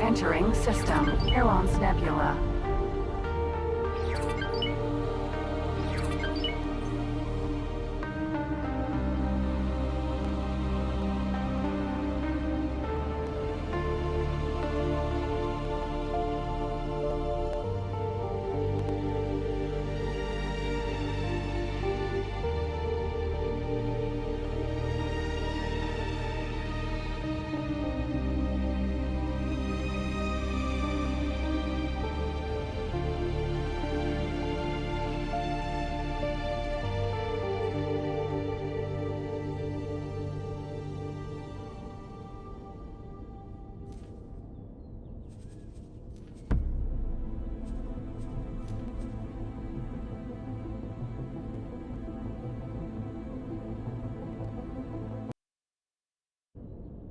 Entering system. Elon's Nebula.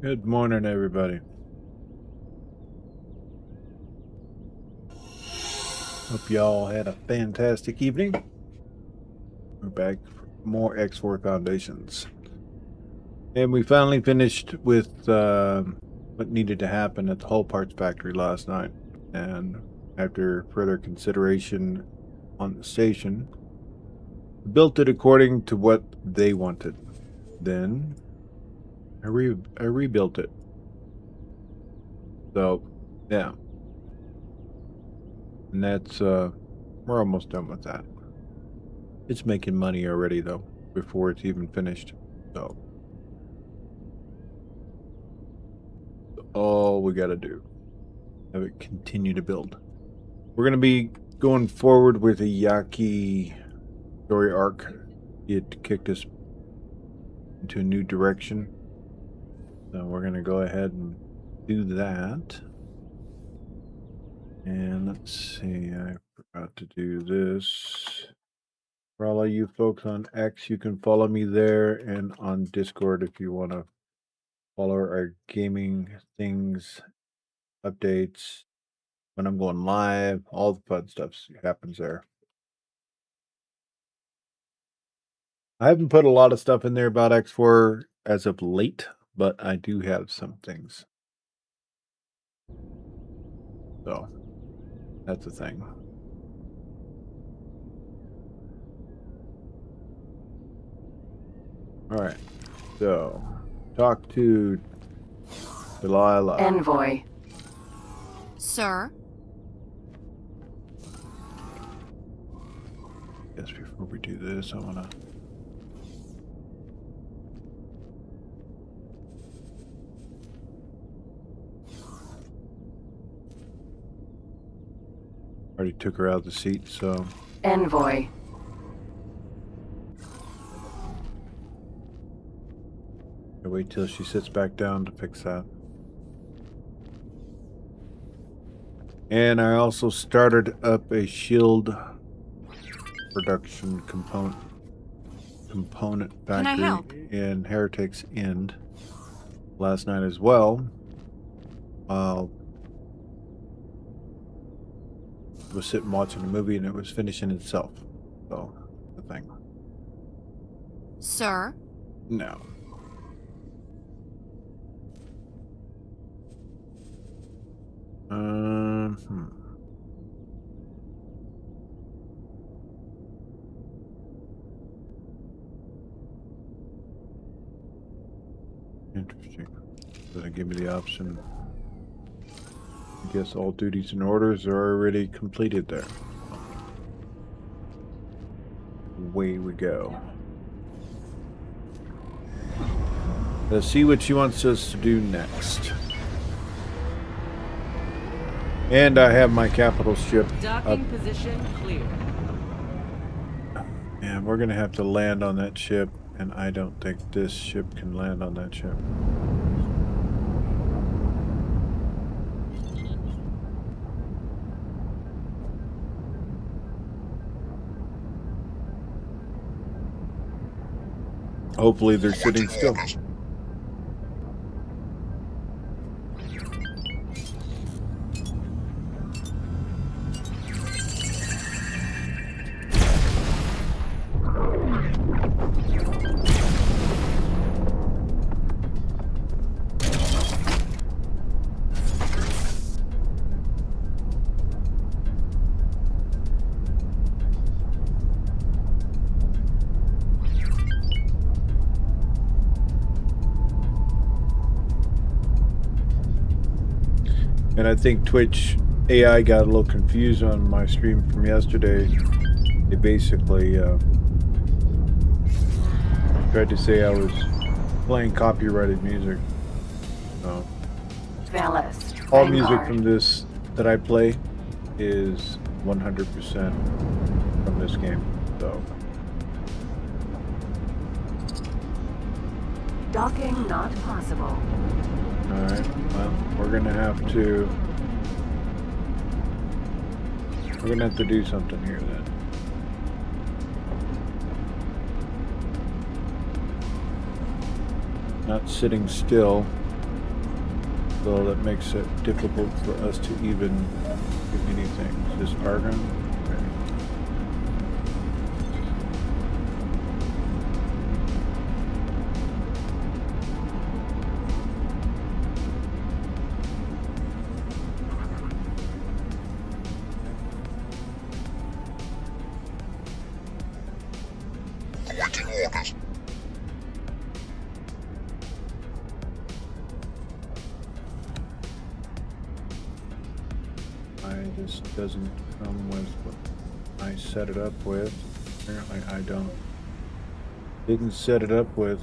Good morning, everybody. Hope y'all had a fantastic evening. We're back for more X4 Foundations. And we finally finished with what needed to happen at the Hull Parts Factory last night. And after further consideration on the station, built it according to what they wanted. Then I rebuilt it. So, yeah. And that's, we're almost done with that. It's making money already, though, before it's even finished. So, all we got to do, have it continue to build. We're going to be going forward with a Yaki story arc. It kicked us into a new direction. So we're going to go ahead and do that. And let's see, I forgot to do this. For all of you folks on X, you can follow me there, and on Discord if you want to follow our gaming things, updates, when I'm going live, all the fun stuff happens there. I haven't put a lot of stuff in there about X4 as of late, but I do have some things. So, that's a thing. Alright, so, talk to Delilah. Envoy. Sir? Yes, before we do this, I want to... Already took her out of the seat, so... Envoy. I'll wait till she sits back down to fix that. And I also started up a shield production component factory in Heretic's End last night as well. I was sitting watching a movie and it was finishing itself. So, the thing. Sir? No. Interesting. Doesn't give me the option. I guess all duties and orders are already completed there. Away we go. Let's see what she wants us to do next. And I have my capital ship Docking position clear. And we're going to have to land on that ship, and I don't think this ship can land on that ship. Hopefully they're sitting still. And I think Twitch AI got a little confused on my stream from yesterday. They basically tried to say I was playing copyrighted music. So, Velis. all music Vanguard. from this that I play is 100% from this game. So, Docking not possible. alright, well, we're gonna have to do something here then. Not sitting still, so that makes it difficult for us to even do anything. Is this argon? Okay. Awaiting orders. This doesn't come with what I set it up with. Apparently I didn't set it up with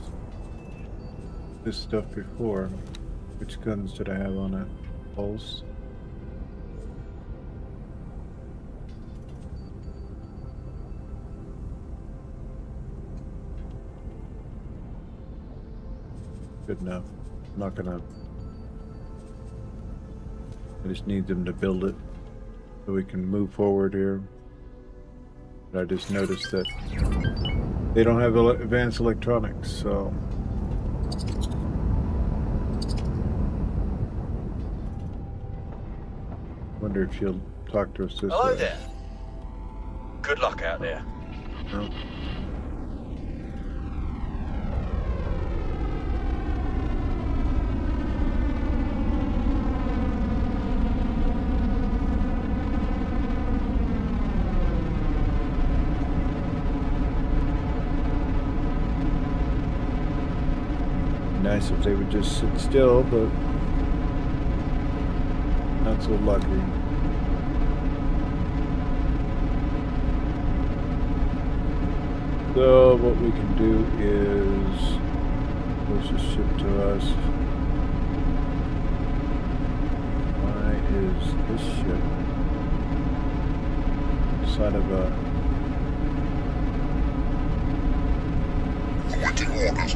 this stuff before. Which guns did I have on it? Pulse. Good enough. I'm not gonna. I just need them to build it so we can move forward here. But I just noticed that they don't have advanced electronics, so. Wonder if she'll talk to us this Hello way. there. Good luck out there. No? Nice if they would just sit still, but not so lucky. So what we can do is push the ship to us. Why is this ship side of a Awaiting orders.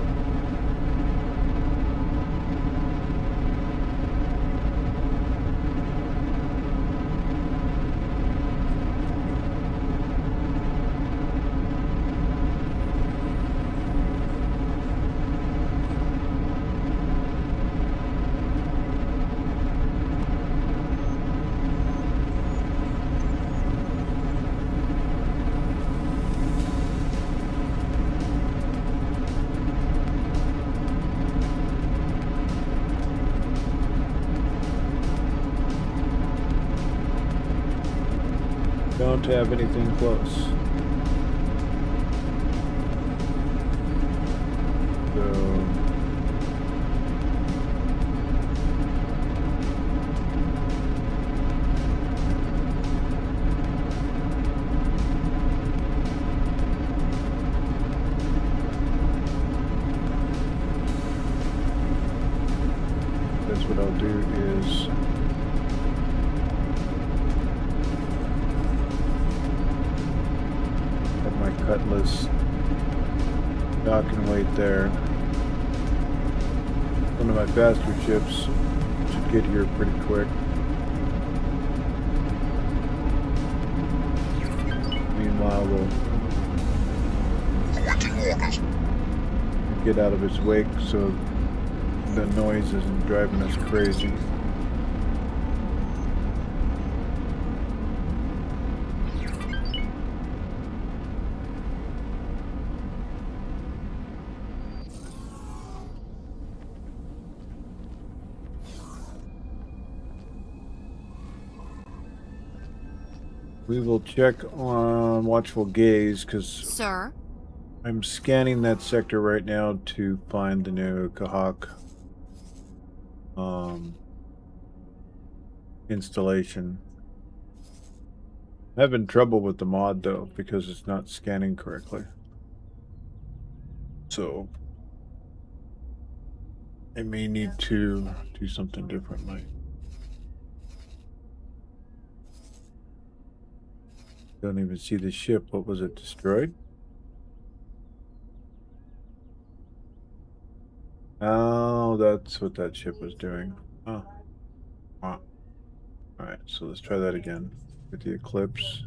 don't have anything close. So that's what I'll do is my Cutlass dock and wait there. One of my faster ships should get here pretty quick. Meanwhile, we'll get out of its wake so the noise isn't driving us crazy. We will check on Watchful Gaze, because Sir? I'm scanning that sector right now to find the new Kahak. installation. I'm having trouble with the mod though because it's not scanning correctly. So I may need to do something differently. Don't even see the ship. What was it? Destroyed? Oh, that's what that ship was doing. Oh. Wow. Alright, so let's try that again with the eclipse.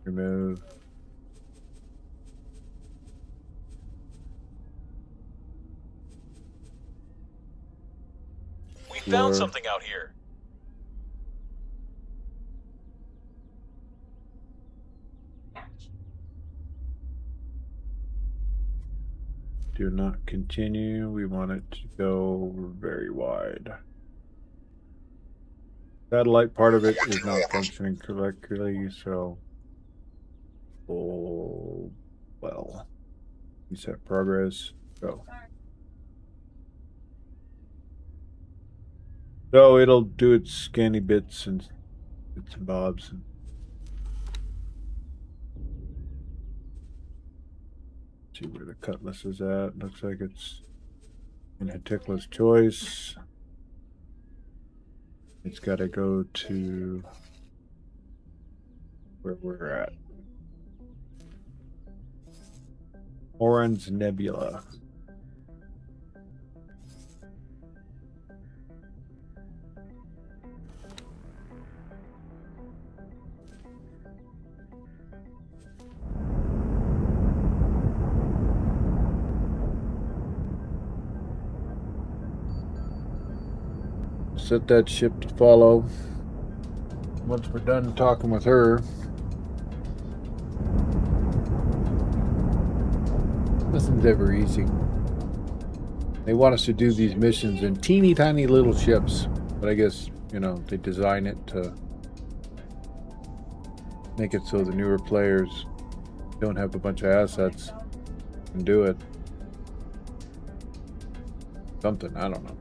Remove. We Sure. found something out here. Do not continue. We want it to go very wide. Satellite part of it is not functioning correctly, so well. Reset progress. Go. So it'll do its scanny bits and bobs. See where the cutlass is at. Looks like it's in Heticla's choice. It's got to go to where we're at. Orange Nebula. Set that ship to follow. Once we're done talking with her, nothing's ever easy. They want us to do these missions in teeny tiny little ships, but I guess, you know, they design it to make it so the newer players don't have a bunch of assets and do it. Something, I don't know.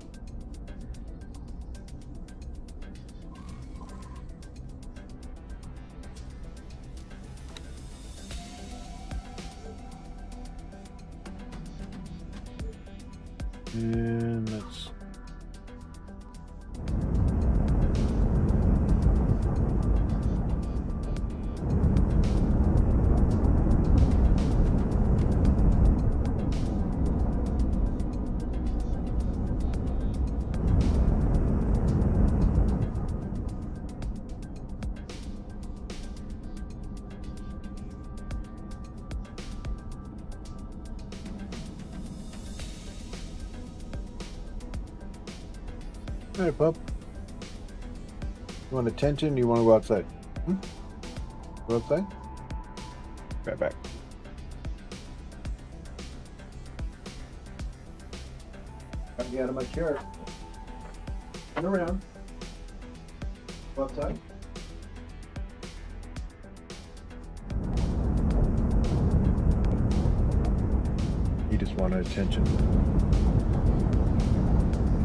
And let's Hey, pup. You want attention? You want to go outside? Go outside? Right back. Gotta get out of my chair. Turn around. Go outside. He just wanted attention.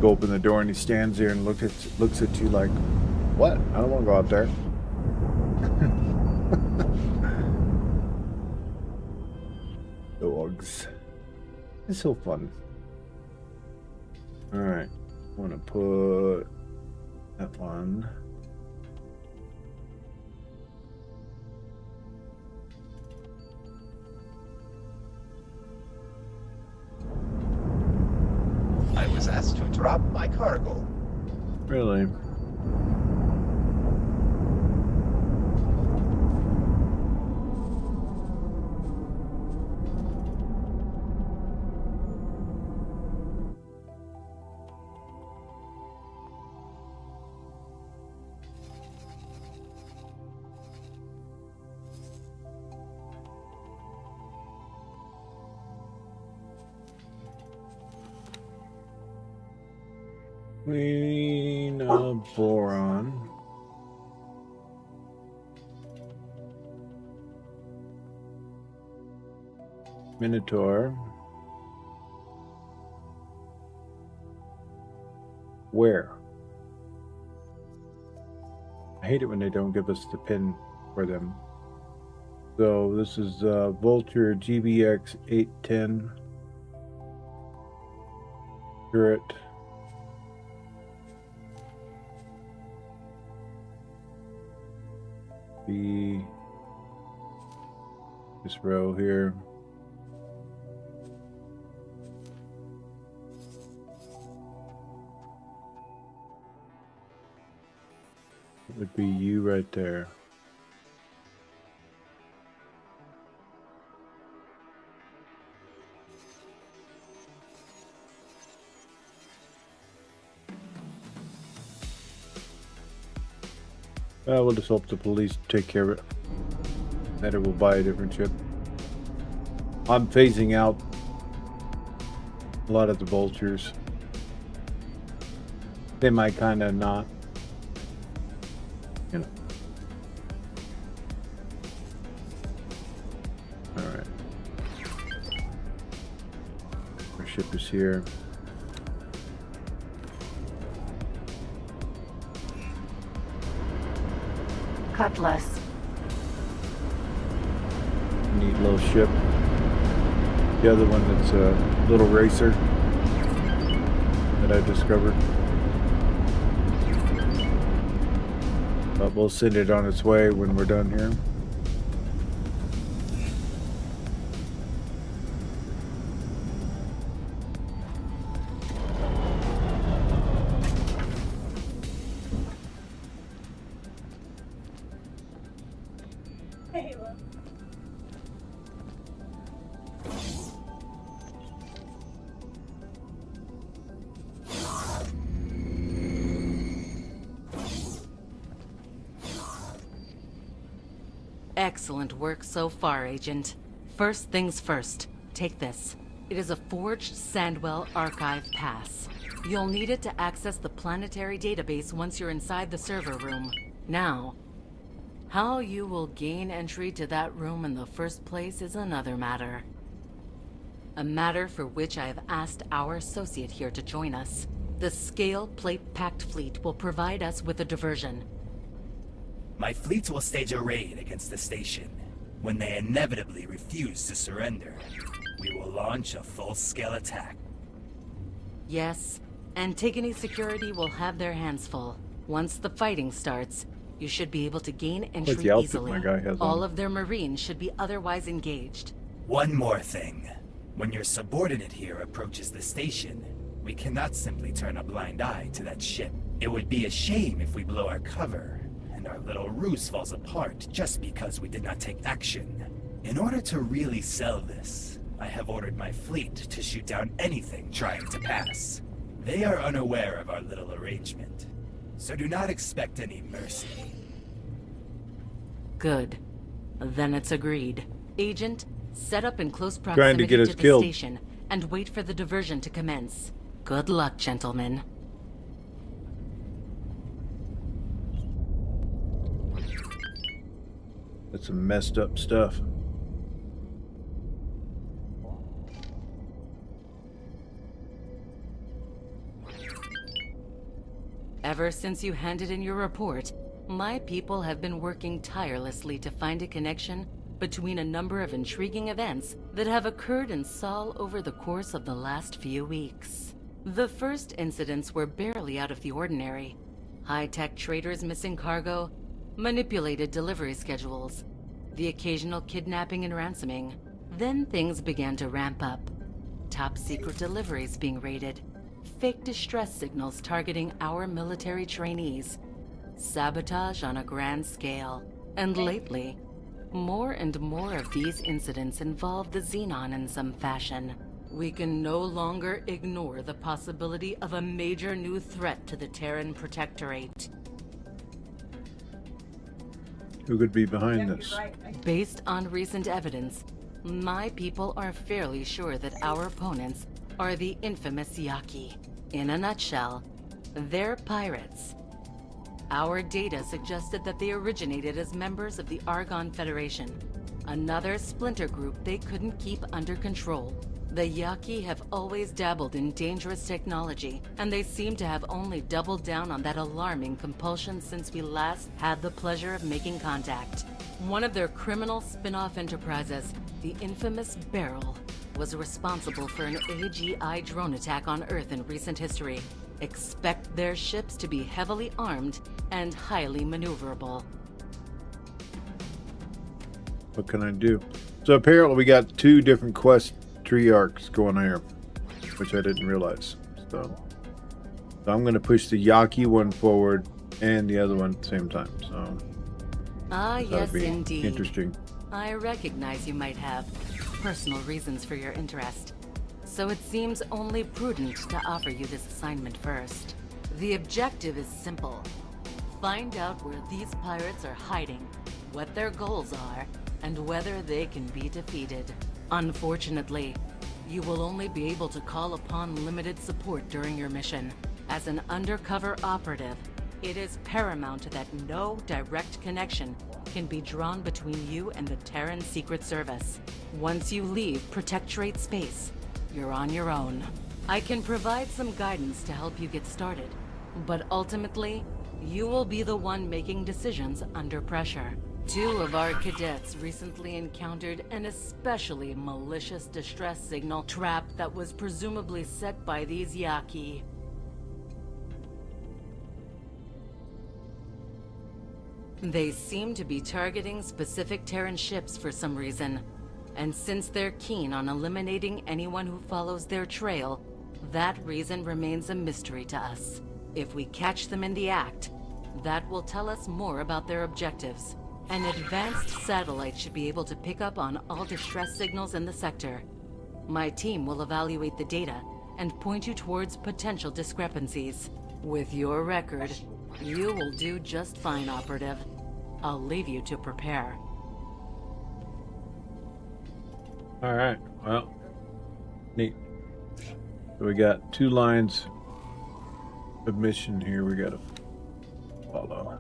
Go open the door and he stands there and looks at you like, what? I don't want to go out there. Dogs. It's so fun. Alright. I want to put that one. I was asked to drop my cargo. Really? Queen of Boron. Minotaur. Where? I hate it when they don't give us the pin for them. So this is Vulture GBX 810. Turret. This row here. It would be you right there. We'll just hope the police take care of it. That it will buy a different ship. I'm phasing out a lot of the vultures. They might kind of not. You know. Alright. Our ship is here. Cutlass. Neat little ship. The other one that's a little racer that I discovered. But we'll send it on its way when we're done here. Excellent work so far, Agent. First things first, take this. It is a forged Sandwell Archive Pass. You'll need it to access the planetary database once you're inside the server room. Now, how you will gain entry to that room in the first place is another matter. A matter for which I have asked our associate here to join us. The Scale Plate Pact Fleet will provide us with a diversion. My fleet will stage a raid against the station. When they inevitably refuse to surrender, we will launch a full-scale attack. Yes, Antigone Security will have their hands full. Once the fighting starts, you should be able to gain entry the outfit easily. my guy has All on? of their Marines should be otherwise engaged. One more thing. When your subordinate here approaches the station, we cannot simply turn a blind eye to that ship. It would be a shame if we blow our cover, and our little ruse falls apart just because we did not take action. In order to really sell this, I have ordered my fleet to shoot down anything trying to pass. They are unaware of our little arrangement, so do not expect any mercy. Good. Then it's agreed. Agent, set up in close Trying proximity to get us the killed. station and wait for the diversion to commence. Good luck, gentlemen. That's some messed up stuff. Ever since you handed in your report, my people have been working tirelessly to find a connection between a number of intriguing events that have occurred in Sol over the course of the last few weeks. The first incidents were barely out of the ordinary. High-tech traders missing cargo, manipulated delivery schedules, the occasional kidnapping and ransoming. Then things began to ramp up. Top-secret deliveries being raided, fake distress signals targeting our military trainees, sabotage on a grand scale, and lately, more and more of these incidents involve the Xenon in some fashion. We can no longer ignore the possibility of a major new threat to the Tarren Protectorate. Who could be behind this? Based on recent evidence, my people are fairly sure that our opponents are the infamous Yaki. In a nutshell, they're pirates. Our data suggested that they originated as members of the Argon Federation, another splinter group they couldn't keep under control. The Yaki have always dabbled in dangerous technology, and they seem to have only doubled down on that alarming compulsion since we last had the pleasure of making contact. One of their criminal spin-off enterprises, the infamous Beryl, was responsible for an AGI drone attack on Earth in recent history. Expect their ships to be heavily armed and highly maneuverable. What can I do? So apparently we got 2 different quest tree arcs going here, which I didn't realize. So I'm going to push the Yaki one forward and the other one at the same time. So Yes, indeed. Interesting. I recognize you might have personal reasons for your interest, so it seems only prudent to offer you this assignment first. The objective is simple. Find out where these pirates are hiding, what their goals are, and whether they can be defeated. Unfortunately, you will only be able to call upon limited support during your mission. As an undercover operative, it is paramount that no direct connection can be drawn between you and the Tarren Secret Service. Once you leave Protectorate space, you're on your own. I can provide some guidance to help you get started, but ultimately, you will be the one making decisions under pressure. 2 of our cadets recently encountered an especially malicious distress signal trap that was presumably set by these Yaki. They seem to be targeting specific Terran ships for some reason, and since they're keen on eliminating anyone who follows their trail, that reason remains a mystery to us. If we catch them in the act, that will tell us more about their objectives. An advanced satellite should be able to pick up on all distress signals in the sector. My team will evaluate the data and point you towards potential discrepancies. With your record, you will do just fine, Operative. I'll leave you to prepare. Alright, well, neat. So we got 2 lines of mission here we gotta follow.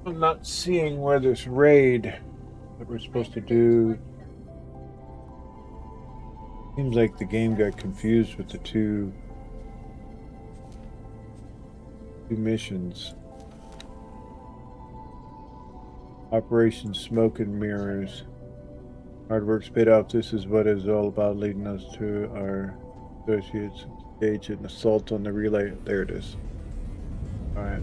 I'm not seeing where this raid that we're supposed to do. Seems like the game got confused with the two missions. Operation Smoke and Mirrors. Hard work's paid off. This is what it's all about, leading us to our associates. Engage an assault on the relay. There it is. Alright.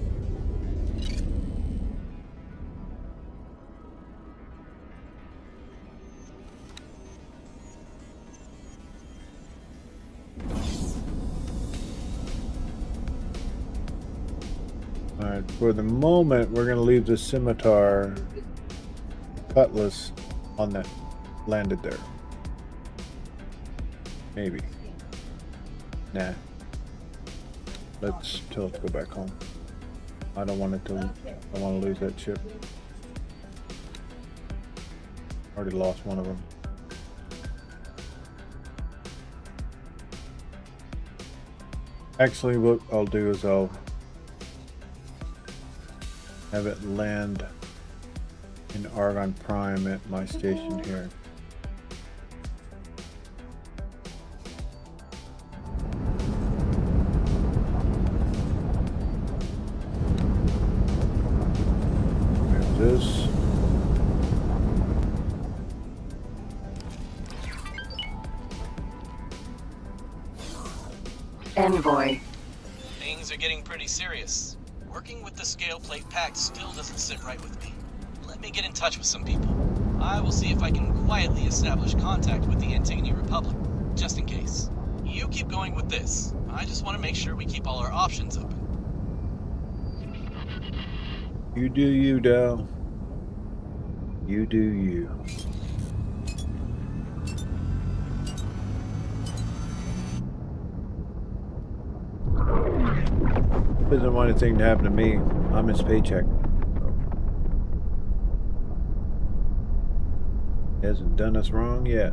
Alright, for the moment, we're going to leave the scimitar cutlass on that landed there. Maybe. Nah. Let's go back home. I don't want it to. I want to lose that ship. Already lost one of them. Actually, what I'll do is I'll have it land in Argon Prime at my station here. There's this. Envoy. Things are getting pretty serious. Working with the Scale Plate Pact still doesn't sit right with me. Let me get in touch with some people. I will see if I can quietly establish contact with the Antagony Republic, just in case. You keep going with this. I just want to make sure we keep all our options open. You do you, Dal. You do you. Doesn't want anything to happen to me. I'm his paycheck. He hasn't done us wrong yet.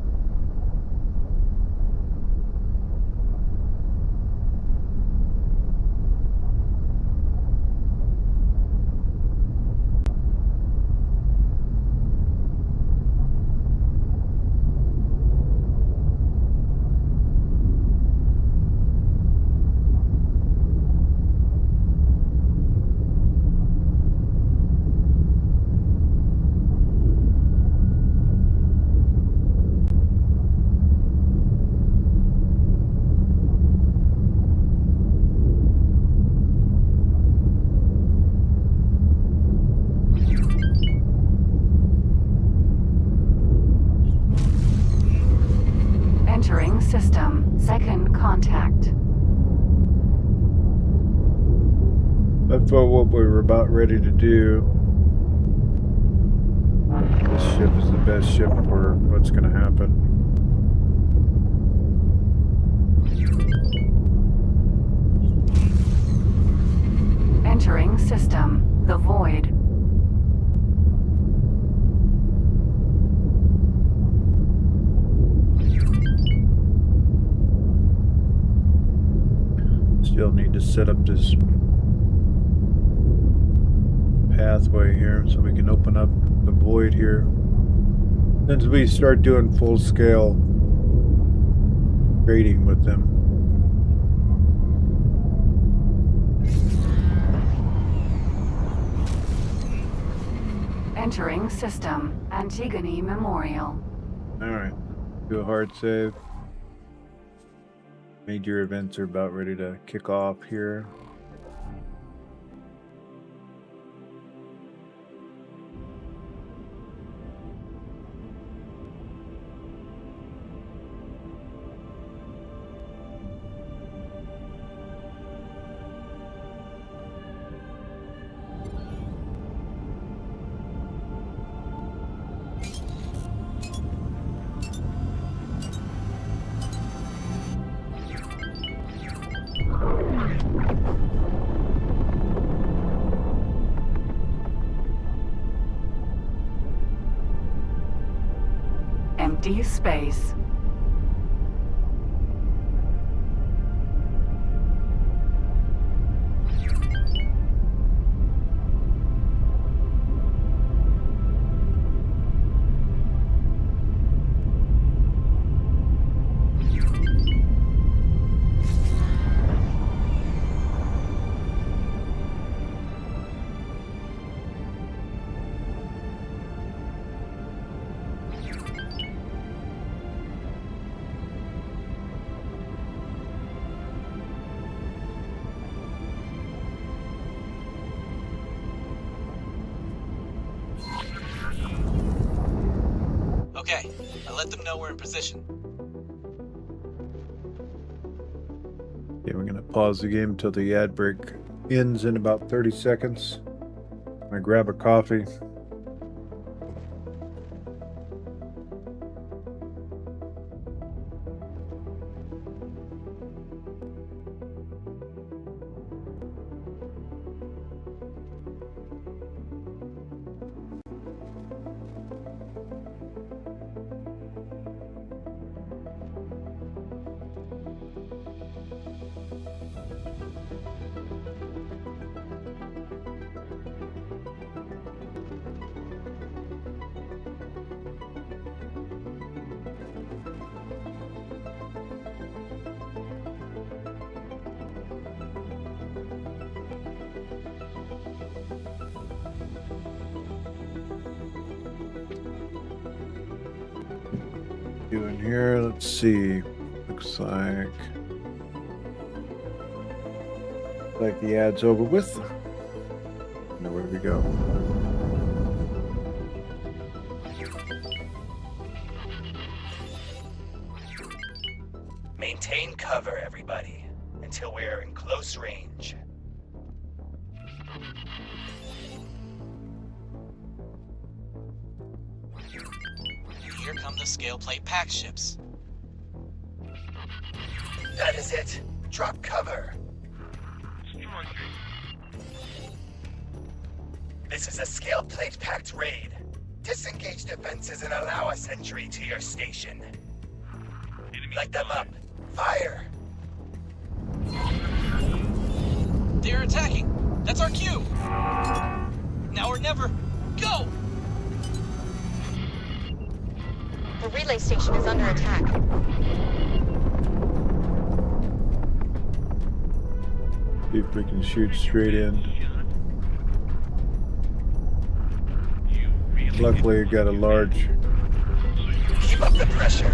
Second contact. I thought what we were about ready to do. This ship is the best ship for what's going to happen. Entering system. The void. Still need to set up this pathway here so we can open up the void here. Since we start doing full scale trading with them. Entering system. Antigone Memorial. Alright. Do a hard save. Major events are about ready to kick off here. Empty space. Okay, I let them know we're in position. Okay, we're gonna pause the game until the ad break ends in about 30 seconds. I'm gonna grab a coffee. Doing here, let's see. Looks like the ad's over with. Now where do we go? Maintain cover, everybody, until we're in close range. Here come the scale plate pack ships. That is it. Drop cover. This is a scale plate packed raid. Disengage defenses and allow us entry to your station. Light them up. Fire! They're attacking. That's our cue. Now or never. Go! The relay station is under attack. See if we can shoot straight in. Luckily, it got a large. Keep up the pressure.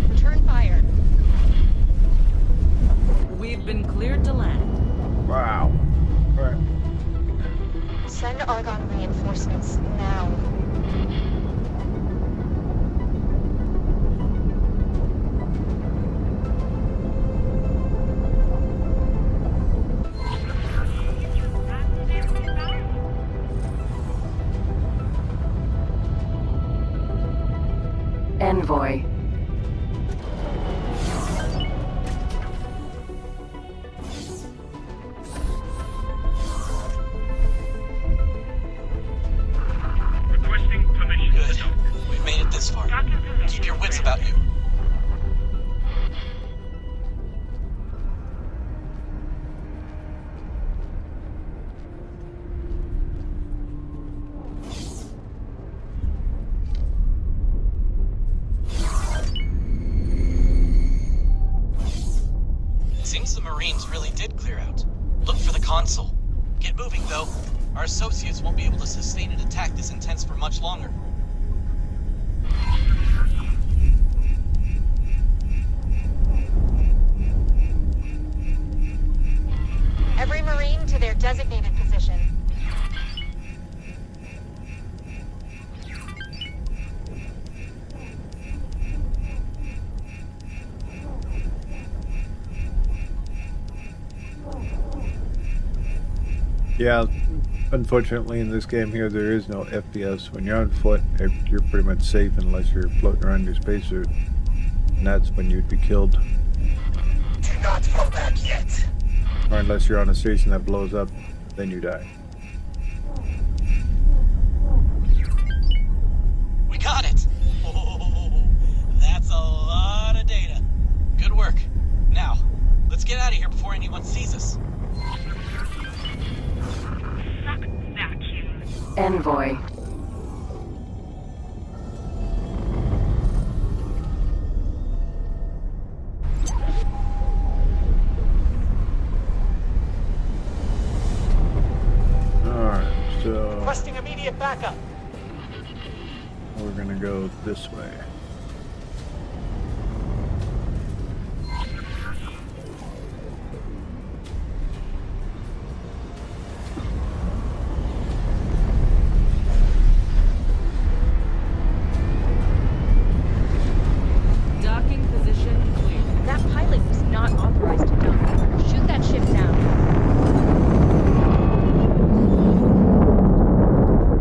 Return fire. We've been cleared to land. Wow. All right. Send Argon Argon reinforcements now. Envoy. Requesting permission. Good. We've made it this far. Keep your wits about you. Seems the Marines really did clear out. Look for the console. Get moving, though. Our associates won't be able to sustain an attack this intense for much longer. Every Marine to their designated position. Yeah, unfortunately in this game here there is no FPS. When you're on foot, you're pretty much safe unless you're floating around your spacesuit. And that's when you'd be killed. Do not fall back yet. Or unless you're on a station that blows up, then you die. We got it! Oh, that's a lot of data. Good work. Now, let's get out of here before anyone sees us. Suck vacuum. Envoy. Alright, so Requesting immediate backup. we're gonna go this way. Docking position clear. That pilot was not authorized to dock. Shoot that ship down.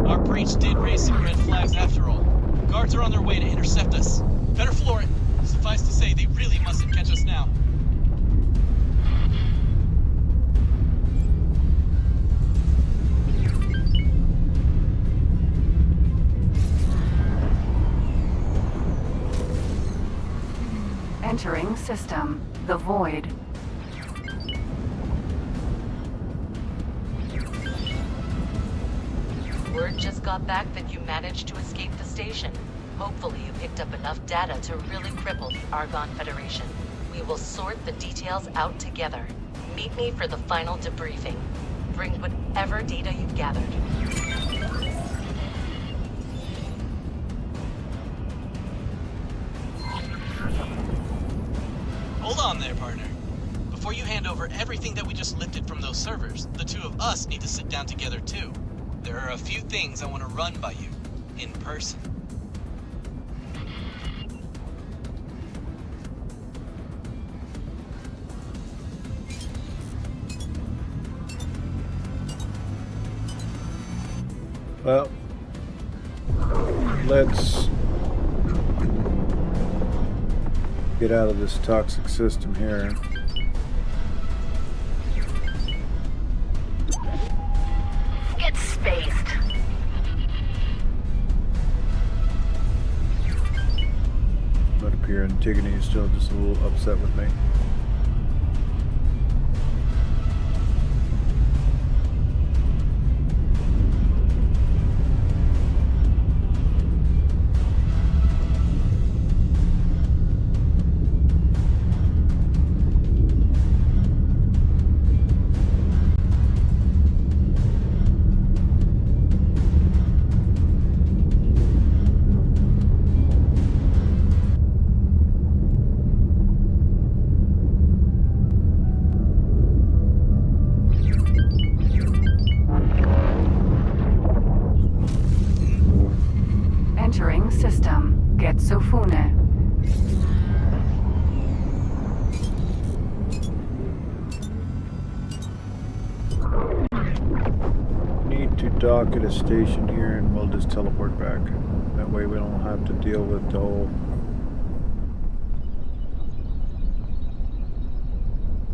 Our breach did raise some red flags after all. Guards are on their way to intercept us. Better floor it. Suffice to say, they really mustn't catch us now. Entering system. The Void. Word just got back that you managed to escape the station. Hopefully you picked up enough data to really cripple the Argon Federation. We will sort the details out together. Meet me for the final debriefing. Bring whatever data you've gathered. Hold on there, partner. Before you hand over everything that we just lifted from those servers, the two of us need to sit down together too. There are a few things I want to run by you, in person. Well, let's get out of this toxic system here. Get spaced. But up here, Antigone is still just a little upset with me. Entering system. Getsufune. Need to dock at a station here and we'll just teleport back. That way we don't have to deal with the whole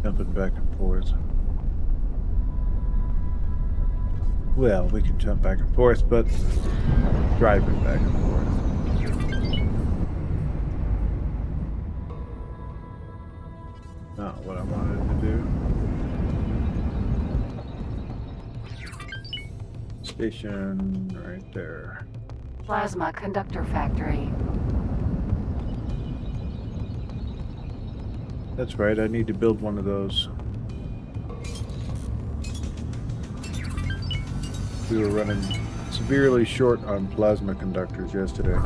jumping back and forth. Well, we can jump back and forth, but driving back and forth. Not what I wanted to do. Station right there. Plasma conductor factory. That's right, I need to build one of those. We were running severely short on plasma conductors yesterday.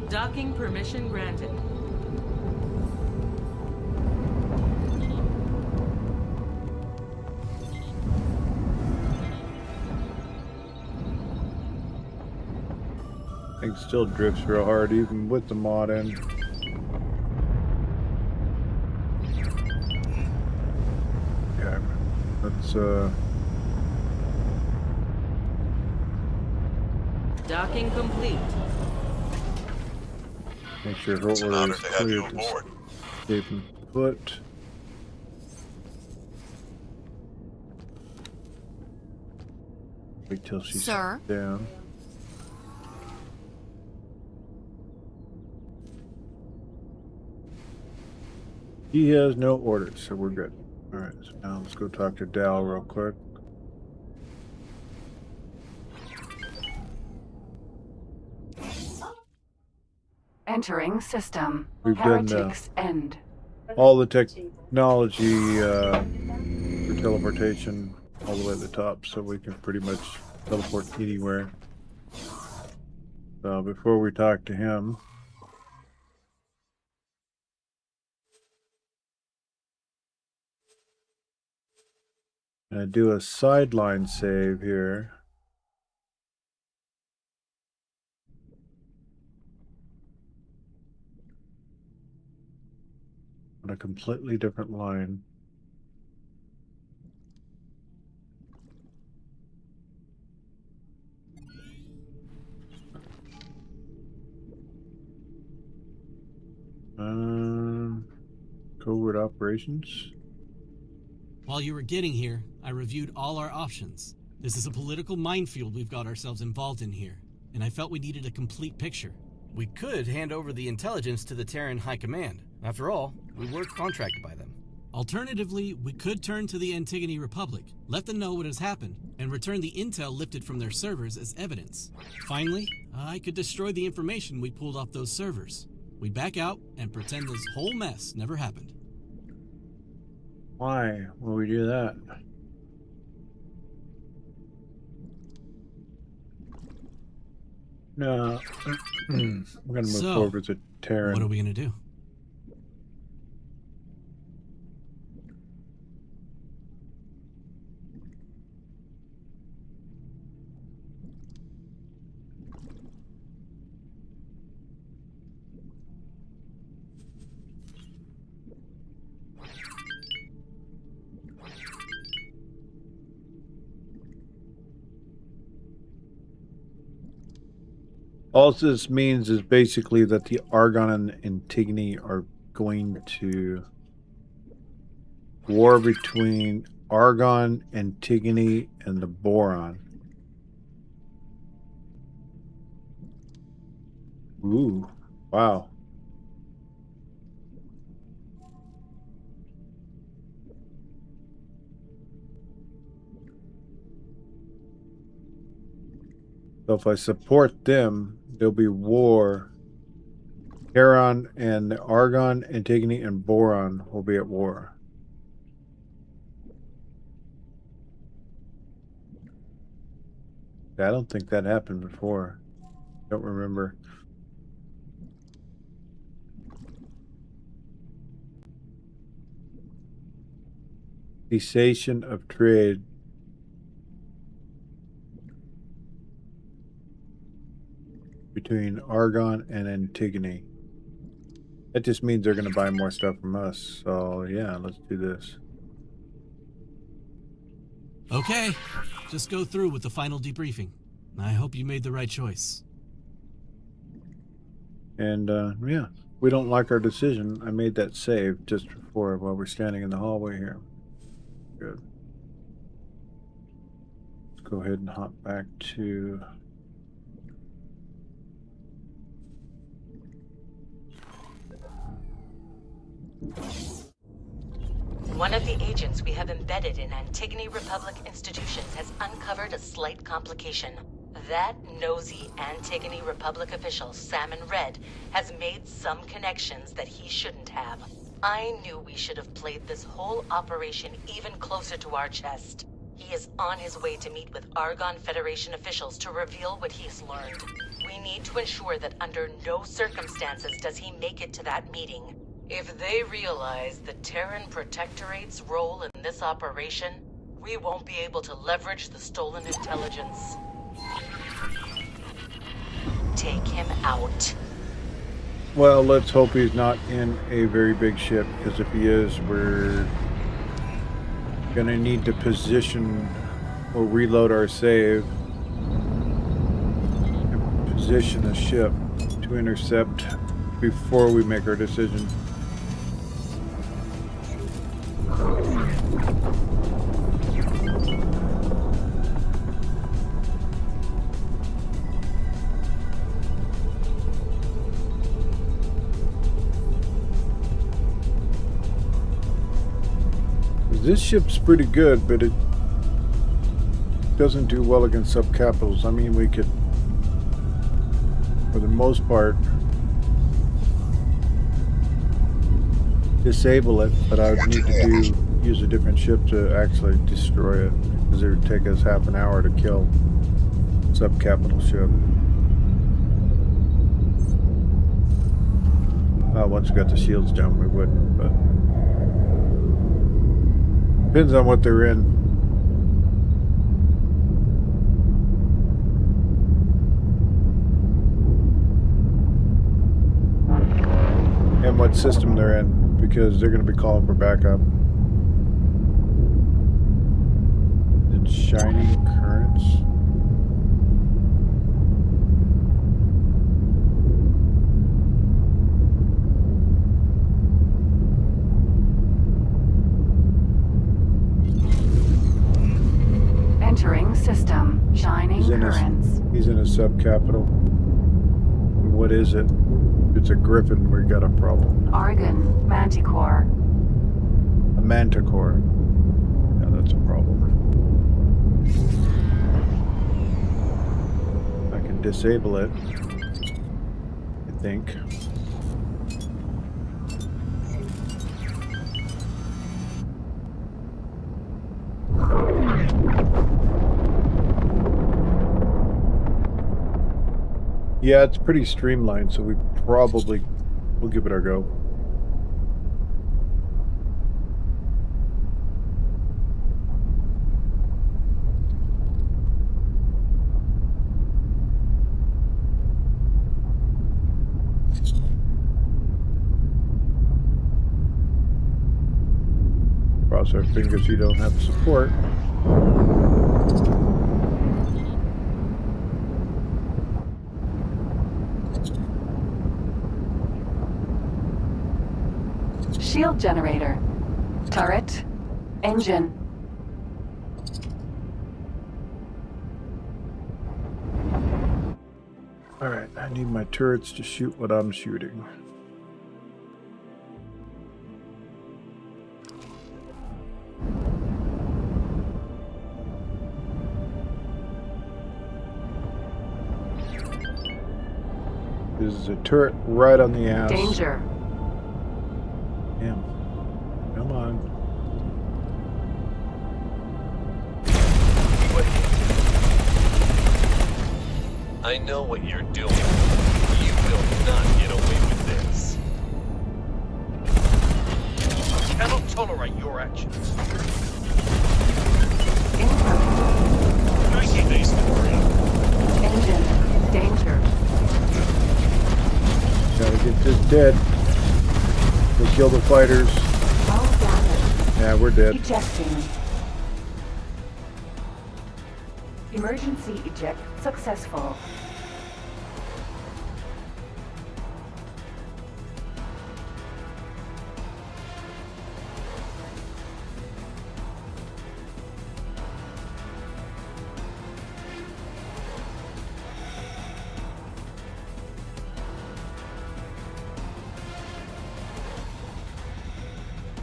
Docking permission granted. Thing still drifts real hard even with the mod in. Okay, let's Docking complete. make sure her It's an order honor is to have you clear to aboard. escape and foot. Wait till she's Sir? down. He has no orders, so we're good. Alright, so now let's go talk to Dal real quick. Entering system. We've done, Heretic's end. all the technology for teleportation all the way at the top, so we can pretty much teleport anywhere. So before we talk to him, I do a sideline save here. On a completely different line. Covert operations. While you were getting here, I reviewed all our options. This is a political minefield we've got ourselves involved in here, and I felt we needed a complete picture. We could hand over the intelligence to the Tarren High Command. After all, we were contracted by them. Alternatively, we could turn to the Antigone Republic, let them know what has happened, and return the intel lifted from their servers as evidence. Finally, I could destroy the information we pulled off those servers. We'd back out and pretend this whole mess never happened. Why will we do that? No. I'm gonna move forward to Tarren. What are we gonna do? All this means is basically that the Argon and Antigone are going to war between Argon, Antigone, and the Boron. Ooh, wow. So if I support them, there'll be war Tarren and the Argon, Antigone, and Boron will be at war. I don't think that happened before. Don't remember. Cessation of trade. Between Argon and Antigone. That just means they're going to buy more stuff from us. So, yeah, let's do this. Okay, just go through with the final debriefing. I hope you made the right choice. And, yeah, we don't like our decision. I made that save just before while we're standing in the hallway here. Good. Let's go ahead and hop back to... One of the agents we have embedded in Antigone Republic institutions has uncovered a slight complication. That nosy Antigone Republic official, Salmon Red, has made some connections that he shouldn't have. I knew we should have played this whole operation even closer to our chest. He is on his way to meet with Argon Federation officials to reveal what he's learned. We need to ensure that under no circumstances does he make it to that meeting. If they realize the Tarren Protectorate's role in this operation, we won't be able to leverage the stolen intelligence. Take him out. Well, let's hope he's not in a very big ship, because if he is, we're gonna need to position or reload our save and position the ship to intercept before we make our decision. This ship's pretty good, but it doesn't do well against subcapitals. I mean, we could, for the most part, disable it, but I would need to use a different ship to actually destroy it, because it would take us half an hour to kill subcapital ship. Once we got the shields down, we wouldn't, but depends on what they're in. And what system they're in, because they're going to be calling for backup. It's Shining Currents. Entering system. Shining currents. He's in a subcapital. What is it? If it's a griffin, we got a problem. Argon. Manticore. A manticore. Yeah, that's a problem. I can disable it, I think. Yeah, it's pretty streamlined, so we probably will give it our go. Cross our fingers you don't have support. Shield generator. Turret. Engine. Alright, I need my turrets to shoot what I'm shooting. is a turret right on the ass. Danger. Damn. Come on. I know what you're doing. You will not get away with this. I cannot tolerate your actions. Engine. Danger. Gotta get this dead. We'll kill the fighters. All damage. Yeah, we're dead. Ejecting. Emergency eject successful.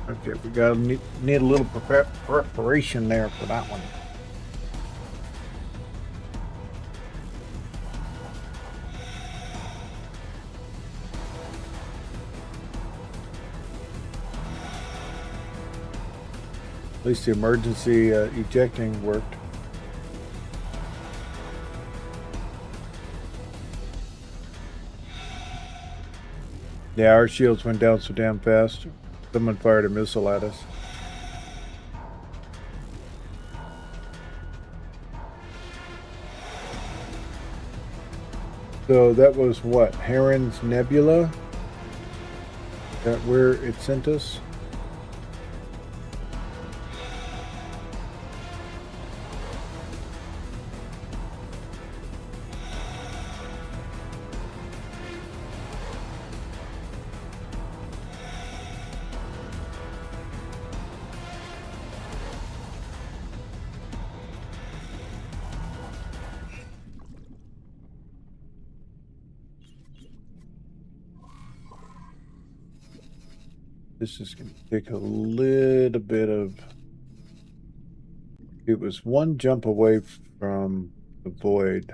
Okay, we gotta need a little preparation there for that one. At least the emergency ejecting worked. Yeah, our shields went down so damn fast. Someone fired a missile at us. So that was what? Heron's Nebula? Is that where it sent us? This is going to take a little bit of... It was one jump away from the void.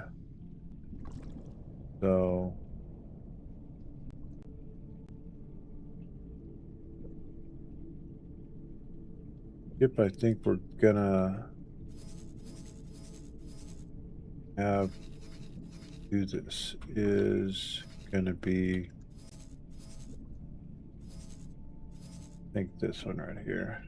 So... Yep, I think we're gonna have do this is gonna be, I think this one right here.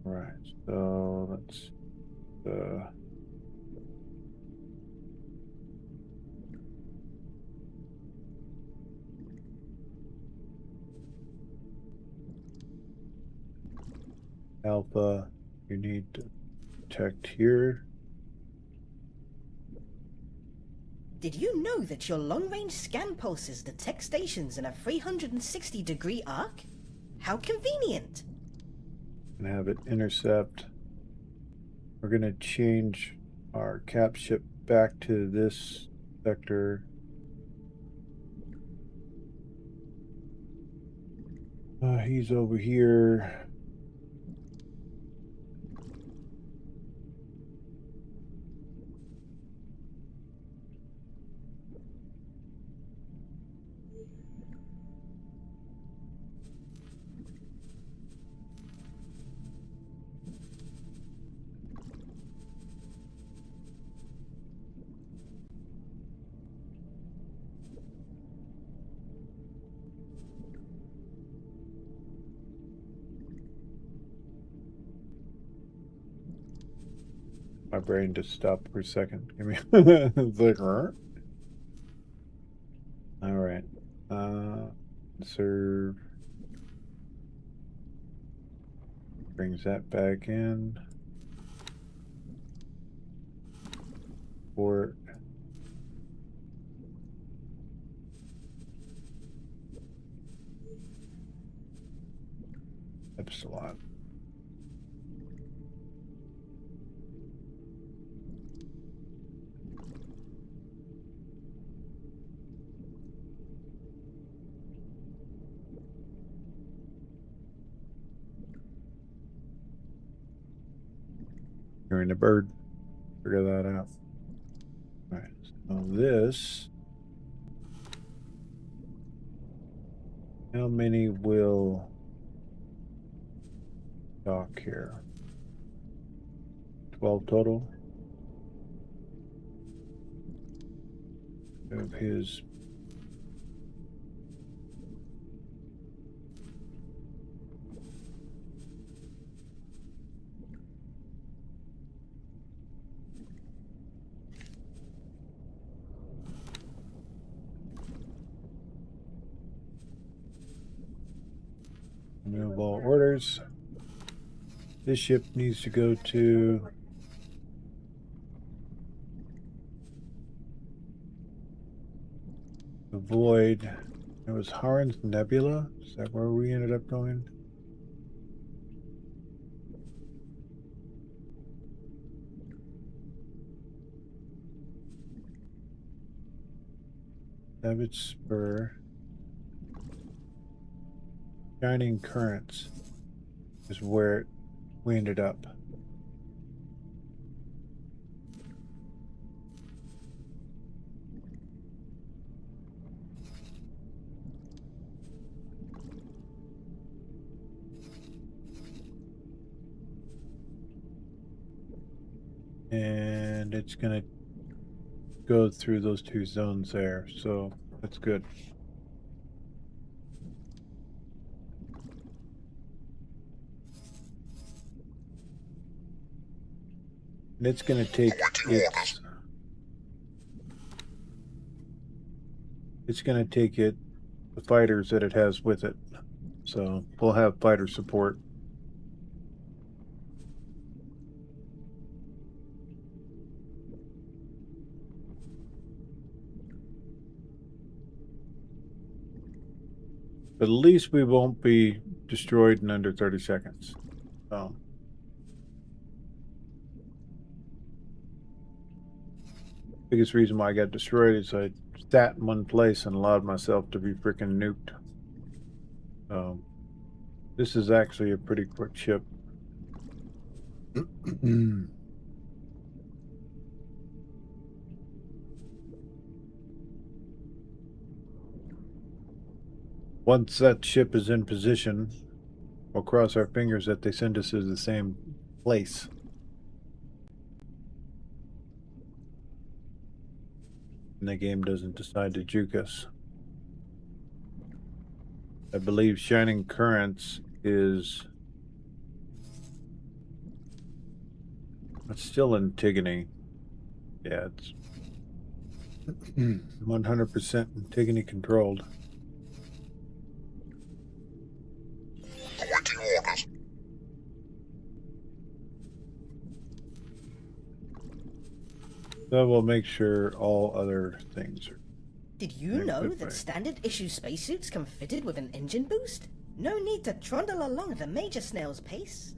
Right, so let's Alpha, you need to protect here. Did you know that your long-range scan pulses detect stations in a 360-degree arc? How convenient! And have it intercept. We're going to change our cap ship back to this sector. He's over here. My brain just stopped for a second. Give me it's like, huh? All right. Serve. Brings that back in. Port. Epsilon. Hearing the bird. Figure that out. Alright, so this. How many will dock here? 12 total. Of his. Remove all orders. This ship needs to go to the Void. It was Tarren's Nebula. Is that where we ended up going? Savage Spur. Shining Currents is where we ended up. And it's going to go through those two zones there, so that's good. And it's going to take the fighters that it has with it. So we'll have fighter support. But at least we won't be destroyed in under 30 seconds. So. Biggest reason why I got destroyed is I sat in one place and allowed myself to be freaking nuked. This is actually a pretty quick ship. Once that ship is in position, we'll cross our fingers that they send us to the same place. And the game doesn't decide to juke us. I believe Shining Currents is... It's still Antigone. Yeah, it's 100% Antigone controlled. Awaiting orders. So we'll make sure all other things are... Did you know that standard issue spacesuits come fitted with an engine boost? No need to trundle along at a major snail's pace.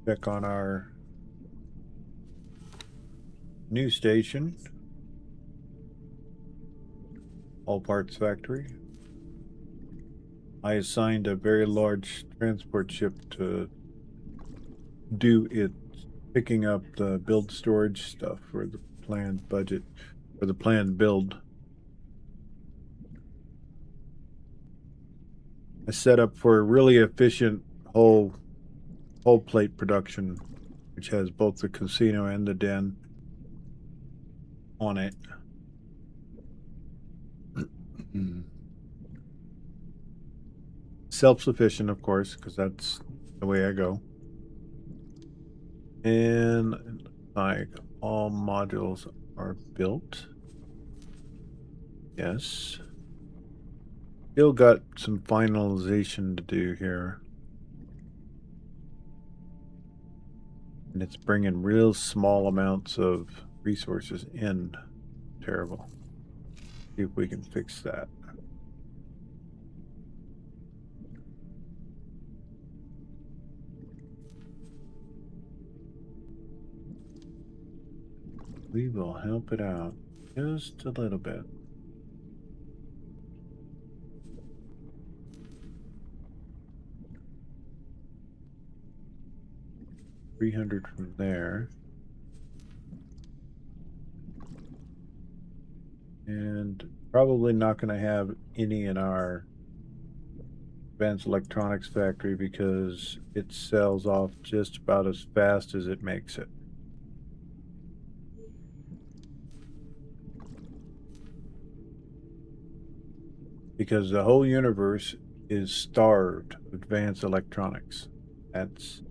Check on our new station. All Parts Factory. I assigned a very large transport ship to do its picking up the build storage stuff for the planned budget, for the planned build. I set up for a really efficient whole plate production, which has both the casino and the den on it. Self-sufficient, of course, because that's the way I go. And like all modules are built. Yes. Still got some finalization to do here. And it's bringing real small amounts of resources in. Terrible. See if we can fix that. We will help it out just a little bit. 300 from there. And probably not going to have any in our advanced electronics factory because it sells off just about as fast as it makes it. Because the whole universe is starved of advanced electronics. That's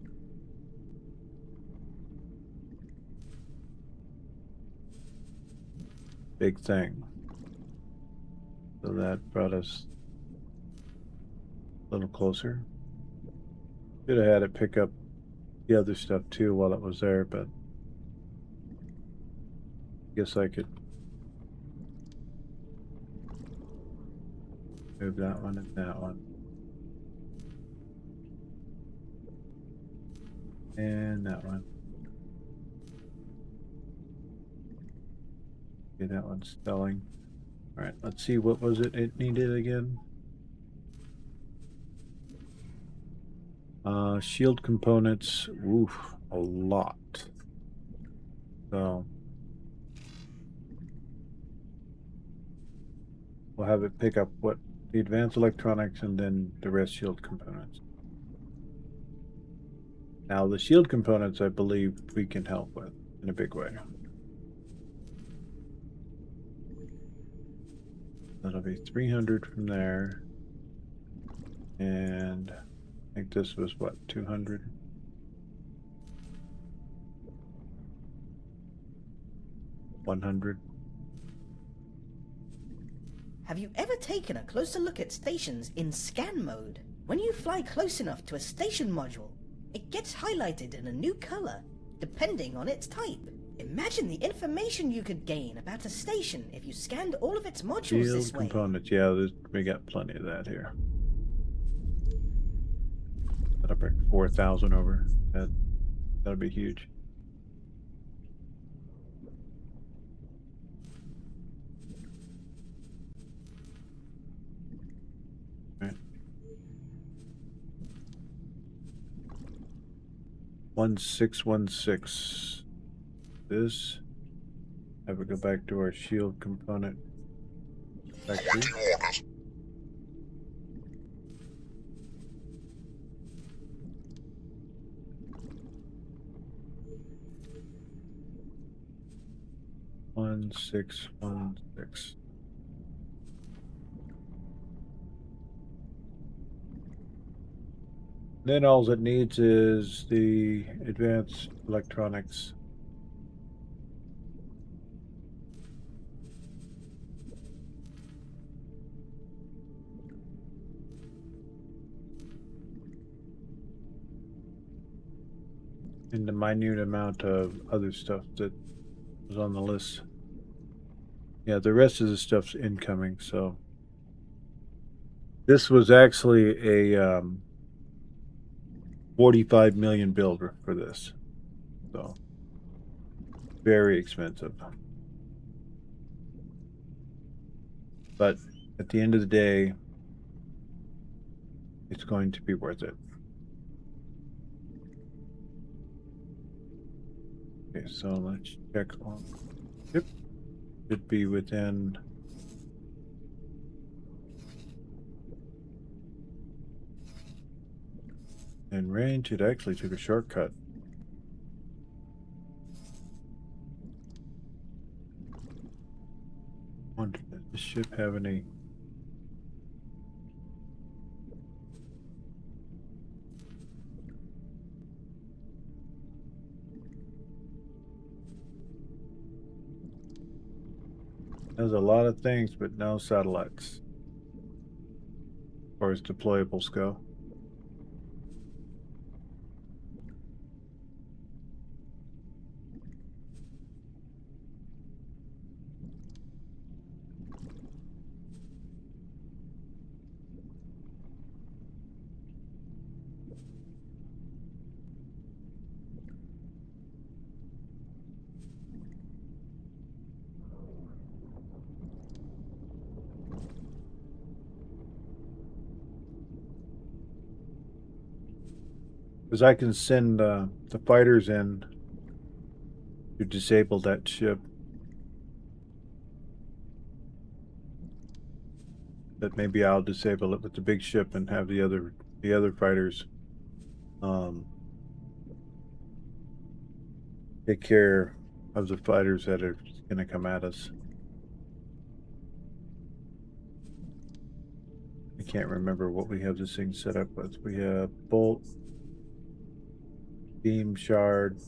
big thing. So that brought us a little closer. Should have had it pick up the other stuff too while it was there, but I guess I could move that one and that one. And that one. Okay, that one's selling. All right, let's see, what was it needed again? Shield components, oof, a lot. So we'll have it pick up what the advanced electronics and then the rest shield components. Now the shield components, I believe we can help with in a big way. That'll be 300 from there. And I think this was what, 200? $100. Have you ever taken a closer look at stations in scan mode? When you fly close enough to a station module, it gets highlighted in a new color, depending on its type. Imagine the information you could gain about a station if you scanned all of its modules Shield this way. components, yeah, we got plenty of that here. That'll break 4,000 over. That'll be huge. All right. 1616. This. Have it go back to our shield component factory. One, 6, 1, 6. Then all it needs is the advanced electronics. And the minute amount of other stuff that was on the list. Yeah, the rest of the stuff's incoming, so this was actually a 45 million builder for this. So very expensive. But at the end of the day, it's going to be worth it. Okay, so let's check on. Yep, should be within. In range, it actually took a shortcut. Wonder, does this ship have any? There's a lot of things, but no satellites. As far as deployables go. Because I can send the fighters in to disable that ship. But maybe I'll disable it with the big ship and have the other fighters take care of the fighters that are going to come at us. I can't remember what we have this thing set up with. We have bolt, beam shard.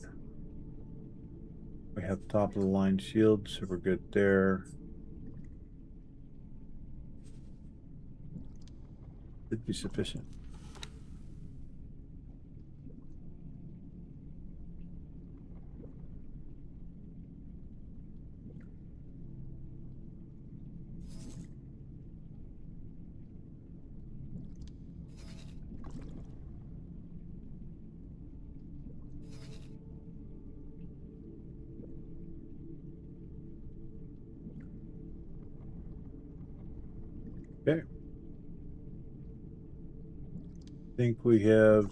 We have top of the line shield, so we're good there. Should be sufficient. Okay. I think we have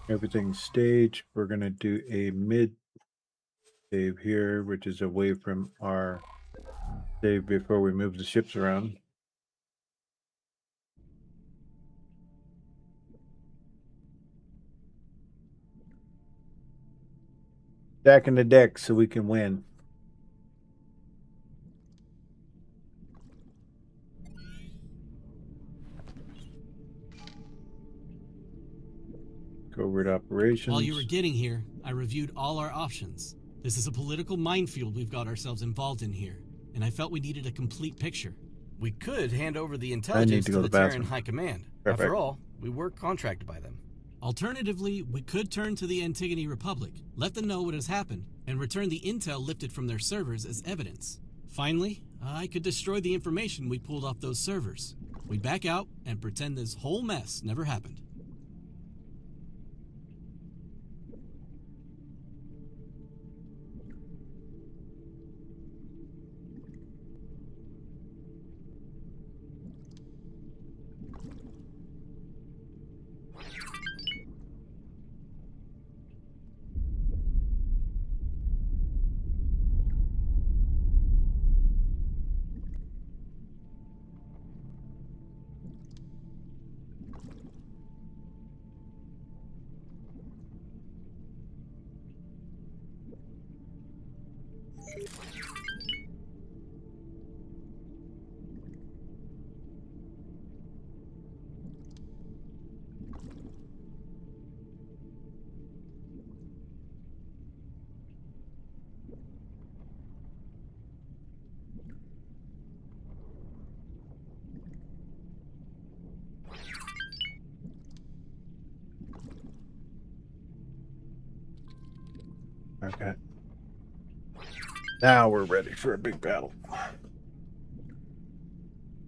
everything staged. We're going to do a mid save here, which is away from our save before we move the ships around. Stacking the deck so we can win. Covert operations. While you were getting here, I reviewed all our options. This is a political minefield we've got ourselves involved in here, and I felt we needed a complete picture. We could hand over the intelligence to the Tarren High Command. Perfect. After all, we were contracted by them. Alternatively, we could turn to the Antigone Republic, let them know what has happened, and return the intel lifted from their servers as evidence. Finally, I could destroy the information we pulled off those servers. We back out and pretend this whole mess never happened. Okay. Now we're ready for a big battle.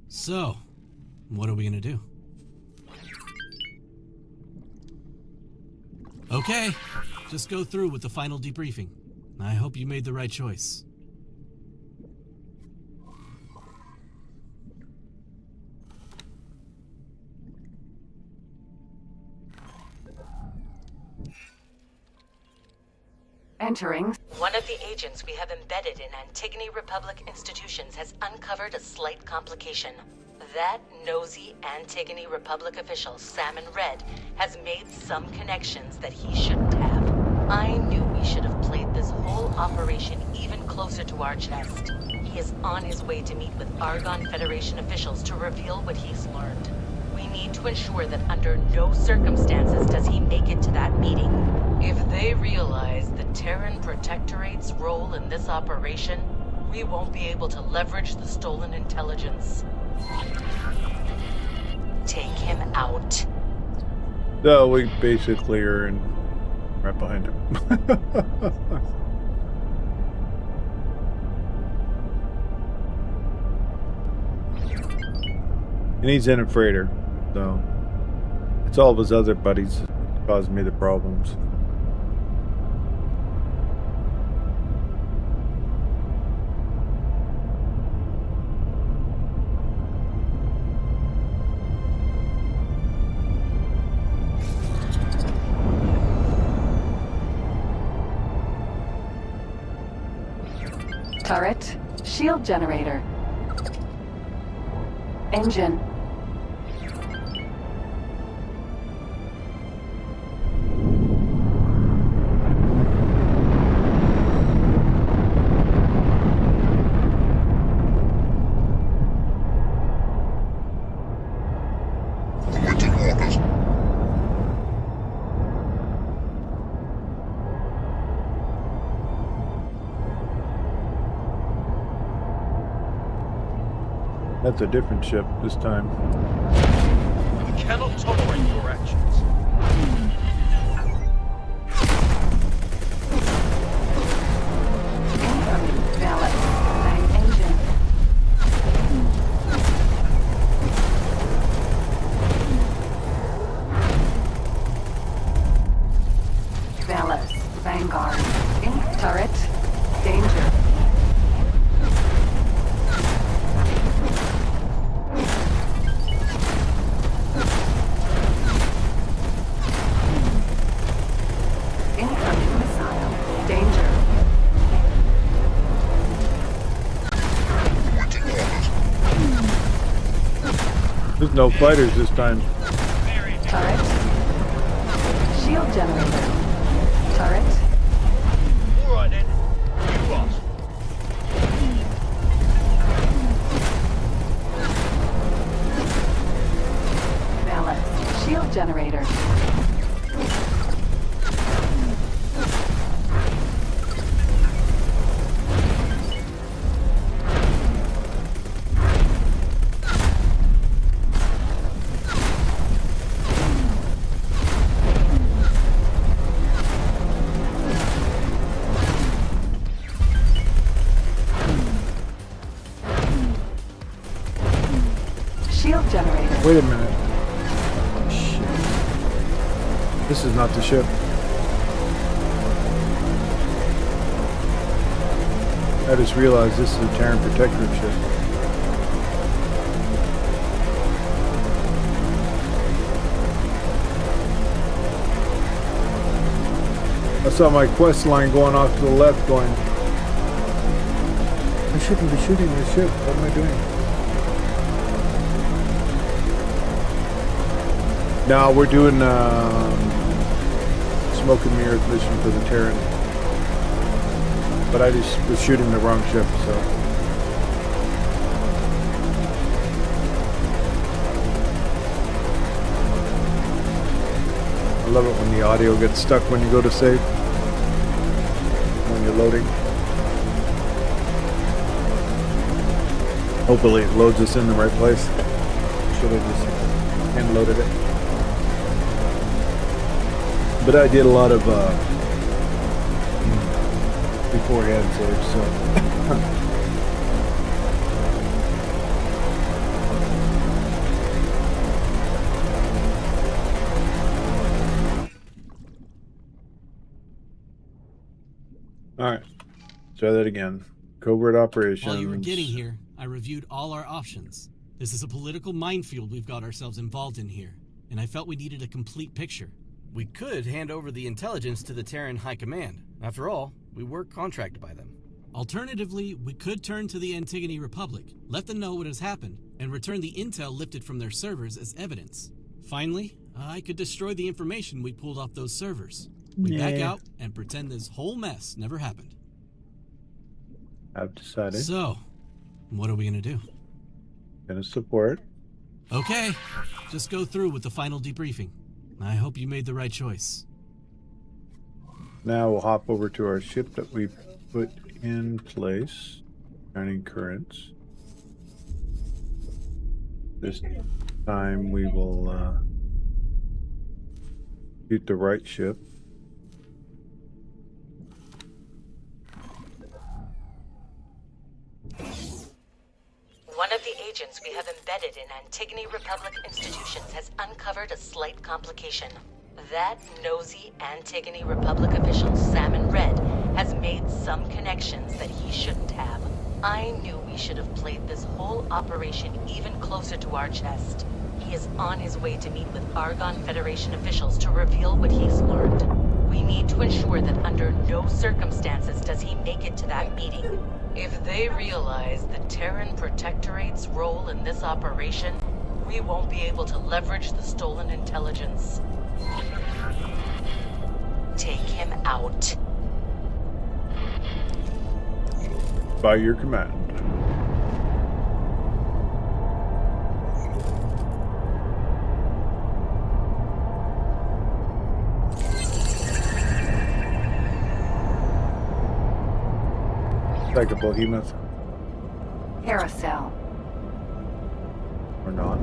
So, what are we gonna do? Okay, just go through with the final debriefing. I hope you made the right choice. Entering. One of the agents we have embedded in Antigone Republic institutions has uncovered a slight complication. That nosy Antigone Republic official, Salmon Red, has made some connections that he shouldn't have. I knew we should have played this whole operation even closer to our chest. He is on his way to meet with Argon Federation officials to reveal what he's learned. We need to ensure that under no circumstances does he make it to that meeting. If they realize the Tarren Protectorate's role in this operation, we won't be able to leverage the stolen intelligence. Take him out. So we basically are in right behind him. And he's in a freighter, so it's all of his other buddies causing me the problems. Turret. Shield generator. Engine. That's a different ship this time. We cannot tolerate your actions. Incoming valet. Main engine. Valet. Vanguard. Turret. Danger. Incoming missile. Danger. There's no fighters this time. Turret. Shield generator. Turret. Alright then. You lost. Valet. Shield generator. Shield generator. Wait a minute. Shit. This is not the ship. I just realized this is a Tarren protectorate ship. I saw my quest line going off to the left going, I shouldn't be shooting this ship. What am I doing? No, we're doing smoke and mirrors mission for the Tarren. But I just was shooting the wrong ship, so. I love it when the audio gets stuck when you go to save. When you're loading. Hopefully it loads us in the right place. Should have just hand loaded it. But I did a lot of beforehand saves, so. Alright, try that again. Covert operations. While you were getting here, I reviewed all our options. This is a political minefield we've got ourselves involved in here, and I felt we needed a complete picture. We could hand over the intelligence to the Tarren High Command. After all, we were contracted by them. Alternatively, we could turn to the Antigone Republic, let them know what has happened, and return the intel lifted from their servers as evidence. Finally, I could destroy the information we pulled off those servers. We back out and pretend this whole mess never happened. I've decided. So, what are we gonna do? Gonna support. Okay, just go through with the final debriefing. I hope you made the right choice. Now we'll hop over to our ship that we put in place. Turning currents. This time we will shoot the right ship. One of the agents we have embedded in Antigone Republic institutions has uncovered a slight complication. That nosy Antigone Republic official, Salmon Red, has made some connections that he shouldn't have. I knew we should have played this whole operation even closer to our chest. He is on his way to meet with Argon Federation officials to reveal what he's learned. We need to ensure that under no circumstances does he make it to that meeting. If they realize the Tarren Protectorate's role in this operation, we won't be able to leverage the stolen intelligence. Take him out. By your command. Like a behemoth. Carousel. Or not.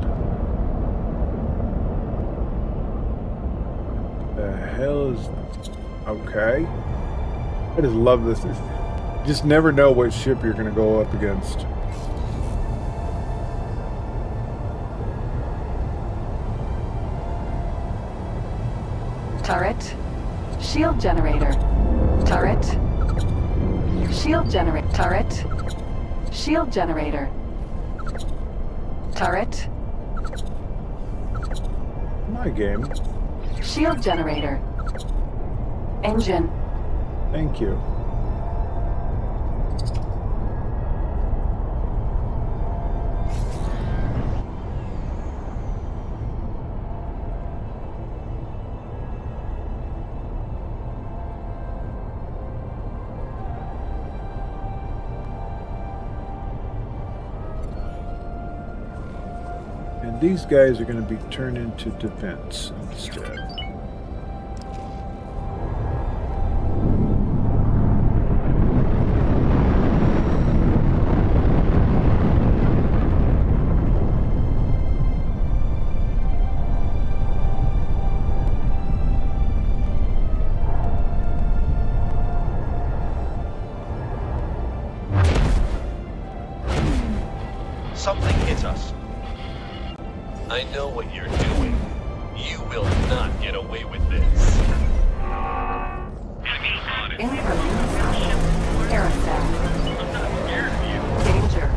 The hell is... Okay. I just love this. You just never know what ship you're going to go up against. Turret. Shield generator. Turret. Shield generator. Turret. Shield generator. Turret. My game. Shield generator. Engine. Thank you. And these guys are going to be turned into defense instead. Something hit us. I know what you're doing. You will not get away with this. Incoming carousel. Danger.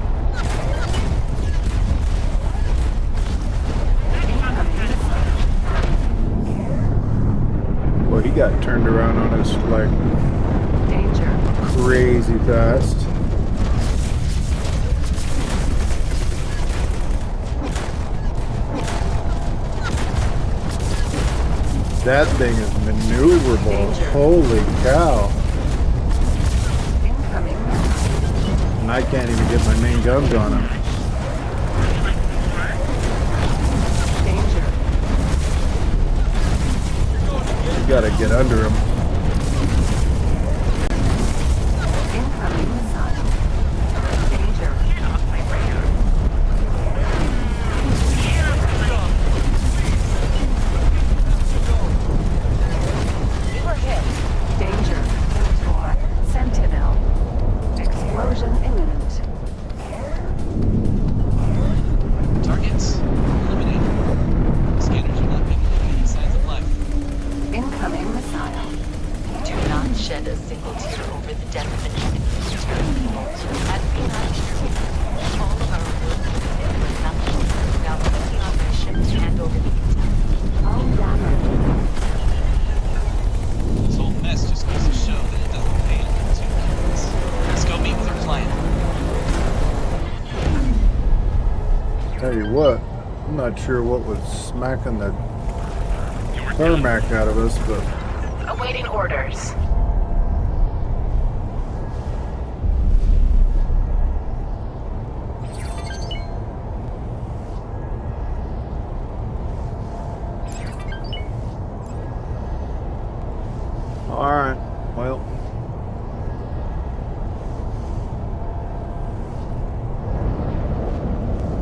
Well, he got turned around on us like Danger. crazy fast. That thing is maneuverable. Danger. Holy cow. Incoming. And I can't even get my main guns on him. Danger. You gotta get under him. Incoming missile. Danger. We were hit. Danger. Minotaur. Sentinel. Explosion imminent. Targets eliminated. Scanners are not picking up any signs of life. Incoming missile. Do not shed a single tear over the death of an enemy. Had we not cheered, all of our work would have been for nothing. Now quickly on my ship to hand over the intel. All damage. This whole mess just goes to show that it doesn't pay to be too careless. Let's go meet with our client. Tell you what, I'm not sure what was smacking the tarmac out of us, but Awaiting orders. alright, well.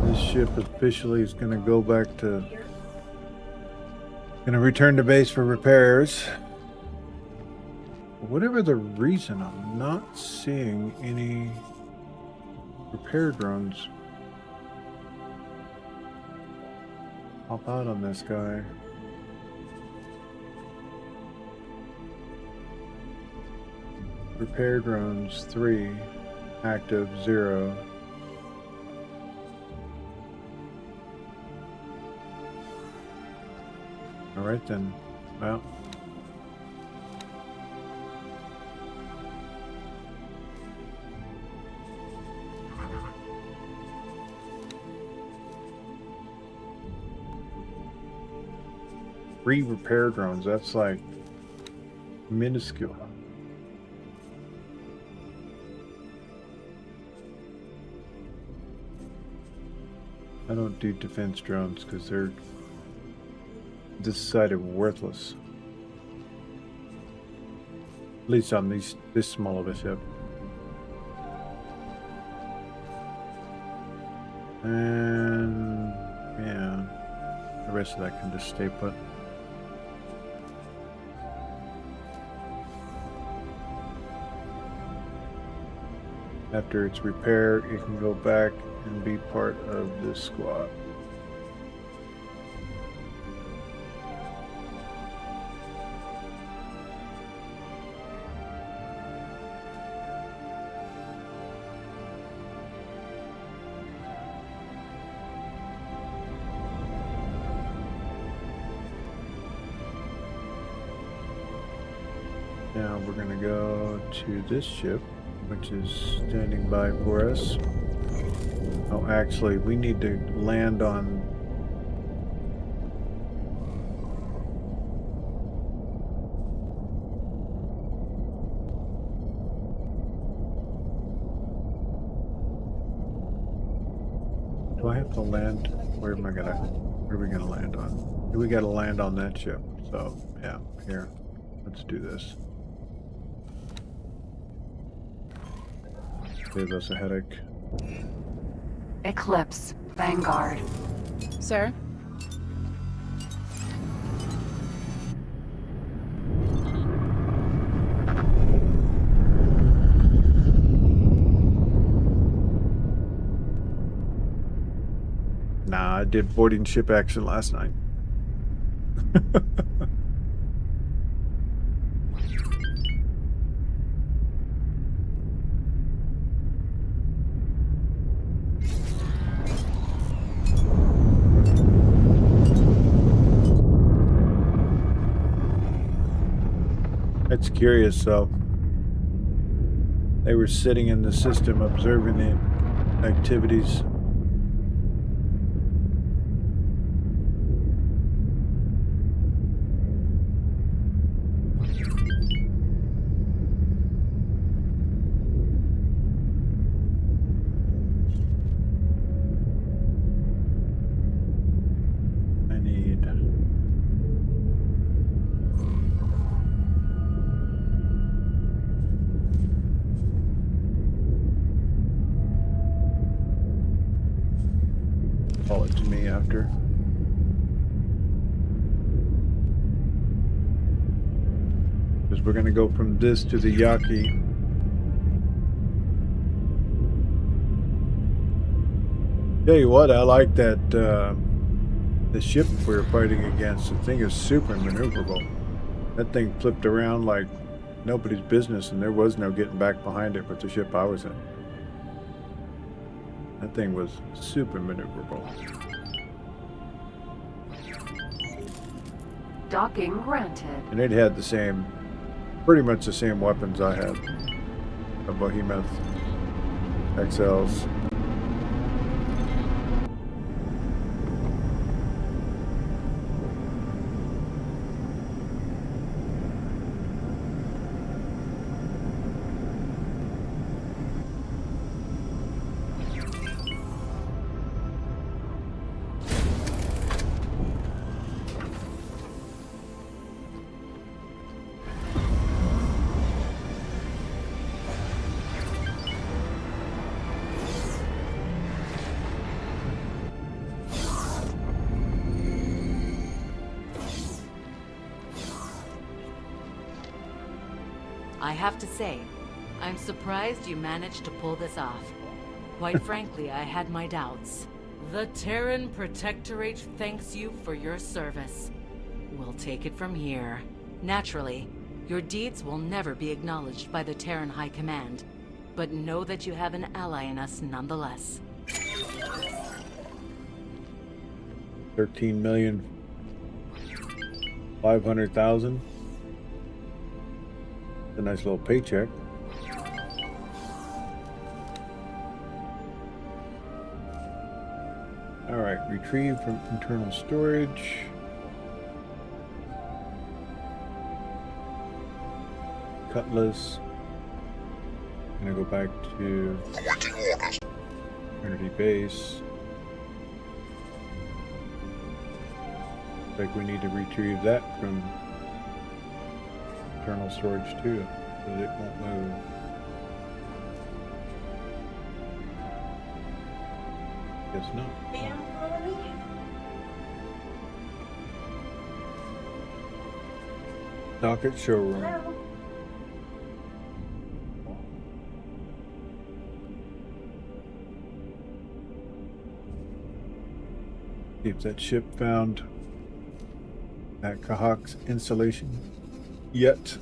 This ship officially is going to go back to... Going to return to base for repairs. For whatever the reason, I'm not seeing any repair drones pop out on this guy. Repair drones 3, active 0. Alright then, well. 3 repair drones. That's like minuscule. I don't do defense drones because they're this side of worthless. At least on this small of a ship. And yeah, the rest of that can just stay put. After its repair, it can go back and be part of this squad. Now we're going to go to this ship, which is standing by for us. Oh, actually, we need to land on... Do I have to land? Where are we gonna land on? We gotta land on that ship. So, yeah, here. Let's do this. Save us a headache. Eclipse, Vanguard. Sir? Nah, I did boarding ship action last night. That's curious, so they were sitting in the system observing the activities. Call it to me after. Because we're going to go from this to the Yaki. Tell you what, I like that the ship we were fighting against. The thing is super maneuverable. That thing flipped around like nobody's business, and there was no getting back behind it with the ship I was in. That thing was super maneuverable. Docking granted. And it had the same, pretty much the same weapons I had. The Behemoth XLs. I have to say, I'm surprised you managed to pull this off. Quite frankly, I had my doubts. The Tarren Protectorate thanks you for your service. We'll take it from here. Naturally, your deeds will never be acknowledged by the Tarren High Command, but know that you have an ally in us nonetheless. 13,500,000. A nice little paycheck. All right, retrieve from internal storage. Cutlass. Gonna go back to Trinity Base. Looks like we need to retrieve that from internal storage too, so that it won't move. Guess not. Docket showroom. See if that ship found at Kahak's installation yet.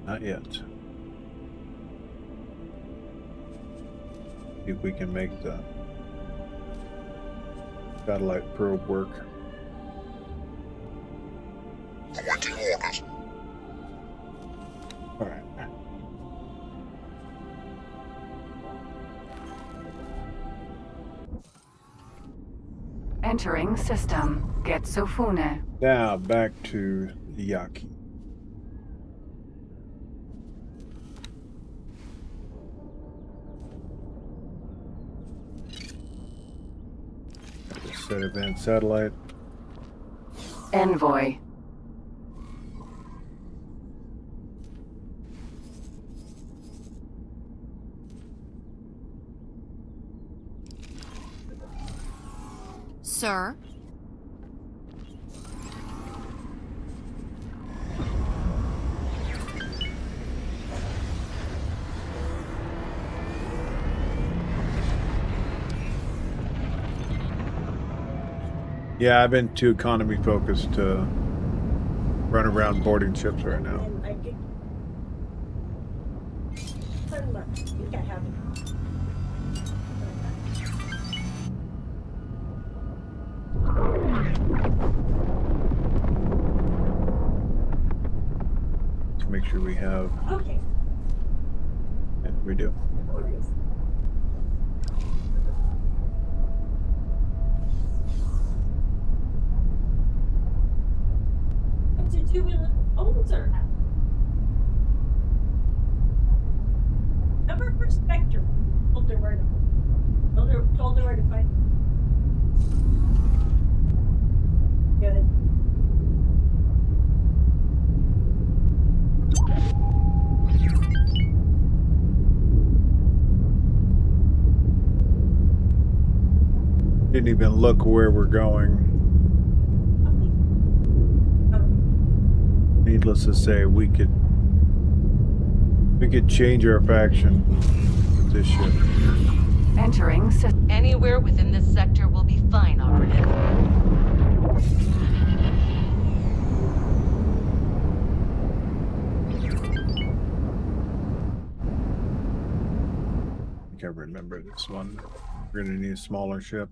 Not yet. See if we can make the satellite probe work. Alright. Entering system. Getsofune. Now back to Yaki. Set advanced satellite. Envoy. Sir? Yeah, I've been too economy focused to run around boarding ships right now. Let's make sure we have. Okay. Yeah, we do. What to do with older? Number for Spectre. Told her where to find. Good. Didn't even look where we're going. Needless to say, we could change our faction with this ship. Entering system. Anywhere within this sector will be fine, Operative. I think I remember this one. We're gonna need a smaller ship.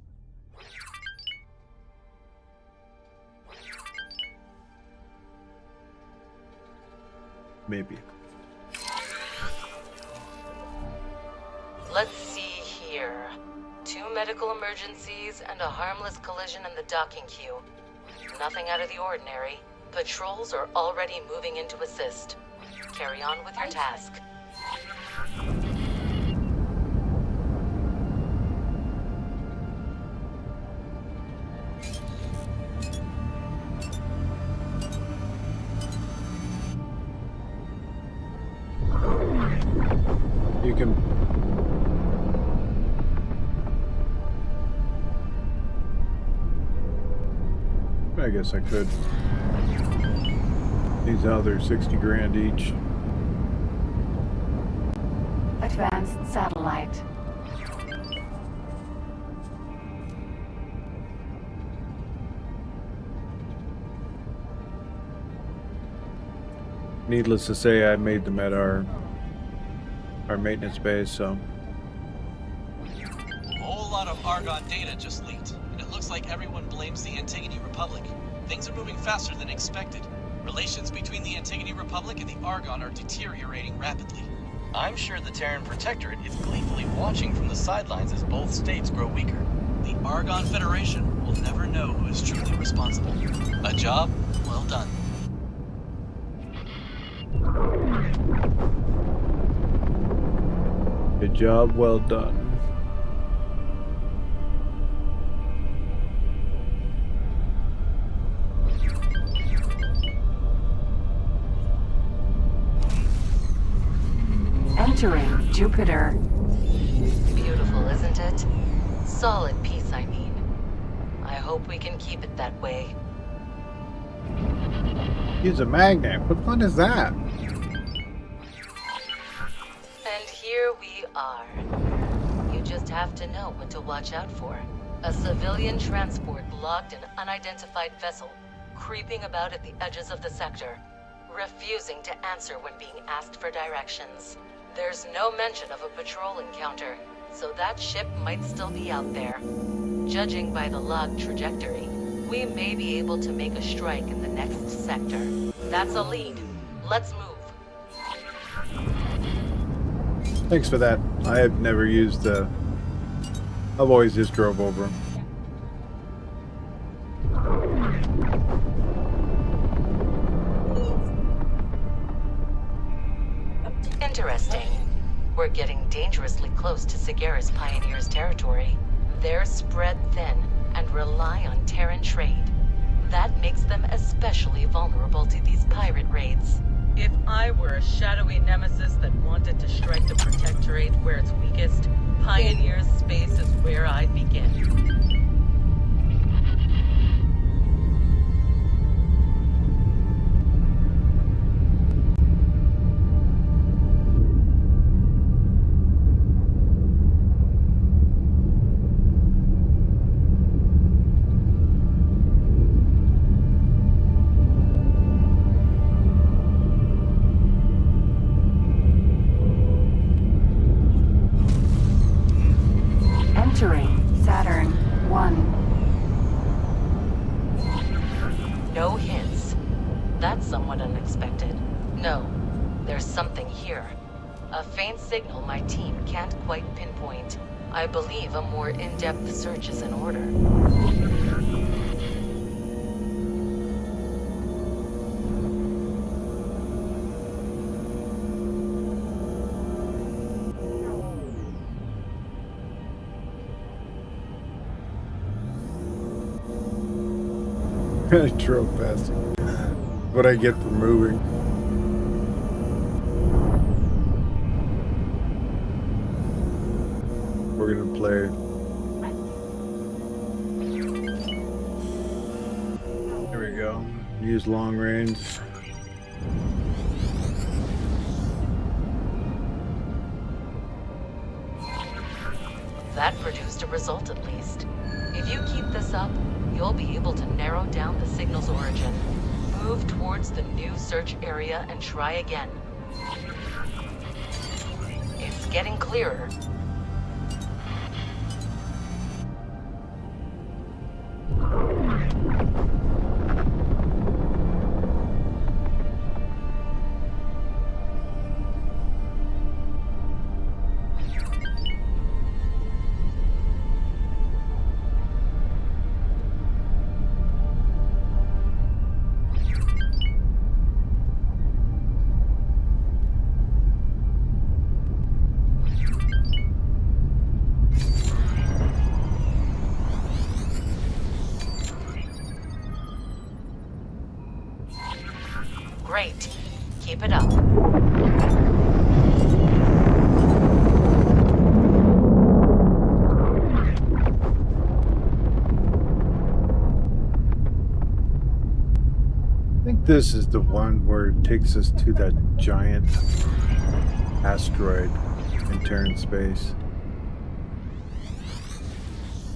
Maybe. Let's see here. 2 medical emergencies and a harmless collision in the docking queue. Nothing out of the ordinary. Patrols are already moving in to assist. Carry on with your task. You can. I guess I could. These other 60 grand each. Advanced satellite. Needless to say, I made them at our maintenance base, so. A whole lot of Argon data just leaked, and it looks like everyone blames the Antigone Republic. Things are moving faster than expected. Relations between the Antigone Republic and the Argon are deteriorating rapidly. I'm sure the Tarren Protectorate is gleefully watching from the sidelines as both states grow weaker. The Argon Federation will never know who is truly responsible. A job well done. Good job, well done. Entering Jupiter. Beautiful, isn't it? Solid piece, I mean. I hope we can keep it that way. Use a magnet. What fun is that? And here we are. You just have to know what to watch out for. A civilian transport logged an unidentified vessel, creeping about at the edges of the sector, refusing to answer when being asked for directions. There's no mention of a patrol encounter, so that ship might still be out there. Judging by the log trajectory, we may be able to make a strike in the next sector. That's a lead. Let's move. Thanks for that. I have never used I've always just drove over them. Interesting. We're getting dangerously close to Sagaris Pioneers' territory. They're spread thin and rely on Tarren trade. That makes them especially vulnerable to these pirate raids. If I were a shadowy nemesis that wanted to strike the Protectorate where it's weakest, Pioneers' space is where I'd begin. Entering Saturn 1. No hints. That's somewhat unexpected. No, there's something here. A faint signal my team can't quite pinpoint. I believe a more in-depth search is in order. I drove past it. What I get for moving. We're gonna play. There we go. Use long range. That produced a result at least. If you keep this up, you'll be able to narrow down the signal's origin. Move towards the new search area and try again. It's getting clearer. Great. Keep it up. I think this is the one where it takes us to that giant asteroid in Terran space.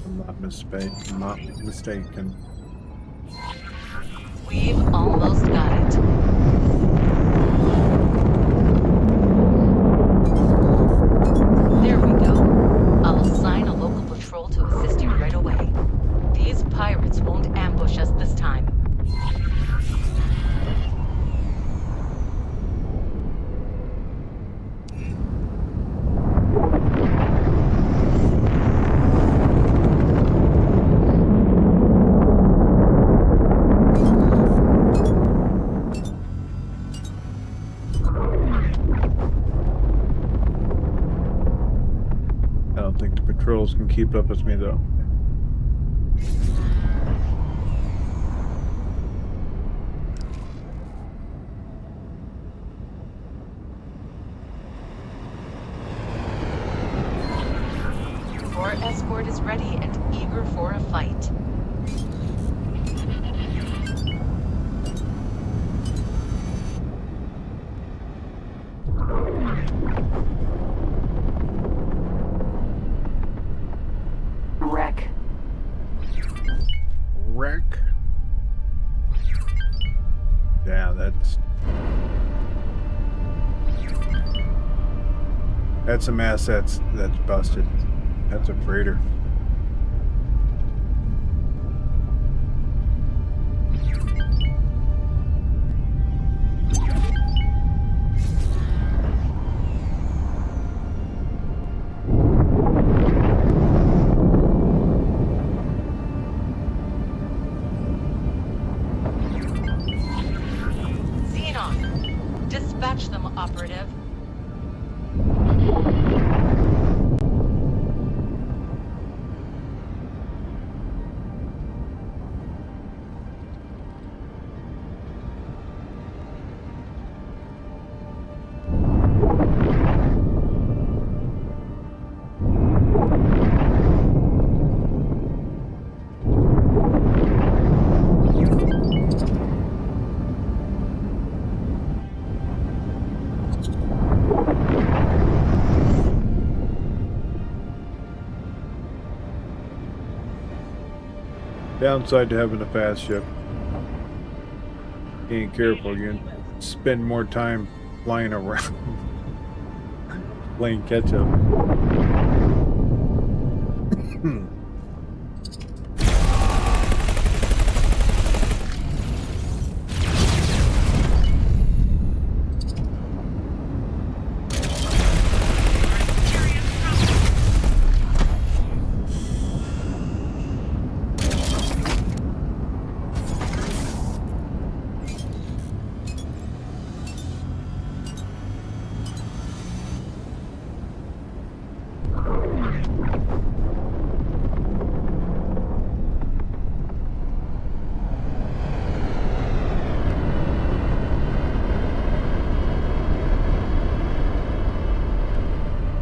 I'm not mistaken. We've almost got it. There we go. I'll assign a local patrol to assist you right away. These pirates won't ambush us this time. don't think the patrols can keep up with me though. Your escort is ready and eager for a fight. Wreck. Wreck. Yeah, that's some assets that's busted. That's a freighter. Xenon, dispatch them, operative. Downside to having a fast ship. You ain't careful, you can spend more time flying around playing catch up.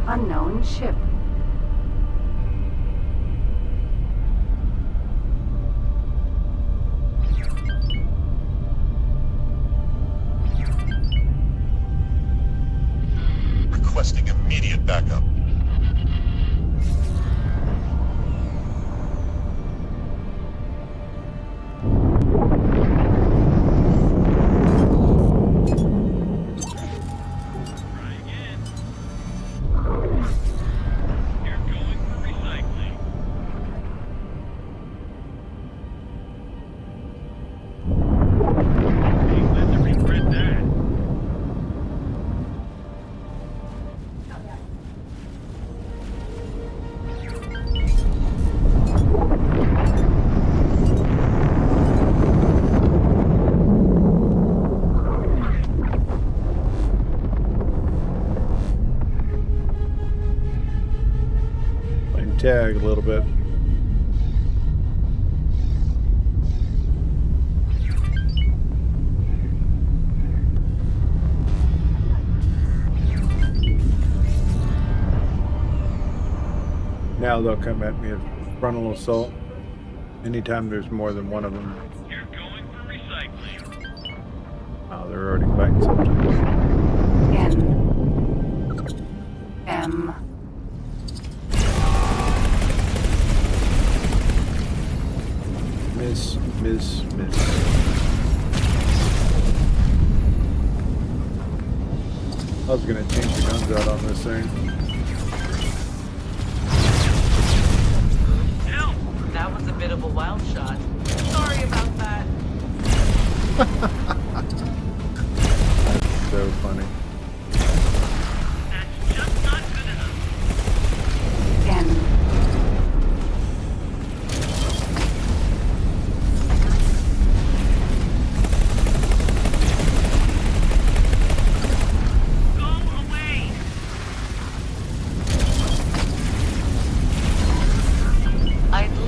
Unknown ship. Requesting immediate backup. Tag a little bit. Now they'll come at me as frontal assault anytime there's more than one of them. You're going for recycling. Oh, they're already fighting sometimes. M. Miss. I was gonna change the guns out on this thing. Help! That was a bit of a wild shot. Sorry about that. That's so funny. That's just not good enough. N.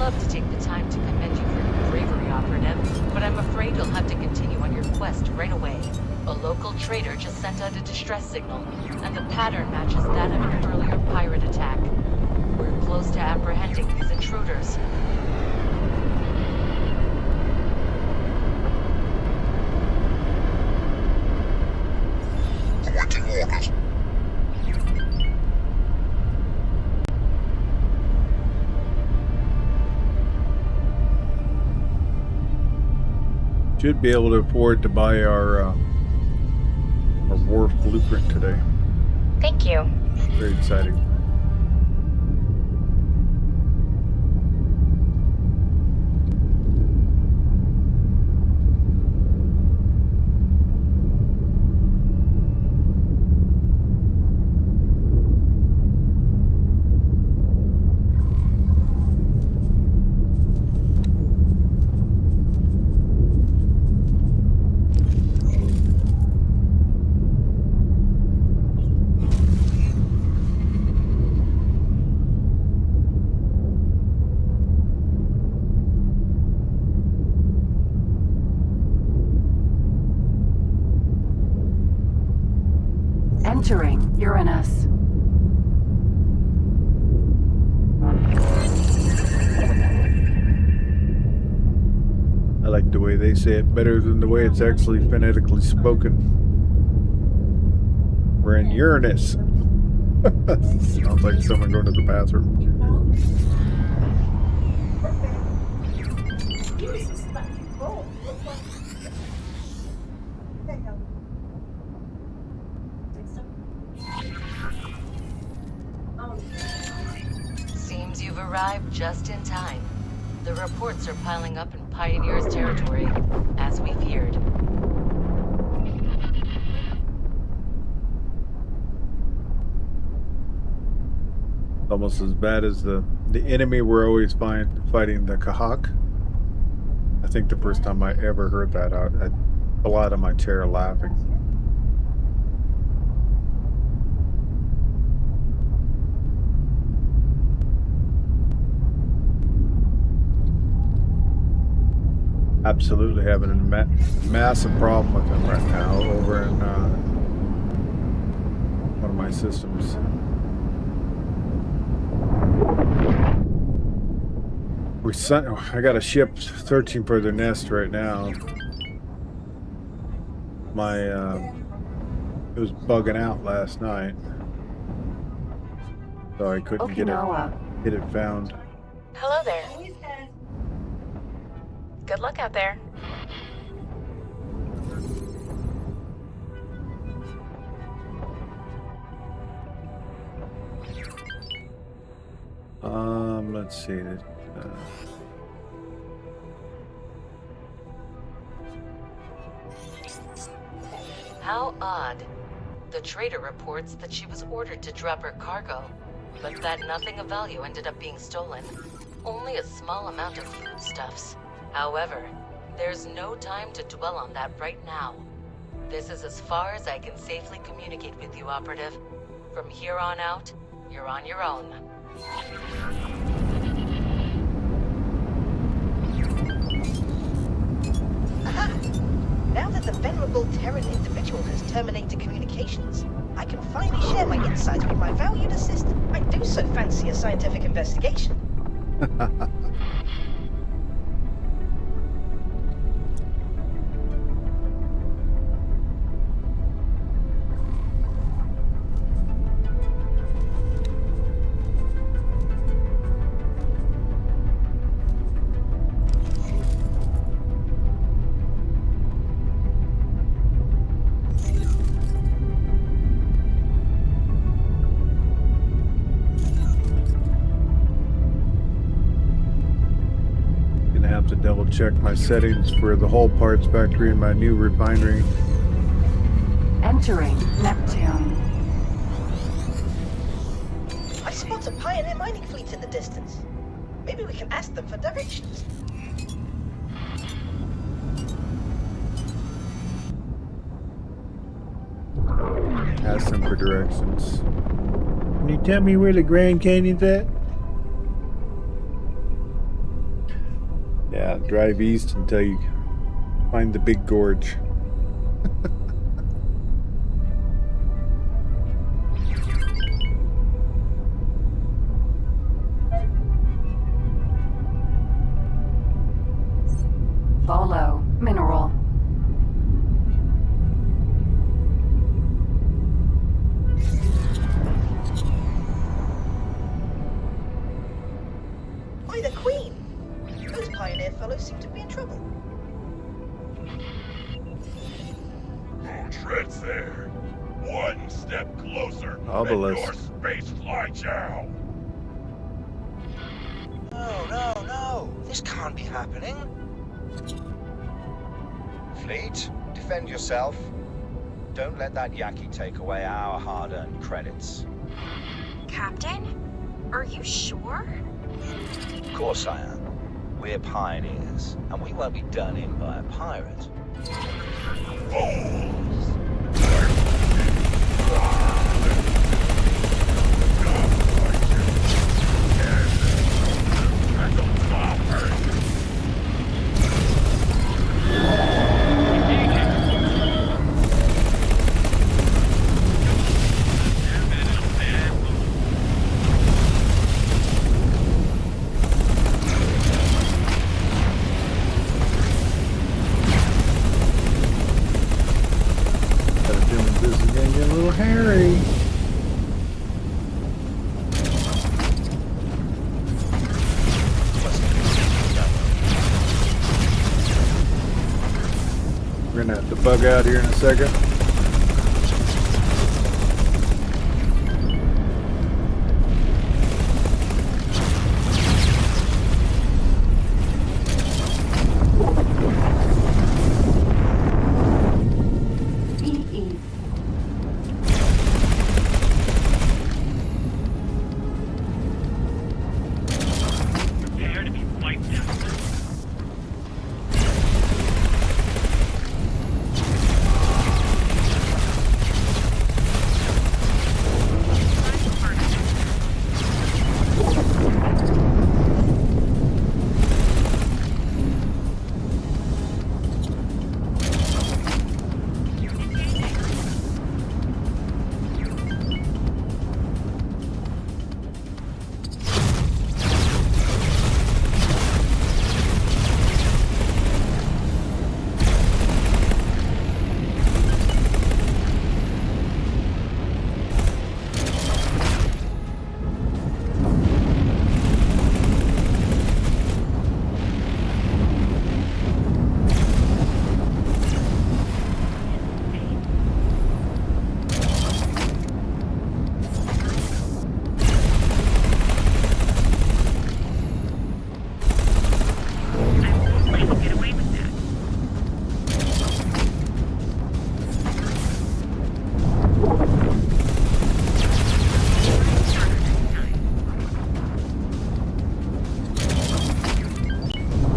love to take the time to commend you for your bravery, Operative, but I'm afraid you'll have to continue on your quest right away. A local trader just sent out a distress signal, and the pattern matches that of an earlier pirate attack. We're close to apprehending these intruders. Awaiting orders. Should be able to afford to buy our wharf blueprint today. Thank you. Very exciting. Entering Uranus. I like the way they say it better than the way it's actually phonetically spoken. We're in Uranus. Sounds like someone going to the bathroom. Seems you've arrived just in time. The reports are piling up in Pioneer's territory, as we feared. Almost as bad as the enemy we're always fighting, the Kahak. I think the first time I ever heard that, I fell out of my chair laughing. Absolutely having a massive problem with them right now over in one of my systems. I got a ship searching for their nest right now. It was bugging out last night, so I couldn't get it found. Hello there. Good luck out there. Let's see. How odd. The trader reports that she was ordered to drop her cargo, but that nothing of value ended up being stolen. Only a small amount of foodstuffs. However, there's no time to dwell on that right now. This is as far as I can safely communicate with you, Operative. From here on out, you're on your own. Aha! Now that the venerable Tarren individual has terminated communications, I can finally share my insights with my valued assistant. I do so fancy a scientific investigation. Double check my settings for the hull parts factory in my new refinery. Entering Neptune. I spot a Pioneer mining fleet in the distance. Maybe we can ask them for directions. Ask them for directions. Can you tell me where the Grand Canyon's at? Yeah, drive east until you find the big gorge. Bolo. Mineral. By the Queen! Those pioneer fellows seem to be in trouble. Who treads there? One step closer, Obelisk. and your space fly chow. No. This can't be happening. Fleet, defend yourself. Don't let that Yaki take away our hard-earned credits. Captain? Are you sure? Of course I am. We're pioneers, and we won't be done in by a pirate. We're gonna have to bug out here in a second. Prepare to be wiped out.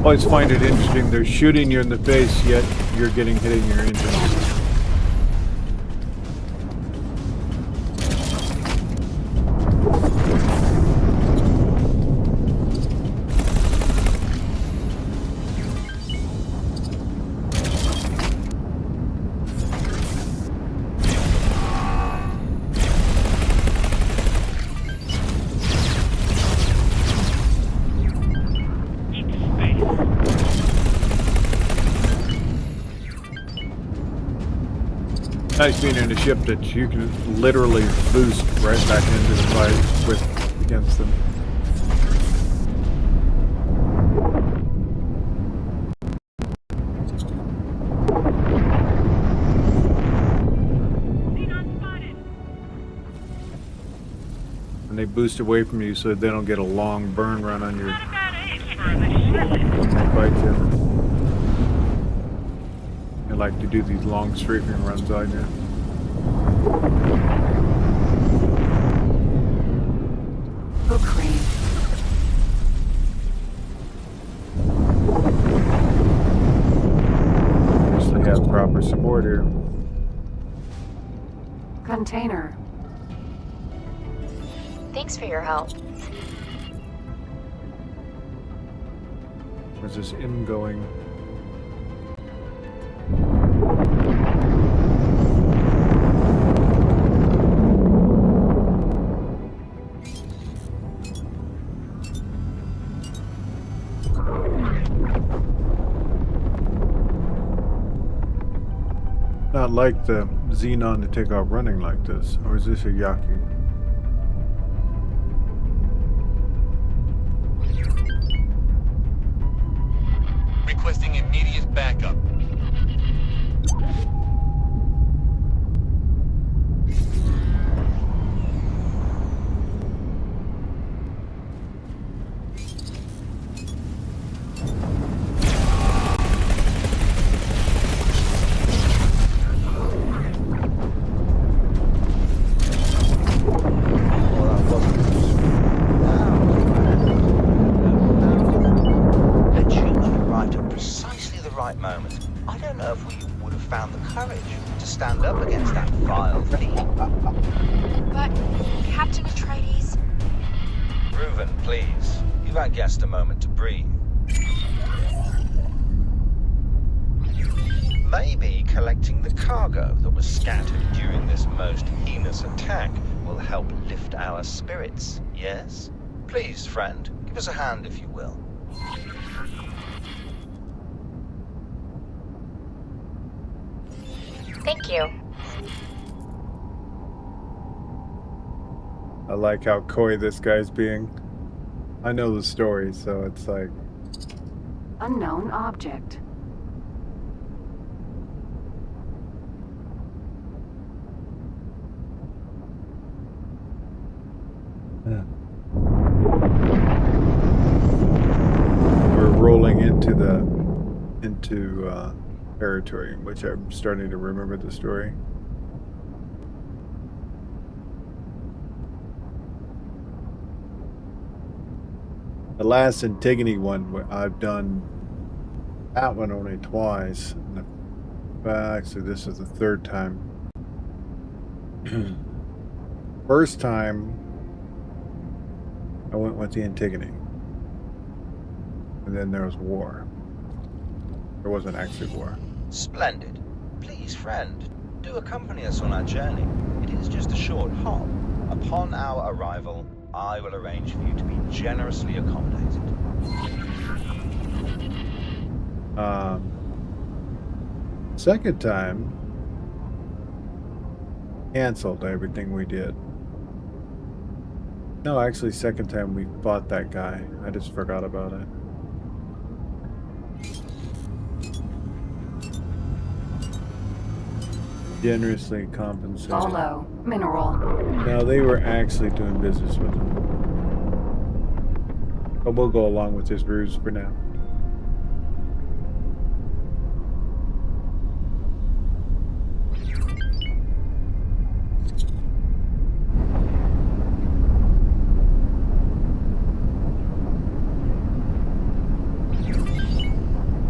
Always find it interesting. They're shooting you in the face, yet you're getting hit in your engine. Nice being in a ship that you can literally boost right back into the fight with against them. And they boost away from you so they don't get a long burn run on your fight you. They like to do these long strafing runs on you. Book crane. Wish they have proper support here. Container. Thanks for your help. Is this ingoing? Not like the Xenon to take off running like this, or is this a Yaki? Requesting immediate backup. Guessed a moment to breathe. Maybe collecting the cargo that was scattered during this most heinous attack will help lift our spirits, yes? Please, friend, give us a hand if you will. Thank you. I like how coy this guy's being. I know the story, so it's like... Unknown object. Yeah. We're rolling into territory, which I'm starting to remember the story. The last Antigone one, I've done that one only twice. Actually, this is the third time. First time, I went with the Antigone. And then there was war. There wasn't actually war. Splendid. Please, friend, do accompany us on our journey. It is just a short hop. Upon our arrival, I will arrange for you to be generously accommodated. Second time, canceled everything we did. No, actually, second time we fought that guy. I just forgot about it. Generously compensated. Follow. Mineral. No, they were actually doing business with him. But we'll go along with this ruse for now.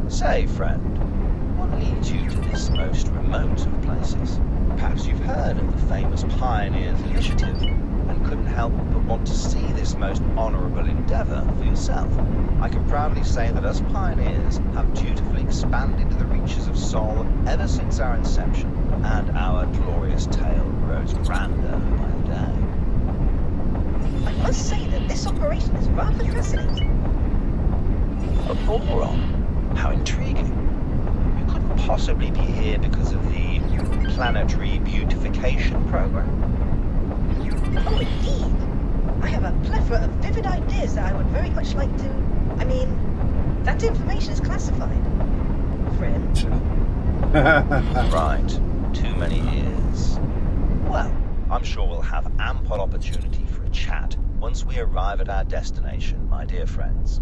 Say, friend, what leads you to this most remote of places? Perhaps you've heard of the famous Pioneers Initiative and couldn't help but want to see this most honorable endeavor for yourself. I can proudly say that us pioneers have dutifully expanded the reaches of Sol ever since our inception, and our glorious tale grows grander by the day. I must say that this operation is rather fascinating. A boron? How intriguing. You couldn't possibly be here because of the planetary beautification program? Oh, indeed. I have a plethora of vivid ideas that I would very much like to... I mean, that information is classified. Friend. Right. Too many ears. Well, I'm sure we'll have ample opportunity for a chat once we arrive at our destination, my dear friends.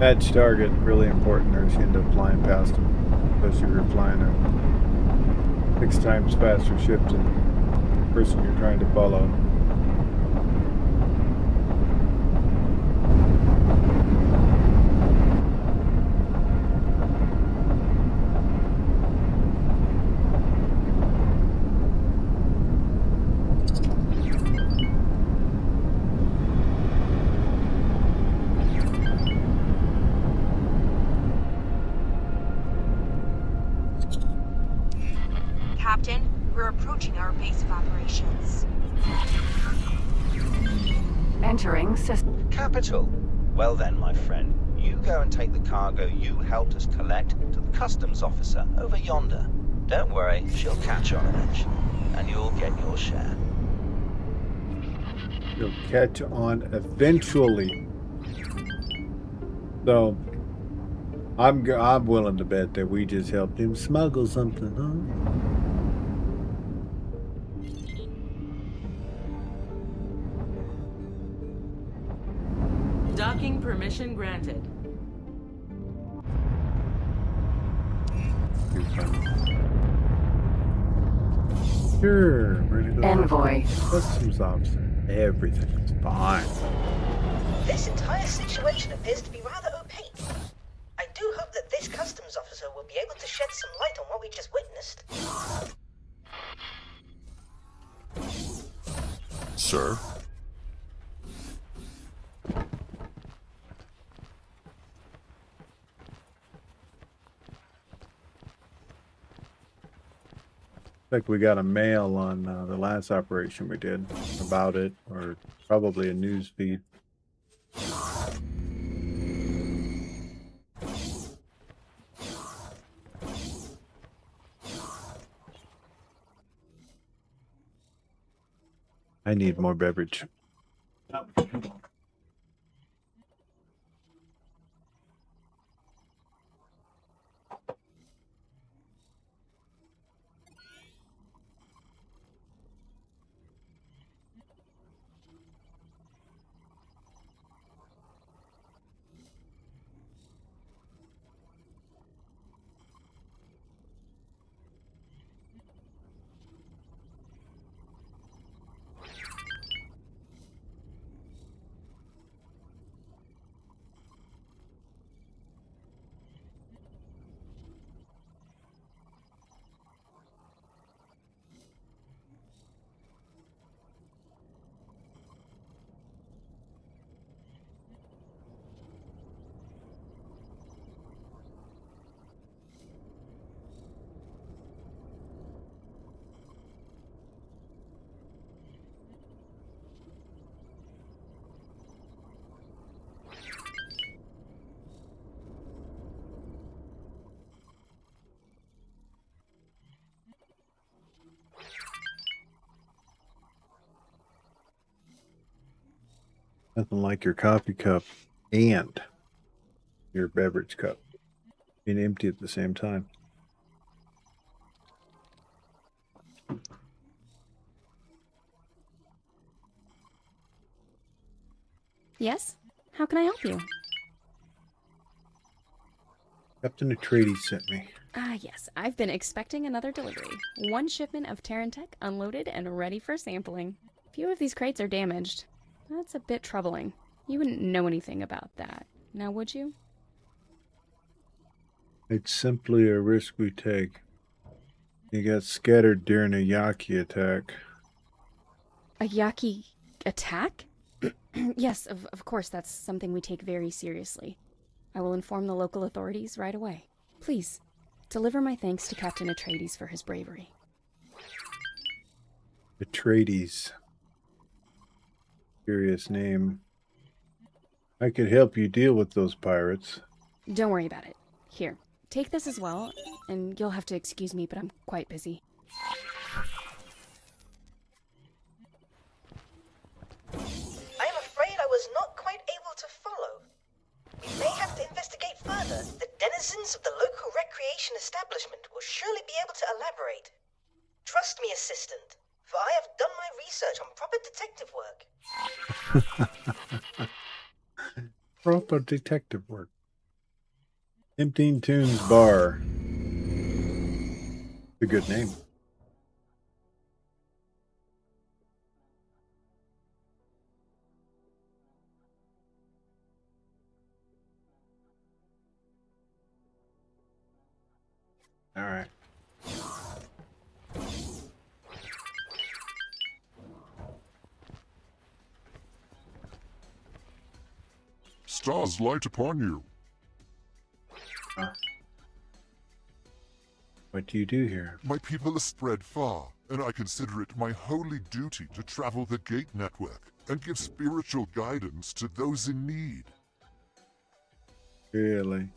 Edge target, really important, or you end up flying past them. Especially if you're flying a 6 times faster ship than person you're trying to follow. Captain, we're approaching our base of operations. Entering system. Capital. Well then, my friend, you go and take the cargo you helped us collect to the customs officer over yonder. Don't worry, she'll catch on eventually, and you'll get your share. You'll catch on eventually. So, I'm willing to bet that we just helped him smuggle something, huh? Docking permission granted. Sure, ready to Envoy. Customs officer. Everything's fine. This entire situation appears to be rather opaque. I do hope that this customs officer will be able to shed some light on what we just witnessed. Sir? Like we got a mail on the last operation we did about it, or probably a news feed. I need more beverage. Nothing like your coffee cup and your beverage cup being empty at the same time. Yes? How can I help you? Captain Atreides sent me. Ah, yes. I've been expecting another delivery. One shipment of Tarren tech unloaded and ready for sampling. A few of these crates are damaged. That's a bit troubling. You wouldn't know anything about that, now would you? It's simply a risk we take. He got scattered during a Yaki attack. A Yaki attack? Yes, of course, that's something we take very seriously. I will inform the local authorities right away. Please, deliver my thanks to Captain Atreides for his bravery. Atreides. Curious name. I could help you deal with those pirates. Don't worry about it. Here, take this as well, and you'll have to excuse me, but I'm quite busy. I am afraid I was not quite able to follow. We may have to investigate further. The denizens of the local recreation establishment will surely be able to elaborate. Trust me, assistant, for I have done my research on proper detective work. Proper detective work. Emptying Tunes Bar. A good name. Alright. Stars light upon you. What do you do here? My people are spread far, and I consider it my holy duty to travel the gate network and give spiritual guidance to those in need. Really?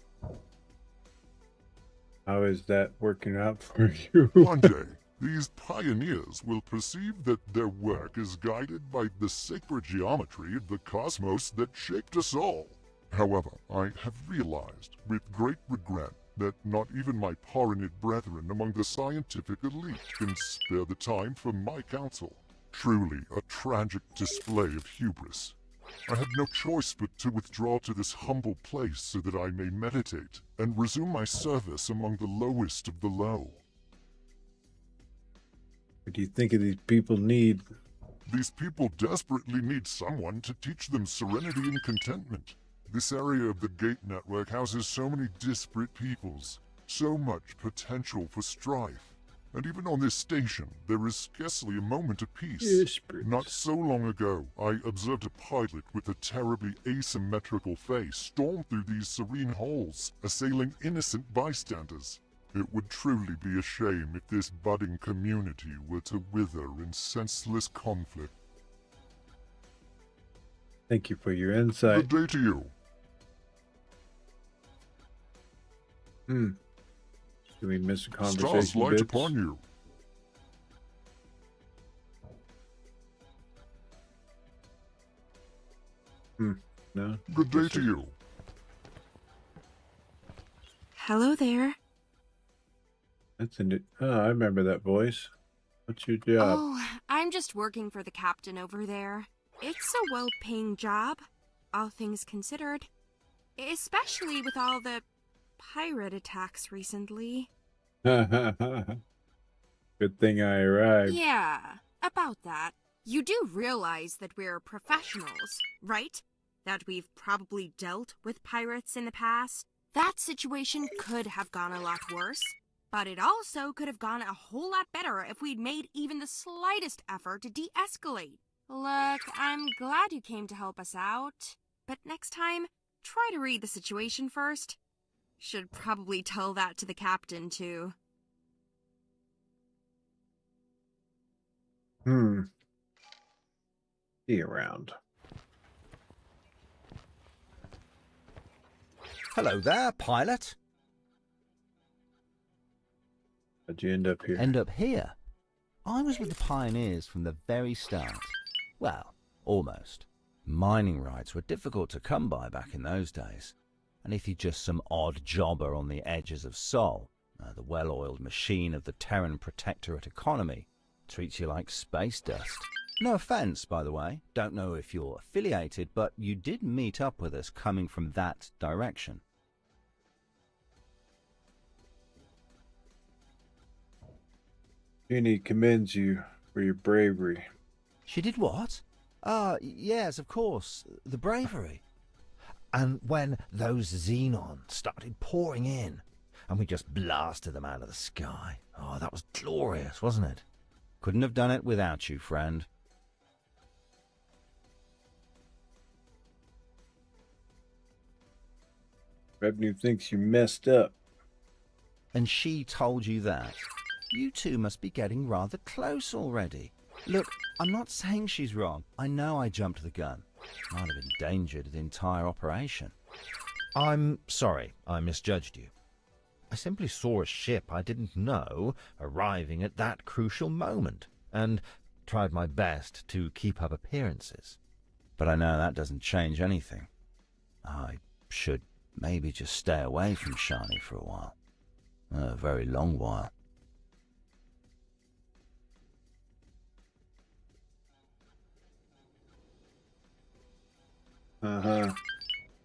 How is that working out for you? One day, these pioneers will perceive that their work is guided by the sacred geometry of the cosmos that shaped us all. However, I have realized, with great regret, that not even my Tarren brethren among the scientific elite can spare the time for my counsel. Truly a tragic display of hubris. I had no choice but to withdraw to this humble place so that I may meditate and resume my service among the lowest of the low. What do you think of these people need? These people desperately need someone to teach them serenity and contentment. This area of the gate network houses so many disparate peoples, so much potential for strife. And even on this station, there is scarcely a moment of peace. Disparate. Not so long ago, I observed a pilot with a terribly asymmetrical face storm through these serene halls, assailing innocent bystanders. It would truly be a shame if this budding community were to wither in senseless conflict. Thank you for your insight. Good day to you. Did we miss a conversation? Stars light bits? upon you. No. Good day to you. Hello there. That's I remember that voice. What's your job? Oh, I'm just working for the captain over there. It's a well-paying job, all things considered. Especially with all the pirate attacks recently. Good thing I arrived. Yeah, about that. You do realize that we're professionals, right? That we've probably dealt with pirates in the past. That situation could have gone a lot worse, but it also could have gone a whole lot better if we'd made even the slightest effort to de-escalate. Look, I'm glad you came to help us out, but next time, try to read the situation first. Should probably tell that to the captain, too. See you around. Hello there, pilot. How'd you end up here? End up here? I was with the pioneers from the very start. Well, almost. Mining rights were difficult to come by back in those days. And if you're just some odd jobber on the edges of Sol, the well-oiled machine of the Tarren Protectorate economy treats you like space dust. No offense, by the way. Don't know if you're affiliated, but you did meet up with us coming from that direction. Jeannie commends you for your bravery. She did what? Yes, of course. The bravery. And when those xenons started pouring in, and we just blasted them out of the sky. Oh, that was glorious, wasn't it? Couldn't have done it without you, friend. Revenue thinks you messed up. And she told you that? You two must be getting rather close already. Look, I'm not saying she's wrong. I know I jumped the gun. Might have endangered the entire operation. I'm sorry I misjudged you. I simply saw a ship I didn't know arriving at that crucial moment, and tried my best to keep up appearances. But I know that doesn't change anything. I should maybe just stay away from Shani for a while. A very long while.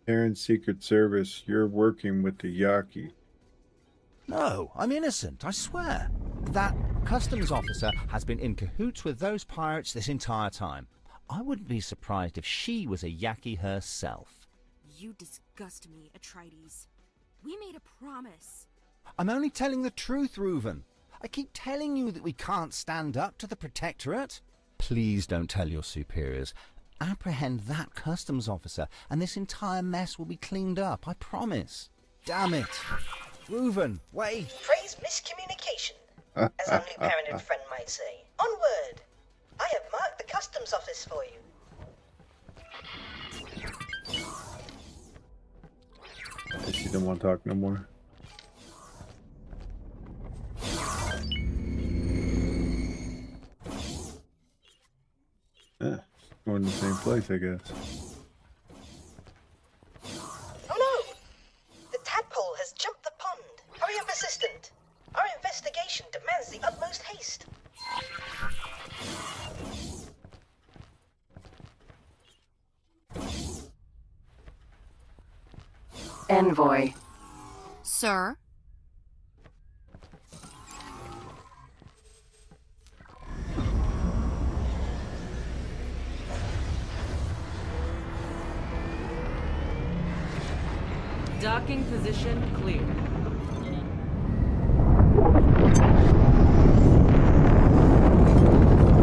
Tarren Secret Service, you're working with the Yaki. No, I'm innocent, I swear. That customs officer has been in cahoots with those pirates this entire time. I wouldn't be surprised if she was a Yaki herself. You disgust me, Atreides. We made a promise. I'm only telling the truth, Reuven. I keep telling you that we can't stand up to the Protectorate. Please don't tell your superiors. Apprehend that customs officer, and this entire mess will be cleaned up, I promise. Damn it. Reuven, wait. Praise miscommunication, as our new parent and friend might say. Onward! I have marked the customs office for you. She don't want to talk no more. Yeah, going to the same place, I guess. Oh no! The tadpole has jumped the pond. Hurry up, assistant. Our investigation demands the utmost haste. Envoy. Sir? Docking position clear.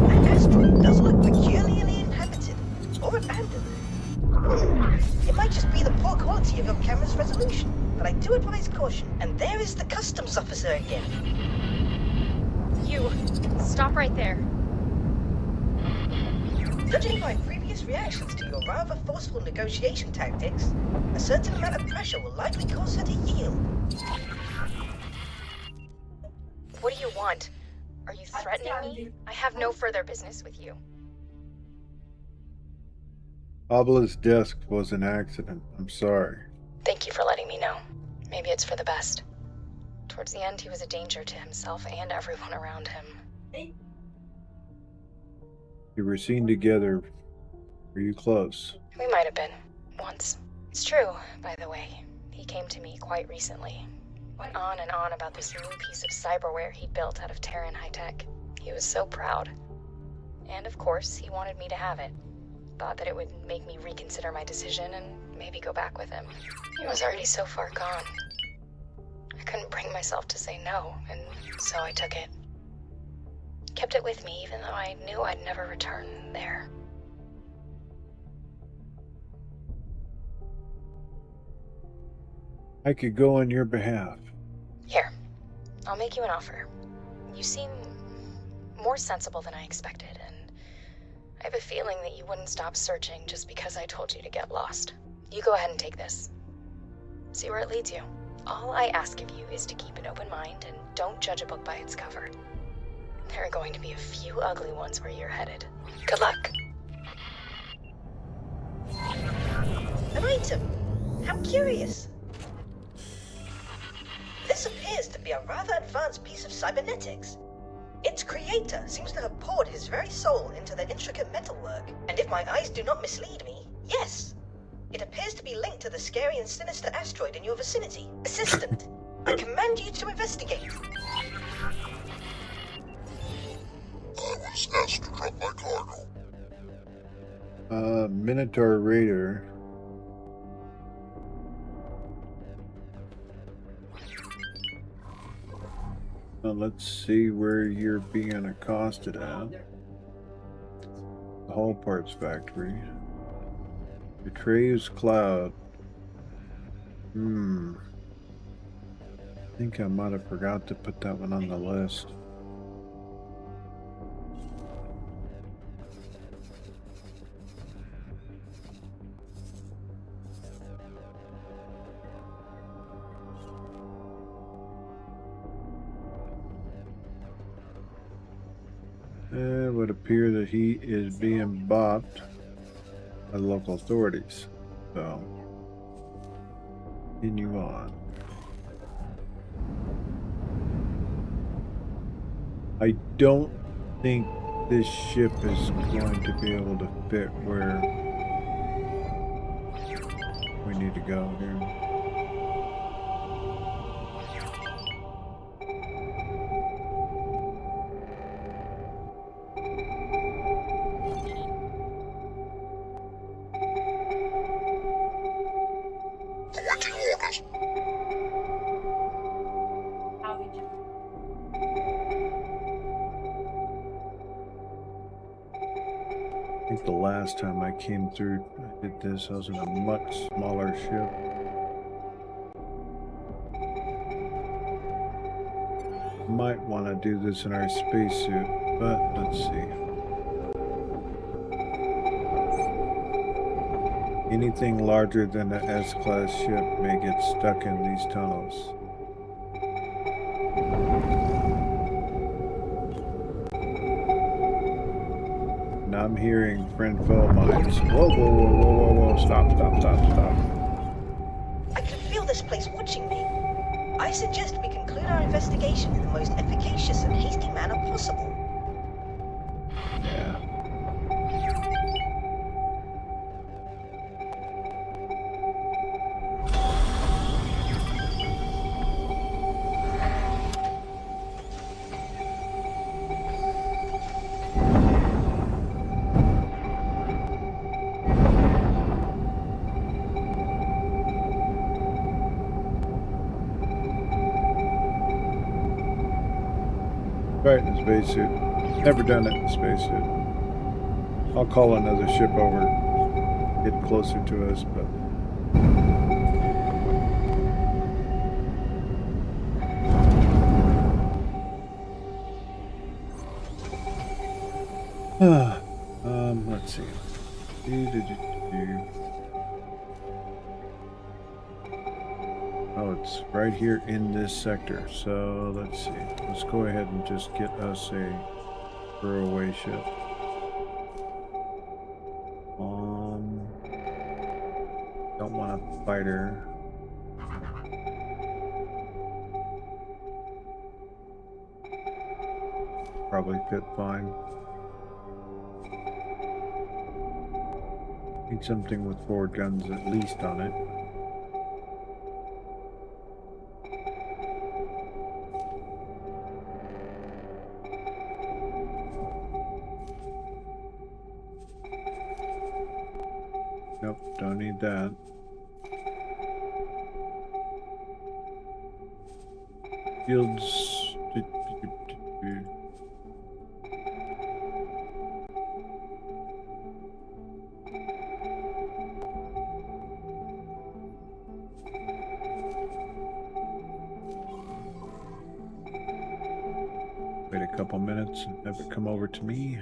That asteroid does look peculiarly inhabited, or abandoned. It might just be the poor quality of your camera's resolution, but I do advise caution. And there is the customs officer again. You, stop right there. Judging by previous reactions to your rather forceful negotiation tactics, a certain amount of pressure will likely cause her to yield. What do you want? Are you threatening me? I have no further business with you. Abla's desk was an accident. I'm sorry. Thank you for letting me know. Maybe it's for the best. Towards the end, he was a danger to himself and everyone around him. You were seen together. Were you close? We might have been. Once. It's true, by the way. He came to me quite recently. Went on and on about this new piece of cyberware he built out of Tarren high-tech. He was so proud. And of course, he wanted me to have it. Thought that it would make me reconsider my decision and maybe go back with him. He was already so far gone. I couldn't bring myself to say no, and so I took it. Kept it with me even though I knew I'd never return there. I could go on your behalf. Here, I'll make you an offer. You seem more sensible than I expected, and I have a feeling that you wouldn't stop searching just because I told you to get lost. You go ahead and take this. See where it leads you. All I ask of you is to keep an open mind and don't judge a book by its cover. There are going to be a few ugly ones where you're headed. Good luck. An item? How curious. This appears to be a rather advanced piece of cybernetics. Its creator seems to have poured his very soul into the intricate metalwork, and if my eyes do not mislead me, yes, it appears to be linked to the scary and sinister asteroid in your vicinity. Assistant, I command you to investigate. I was asked to drop my cargo. Minotaur Raider. Let's see where you're being accosted at. The Hull Parts Factory. Betrays Cloud. I think I might have forgot to put that one on the list. It would appear that he is being bopped by local authorities. So, continue on. I don't think this ship is going to be able to fit where we need to go here. I think the last time I came through, I did this, I was in a much smaller ship. Might want to do this in our spacesuit, but let's see. Anything larger than an S-class ship may get stuck in these tunnels. And I'm hearing friend foe mines. Whoa, whoa, whoa, whoa, whoa, whoa, stop, stop, stop, stop. I can feel this place watching me. I suggest we conclude our investigation in the most efficacious and hasty manner possible. Yeah. Right in the spacesuit. Never done it in the spacesuit. I'll call another ship over, get closer to us, but let's see. Oh, it's right here in this sector. So let's see. Let's go ahead and just get us a throwaway ship. Don't want a fighter. Probably fit fine. Need something with 4 guns at least on it. Nope, don't need that. Fields. Wait a couple minutes and have it come over to me.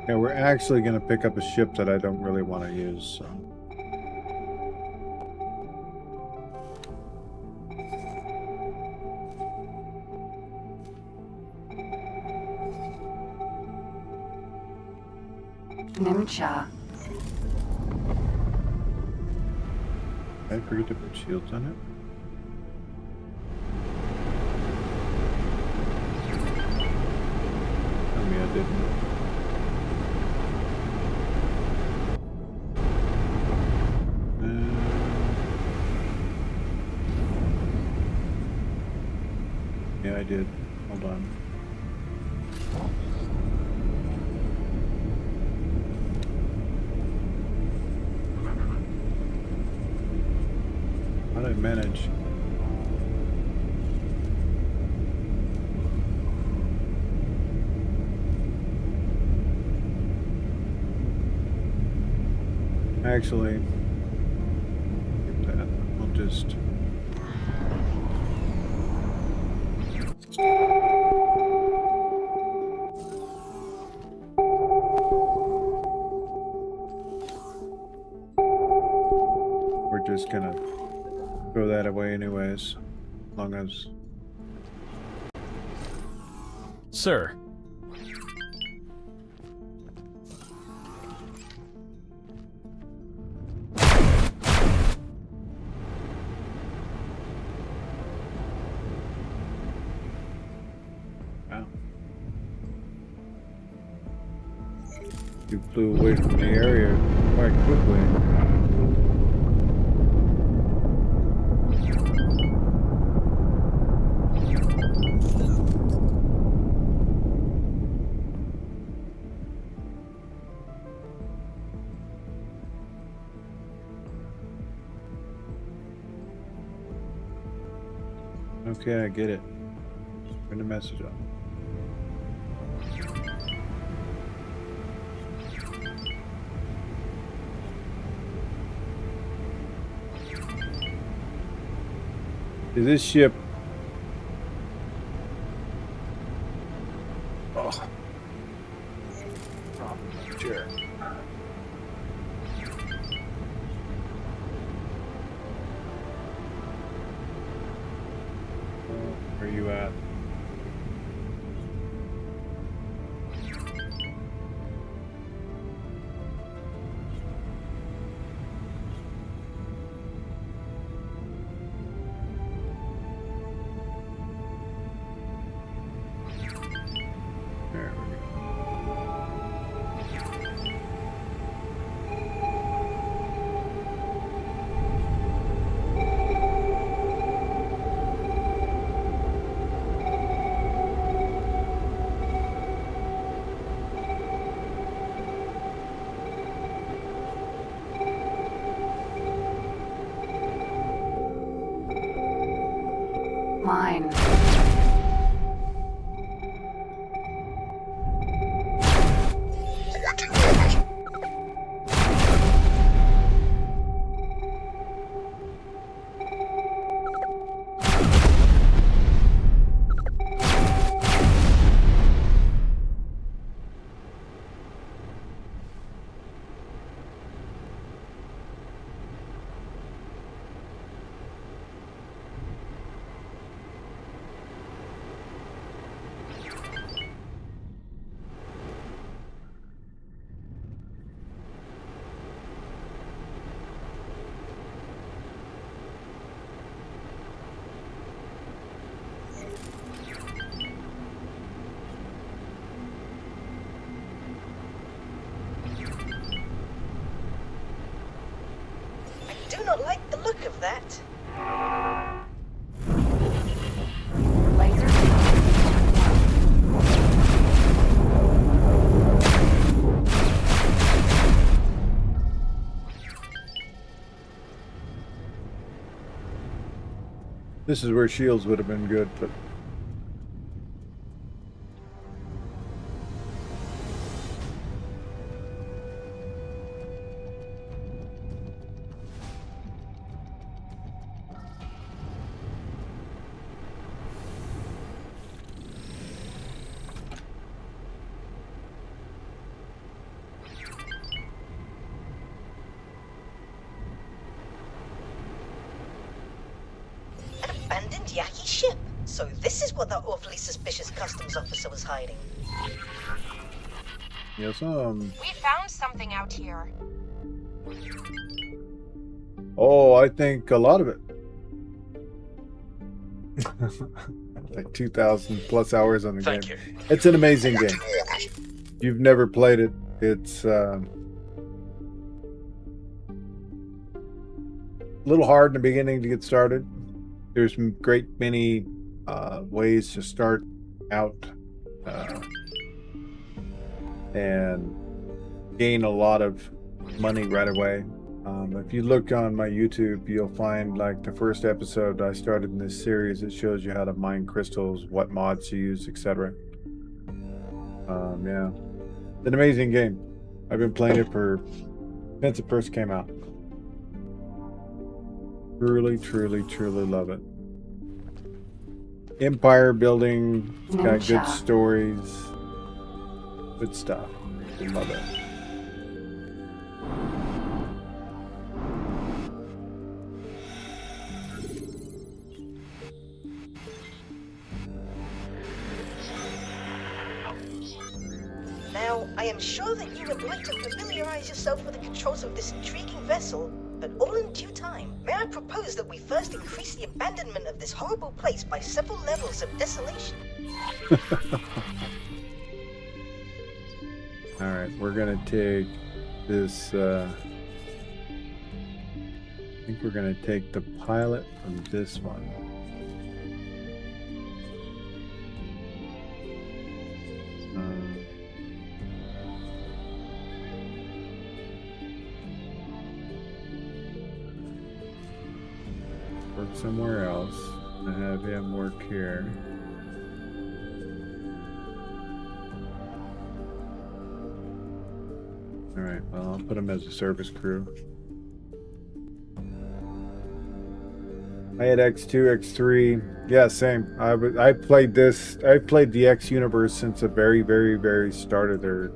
Yeah, we're actually going to pick up a ship that I don't really want to use, so. Nimcha. I forget to put shields on it. I mean, I didn't. Yeah, I did. Hold on. How did I manage? Actually, get that. I'll just. We're just gonna throw that away anyways, as long as. Sir. Wow. You flew away from the area quite quickly. Okay, I get it. Turn the message on. Is this ship? Oh, chair. Where are you at? There we go. Mine. I do not like the look of that. This is where shields would have been good, but Abandoned Yaki ship. So this is what that awfully suspicious customs officer was hiding. yes, We found something out here. oh, I think a lot of it. Like 2,000 plus hours on the Thank game. you. It's an amazing game. You've never played it. It's a little hard in the beginning to get started. There's great many ways to start out and gain a lot of money right away. If you look on my YouTube, you'll find like the first episode I started in this series. It shows you how to mine crystals, what mods to use, etc. Yeah, it's an amazing game. I've been playing it since it first came out. Truly, truly, truly love it. Empire building, it's got good stories, good stuff. I love it. Now, I am sure that you would like to familiarize yourself with the controls of this intriguing vessel, but all in due time. May I propose that we first increase the abandonment of this horrible place by several levels of desolation? Alright, we're gonna take this, I think we're gonna take the pilot from this one. Work somewhere else. I have him work here. Alright, well, I'll put him as a service crew. I had X2, X3. Yeah, same. I played this. I played the X universe since the very, very, very start of their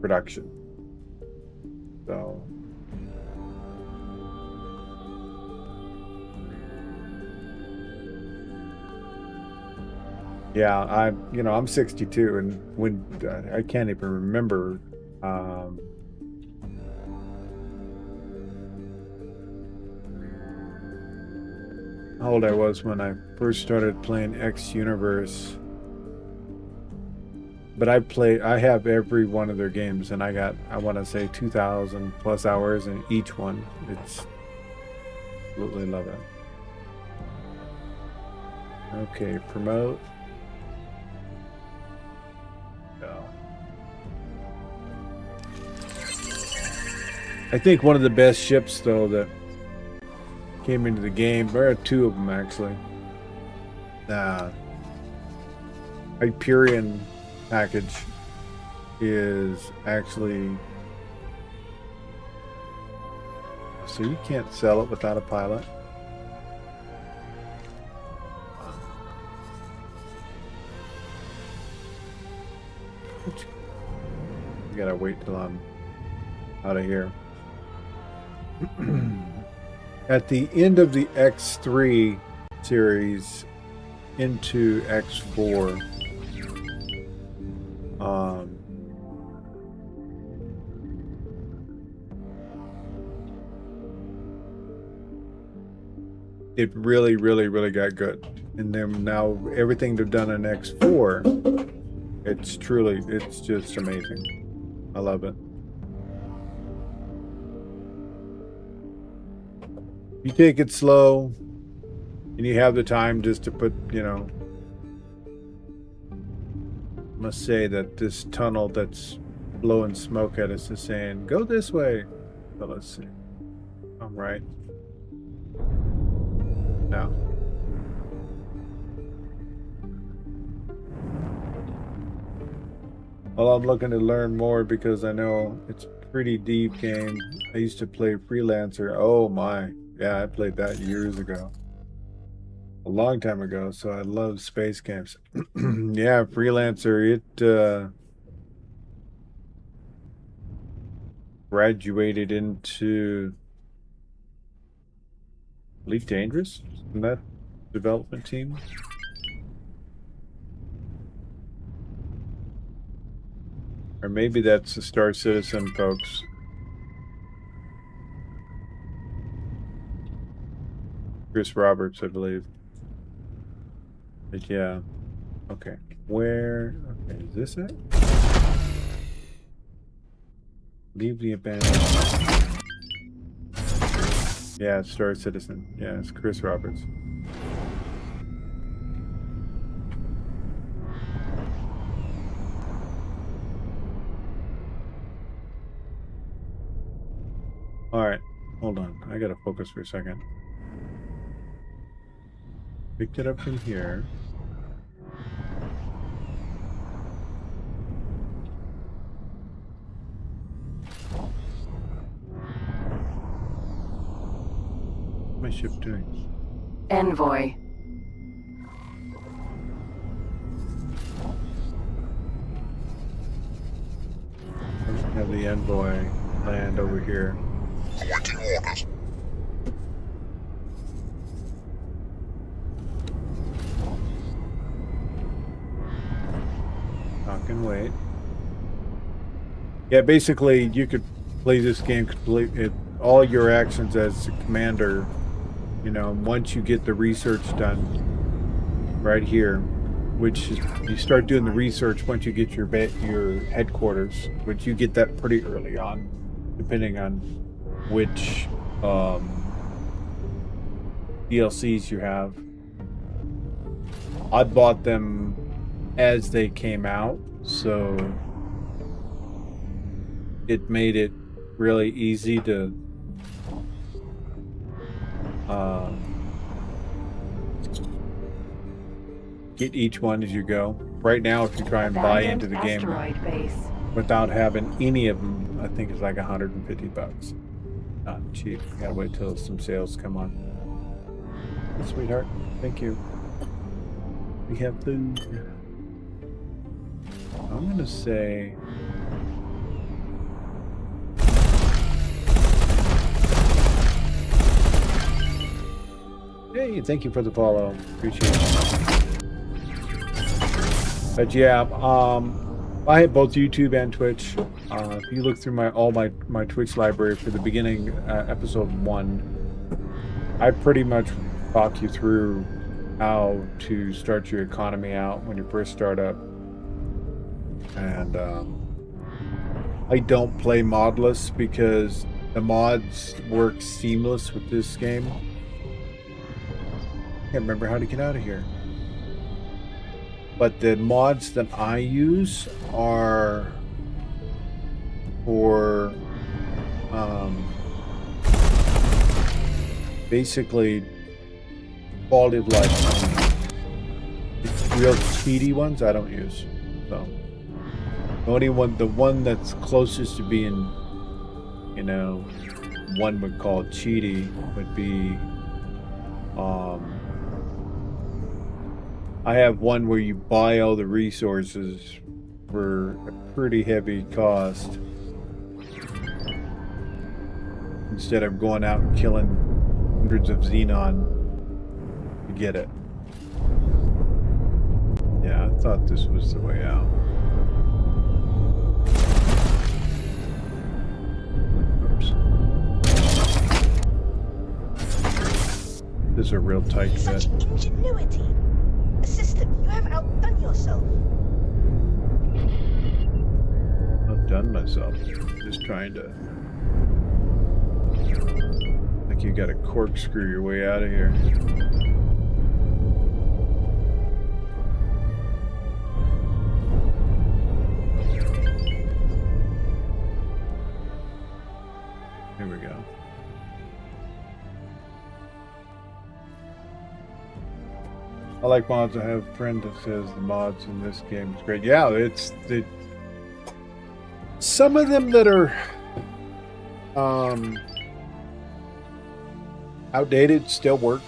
production. So. Yeah, I'm 62, and when I can't even remember. How old I was when I first started playing X Universe. But I have every one of their games, and I want to say 2,000 plus hours in each one. It's absolutely love it. Okay, promote. No. I think one of the best ships, though, that came into the game. There are two of them, actually. Hyperion package is actually... So you can't sell it without a pilot? You gotta wait till I'm out of here. At the end of the X3 series into X4, it really, really, really got good. And then now everything they've done in X4, it's just amazing. I love it. You take it slow, and you have the time just to put, I must say that this tunnel that's blowing smoke at us is saying, go this way. So let's see. I'm right. No. Well, I'm looking to learn more because I know it's a pretty deep game. I used to play Freelancer. Oh my. Yeah, I played that years ago. A long time ago, so I love space games. Yeah, Freelancer, it graduated into Elite Dangerous in that development team. Or maybe that's the Star Citizen folks. Chris Roberts, I believe. But yeah. Okay. Where? Okay, is this it? Leave the abandoned. Yeah, it's Star Citizen. Yeah, it's Chris Roberts. Alright, hold on. I gotta focus for a second. Picked it up from here. What's my ship doing? Envoy. Let's have the envoy land over here. Awaiting orders. I can wait. Yeah, basically, you could play this game all your actions as a commander. Once you get the research done, right here, which is, you start doing the research once you get your headquarters, which you get that pretty early on, depending on which DLCs you have. I bought them as they came out, so it made it really easy to get each one as you go. Right now, if you try and buy into the game asteroid base. without having any of them, I think it's like $150. Not cheap. You gotta wait till some sales come on. Hey, sweetheart, thank you. We have food. I'm gonna say. Hey, thank you for the follow. Appreciate it. But yeah, I have both YouTube and Twitch. If you look through my Twitch library for the beginning, episode 1, I pretty much talk you through how to start your economy out when you first start up. And I don't play modless because the mods work seamless with this game. Can't remember how to get out of here. But the mods that I use are for basically quality of life. Real cheaty ones I don't use. So the one that's closest to being, you know, one would call cheaty would be I have one where you buy all the resources for a pretty heavy cost instead of going out and killing hundreds of xenon to get it. Yeah, I thought this was the way out. Oops. This is a real tight fit. Such ingenuity. Assistant, you have outdone yourself. Outdone myself. Just trying to. Like you got to corkscrew your way out of here. Here we go. I like mods. I have a friend that says the mods in this game is great. Yeah, it's some of them that are outdated still work.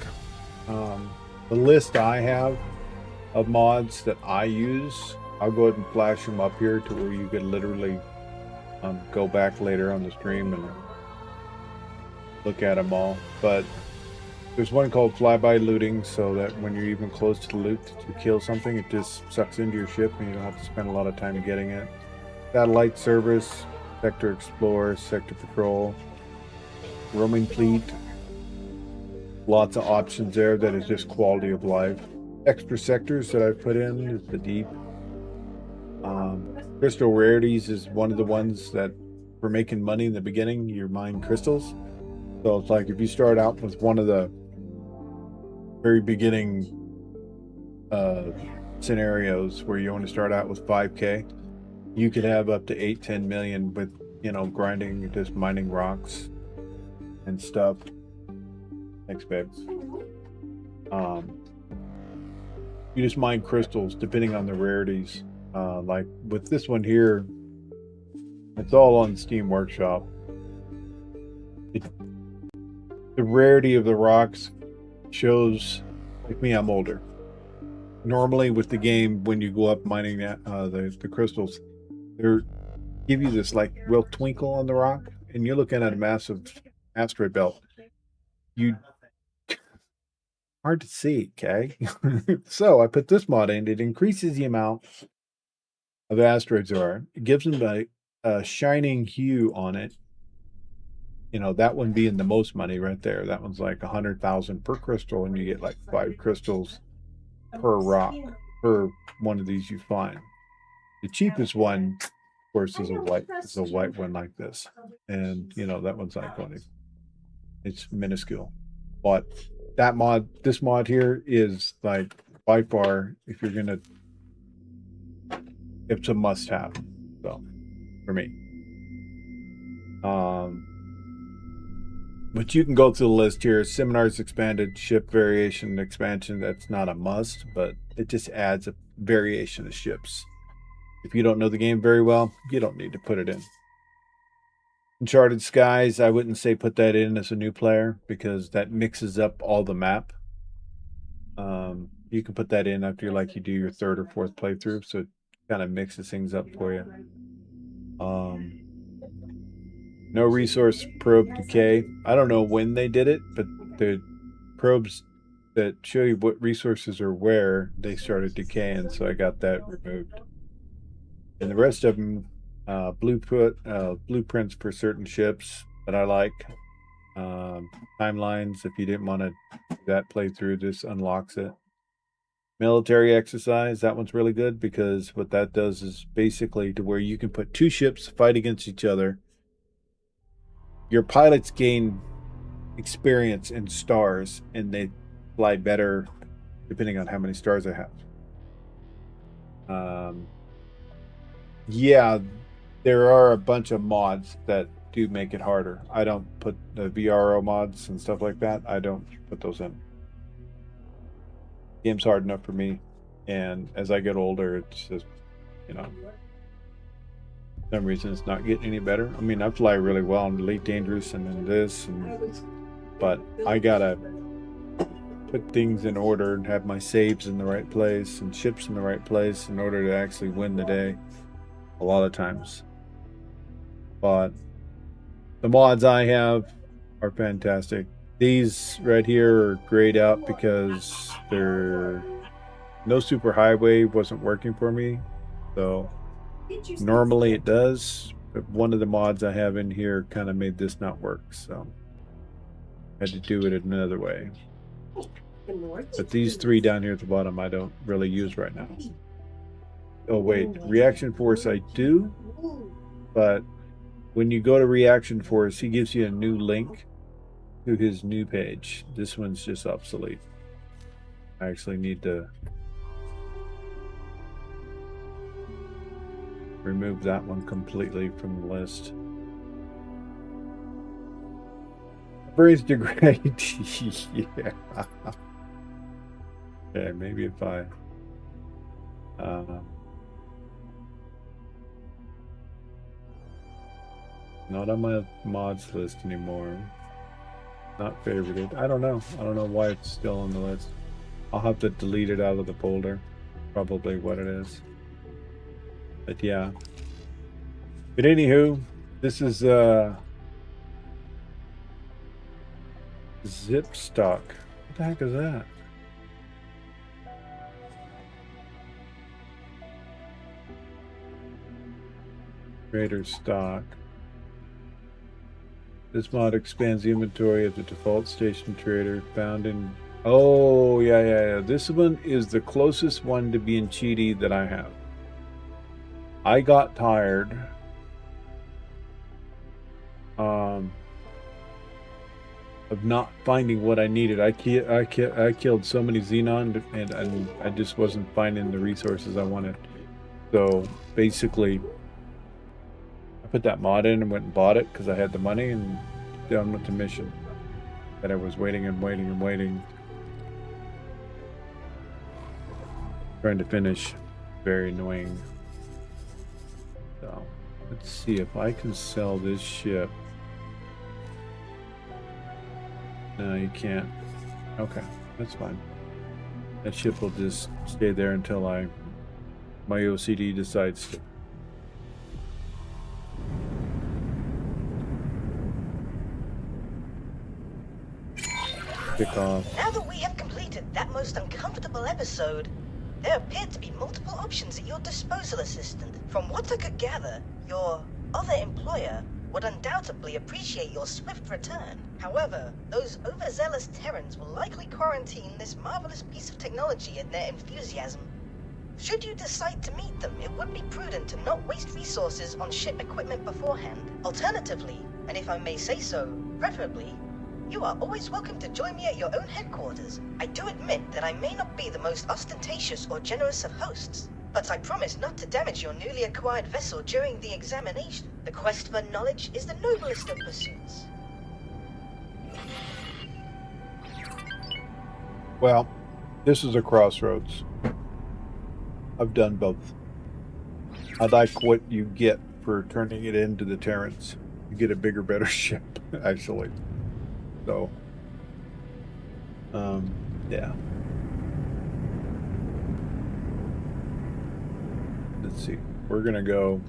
The list I have of mods that I use, I'll go ahead and flash them up here to where you could literally go back later on the stream and look at them all. But there's one called flyby looting, so that when you're even close to the loot to kill something, it just sucks into your ship and you don't have to spend a lot of time getting it. Satellite service, sector explorer, sector patrol, roaming fleet. Lots of options there that is just quality of life. Extra sectors that I've put in is the deep. Crystal rarities is one of the ones that for making money in the beginning, you mine crystals. So it's like if you start out with one of the very beginning scenarios where you only start out with 5K, you could have up to 8-10 million with, you know, grinding, just mining rocks and stuff. Thanks, babe. You just mine crystals depending on the rarities. Like with this one here, it's all on Steam Workshop. The rarity of the rocks shows, like me, I'm older. Normally with the game, when you go up mining the crystals, they give you this like real twinkle on the rock, and you're looking at a massive asteroid belt. Hard to see, okay? So I put this mod in. It increases the amount of asteroids there are. It gives them a shining hue on it. You know, that one being the most money right there. That one's like 100,000 per crystal, and you get like 5 crystals per rock, per one of these you find. The cheapest one, of course, is a white one like this. And, you know, that one's like 20. It's minuscule. But that mod, this mod here is like by far, if you're gonna, it's a must-have. So for me, but you can go through the list here. Seminars expanded, ship variation expansion. That's not a must, but it just adds a variation of ships. If you don't know the game very well, you don't need to put it in. Uncharted Skies, I wouldn't say put that in as a new player because that mixes up all the map. You can put that in after you do your third or fourth playthrough, so it kind of mixes things up for you. No resource probe decay. I don't know when they did it, but the probes that show you what resources are where, they started decaying, so I got that removed. And the rest of them, blueprints for certain ships that I like. Timelines, if you didn't want to do that playthrough, this unlocks it. Military exercise, that one's really good because what that does is basically to where you can put two ships fight against each other. Your pilots gain experience in stars and they fly better depending on how many stars they have. Yeah, there are a bunch of mods that do make it harder. I don't put the VRO mods and stuff like that. I don't put those in. Game's hard enough for me, and as I get older, it's just, for some reason it's not getting any better. I mean, I fly really well in Elite Dangerous and in this, but I gotta put things in order and have my saves in the right place and ships in the right place in order to actually win the day a lot of times. But the mods I have are fantastic. These right here are grayed out because no super highway wasn't working for me. So normally it does, but one of the mods I have in here kind of made this not work. So I had to do it another way. But these three down here at the bottom I don't really use right now. Oh wait, Reaction Force I do, but when you go to Reaction Force, he gives you a new link to his new page. This one's just obsolete. I actually need to remove that one completely from the list. Brains degrade. Yeah. Okay, maybe if I not on my mods list anymore. Not favorited. I don't know why it's still on the list. I'll have to delete it out of the folder. Probably what it is. But yeah. But anywho, this is zip stock. What the heck is that? Trader stock. This mod expands the inventory of the default station trader found in... Oh, yeah. This one is the closest one to being cheaty that I have. I got tired of not finding what I needed. I killed so many Xenon and I just wasn't finding the resources I wanted. So basically, I put that mod in and went and bought it because I had the money and done with the mission. That I was waiting and waiting and waiting. Trying to finish. Very annoying. So, let's see if I can sell this ship. No, you can't. Okay, that's fine. That ship will just stay there until my OCD decides to. Kick off. Now that we have completed that most uncomfortable episode, there appeared to be multiple options at your disposal, Assistant. From what I could gather, your other employer would undoubtedly appreciate your swift return. However, those overzealous Terrans will likely quarantine this marvelous piece of technology in their enthusiasm. Should you decide to meet them, it would be prudent to not waste resources on ship equipment beforehand. Alternatively, and if I may say so, preferably, you are always welcome to join me at your own headquarters. I do admit that I may not be the most ostentatious or generous of hosts, but I promise not to damage your newly acquired vessel during the examination. The quest for knowledge is the noblest of pursuits. Well, this is a crossroads. I've done both. I like what you get for turning it into the Tarrens. You get a bigger, better ship, actually. So, yeah. Let's see. We're gonna go.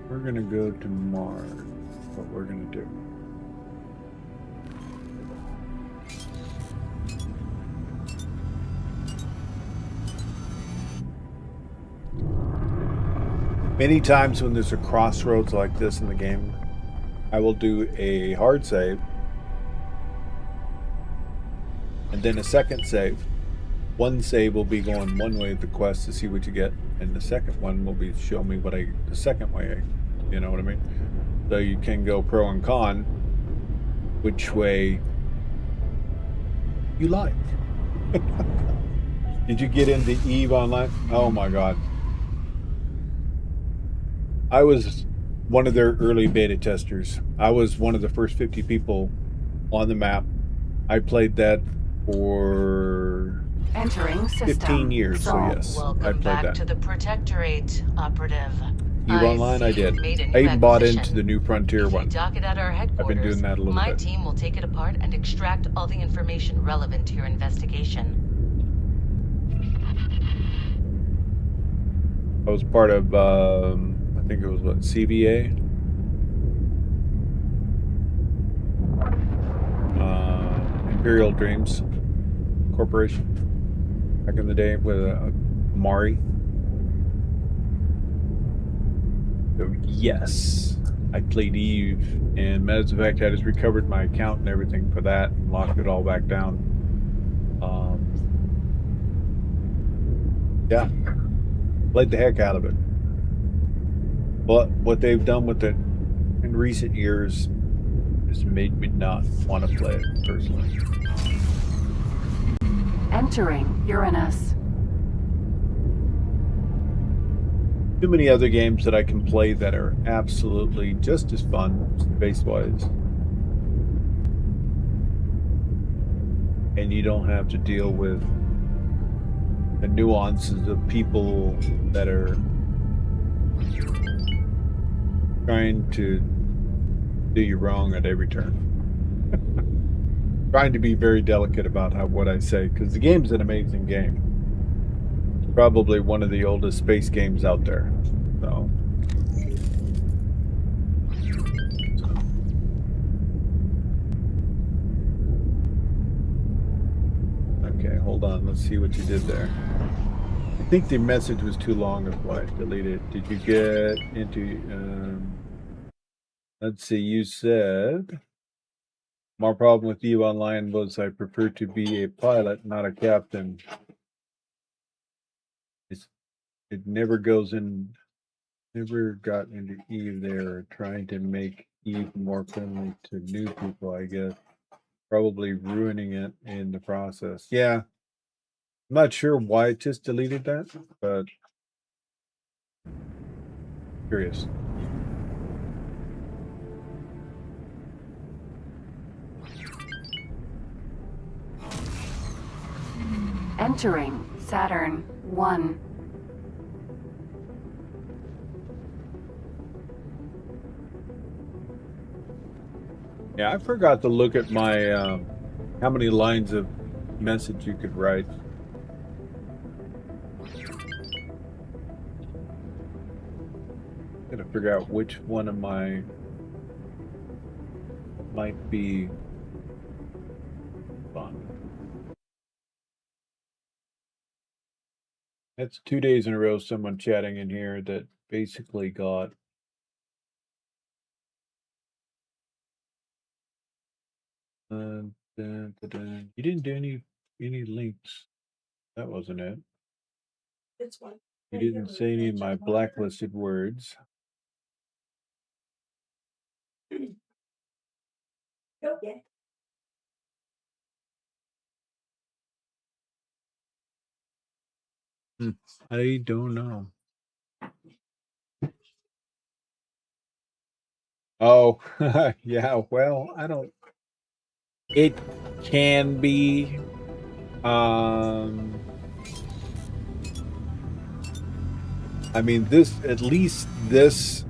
We're gonna go to Mars. What we're gonna do. Many times when there's a crossroads like this in the game, I will do a hard save and then a second save. One save will be going one way of the quest to see what you get, and the second one will be show me what the second way. You know what I mean? So you can go pro and con, which way you like. Did you get into EVE Online? Oh my god. I was one of their early beta testers. I was one of the first 50 people on the map. I played that for Entering system. 15 years, so yes, I Welcome played back that. to the Protectorate, Operative. EVE Online, I did. I even bought into the New Frontier one. Dock it at our headquarters. I've been doing that a little My bit. team will take it apart and extract all the information relevant to your investigation. I was part of, I think it was what, CVA? Imperial Dreams Corporation. Back in the day with Mari. So yes, I played EVE, and as a fact, I just recovered my account and everything for that and locked it all back down. Yeah, played the heck out of it. But what they've done with it in recent years has made me not want to play it personally. Entering Uranus. Too many other games that I can play that are absolutely just as fun space-wise. And you don't have to deal with the nuances of people that are trying to do you wrong at every turn. Trying to be very delicate about what I say, because the game's an amazing game. It's probably one of the oldest space games out there. So. Okay, hold on. Let's see what you did there. I think the message was too long, that's why I deleted it. Did you get into... let's see, you said... My problem with EVE Online was I prefer to be a pilot, not a captain. It never goes in... Never got into EVE there, trying to make EVE more friendly to new people, I guess. Probably ruining it in the process. Yeah. I'm not sure why it just deleted that, but curious. Entering Saturn 1. Yeah, I forgot to look at my how many lines of message you could write. Gotta figure out which one of my might be fun. That's 2 days in a row someone chatting in here that basically got you didn't do any links. That wasn't it. It's one. You didn't say any of my blacklisted words. Okay. I don't know. Oh, yeah, well, I don't... It can be... I mean, at least this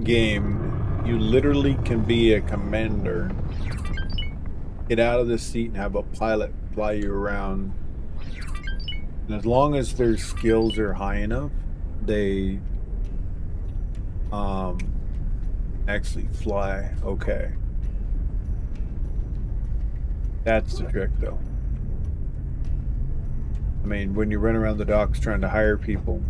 game, you literally can be a commander, get out of the seat and have a pilot fly you around. And as long as their skills are high enough, they actually fly okay. That's the trick, though. I mean, when you run around the docks trying to hire people,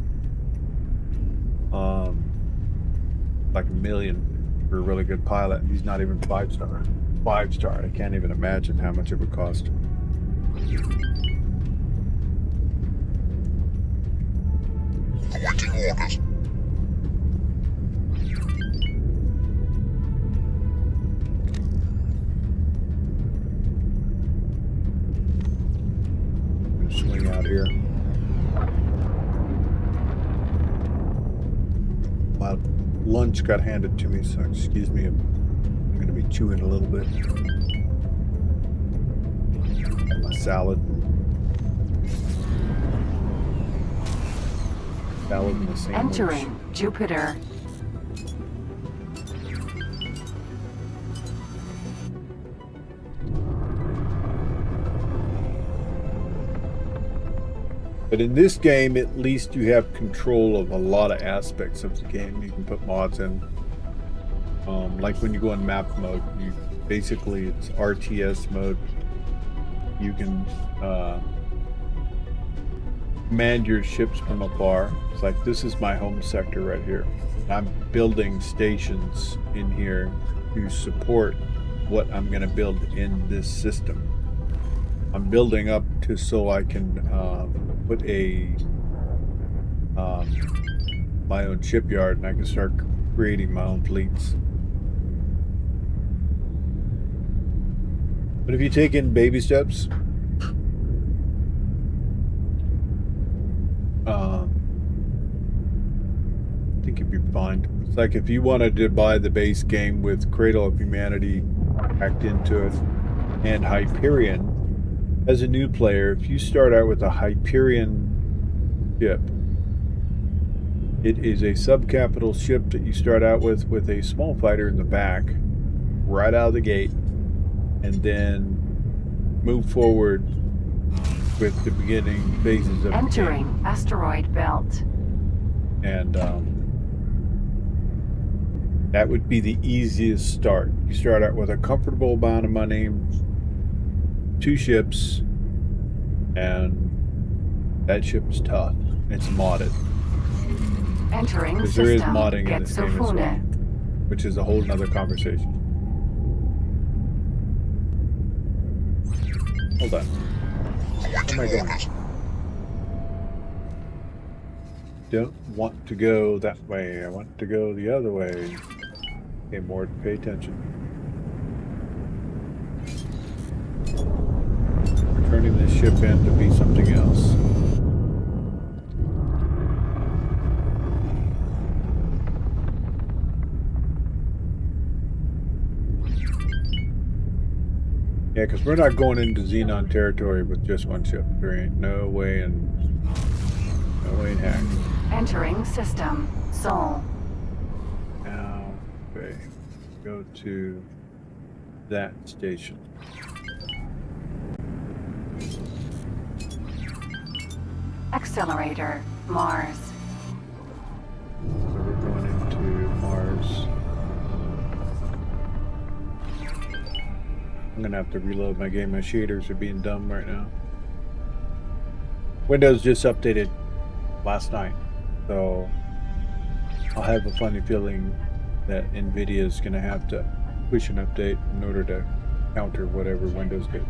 like $1 million for a really good pilot, and he's not even 5-star. 5-star. I can't even imagine how much it would cost. Awaiting orders. Swing out here. My lunch got handed to me, so excuse me. I'm going to be chewing a little bit. Got my salad. Salad and a sandwich. Entering Jupiter. But in this game, at least you have control of a lot of aspects of the game. You can put mods in. Like when you go in map mode, basically it's RTS mode. You can command your ships from afar. It's like, this is my home sector right here. I'm building stations in here to support what I'm going to build in this system. I'm building up to so I can put my own shipyard, and I can start creating my own fleets. But if you take in baby steps, I think you'd be fine. It's like if you wanted to buy the base game with Cradle of Humanity packed into it and Hyperion. As a new player, if you start out with a Hyperion ship, it is a subcapital ship that you start out with a small fighter in the back, right out of the gate, and then move forward with the beginning phases of Entering the game. asteroid belt. And that would be the easiest start. You start out with a comfortable amount of money, 2 ships, and that ship is tough. It's modded. Entering Because system. there is modding in this game as well, Getsofune. which is a whole nother conversation. Hold on. Where am I going? Don't want to go that way. I want to go the other way. Okay, more to pay attention. We're turning this ship in to be something else. Yeah, because we're not going into Xenon territory with just one ship. There ain't no way in heck. Entering system. Sol. Now, okay, go to that station. Accelerator. Mars. So we're going into Mars. I'm gonna have to reload my game. My shaders are being dumb right now. Windows just updated last night, so I'll have a funny feeling that NVIDIA is gonna have to push an update in order to counter whatever Windows did.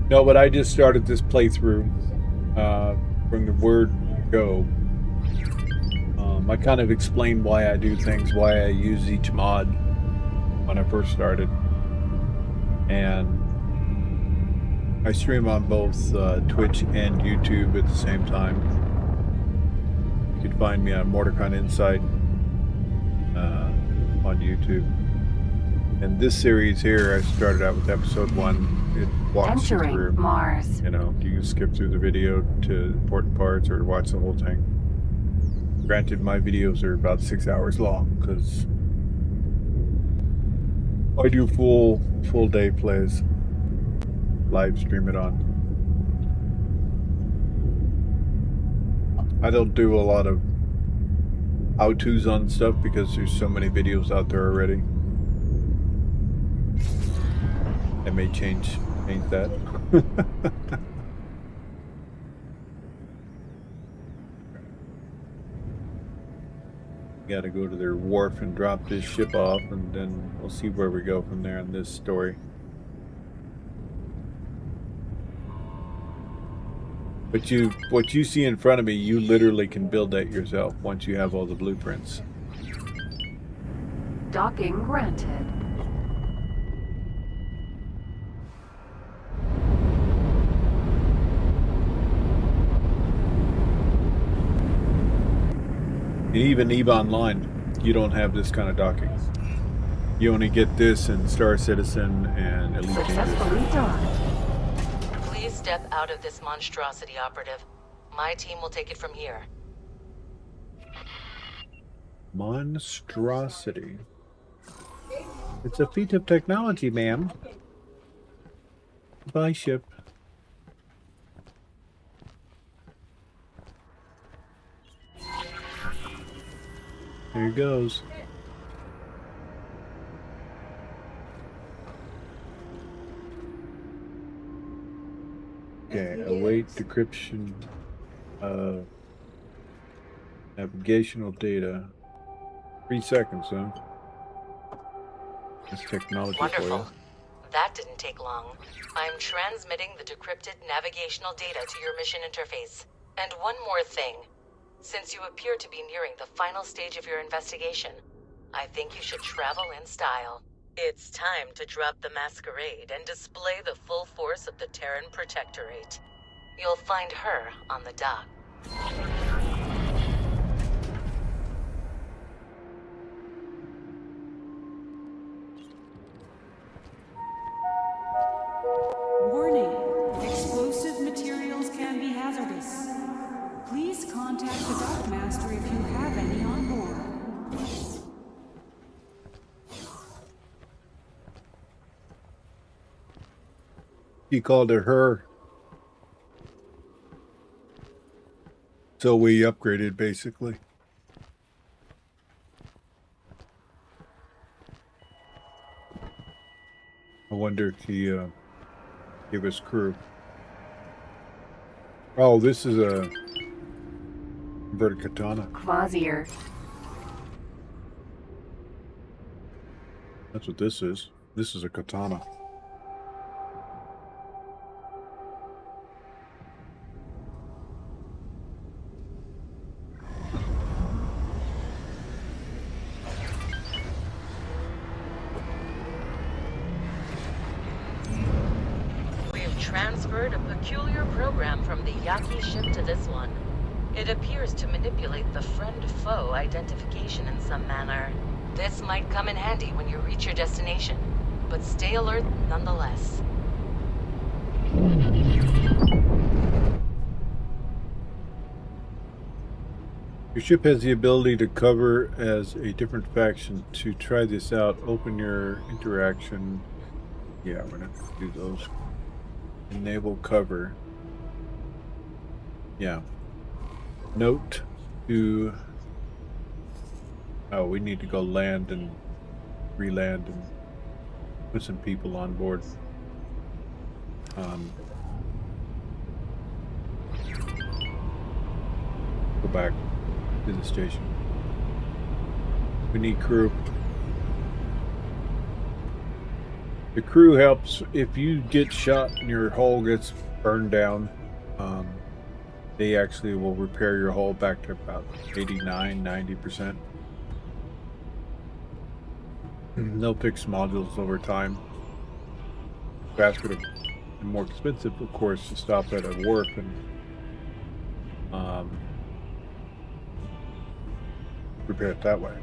No, but I just started this playthrough from the word go. I kind of explain why I do things, why I use each mod. when I first started. And I stream on both Twitch and YouTube at the same time. You can find me on Mordecai Insight on YouTube. And this series here, I started out with episode 1. It walks you Entering through Mars. You know, you can skip through the video to important parts or watch the whole thing. Granted, my videos are about 6 hours long because I do full day plays. Live stream it on. I don't do a lot of how-tos on stuff because there's so many videos out there already. I may change that. Gotta go to their wharf and drop this ship off, and then we'll see where we go from there in this story. But what you see in front of me, you literally can build that yourself once you have all the blueprints. Docking granted. And even EVE Online, you don't have this kind of docking. You only get this in Star Citizen and Elite Successfully Dangerous. done. Please step out of this monstrosity, Operative. My team will take it from here. Monstrosity. It's a feat of technology, ma'am. Bye, ship. There he goes. Okay, await decryption of navigational data. 3 seconds, huh? That's technology for you. Wonderful. That didn't take long. I'm transmitting the decrypted navigational data to your mission interface. And one more thing. Since you appear to be nearing the final stage of your investigation, I think you should travel in style. It's time to drop the masquerade and display the full force of the Tarren Protectorate. You'll find her on the dock. Warning! Explosive materials can be hazardous. Please contact the dockmaster if you have any on board. He called it her. So we upgraded, basically. I wonder if he gave us crew. Oh, this is a inverted katana. Quasier. That's what this is. This is a katana. Transferred a peculiar program from the Yaki ship to this one. It appears to manipulate the friend-foe identification in some manner. This might come in handy when you reach your destination, but stay alert nonetheless. Your ship has the ability to cover as a different faction. To try this out, open your interaction. Yeah, we're going to do those. Enable cover. Yeah. Note to... Oh, we need to go land and re-land and put some people on board. Go back to the station. We need crew. The crew helps if you get shot and your hull gets burned down. They actually will repair your hull back to about 89-90%. They'll fix modules over time. Faster and more expensive, of course, to stop at a warp and repair it that way.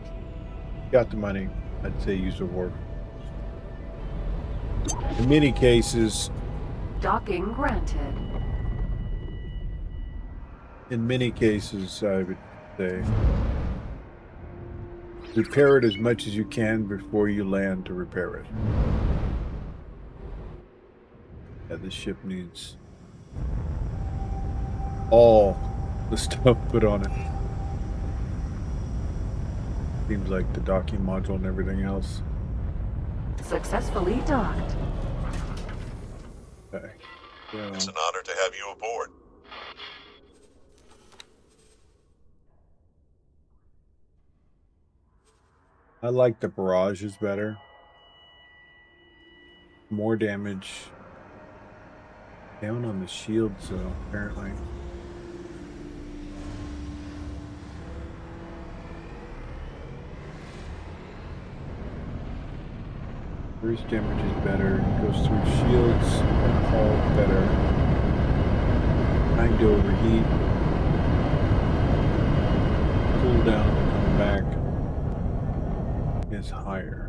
Got the money, I'd say use a warp. In many cases, Docking granted. in many cases, I would say repair it as much as you can before you land to repair it. Yeah, this ship needs all the stuff put on it. Seems like the docking module and everything else. Successfully docked. Okay. So, It's an honor to have you aboard. I like the barrages better. More damage. Down on the shields, though, apparently. Burst damage is better. Goes through shields and hull better. Time to overheat. Cooldown to come back is higher.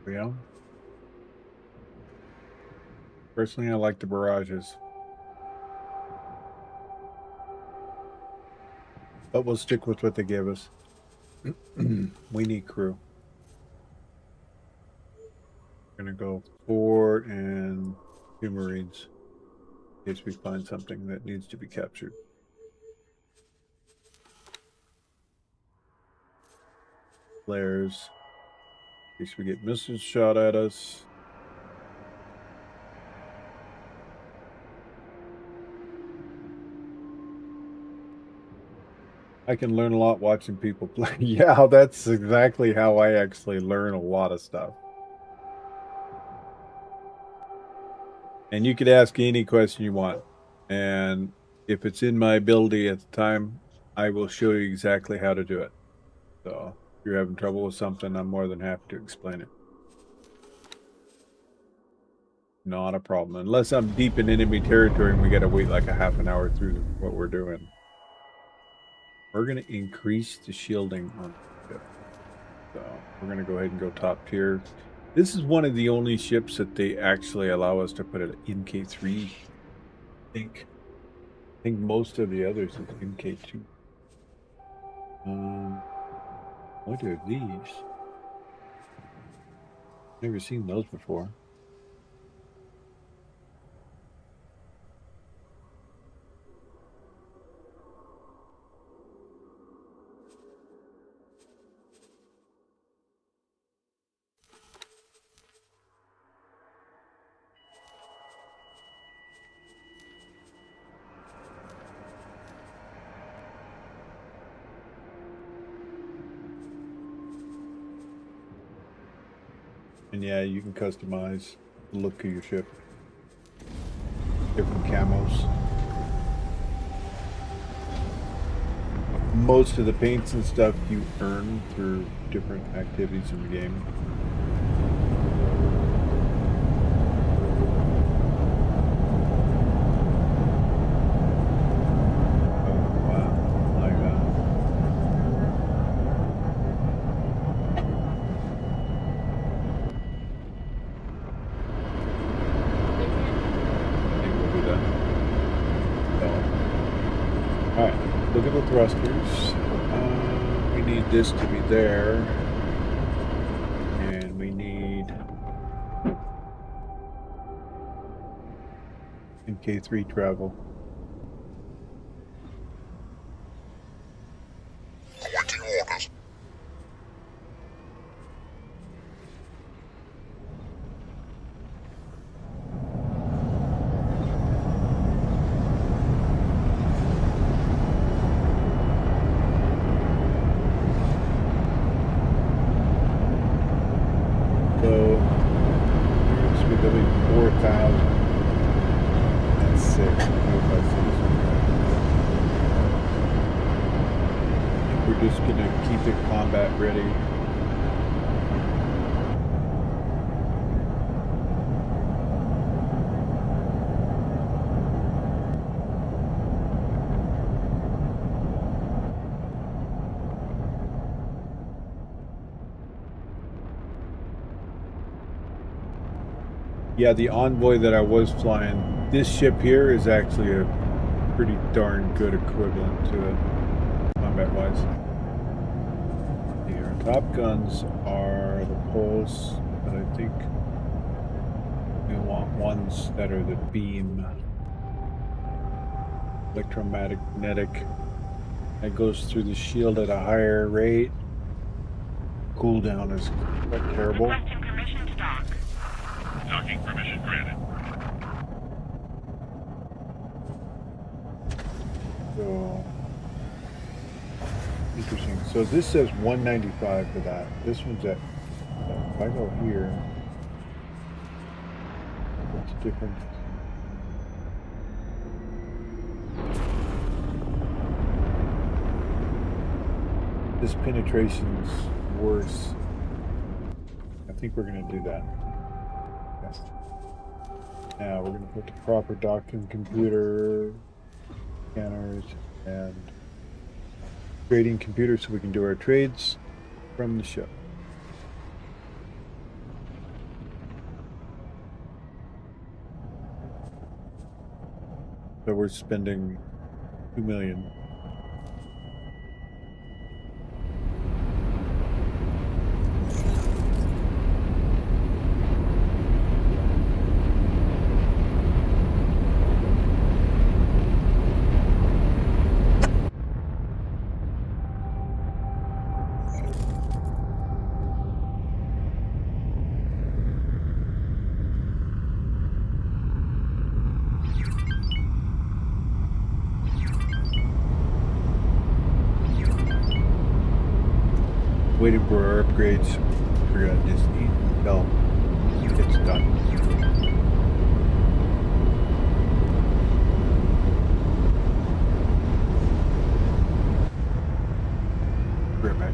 Yeah. Personally, I like the barrages. But we'll stick with what they gave us. We need crew. We're gonna go 4 and 2 Marines. In case we find something that needs to be captured. Flares. In case we get missiles shot at us. I can learn a lot watching people play. Yeah, that's exactly how I actually learn a lot of stuff. And you could ask any question you want. And if it's in my ability at the time, I will show you exactly how to do it. So if you're having trouble with something, I'm more than happy to explain it. Not a problem. Unless I'm deep in enemy territory and we gotta wait like a half an hour through what we're doing. We're gonna increase the shielding on the ship. So we're gonna go ahead and go top tier. This is one of the only ships that they actually allow us to put it in K3. I think most of the others is in K2. What are these? Never seen those before. And yeah, you can customize the look of your ship. Different camos. Most of the paints and stuff you earn through different activities in the game. Thrusters. We need this to be there, and we need in K3 travel. So it's going to be 4,000. That's 6. We're just going to keep it combat ready. Yeah, the Envoy that I was flying, this ship here is actually a pretty darn good equivalent to it, combat-wise. Our top guns are the Pulse, but I think we want ones that are the beam. Electromagnetic. That goes through the shield at a higher rate. Cooldown is quite terrible. Requesting permission to dock. Docking permission granted. So interesting. So this says 195 for that. This one's at. If I go here, what's the difference? This penetration's worse. I think we're going to do that. Yes. Now we're going to put the proper docking computer, scanners, and trading computer so we can do our trades from the ship. So we're spending 2 million. Waiting for our upgrades. We're gonna just eat until it's done. Right back.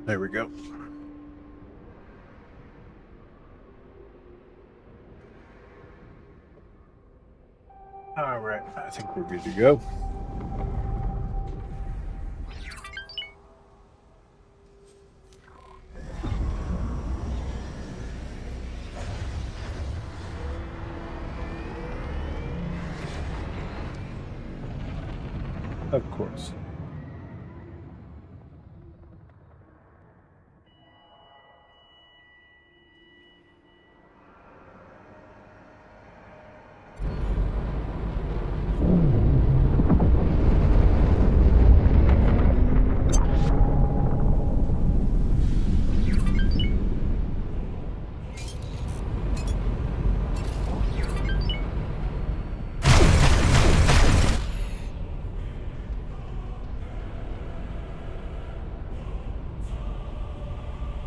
There we go. All right, I think we're good to go. Of course.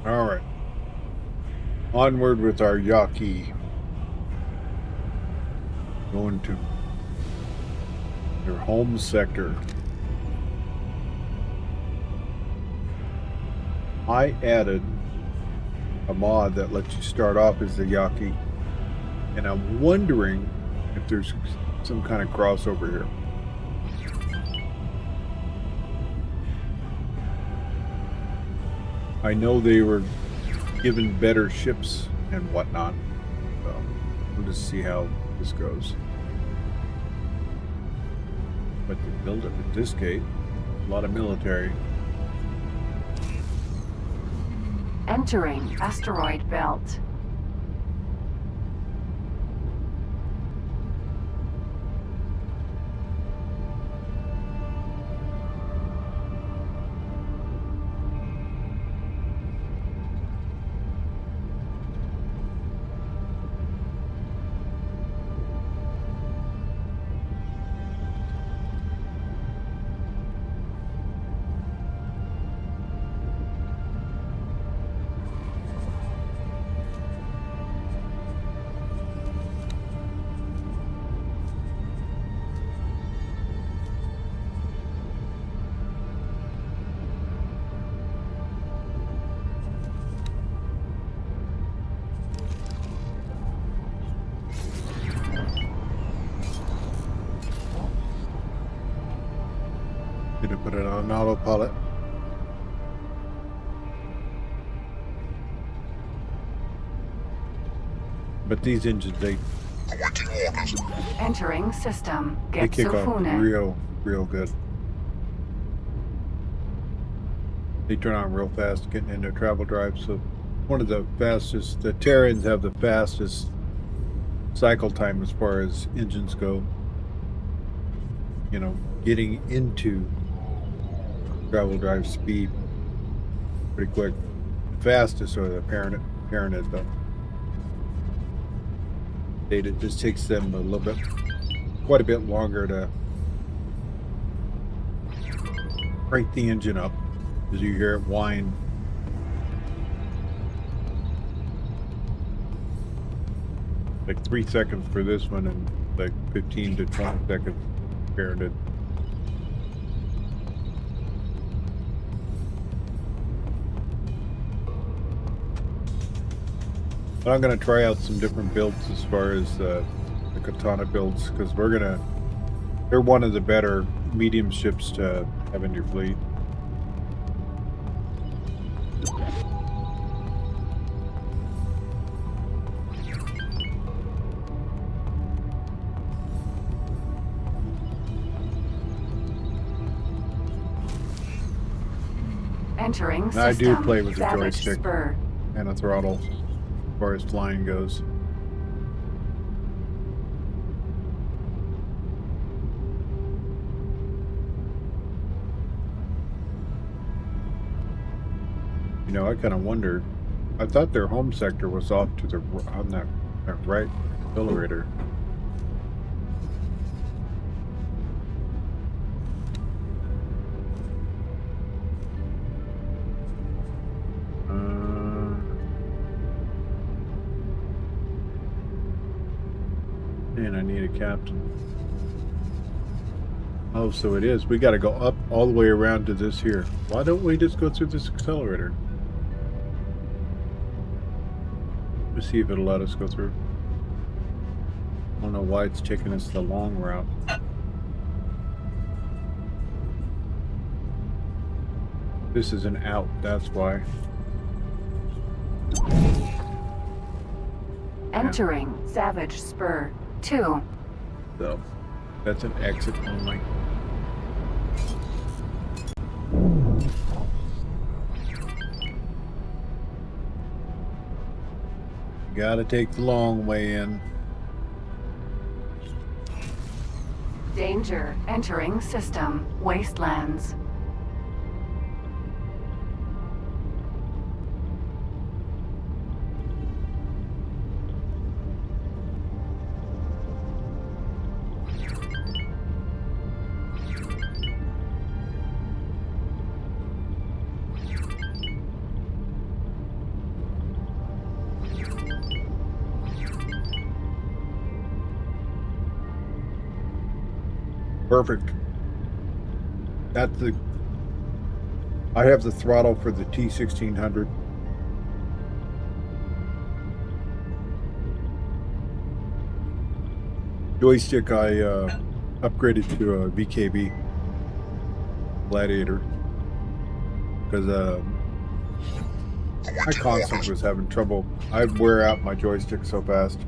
All right. Onward with our Yaki. Going to their home sector. I added a mod that lets you start off as the Yaki, and I'm wondering if there's some kind of crossover here. I know they were given better ships and whatnot, so we'll just see how this goes. But they build it at this gate, a lot of military. Entering asteroid belt. Gonna put it on autopilot. But these engines, they Entering system. kick off Getsufune. real good. They turn on real fast, getting into travel drive. So one of the fastest, the Tarrens have the fastest cycle time as far as engines go. You know, getting into travel drive speed pretty quick. The fastest are the parent is though. It just takes them a little bit, quite a bit longer to crank the engine up, as you hear it whine. Like 3 seconds for this one, and like 15 to 20 seconds parented. But I'm going to try out some different builds as far as the Katana builds, because they're one of the better medium ships to have in your fleet. Entering And system. I do play with the Savage joystick spur. and a throttle as far as flying goes. You know, I kind of wondered. I thought their home sector was off to the on that right accelerator. And I need a captain. Oh, so it is. We got to go up all the way around to this here. Why don't we just go through this accelerator? Let's see if it'll let us go through. I don't know why it's taking us the long route. This is an out, that's why. Entering Savage Spur 2. So, that's an exit only. Gotta take the long way in. Danger. Entering system. Wastelands. Perfect. That's the... I have the throttle for the T1600. Joystick I upgraded to a VKB Gladiator because my console was having trouble. I'd wear out my joystick so fast.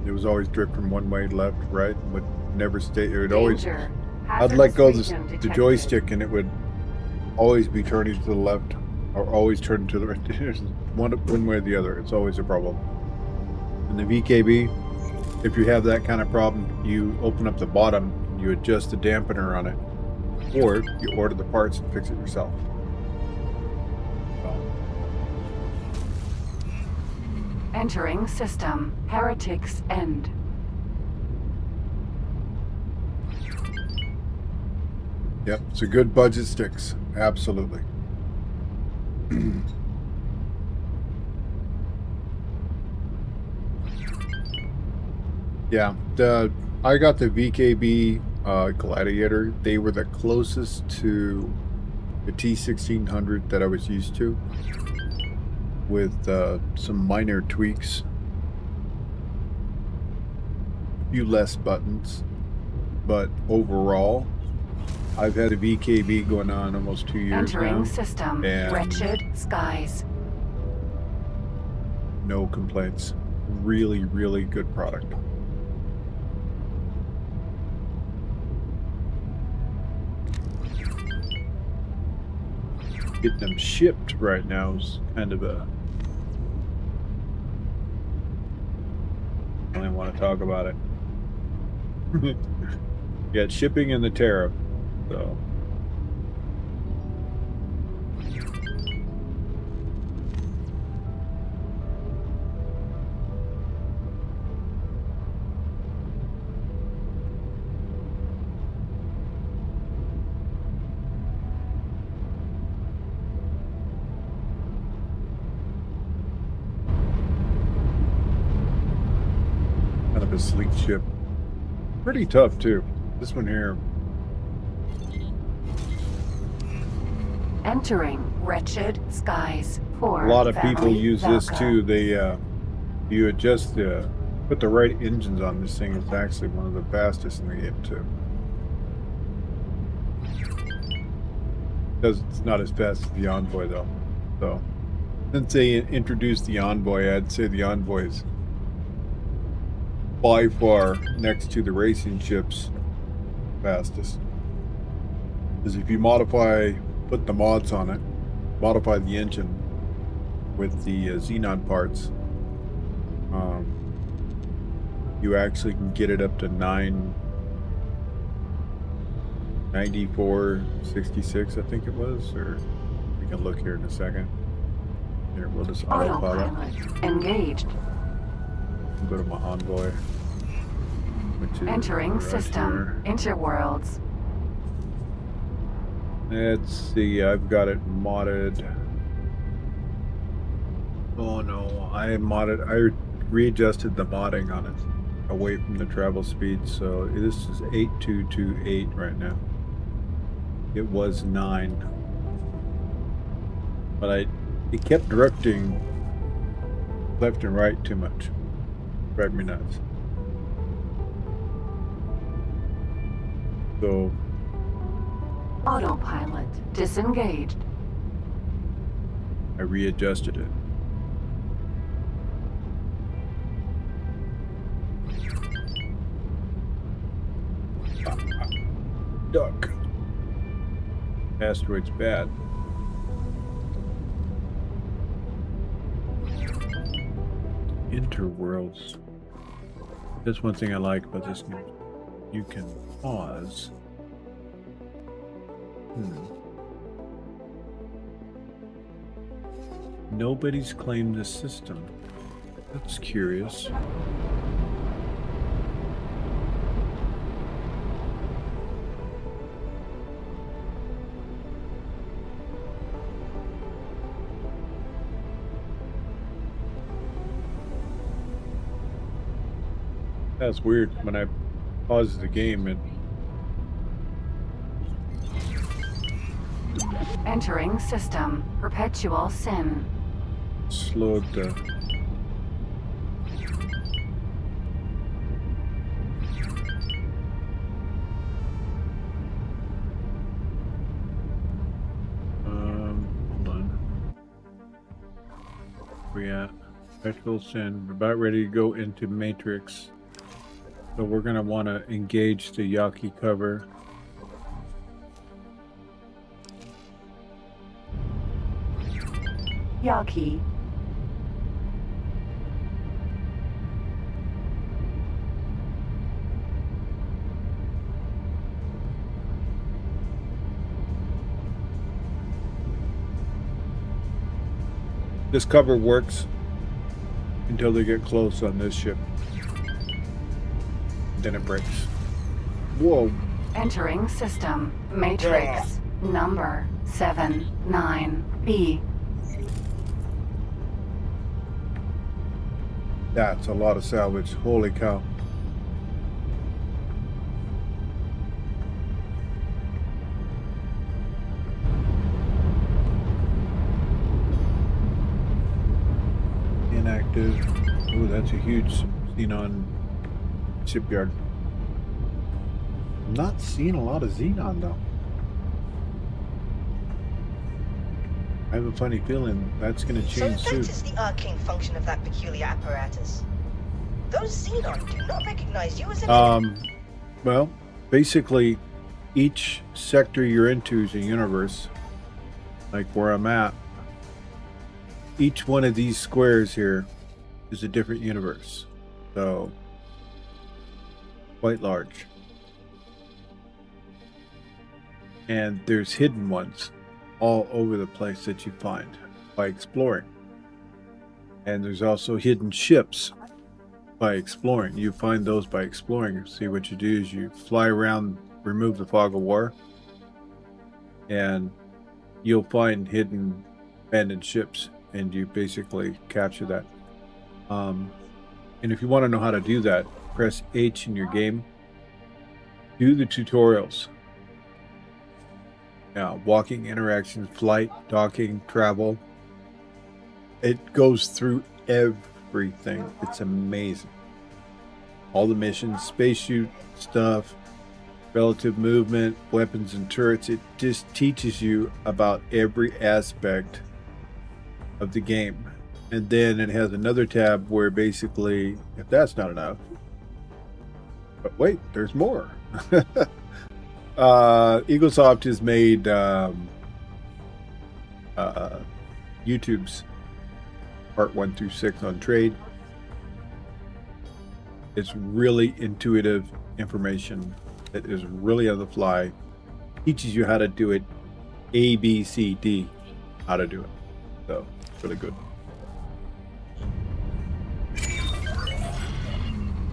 It was always drift from one way, left, right, would never stay. It would always... I'd let go of the joystick and it would always be turning to the left or always turning to the right. one way or the other. It's always a problem. In the VKB, if you have that kind of problem, you open up the bottom, you adjust the dampener on it, or you order the parts and fix it yourself. Entering system. Heretic's End. Yep, it's a good budget sticks. Absolutely. Yeah, I got the VKB Gladiator. They were the closest to the T1600 that I was used to, with some minor tweaks, a few less buttons, but overall, I've had a VKB going on almost 2 years Entering now. system. And Wretched Skies. no complaints. Really, really good product. Getting them shipped right now is kind of a... I don't even want to talk about it. You got shipping and the tariff, so... Kind of a sleek ship. Pretty tough too. This one here. Entering Wretched Skies 4. A lot of people Family use this Valka. too. They you adjust put the right engines on this thing. It's actually one of the fastest in the game too. Because it's not as fast as the Envoy though. So since they introduced the Envoy, I'd say the Envoy is by far next to the racing ships fastest. Because if you put the mods on it, modify the engine with the xenon parts, you actually can get it up to 994.66, I think it was, or we can look here in a second. Here, we'll just autopilot. Engaged. Go to my Envoy. Which is Entering right system. here. Interworlds. Let's see, I've got it modded. Oh no, I readjusted the modding on it away from the travel speed, so this is 8228 right now. It was 9. But it kept drifting left and right too much. Drive me nuts. So Autopilot disengaged. I readjusted it. Duck. Asteroid's bad. Interworlds. That's one thing I like about this game. You can pause. Nobody's claimed the system. That's curious. That's weird. When I pause the game, it Entering system. Perpetual sin. slowed the. Hold on. We at perpetual sin. We're about ready to go into Matrix. So we're gonna want to engage the Yaki cover. Yaki. This cover works until they get close on this ship. Then it breaks. Whoa. Entering system. Matrix. Number 79B. That's a lot of salvage. Holy cow. Inactive. Oh, that's a huge xenon shipyard. I'm not seeing a lot of xenon though. I have a funny feeling that's going to change So soon. that is the arcane function of that peculiar apparatus. Those Xenon do not recognize you as an enemy. Well, basically, each sector you're into is a universe. Like where I'm at. Each one of these squares here is a different universe. So, quite large. And there's hidden ones all over the place that you find by exploring. And there's also hidden ships by exploring. You find those by exploring. See, what you do is you fly around, remove the fog of war, and you'll find hidden abandoned ships, and you basically capture that. And if you want to know how to do that, press H in your game. Do the tutorials. Now, walking, interactions, flight, docking, travel. It goes through everything. It's amazing. All the missions, spacesuit stuff, relative movement, weapons and turrets. It just teaches you about every aspect of the game. And then it has another tab where basically, if that's not enough, but wait, there's more. Eaglesoft has made YouTube's part 1 through 6 on trade. It's really intuitive information that is really on the fly. Teaches you how to do it, A, B, C, D, how to do it. So it's really good.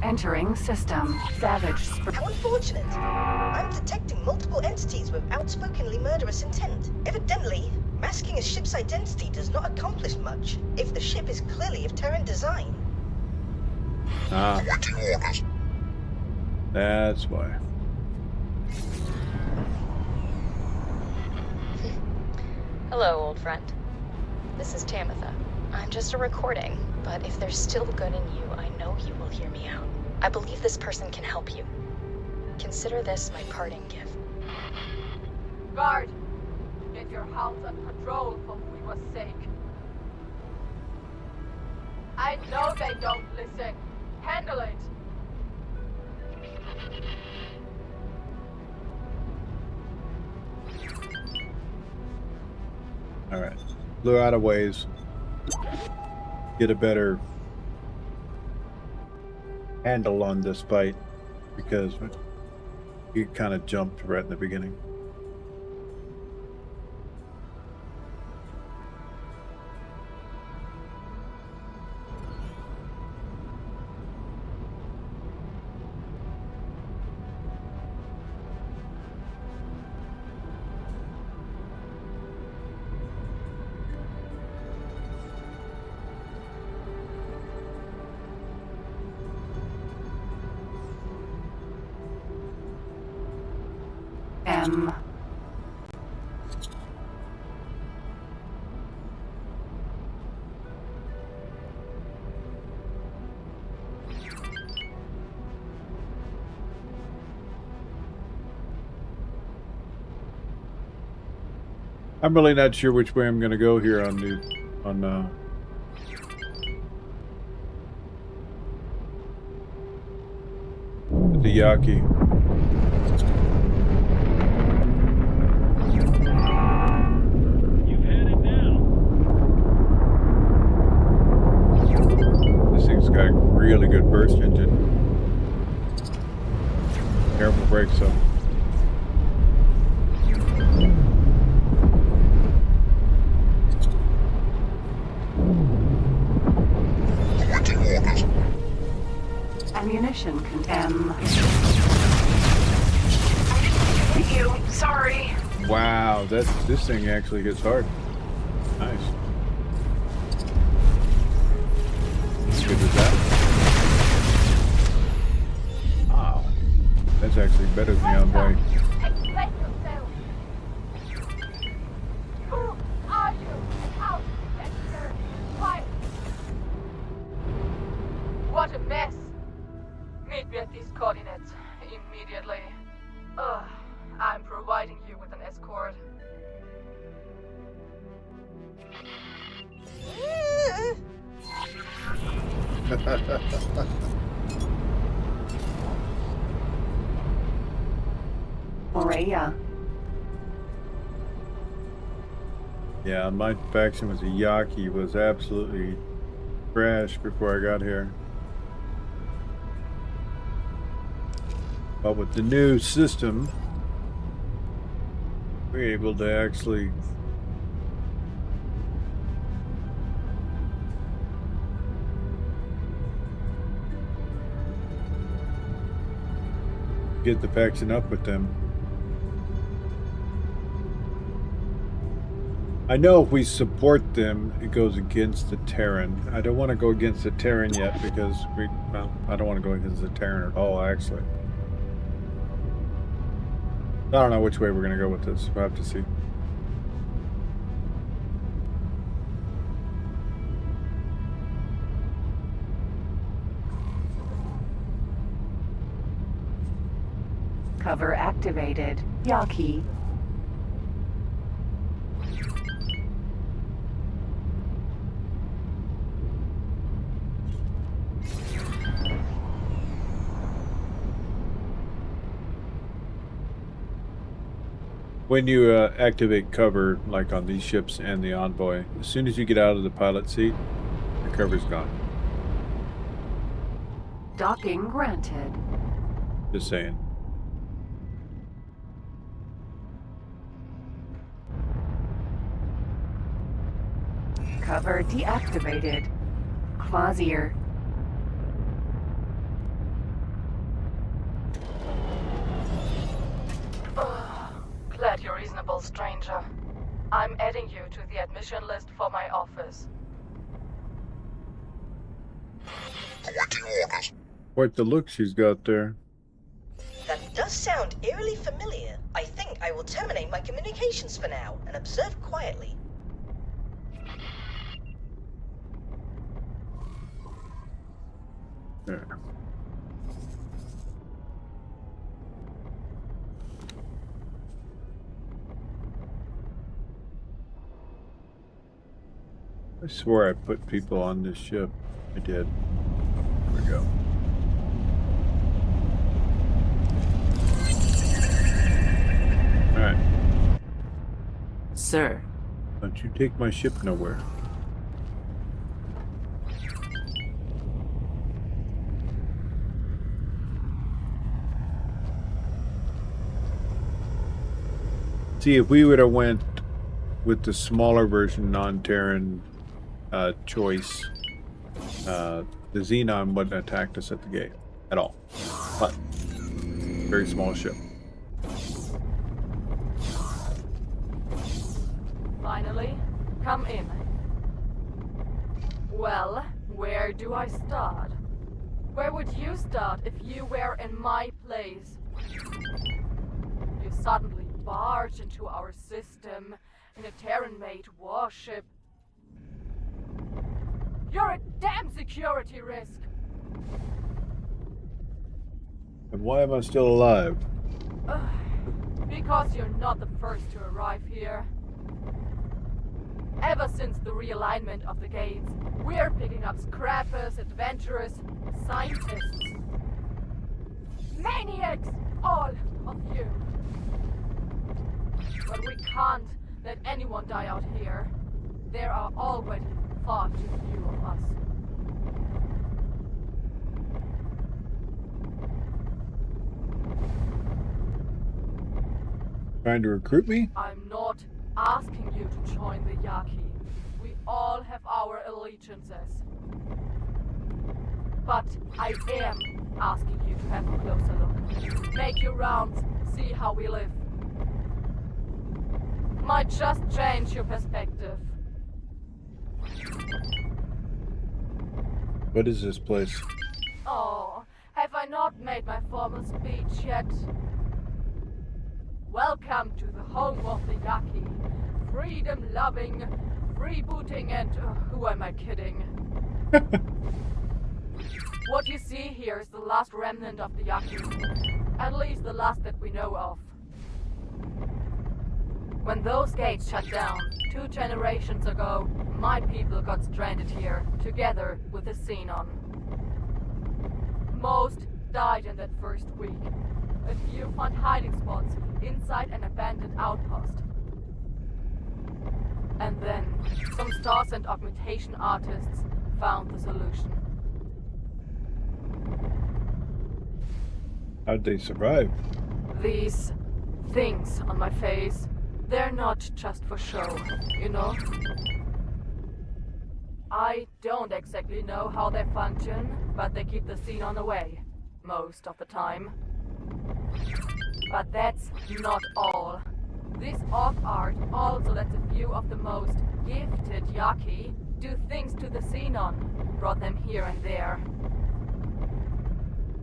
Entering system. Savage. How unfortunate. I'm detecting multiple entities with outspokenly murderous intent. Evidently, masking a ship's identity does not accomplish much if the ship is clearly of Tarren design. Ah. That's why. Hello, old friend. This is Tamitha. I'm just a recording. But if there's still good in you, I know you will hear me out. I believe this person can help you. Consider this my parting gift. Guard! Get your hounds under control for Weaver's sake. I know they don't listen. Handle it! Alright. Lure out of ways. Get a better handle on this fight because you kind of jumped right in the beginning. M. I'm really not sure which way I'm going to go here on the Yaki. You've had it now. This thing's got a really good burst engine. Careful brakes though. Ammunition M. You, sorry. Wow, this thing actually gets hard. Nice. Good with that. Wow, that's actually better than the Envoy. Explain yourself. Who are you? How did you get here? Why? What a mess. Meet me at these coordinates immediately. I'm providing you with an escort. Rhea. Yeah, my faction was a Yaki was absolutely trash before I got here. But with the new system, we're able to actually get the faction up with them. I know if we support them, it goes against the Tarren. I don't want to go against the Tarren yet because I don't want to go against the Tarren at all, actually. I don't know which way we're going to go with this. We'll have to see. Cover activated. Yaki. When you activate cover, like on these ships and the Envoy, as soon as you get out of the pilot seat, the cover's gone. Docking granted. Just saying. Cover deactivated. Quasier. Glad you're reasonable, stranger. I'm adding you to the admission list for my office. Awaiting orders. Quite the look she's got there. That does sound eerily familiar. I think I will terminate my communications for now and observe quietly. There. I swear I put people on this ship. I did. There we go. Alright. Sir. Don't you take my ship nowhere. See, if we would have went with the smaller version, non-Tarren choice, the Xenon wouldn't have attacked us at the gate at all. But very small ship. Finally, come in. Well, where do I start? Where would you start if you were in my place? You suddenly barge into our system in a Terran-made warship. You're a damn security risk! And why am I still alive? Because you're not the first to arrive here. Ever since the realignment of the gates, we're picking up scrappers, adventurers, scientists. Maniacs! All of you. But we can't let anyone die out here. There are already far too few of us. Trying to recruit me? I'm not asking you to join the Yaki. We all have our allegiances. But I am asking you to have a closer look. Make your rounds, see how we live. Might just change your perspective. What is this place? Oh, have I not made my formal speech yet? Welcome to the home of the Yaki. Freedom-loving, freebooting, and who am I kidding? What you see here is the last remnant of the Yaki. At least the last that we know of. When those gates shut down 2 generations ago, my people got stranded here, together with the Xenon. Most died in that first week. A few found hiding spots inside an abandoned outpost. And then, some stars and augmentation artists found the solution. How'd they survive? These things on my face, they're not just for show, you know? I don't exactly know how they function, but they keep the Xenon away, most of the time. But that's not all. This orc art also lets a few of the most gifted Yaki do things to the Xenon, brought them here and there.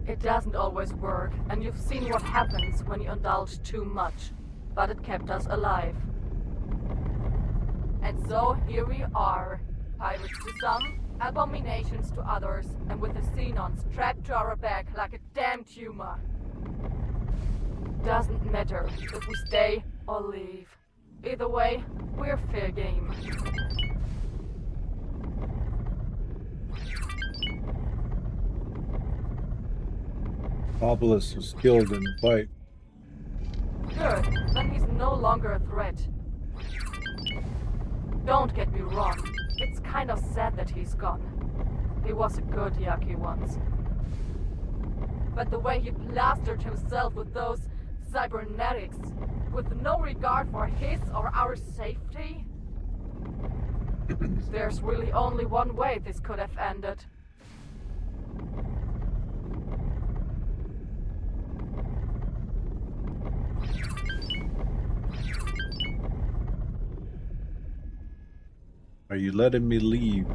It doesn't always work, and you've seen what happens when you indulge too much, but it kept us alive. And so here we are, pirates to some, abominations to others, and with the Xenon strapped to our back like a damn tumor. Doesn't matter if we stay or leave. Either way, we're fair game. Obelisk was killed in the fight. Good, then he's no longer a threat. Don't get me wrong, it's kind of sad that he's gone. He was a good Yaki once. But the way he plastered himself with those cybernetics, with no regard for his or our safety, there's really only one way this could have ended. Are you letting me leave?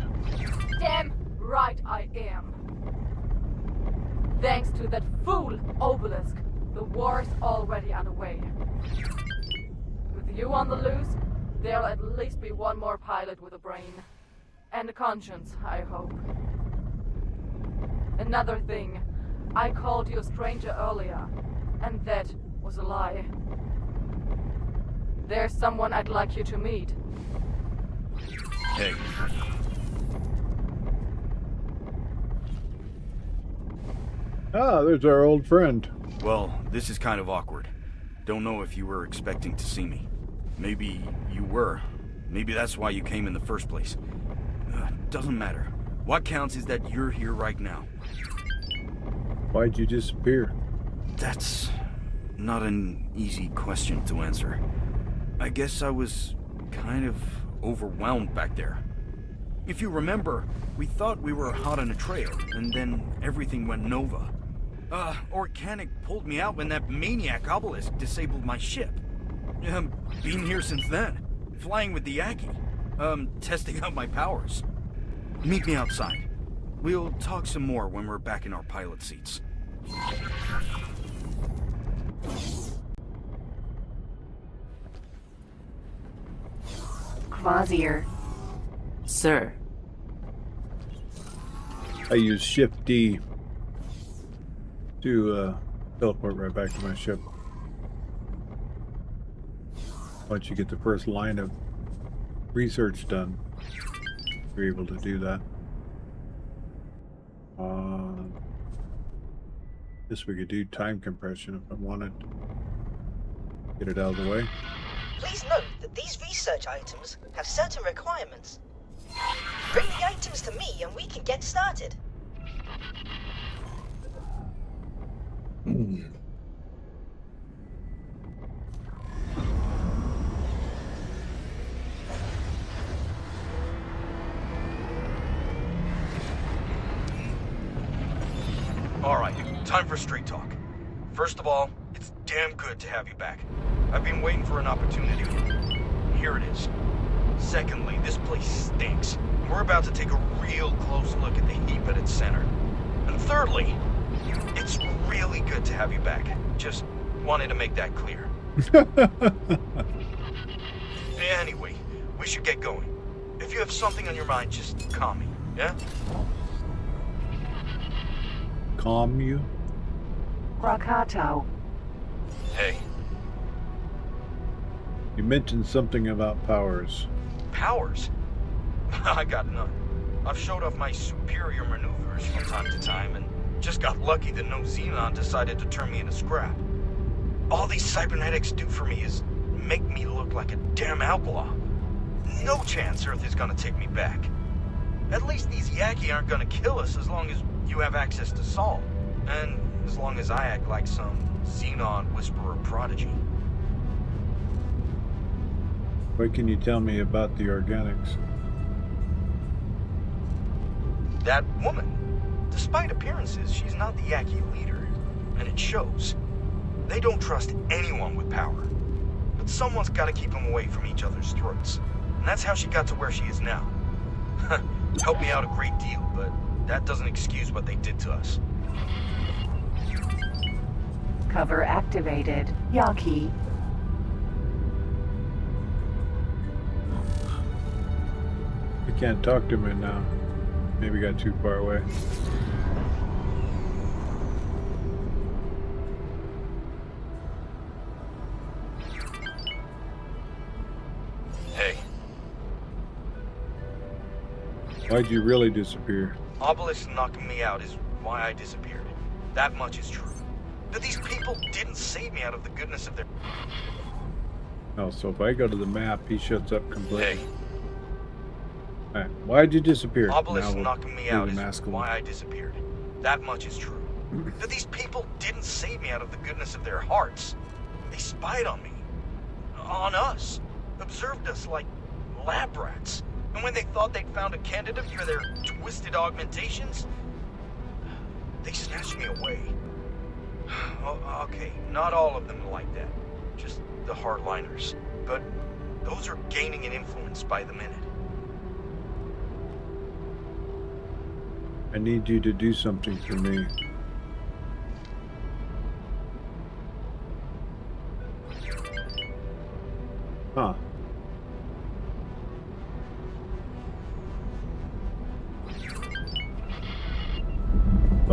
Damn right I am. Thanks to that fool Obelisk, the war's already underway. With you on the loose, there'll at least be one more pilot with a brain. And a conscience, I hope. Another thing, I called you a stranger earlier, and that was a lie. There's someone I'd like you to meet. Hey. Ah, there's our old friend. Well, this is kind of awkward. Don't know if you were expecting to see me. Maybe you were. Maybe that's why you came in the first place. Doesn't matter. What counts is that you're here right now. Why'd you disappear? That's not an easy question to answer. I guess I was kind of overwhelmed back there. If you remember, we thought we were hot on a trail, and then everything went nova. Organic pulled me out when that maniac obelisk disabled my ship. Been here since then, flying with the Yaki, testing out my powers. Meet me outside. We'll talk some more when we're back in our pilot seats. Quasier. Sir. I use Shift D to teleport right back to my ship. Once you get the first line of research done, you're able to do that. Guess we could do time compression if I wanted. Get it out of the way. Please note that these research items have certain requirements. Bring the items to me and we can get started. Alright, time for straight talk. First of all, it's damn good to have you back. I've been waiting for an opportunity. Here it is. Secondly, this place stinks. We're about to take a real close look at the heap at its center. And thirdly, it's really good to have you back. Just wanted to make that clear. Anyway, we should get going. If you have something on your mind, just call me, yeah? Calm you? Rakato. Hey. You mentioned something about powers. Powers? I got none. I've showed off my superior maneuvers from time to time and just got lucky that no Xenon decided to turn me into scrap. All these cybernetics do for me is make me look like a damn outlaw. No chance Earth is gonna take me back. At least these Yaki aren't gonna kill us as long as you have access to Sol. And as long as I act like some Xenon whisperer prodigy. What can you tell me about the organics? That woman. Despite appearances, she's not the Yaki leader. And it shows. They don't trust anyone with power. But someone's gotta keep them away from each other's throats. And that's how she got to where she is now. Helped me out a great deal, but that doesn't excuse what they did to us. Cover activated. Yaki. I can't talk to him right now. Maybe got too far away. Hey. Why'd you really disappear? Obelisk knocking me out is why I disappeared. That much is true. But these people didn't save me out of the goodness of their... Oh, so if I go to the map, he shuts up completely. Hey. Alright, why'd you disappear? Obelisk knocking me out is why I disappeared. That much is true. But these people didn't save me out of the goodness of their hearts. They spied on me. On us. Observed us like lab rats. And when they thought they'd found a candidate for their twisted augmentations, they snatched me away. Okay, not all of them like that. Just the hardliners. But those are gaining an influence by the minute. I need you to do something for me. Huh.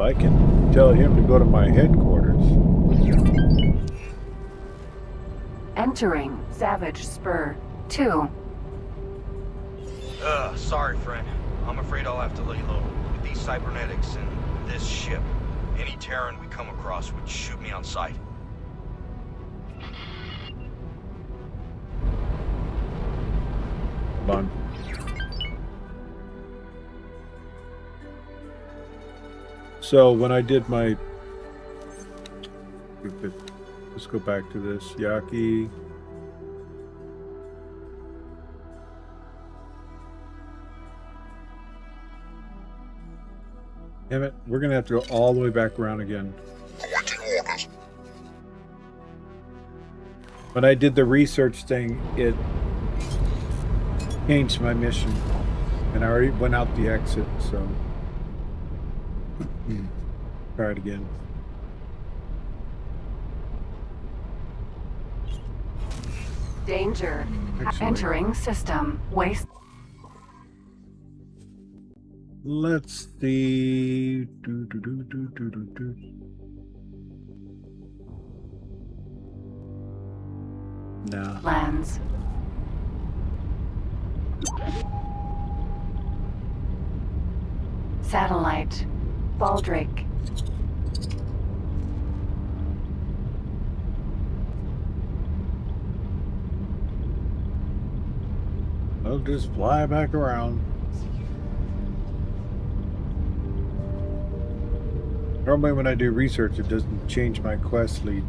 I can tell him to go to my headquarters. Entering Savage Spur 2. Sorry, friend. I'm afraid I'll have to lay low. With these cybernetics and this ship, any Tarren we come across would shoot me on sight. Come on. So when I did my... Let's go back to this. Yaki. Damn it, we're gonna have to go all the way back around again. When I did the research thing, it changed my mission. And I already went out the exit, so... Try it again. Danger. Excellent. Entering system. Waste. Let's see. Nah. Lands. Satellite. Baldric. I'll just fly back around. Normally when I do research, it doesn't change my quest lead.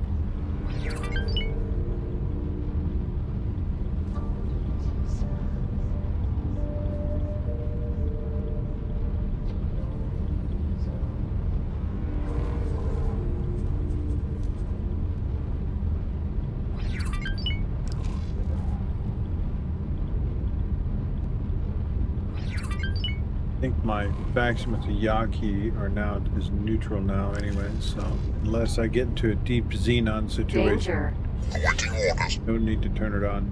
I think my faction with the Yaki is neutral now anyway, so unless I get into a deep Xenon situation, don't need to turn it on.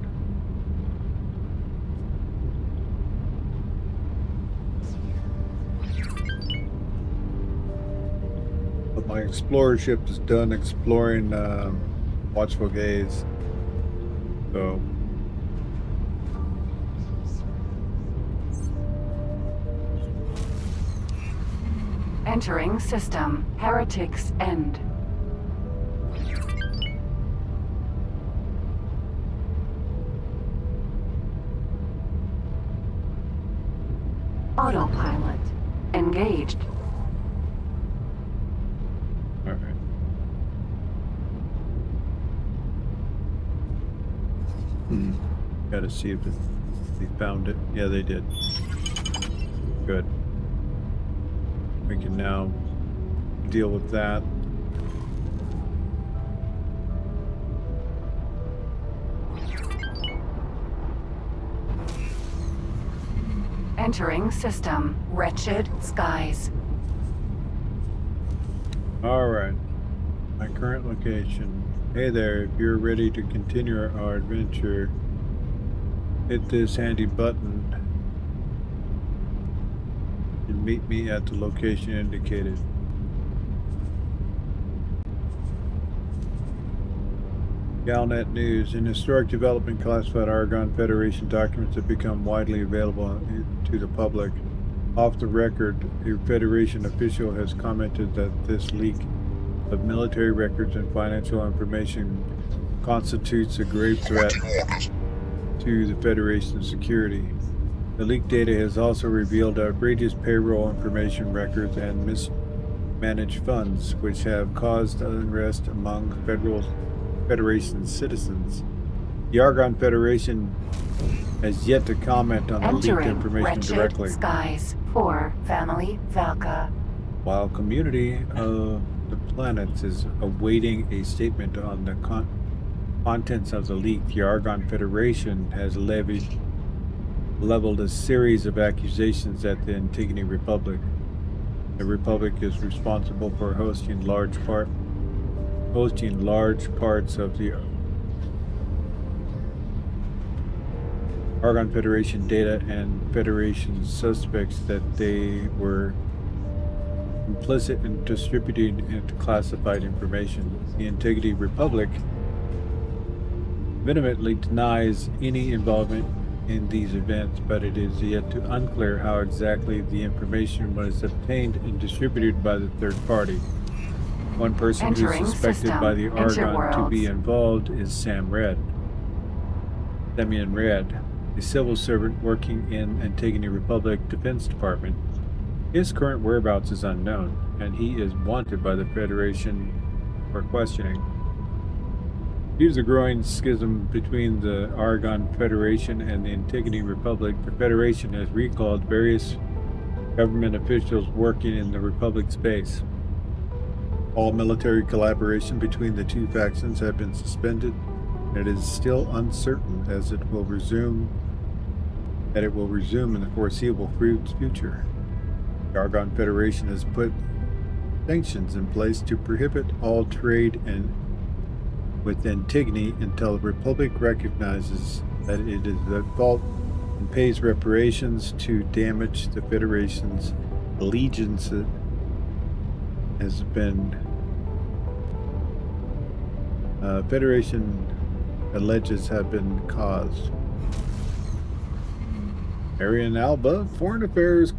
But my explorer ship is done exploring Watchful Gaze, so Entering system. Heretic's End. Autopilot. Engaged. alright. Gotta see if they found it. Yeah, they did. Good. We can now deal with that. Entering system. Wretched Skies. Alright. My current location. Hey there, if you're ready to continue our adventure, hit this handy button and meet me at the location indicated. Galnet News. In historic development, classified Argonne Federation documents have become widely available to the public. Off the record, a Federation official has commented that this leak of military records and financial information constitutes a grave threat to the Federation's security. The leaked data has also revealed outrageous payroll information records and mismanaged funds, which have caused unrest among Federation citizens. The Argonne Federation has yet to comment on the leaked information directly. Skies for Family Valka. While community of the planets is awaiting a statement on the contents of the leak, the Argonne Federation has leveled a series of accusations at the Antigone Republic. The Republic is responsible for hosting large parts of the Argonne Federation data and Federation suspects that they were complicit in distributing and classified information. The Antigone Republic vehemently denies any involvement in these events, but it is yet to unclear how exactly the information was obtained and distributed by the third party. One person who is suspected by the Argonne to be involved is Simeon Red, a civil servant working in Antigone Republic Defense Department. His current whereabouts is unknown, and he is wanted by the Federation for questioning. Due to the growing schism between the Argonne Federation and the Antigone Republic, the Federation has recalled various government officials working in the Republic space. All military collaboration between the two factions have been suspended, and it is still uncertain as it will resume in the foreseeable future. The Argonne Federation has put sanctions in place to prohibit all trade with Antigone until the Republic recognizes that it is at fault and pays reparations to damage the Federation's allegiance has been Federation alleges have been caused. Arian Alba, Foreign Affairs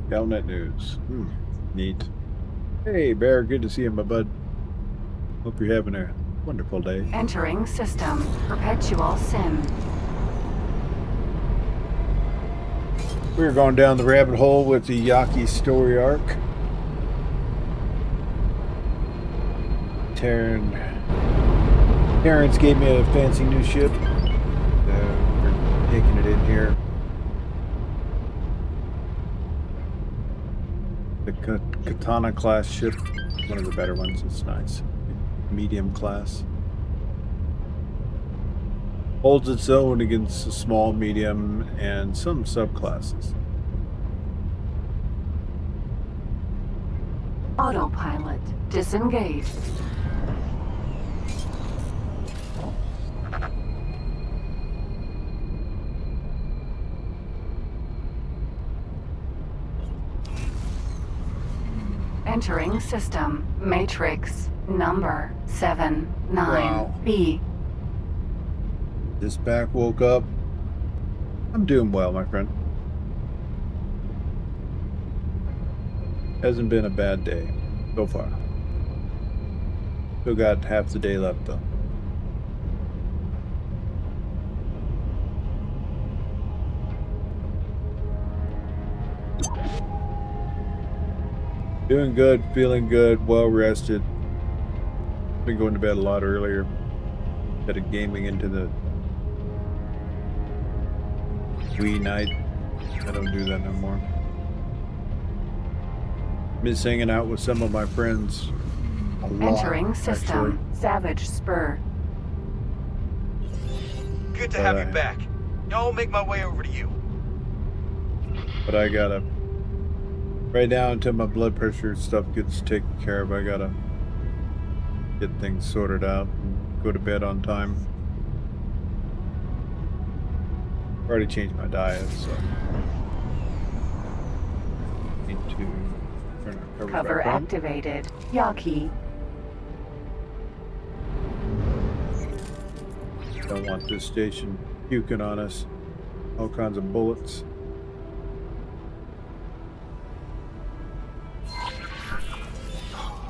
Galnet News. Neat. Hey, Bear, good to see you, my bud. Hope you're having a wonderful day. Entering system. Perpetual Sin. We're going down the rabbit hole with the Yaki story arc. Tarren's gave me a fancy new ship. We're taking it in here. The Katana class ship, one of the better ones. It's nice. Medium class. Holds its own against the small, medium, and some subclasses. Autopilot disengaged. Entering system. Matrix number 79B. This back woke up. I'm doing well, my friend. Hasn't been a bad day so far. Still got half the day left though. Doing good, feeling good, well rested. Been going to bed a lot earlier. Instead of gaming into the wee night. I don't do that no more. Miss hanging out with some of my friends a lot. Entering system. Actually. Savage Spur. Good to have you back. I'll make my way over to you. But I gotta, right now until my blood pressure stuff gets taken care of, I gotta get things sorted out and go to bed on time. Already changed my diet, so need to turn our Cover back on. activated. Yaki. Don't want this station puking on us. All kinds of bullets.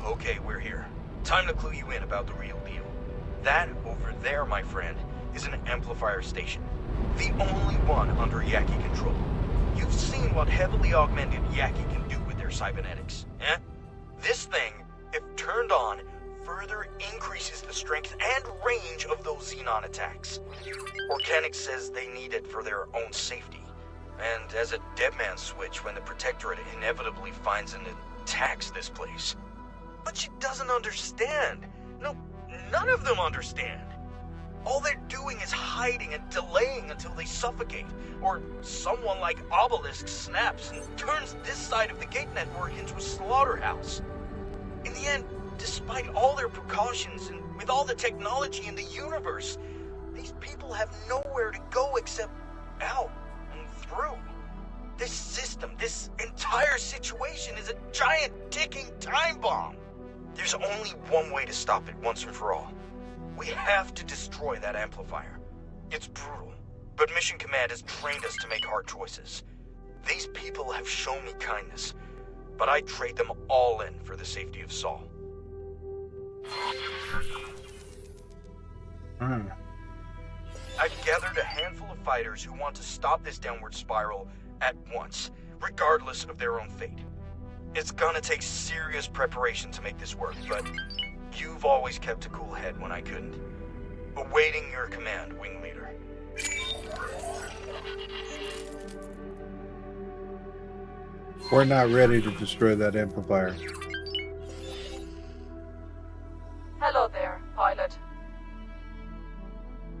Okay, we're here. Time to clue you in about the real deal. That over there, my friend, is an amplifier station. The only one under Yaki control. You've seen what heavily augmented Yaki can do with their cybernetics, eh? This thing, if turned on, further increases the strength and range of those Xenon attacks. Organic says they need it for their own safety. And as a dead man switch when the Protectorate inevitably finds and attacks this place. But she doesn't understand. No, none of them understand. All they're doing is hiding and delaying until they suffocate, or someone like Obelisk snaps and turns this side of the gate network into a slaughterhouse. In the end, despite all their precautions and with all the technology in the universe, these people have nowhere to go except out and through. This system, this entire situation is a giant ticking time bomb. There's only one way to stop it once and for all. We have to destroy that amplifier. It's brutal, but Mission Command has trained us to make hard choices. These people have shown me kindness, but I'd trade them all in for the safety of Saul. I've gathered a handful of fighters who want to stop this downward spiral at once, regardless of their own fate. It's gonna take serious preparation to make this work, but you've always kept a cool head when I couldn't. Awaiting your command, Wing Leader. We're not ready to destroy that amplifier. Hello there, pilot.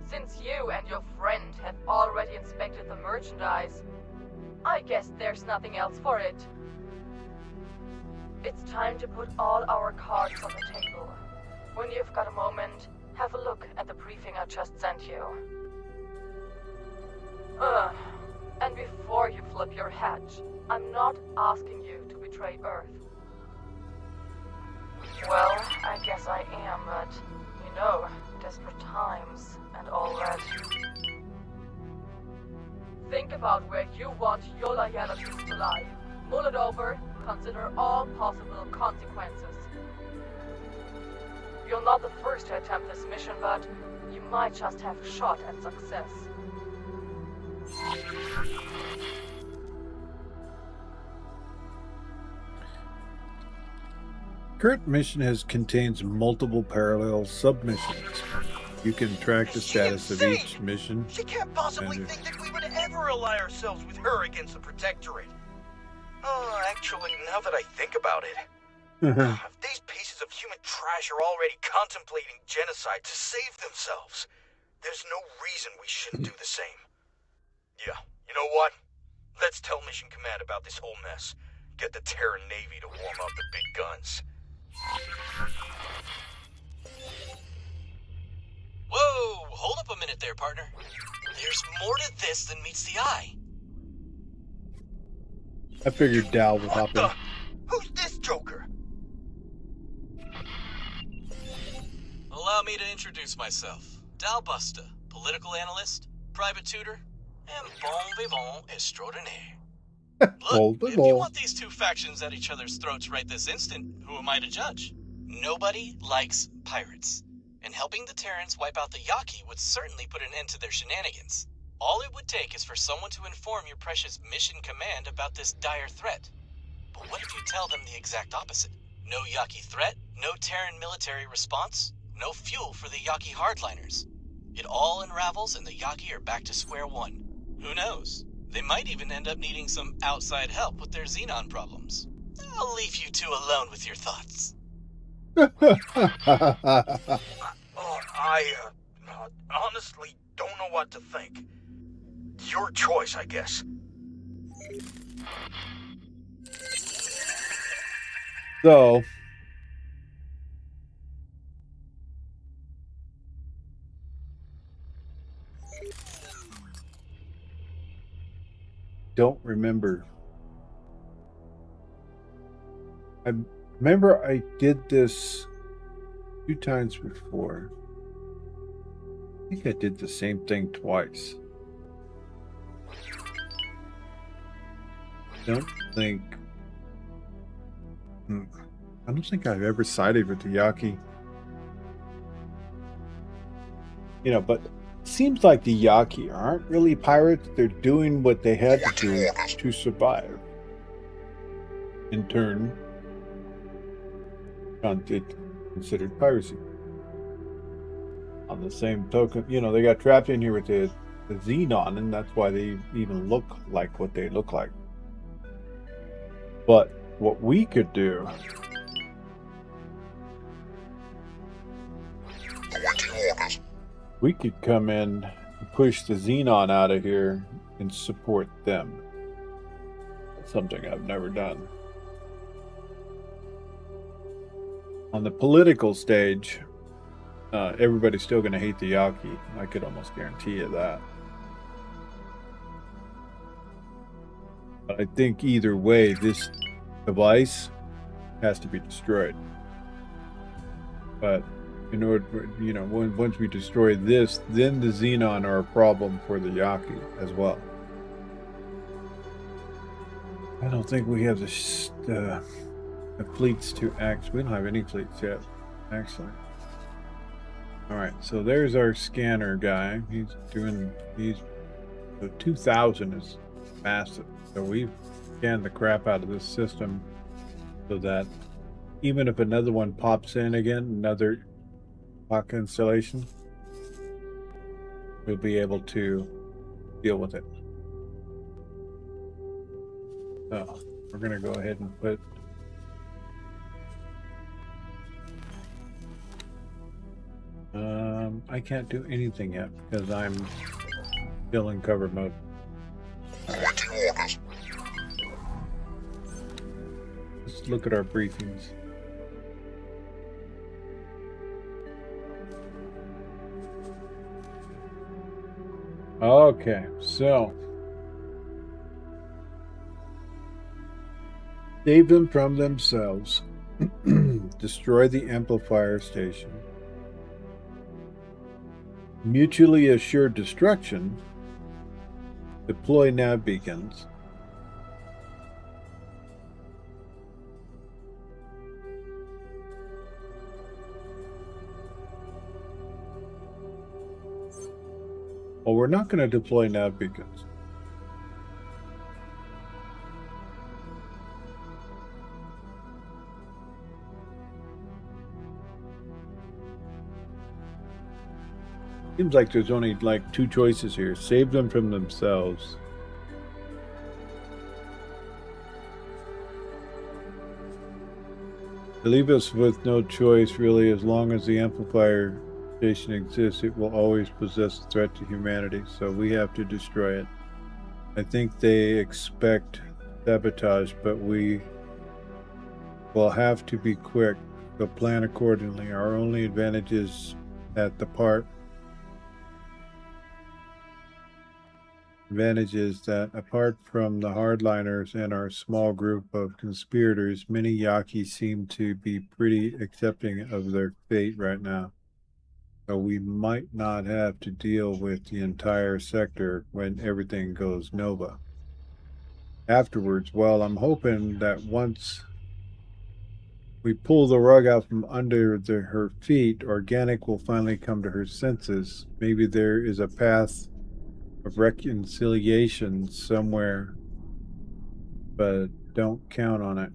Since you and your friend have already inspected the merchandise, I guess there's nothing else for it. It's time to put all our cards on the table. When you've got a moment, have a look at the briefing I just sent you. And before you flip your hatch, I'm not asking you to betray Earth. Well, I guess I am, but, you know, desperate times and all that. Think about where you want your loyalties to lie. Mull it over, consider all possible consequences. You're not the first to attempt this mission, but you might just have a shot at success. Current mission contains multiple parallel submissions. You can track the status of each mission. She can't possibly think that we would ever ally ourselves with her against the Protectorate. Oh, actually, now that I think about it, if these pieces of human trash are already contemplating genocide to save themselves, there's no reason we shouldn't do the same. Yeah, you know what? Let's tell Mission Command about this whole mess. Get the Tarren Navy to warm up the big guns. Whoa! Hold up a minute there, partner. There's more to this than meets the eye. I figured Dal would hop in. Who's this joker? Allow me to introduce myself. Dal Busta, political analyst, private tutor, and bon vivant extraordinaire. Look, if you want these two factions at each other's throats right this instant, who am I to judge? Nobody likes pirates, and helping the Tarrens wipe out the Yaki would certainly put an end to their shenanigans. All it would take is for someone to inform your precious Mission Command about this dire threat. But what if you tell them the exact opposite? No Yaki threat, no Tarren military response, no fuel for the Yaki hardliners. It all unravels and the Yaki are back to square one. Who knows? They might even end up needing some outside help with their Xenon problems. I'll leave you two alone with your thoughts. I honestly don't know what to think. Your choice, I guess. So, don't remember. I remember I did this 2 times before. I think I did the same thing twice. I don't think I've ever sided with the Yaki. You know, but it seems like the Yaki aren't really pirates. They're doing what they had to do to survive. In turn, it's considered piracy. On the same token, you know, they got trapped in here with the Xenon, and that's why they even look like what they look like. But what we could do we could come in and push the Xenon out of here and support them. Something I've never done. On the political stage, everybody's still going to hate the Yaki. I could almost guarantee you that. But I think either way, this device has to be destroyed. But in order, you know, once we destroy this, then the Xenon are a problem for the Yaki as well. I don't think we have the fleets to act. We don't have any fleets yet, actually. All right, so there's our scanner guy. The 2000 is massive. So we've scanned the crap out of this system so that even if another one pops in again, another Hawk installation, we'll be able to deal with it. So we're going to go ahead and put I can't do anything yet because I'm still in cover mode. Let's look at our briefings. Okay, so save them from themselves. Destroy the amplifier station. Mutually assured destruction. Deploy nav beacons. Well, we're not going to deploy nav beacons. Seems like there's only like two choices here. Save them from themselves. Leave us with no choice, really. As long as the amplifier station exists, it will always possess a threat to humanity, so we have to destroy it. I think they expect sabotage, but we will have to be quick. We'll plan accordingly. Our only advantage is that apart from the hardliners and our small group of conspirators, many Yaki seem to be pretty accepting of their fate right now. So we might not have to deal with the entire sector when everything goes Nova. Afterwards, well, I'm hoping that once we pull the rug out from under her feet, Organic will finally come to her senses. Maybe there is a path of reconciliation somewhere, but don't count on it.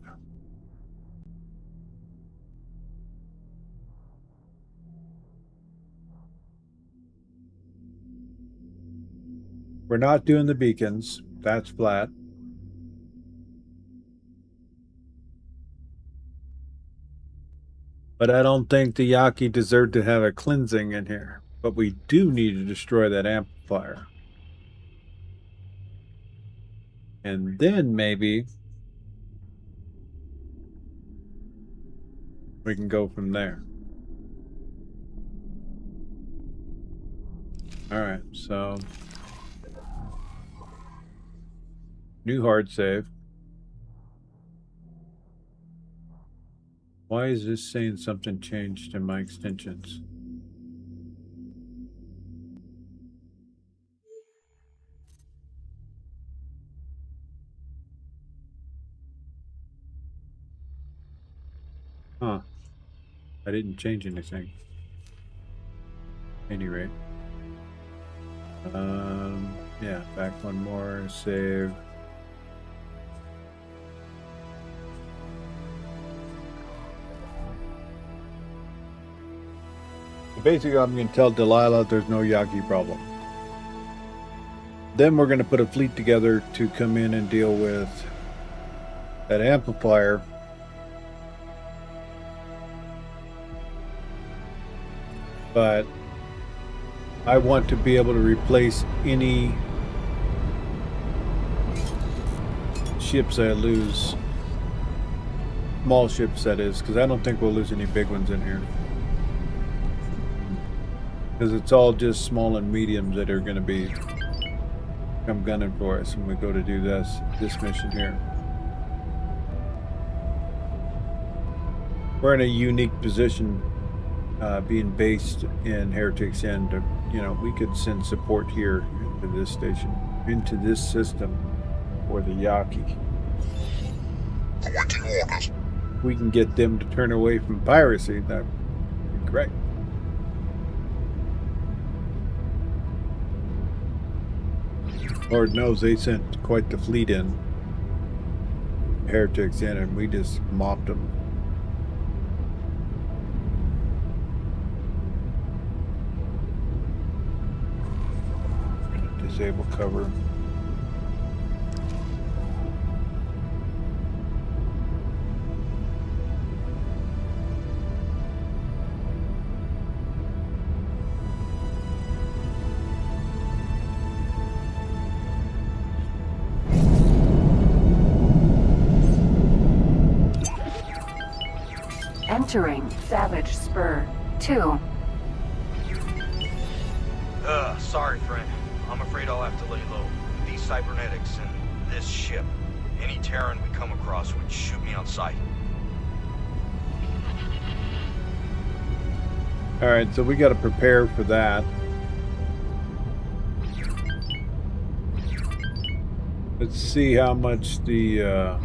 We're not doing the beacons. That's flat. But I don't think the Yaki deserve to have a cleansing in here. But we do need to destroy that amplifier. And then maybe we can go from there. Alright, so new hard save. Why is this saying something changed in my extensions? Huh. I didn't change anything. At any rate. Yeah, back one more, save. Basically, I'm going to tell Delilah there's no Yaki problem. Then we're going to put a fleet together to come in and deal with that amplifier. But I want to be able to replace any ships I lose. Small ships, that is, because I don't think we'll lose any big ones in here. Because it's all just small and mediums that are going to be come gunning for us when we go to do this mission here. We're in a unique position, being based in Heretic's End. You know, we could send support here into this station, into this system, for the Yaki. We can get them to turn away from piracy. That would be great. Lord knows they sent quite the fleet in. Heretics in, and we just mopped them. Disable cover. Entering Savage Spur 2. Sorry, friend. I'm afraid I'll have to lay low. These cybernetics and this ship. Any Tarren we come across would shoot me on sight. Alright, so we got to prepare for that. Let's see how much the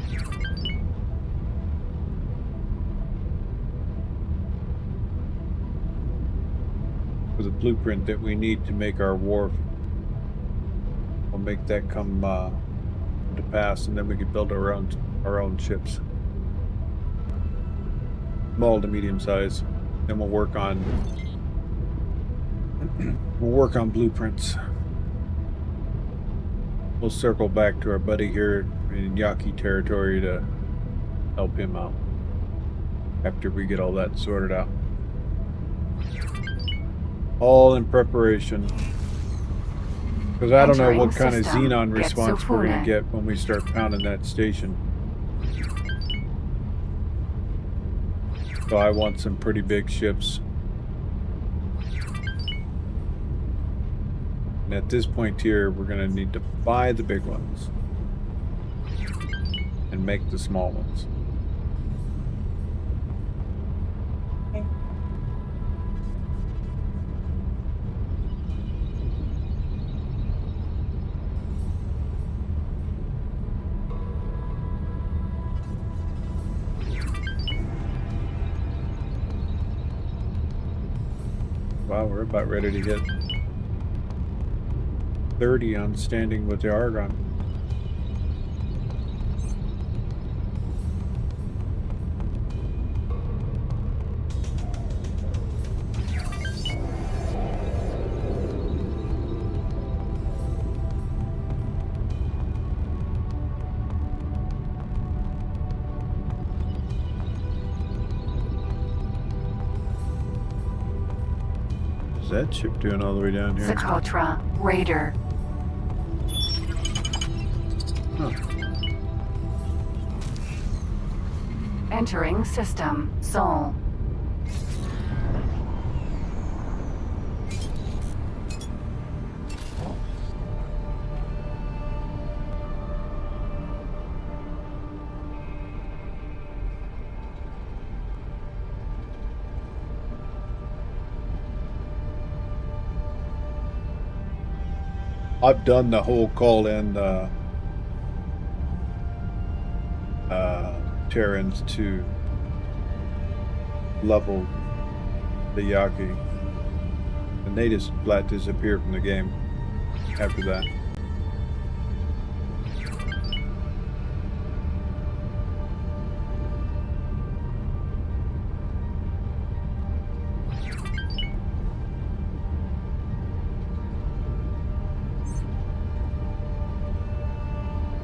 for the blueprint that we need to make our wharf. We'll make that come to pass, and then we can build our own ships, small to medium size. Then we'll work on blueprints. We'll circle back to our buddy here in Yaki territory to help him out after we get all that sorted out. All in preparation. Because I don't know what kind of xenon response we're going to get when we start pounding that station. So I want some pretty big ships. And at this point here, we're going to need to buy the big ones and make the small ones. Wow, we're about ready to get 30 on standing with the Argon. That ship doing all the way down here? Socotra Raider. Huh. Entering system Sol. I've done the whole call in Tarrens to level the Yaki, and they just flat disappear from the game after that.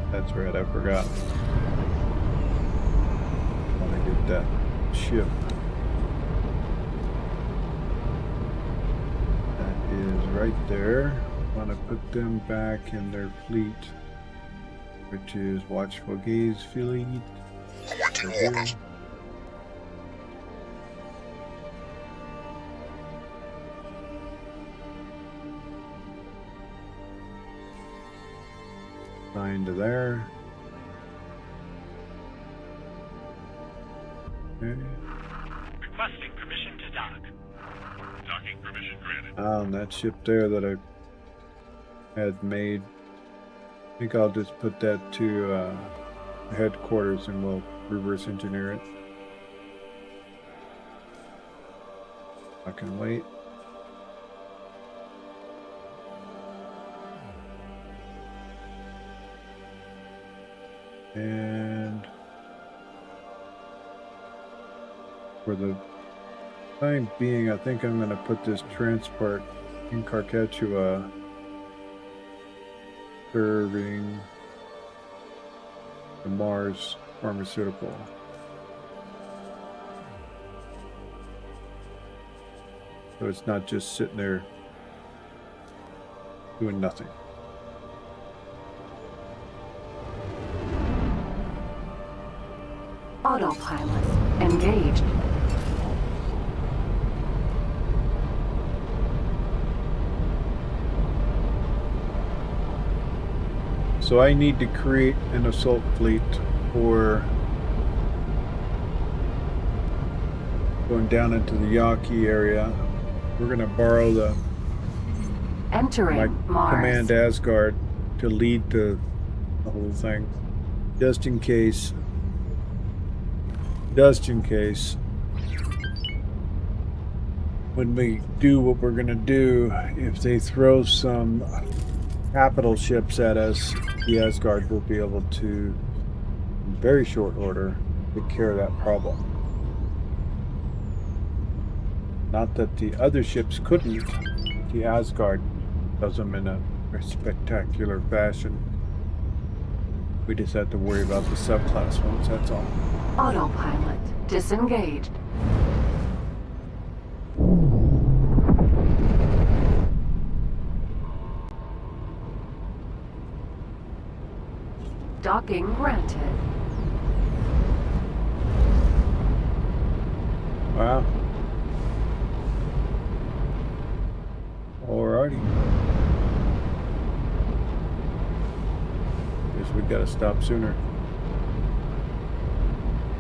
That's right, I forgot. I want to get that ship. That is right there. I want to put them back in their fleet, which is Watchful Gaze fleet. line to there. Okay. Requesting permission to dock. Docking permission granted. On that ship there that I had made, I think I'll just put that to headquarters and we'll reverse engineer it. I can wait. And for the time being, I think I'm going to put this transport in Carcachua serving the Mars pharmaceutical. So it's not just sitting there doing nothing. Autopilot engaged. So I need to create an assault fleet for going down into the Yaki area. We're going to borrow the Entering Mars. Command Asgard to lead the whole thing, just in case. When we do what we're going to do, if they throw some capital ships at us, the Asgard will be able to, in very short order, take care of that problem. Not that the other ships couldn't. The Asgard does them in a spectacular fashion. We just have to worry about the subclass ones, that's all. Autopilot disengaged. Docking granted. Wow. Alrighty. Guess we gotta stop sooner.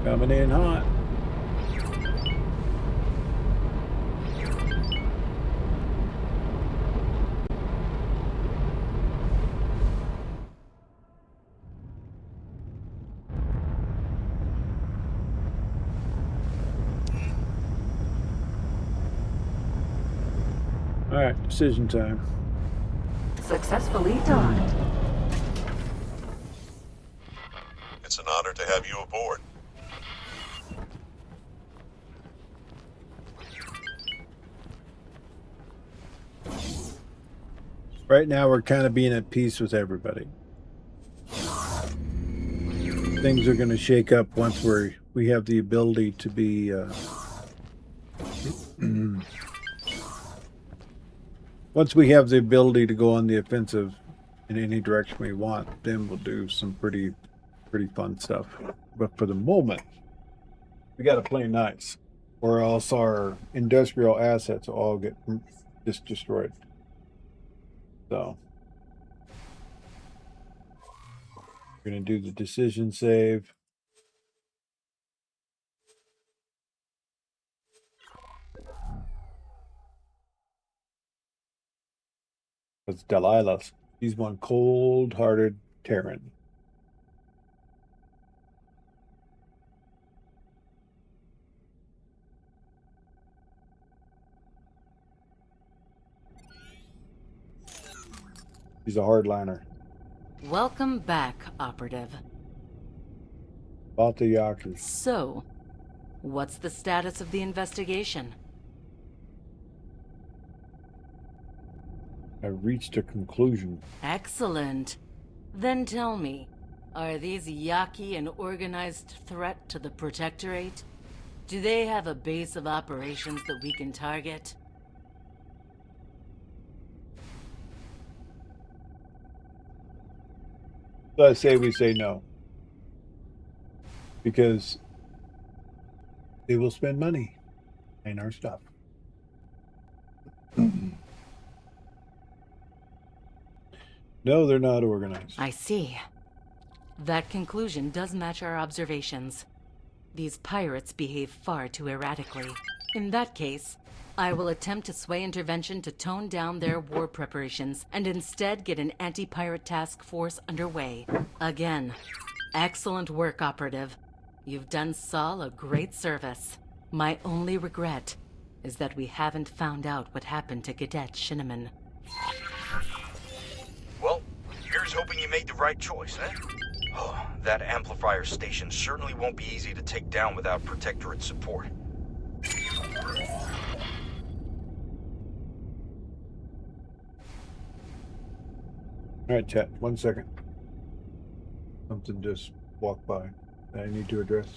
Coming in hot. Alright, decision time. Successfully docked. It's an honor to have you aboard. Right now we're kind of being at peace with everybody. Things are going to shake up once we have the ability to be once we have the ability to go on the offensive in any direction we want, then we'll do some pretty fun stuff. But for the moment, we got to play nice, or else our industrial assets will all get just destroyed. So we're going to do the decision save. That's Delilah. She's one cold-hearted Tarren. She's a hardliner. Welcome back, Operative. About the Yaki. So, what's the status of the investigation? I reached a conclusion. Excellent. Then tell me, are these Yaki an organized threat to the Protectorate? Do they have a base of operations that we can target? So I say we say no. Because they will spend money in our stuff. No, they're not organized. I see. That conclusion does match our observations. These pirates behave far too erratically. In that case, I will attempt to sway intervention to tone down their war preparations and instead get an anti-pirate task force underway. Again, excellent work, Operative. You've done Saul a great service. My only regret is that we haven't found out what happened to Cadet Shinneman. Well, here's hoping you made the right choice, eh? Oh, that amplifier station certainly won't be easy to take down without Protectorate support. Alright, chat. 1 second. Something just walked by that I need to address.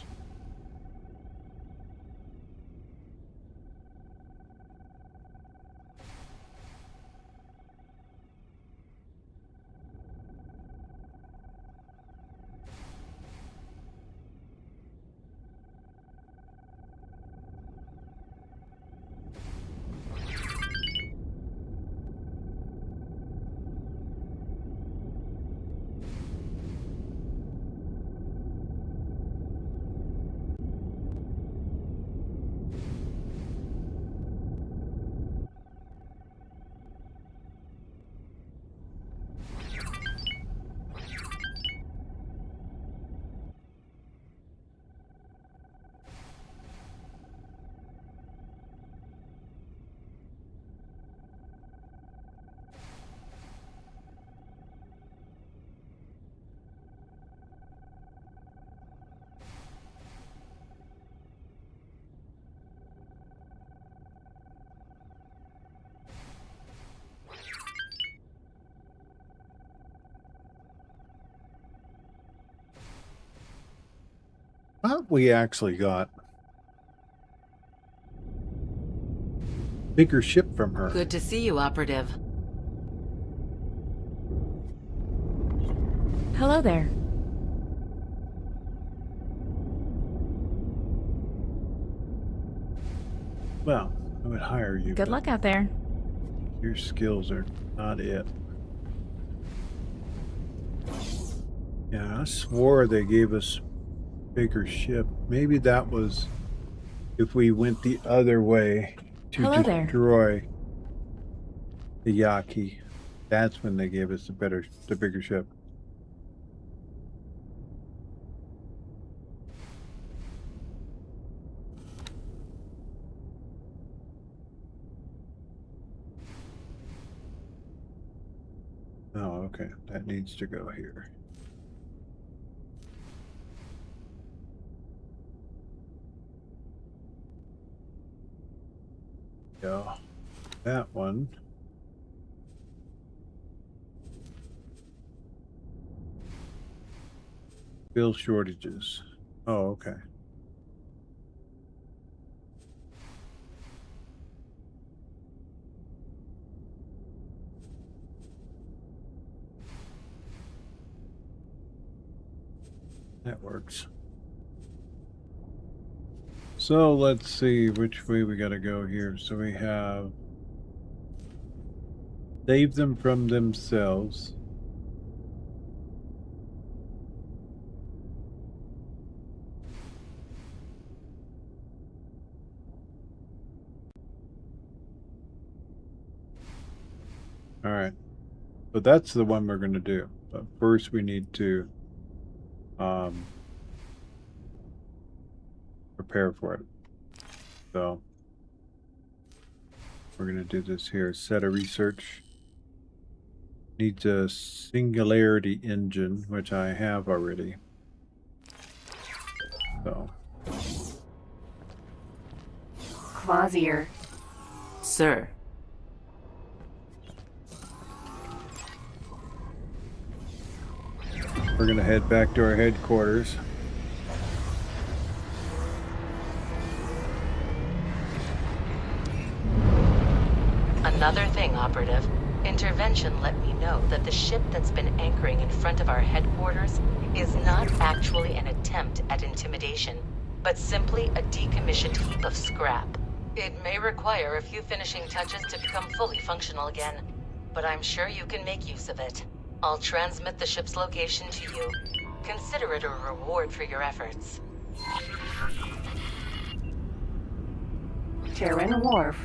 We actually got bigger ship from her. Good to see you, Operative. Hello there. Well, I would hire you. Good luck out there. Your skills are not it. Yeah, I swore they gave us bigger ship. Maybe that was if we went the other way to destroy the Yaki. That's when they gave us the bigger ship. Oh, okay. That needs to go here. Yeah, that one. Bill shortages. Oh, okay. That works. So let's see which way we gotta go here. So we have save them from themselves. All right. So that's the one we're going to do. But first we need to prepare for it. So we're going to do this here. Set a research. Needs a singularity engine, which I have already. So. Quasier. Sir. We're going to head back to our headquarters. Another thing, Operative. Intervention let me know that the ship that's been anchoring in front of our headquarters is not actually an attempt at intimidation, but simply a decommissioned heap of scrap. It may require a few finishing touches to become fully functional again, but I'm sure you can make use of it. I'll transmit the ship's location to you. Consider it a reward for your efforts. Tarren Wharf.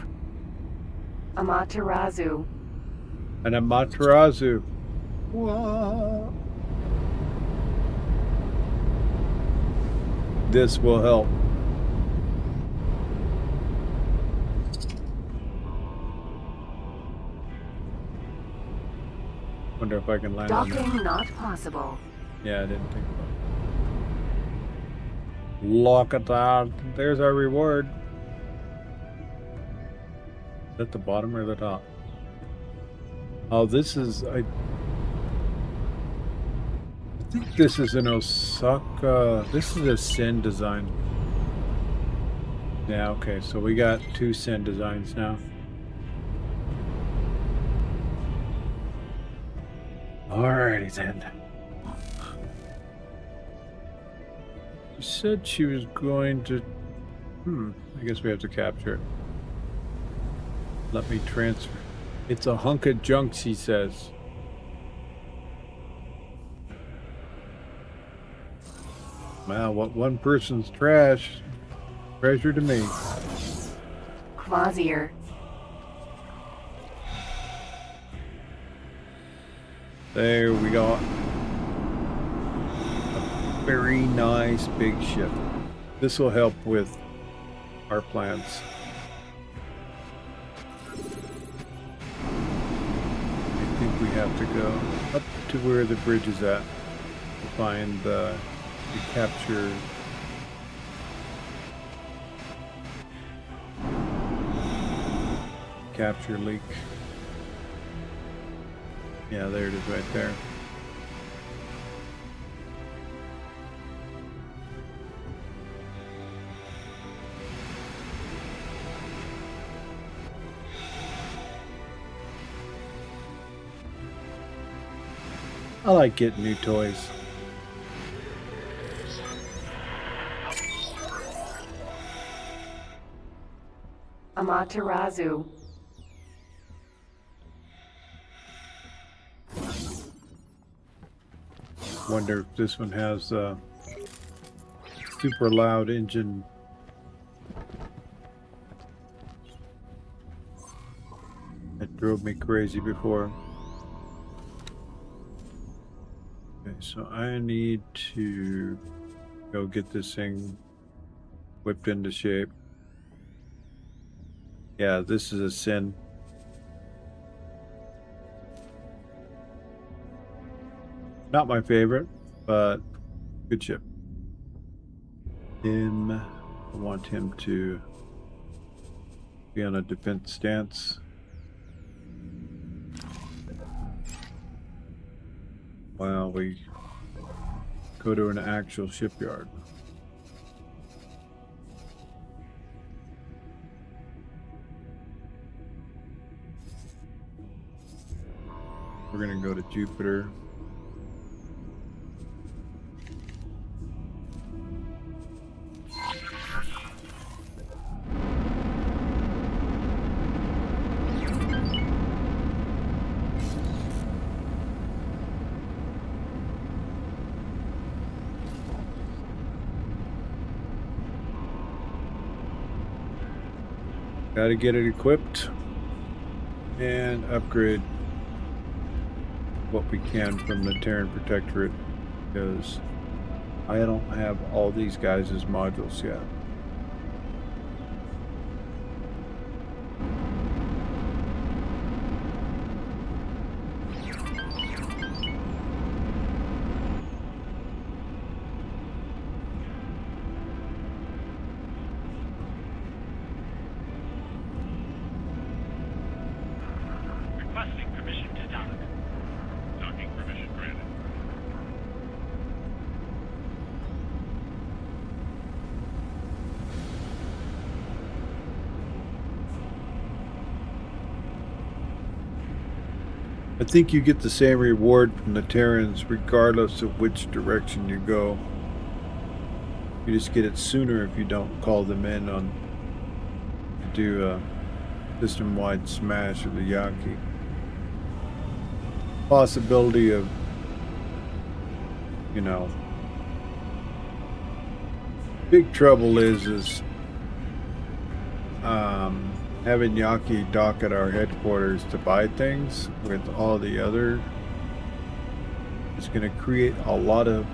Amaterasu. An Amaterasu. What? This will help. Wonder if I can land on Docking that. not possible. Yeah, I didn't think about it. Lock it out. There's our reward. Is that the bottom or the top? Oh, this is... I think this is an Osaka... This is a Sen design. Yeah, okay. So we got 2 Sen designs now. Alrighty then. She said she was going to... I guess we have to capture it. Let me transfer. It's a hunk of junk, she says. Wow, what one person's trash, treasure to me. Quasier. There we go. A very nice big ship. This will help with our plans. I think we have to go up to where the bridge is at to find the capture. Capture leak. Yeah, there it is right there. I like getting new toys. Amaterasu. Wonder if this one has a super loud engine. It drove me crazy before. Okay, so I need to go get this thing whipped into shape. Yeah, this is a sin. Not my favorite, but good ship. I want him to be on a defense stance. While we go to an actual shipyard. We're gonna go to Jupiter. Got to get it equipped and upgrade what we can from the Tarren Protectorate, because I don't have all these guys as modules yet. Requesting permission to dock. Docking permission granted. I think you get the same reward from the Tarrens regardless of which direction you go. You just get it sooner if you don't call them in on to do a system-wide smash of the Yaki. Possibility of, you know, Big trouble is having Yaki dock at our headquarters to buy things with all the other is going to create a lot of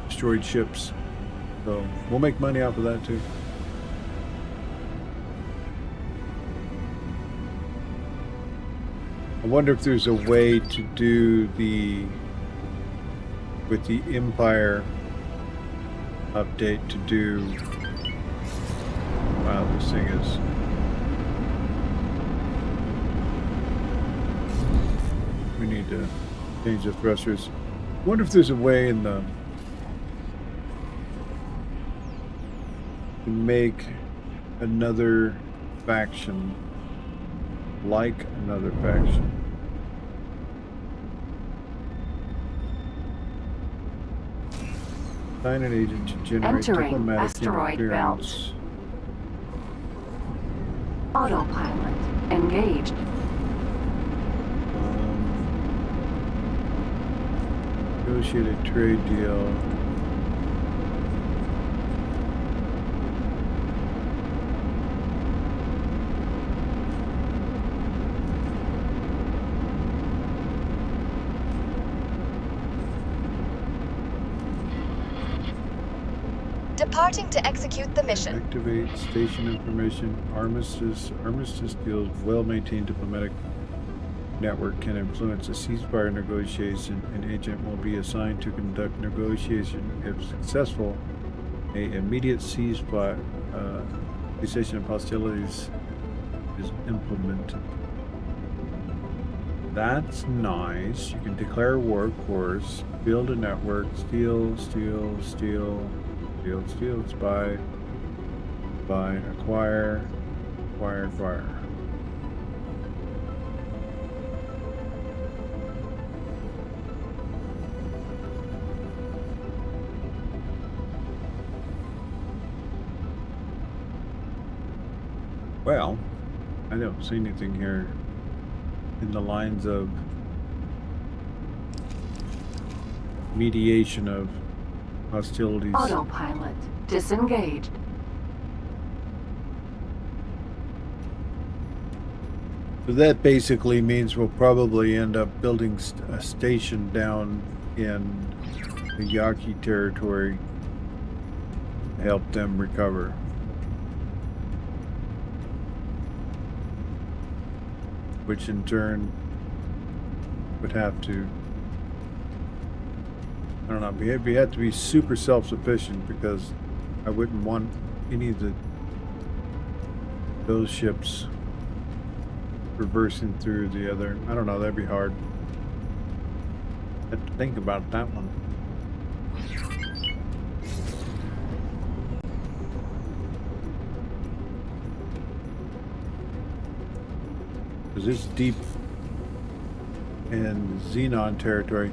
destroyed ships. So we'll make money off of that too. I wonder if there's a way to do with the Empire update to do. Wow, this thing is. We need to change the thrusters. I wonder if there's a way in the to make another faction like another faction. Assign an agent to generate diplomatic asteroid interference. Autopilot engaged. Negotiate a trade deal. Departing to execute the mission. Activate station information. Armistice deals well-maintained diplomatic network can influence a ceasefire negotiation. An agent will be assigned to conduct negotiation. If successful, a immediate ceasefire cessation of hostilities is implemented. That's nice. You can declare war, of course. Build a network. Steal, spy, acquire. Well, I don't see anything here in the lines of mediation of hostilities. Autopilot disengaged. So that basically means we'll probably end up building a station down in the Yaki territory to help them recover. Which in turn would have to, I don't know, we have to be super self-sufficient, because I wouldn't want any of those ships reversing through the other. I don't know, that'd be hard. I have to think about that one. Because it's deep in Xenon territory.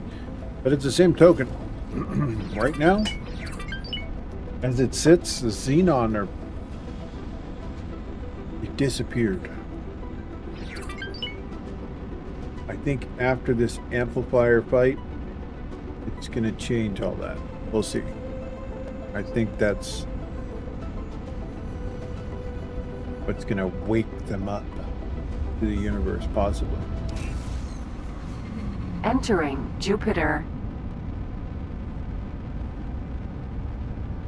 But it's the same token. Right now, as it sits, the Xenon it disappeared. I think after this amplifier fight, it's going to change all that. We'll see. I think that's what's going to wake them up to the universe, possibly. Entering Jupiter.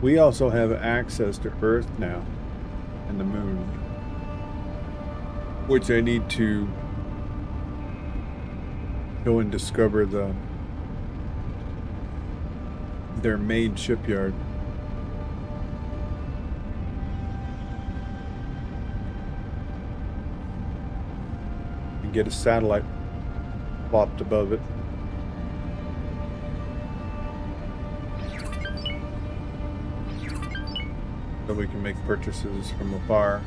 We also have access to Earth now and the Moon, which I need to go and discover their main shipyard. And get a satellite plopped above it. So we can make purchases from afar.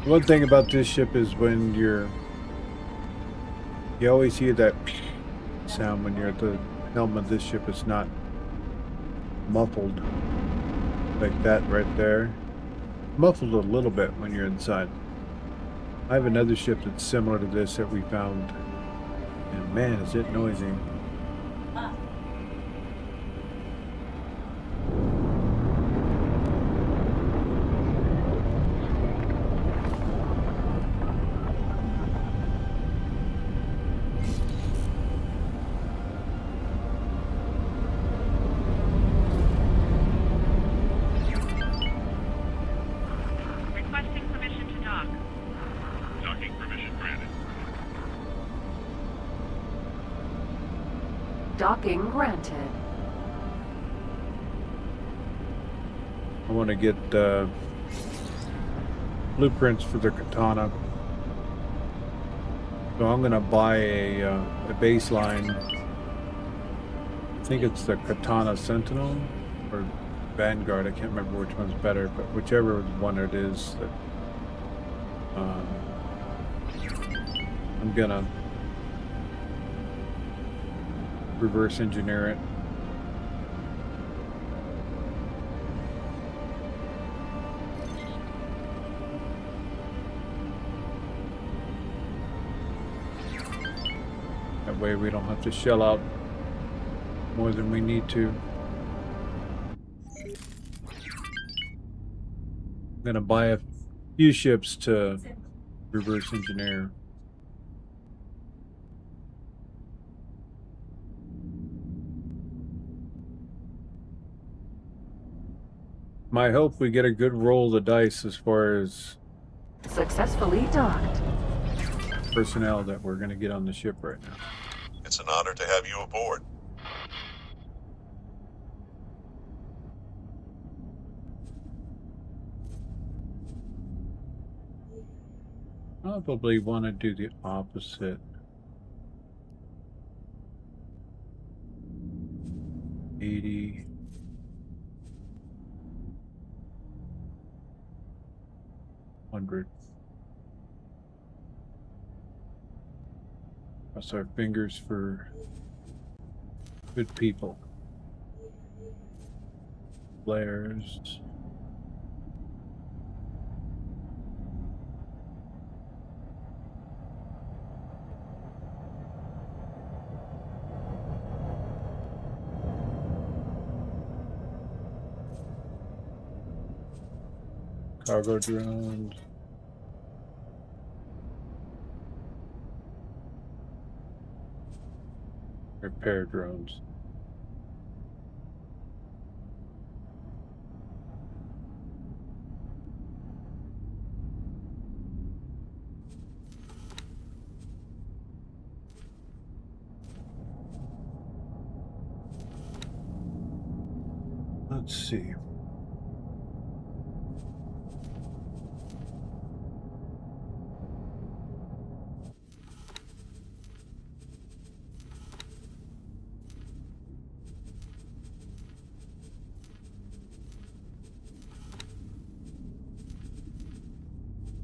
One thing about this ship is when you always hear that sound when you're at the helm of this ship. It's not muffled like that right there. Muffled a little bit when you're inside. I have another ship that's similar to this that we found, and man, is it noisy. Requesting permission to dock. Docking permission granted. Docking granted. I want to get blueprints for the katana. So I'm gonna buy a baseline. I think it's the Katana Sentinel or Vanguard. I can't remember which one's better, but whichever one it is, that I'm gonna reverse engineer it. That way we don't have to shell out more than we need to. I'm gonna buy a few ships to reverse engineer. My hope we get a good roll of the dice as far as Successfully docked. personnel that we're gonna get on the ship right now. It's an honor to have you aboard. Probably want to do the opposite. $80. $100. Cross our fingers for good people. Flares. Cargo drones. Repair drones. Let's see.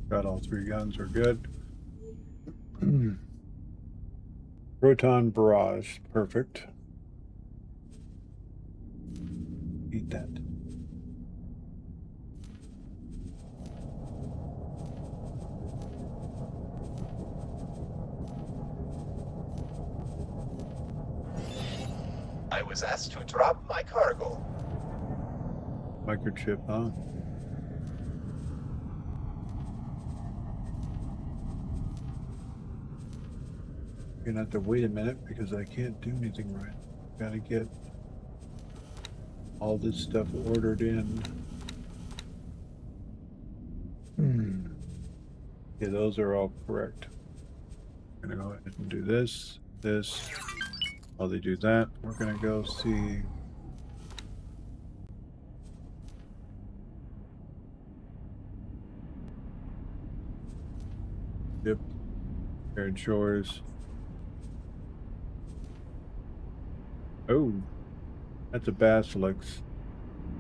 Got all three guns, are good. Proton barrage, perfect. Eat that. I was asked to drop my cargo. Microchip, huh? You're gonna have to wait a minute because I can't do anything right. Gotta get all this stuff ordered in. Yeah, those are all correct. I'm gonna go ahead and do this, this. While they do that, we're gonna go see. Yep. Aired Shores. Oh, that's a Basilisk.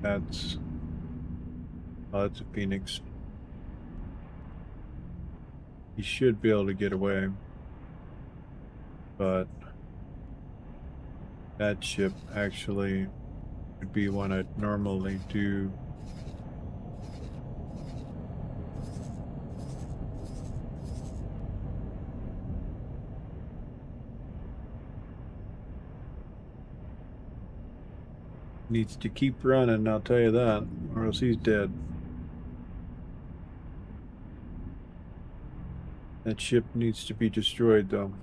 That's a Phoenix. he should be able to get away. But that ship actually would be one I'd normally do. Needs to keep running, I'll tell you that, or else he's dead. That ship needs to be destroyed, though.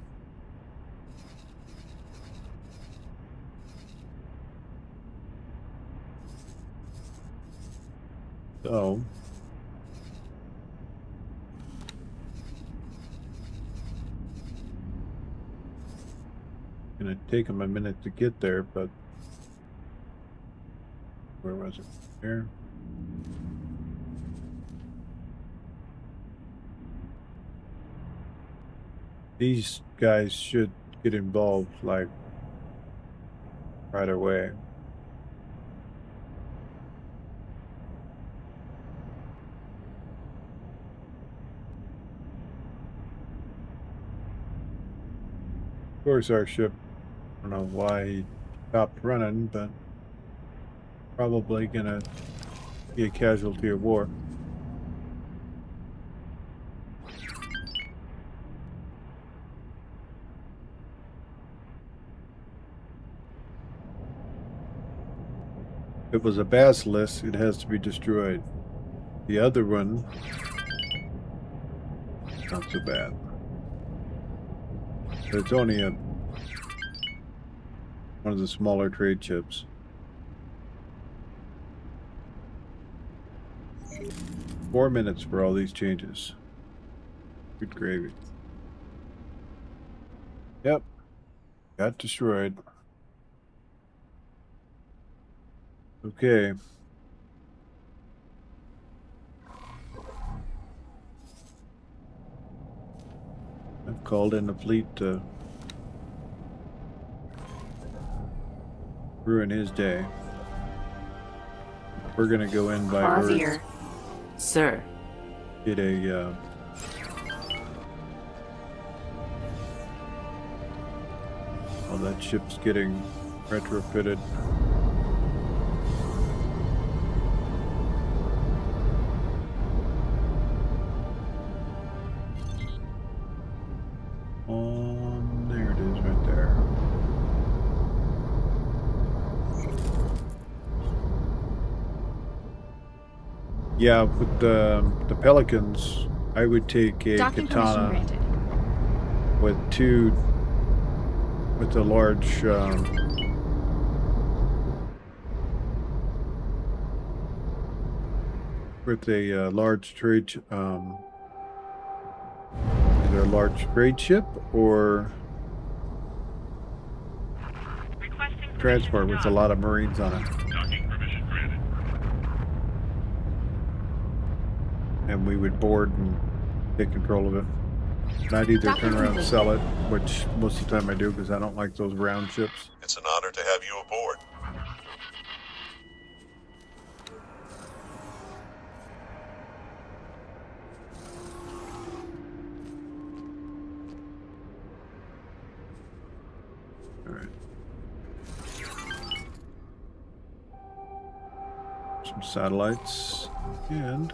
So, gonna take him a minute to get there, but where was it? Here. These guys should get involved, like, right away. Of course, our ship, I don't know why he stopped running, but probably gonna be a casualty of war. If it was a basilisk, it has to be destroyed. The other one, not so bad. But it's only one of the smaller trade ships. Four minutes for all these changes. Good gravy. Yep. Got destroyed. Okay. I've called in the fleet to ruin his day. We're gonna go in by Pause Earth. here. Sir. Get a oh, that ship's getting retrofitted. There it is right there. Yeah, with the Pelicans, I would take a Docking permission katana granted. with a large large trade either a large trade ship or transport with a lot of Marines on it. And we would board and take control of it. And I'd either turn around and sell it, which most of the time I do because I don't like those round ships. It's an honor to have you aboard. Alright. Some satellites and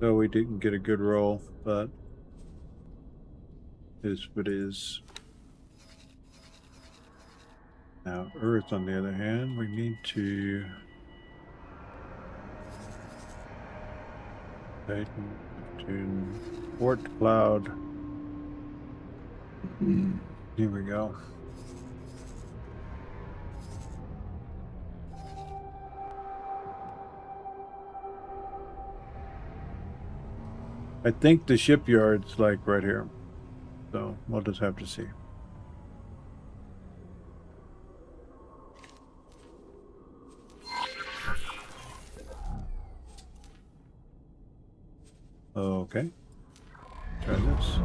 so we didn't get a good roll, but it is what it is. Now Earth, on the other hand, we need to Titan to port cloud. Here we go. I think the shipyard's like right here, so we'll just have to see. Okay, try this.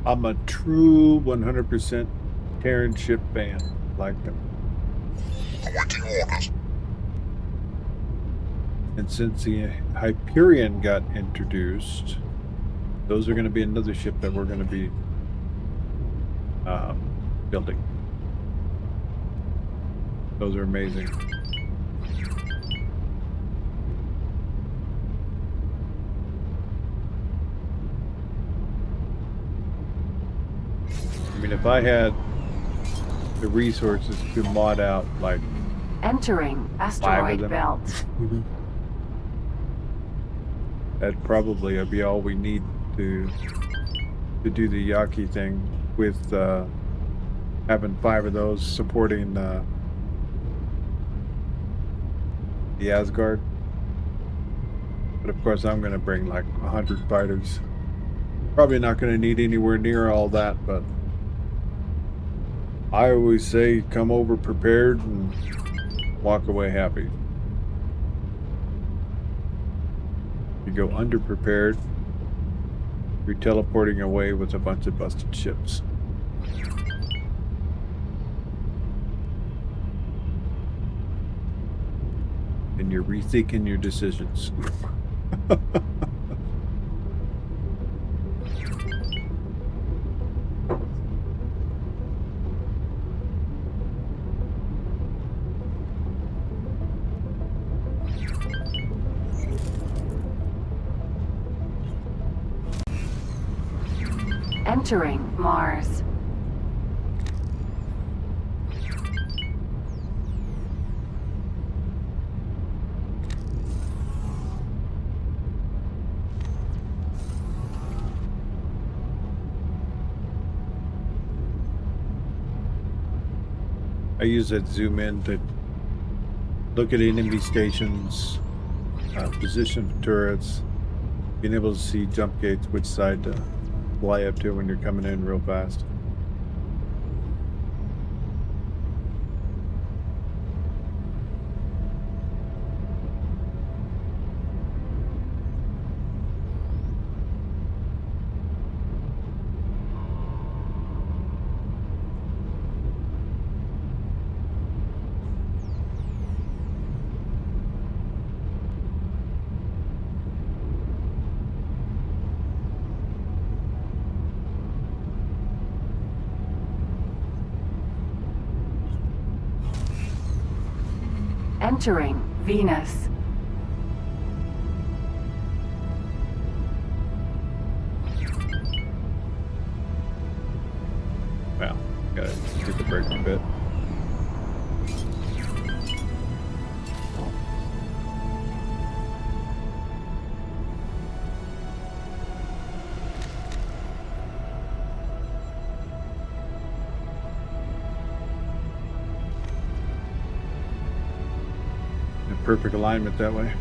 I'm a true 100% Tarren ship fan. Like them. Awaiting orders. And since the Hyperion got introduced, those are going to be another ship that we're going to be building. Those are amazing. I mean, if I had the resources to mod out like Entering 5 of asteroid them, belt. that'd probably be all we need to do the Yaki thing with having 5 of those supporting the Asgard. But of course I'm going to bring like 100 fighters. Probably not going to need anywhere near all that, but I always say come over prepared and walk away happy. If you go underprepared, you're teleporting away with a bunch of busted ships. And you're rethinking your decisions. Entering Mars. I use that zoom in to look at enemy stations, position for turrets, being able to see jump gates, which side to fly up to when you're coming in real fast. Entering Venus. Well, gotta get the brake a bit. Perfect alignment that way.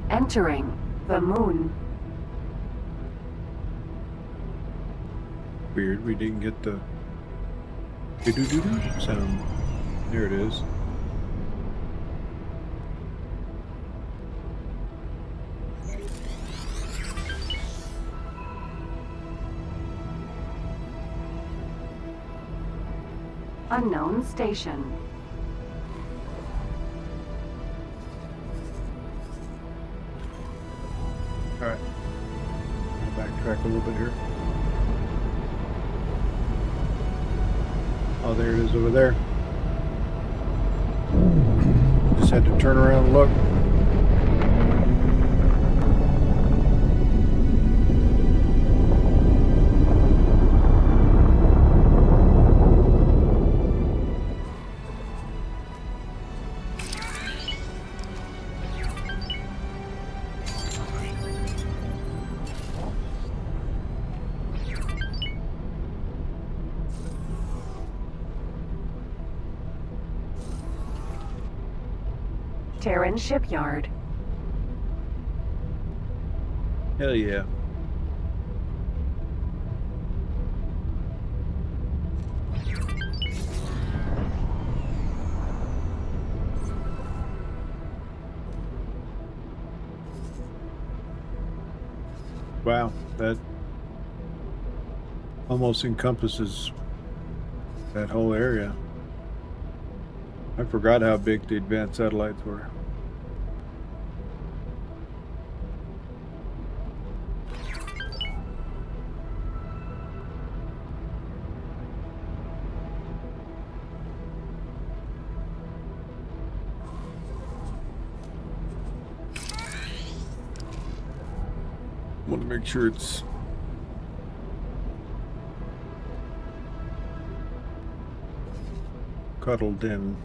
Entering the moon. Weird, we didn't get the doo-doo-doo-doo sound. There it is. Unknown station. Alright. Backtrack a little bit here. Oh, there it is over there. Just had to turn around and look. Tarren shipyard. Hell yeah. Wow, that almost encompasses that whole area. I forgot how big the advanced satellites were. Want to make sure it's cuddled in.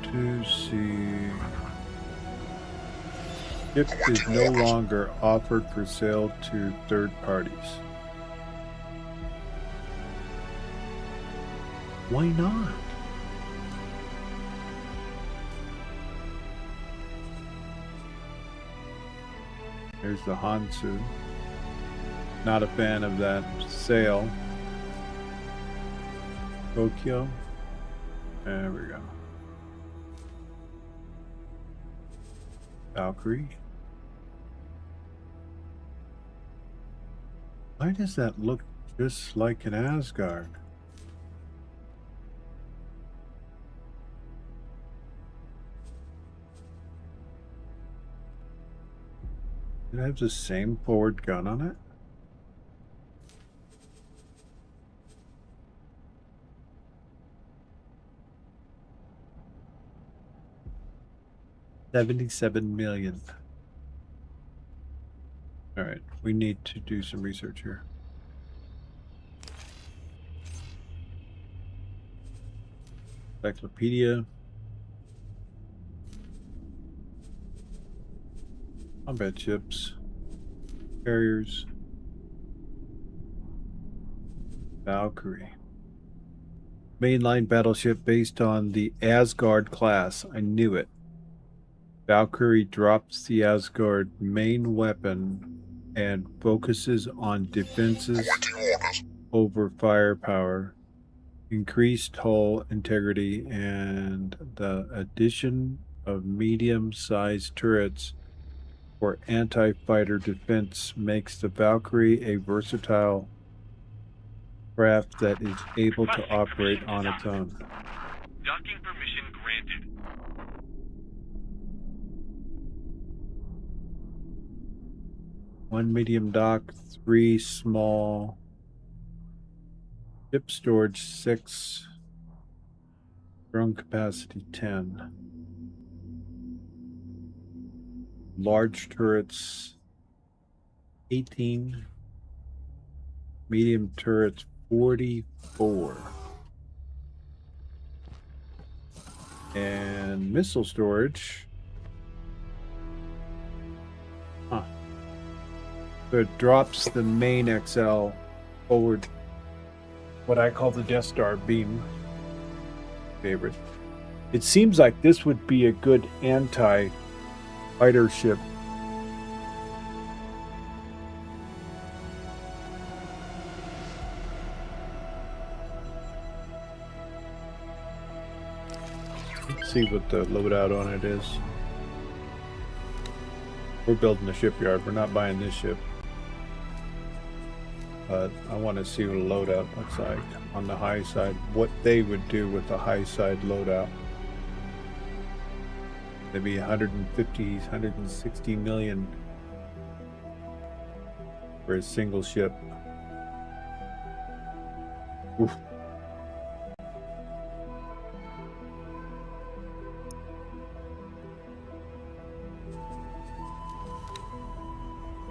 To see. Ship is no longer offered for sale to third parties. Why not? There's the Hansu. Not a fan of that sale. Tokyo. There we go. Valkyrie. Why does that look just like an Asgard? It has the same forward gun on it? $77 million. All right, we need to do some research here. Encyclopedia. Combat ships. Carriers. Valkyrie. Mainline battleship based on the Asgard class. I knew it. Valkyrie drops the Asgard main weapon and focuses on defenses over firepower, increased hull integrity, and the addition of medium-sized turrets for anti-fighter defense makes the Valkyrie a versatile craft that is able to operate on its own. Docking permission granted. One medium dock, 3 small, ship storage 6, drone capacity 10, large turrets 18, medium turrets 44, and missile storage. So it drops the main XL forward, what I call the Death Star beam favorite. It seems like this would be a good anti-fighter ship. Let's see what the loadout on it is. We're building a shipyard. We're not buying this ship. But I want to see what a loadout looks like on the high side. What they would do with the high side loadout. Maybe 150, 160 million for a single ship. Oof.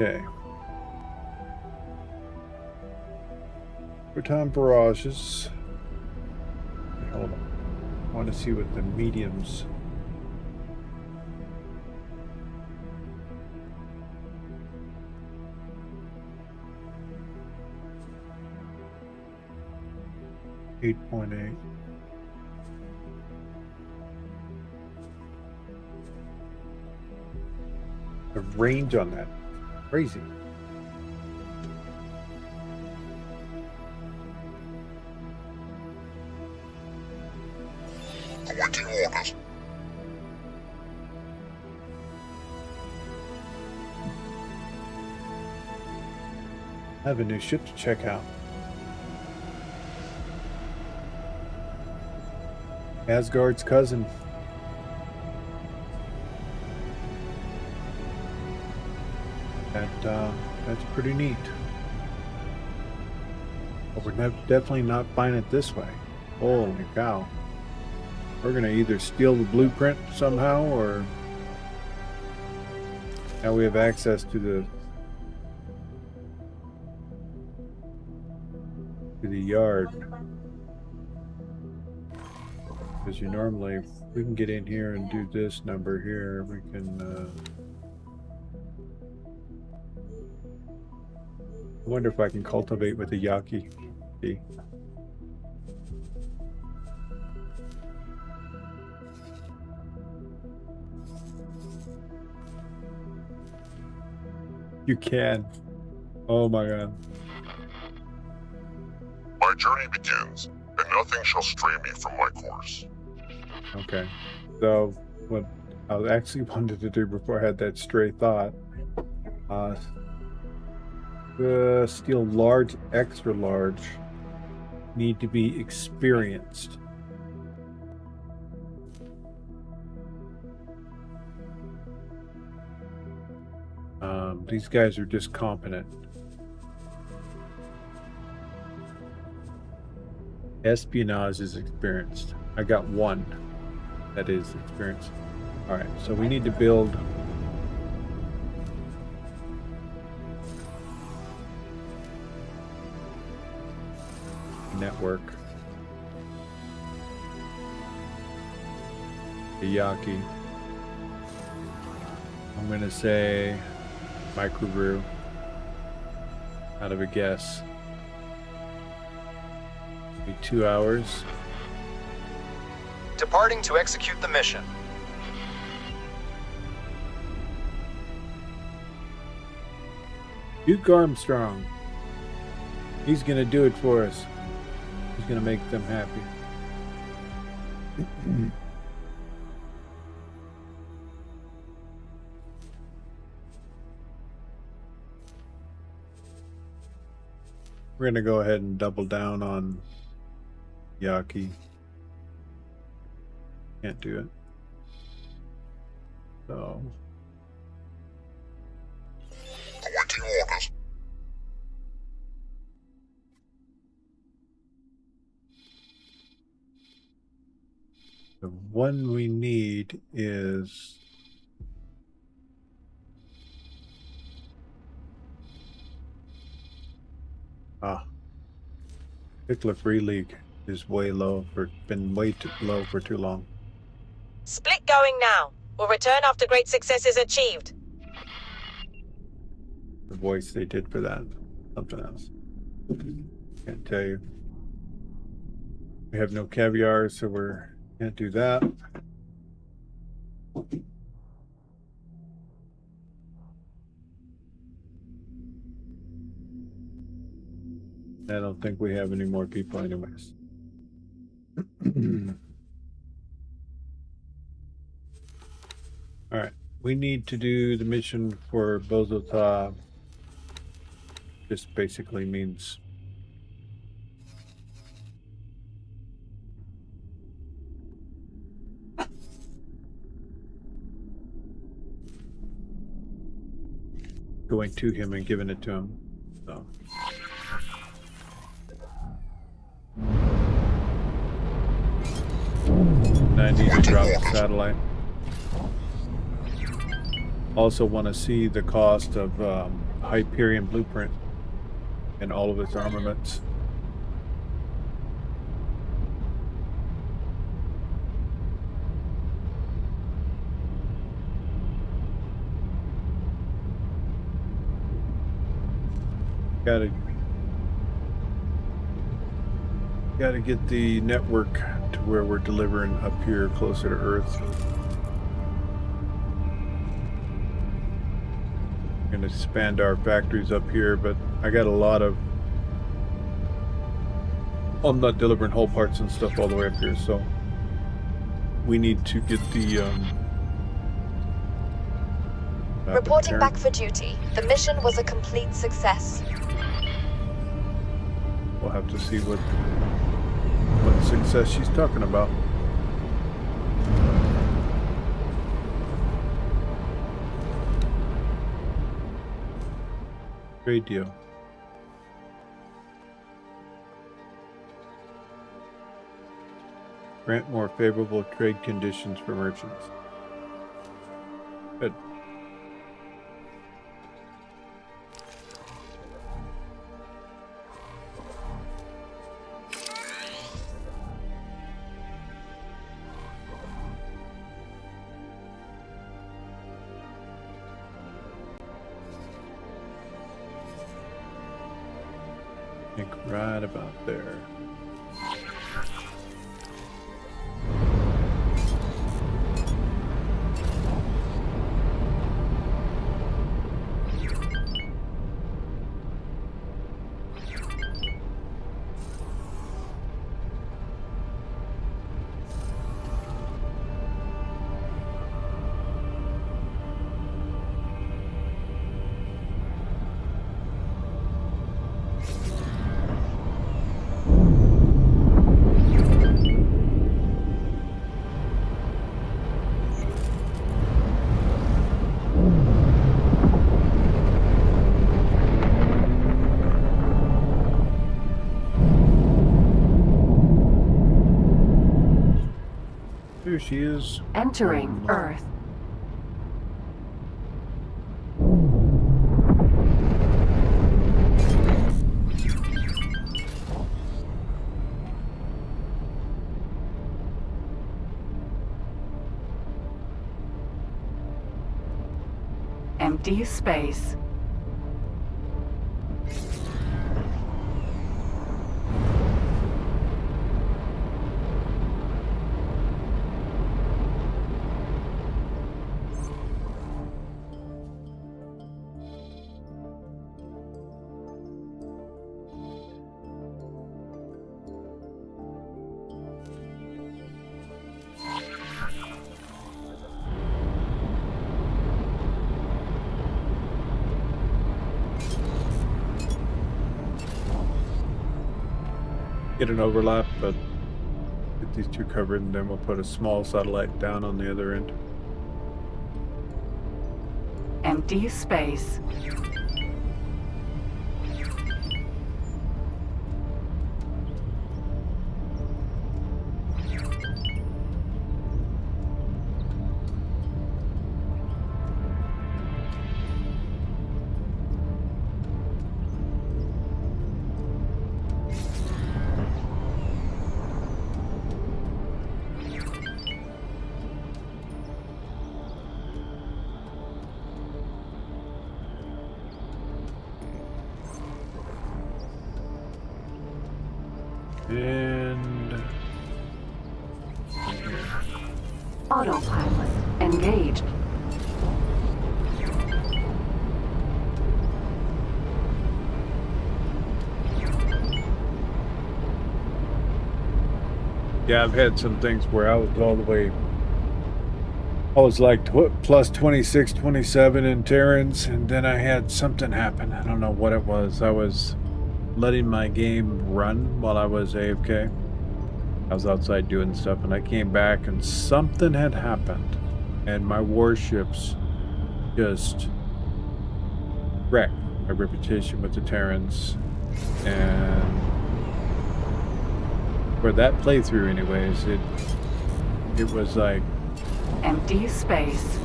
Okay. Proton barrages. Hold on. want to see what the mediums. .8. The range on that, crazy. Awaiting orders. I have a new ship to check out. Asgard's cousin. That's pretty neat. But we're definitely not buying it this way. Holy cow. We're gonna either steal the blueprint somehow, or now we have access to the yard. Because you normally, we can get in here and do this number here. We can. I wonder if I can cultivate with a Yaki. See. You can. Oh my god. My journey begins, and nothing shall stray me from my course. Okay. So, what I actually wanted to do before I had that stray thought, steel large, extra large, need to be experienced. These guys are just competent. Espionage is experienced. I got one that is experienced. Alright, so we need to build network. The Yaki. I'm gonna say microbrew out of a guess. Be 2 hours. Departing to execute the mission. Duke Armstrong. He's gonna do it for us. He's gonna make them happy. We're gonna go ahead and double down on Yaki. Can't do it. So. Awaiting orders. The one we need is Particular Free League is way low been way too low for too long. Split going now. We'll return after great success is achieved. The voice they did for that, something else. Can't tell you. We have no caviar, so we're can't do that. I don't think we have any more people anyways. Alright, we need to do the mission for Bozota. This basically means going to him and giving it to him. So. And I need to drop the satellite. Also want to see the cost of Hyperion Blueprint and all of its armaments. Gotta get the network to where we're delivering up here closer to Earth. Gonna expand our factories up here, but I got a lot of... I'm not delivering whole parts and stuff all the way up here, so we need to get the Reporting back for duty. The mission was a complete success. We'll have to see what success she's talking about. Trade deal. Grant more favorable trade conditions for merchants. Good. I think right about there. Here she is. Entering Earth. Empty space. Get an overlap, but get these two covered, and then we'll put a small satellite down on the other end. Empty space. And Autopilot engaged. yeah, I've had some things where I was all the way, I was like plus 26, 27 in Tarren's, and then I had something happen. I don't know what it was. I was letting my game run while I was AFK. I was outside doing stuff, and I came back and something had happened, and my warships just wrecked my reputation with the Tarrens. And for that playthrough anyways, it was like Empty space.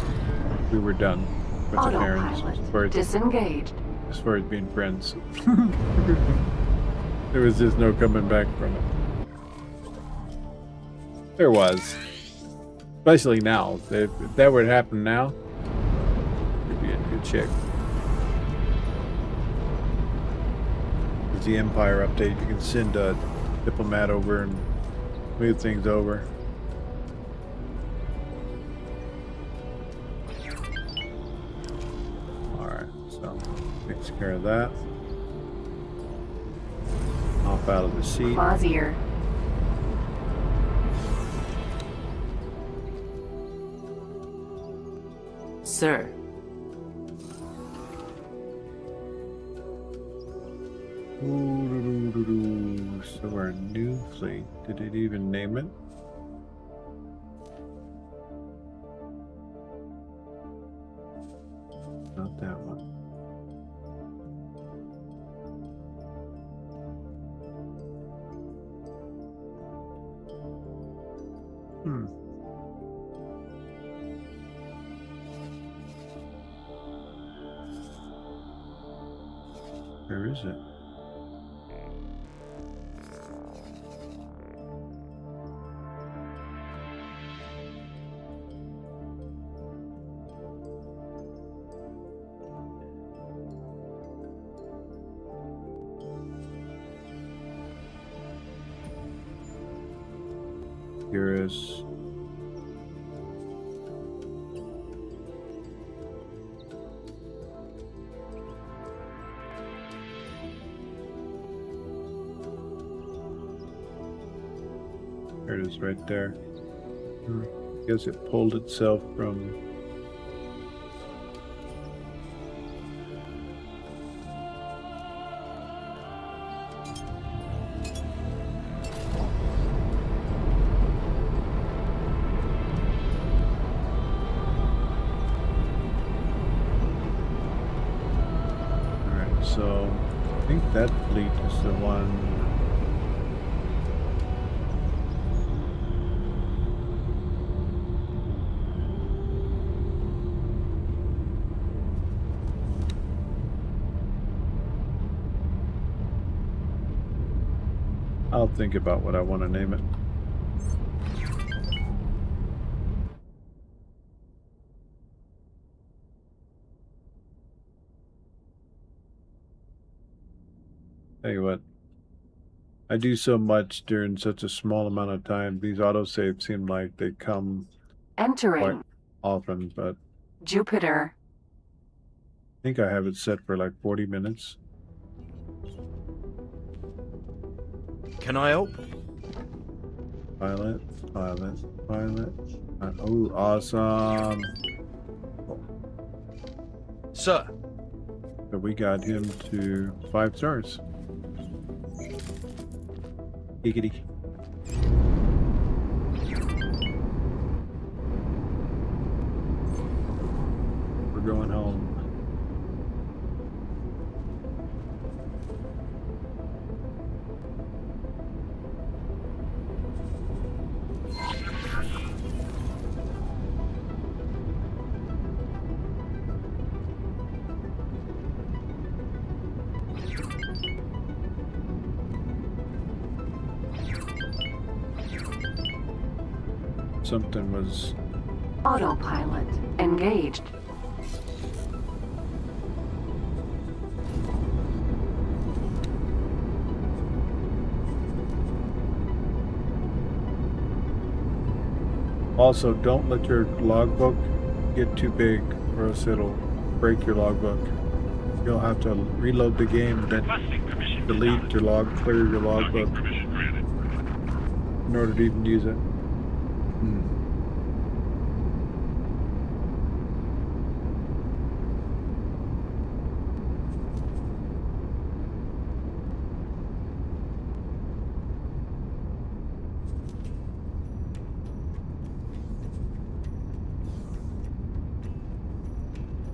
we were done with the Tarrens as far as, Disengaged. as far as being friends. There was just no coming back from it. There was. Especially now. If that would happen now, we'd be in good shape. it's the Empire update, you can send a diplomat over and move things over. Alright, so takes care of that. Hop out of the seat. Clausier. Sir. So our new fleet, did it even name it? Not that one. Where is it? Here is there it is right there. I guess it pulled itself from so I think that fleet is the one. I'll think about what I want to name it. Tell you what, I do so much during such a small amount of time. These autosaves seem like they come Entering. quite often, but Jupiter. I think I have it set for like 40 minutes. Can I help? Pilot. Oh, awesome. Sir. So we got him to 5 stars. Giggity. We're going home. Something was... Autopilot engaged. Also, don't let your logbook get too big or else it'll break your logbook. You'll have to reload the game, then delete your log, clear your logbook in order to even use it.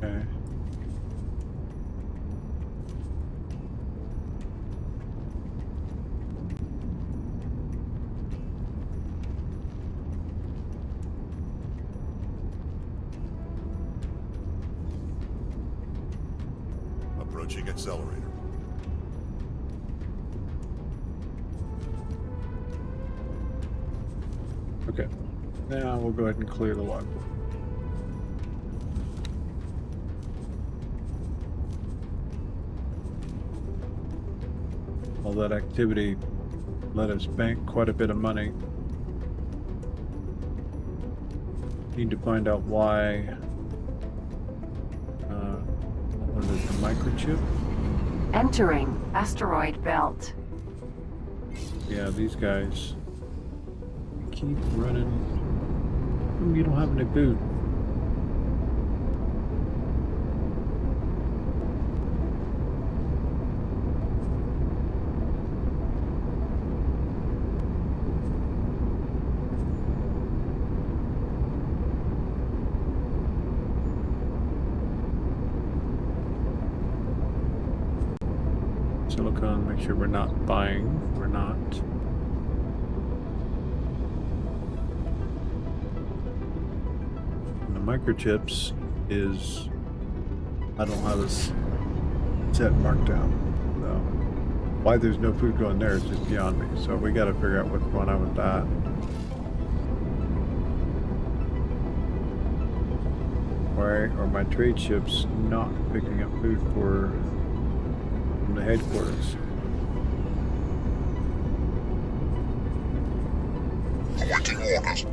Okay. Approaching accelerator. Okay. Now we'll go ahead and clear the logbook. All that activity let us bank quite a bit of money. Need to find out why. What is it, the microchip? Entering asteroid belt. Yeah, these guys keep running. You don't have any food. Silicon, make sure we're not buying. We're not. And the microchips is, I don't have this set marked down. So why there's no food going there is just beyond me. So we got to figure out what's going on with that. Why are my trade ships not picking up food from the headquarters? Awaiting orders.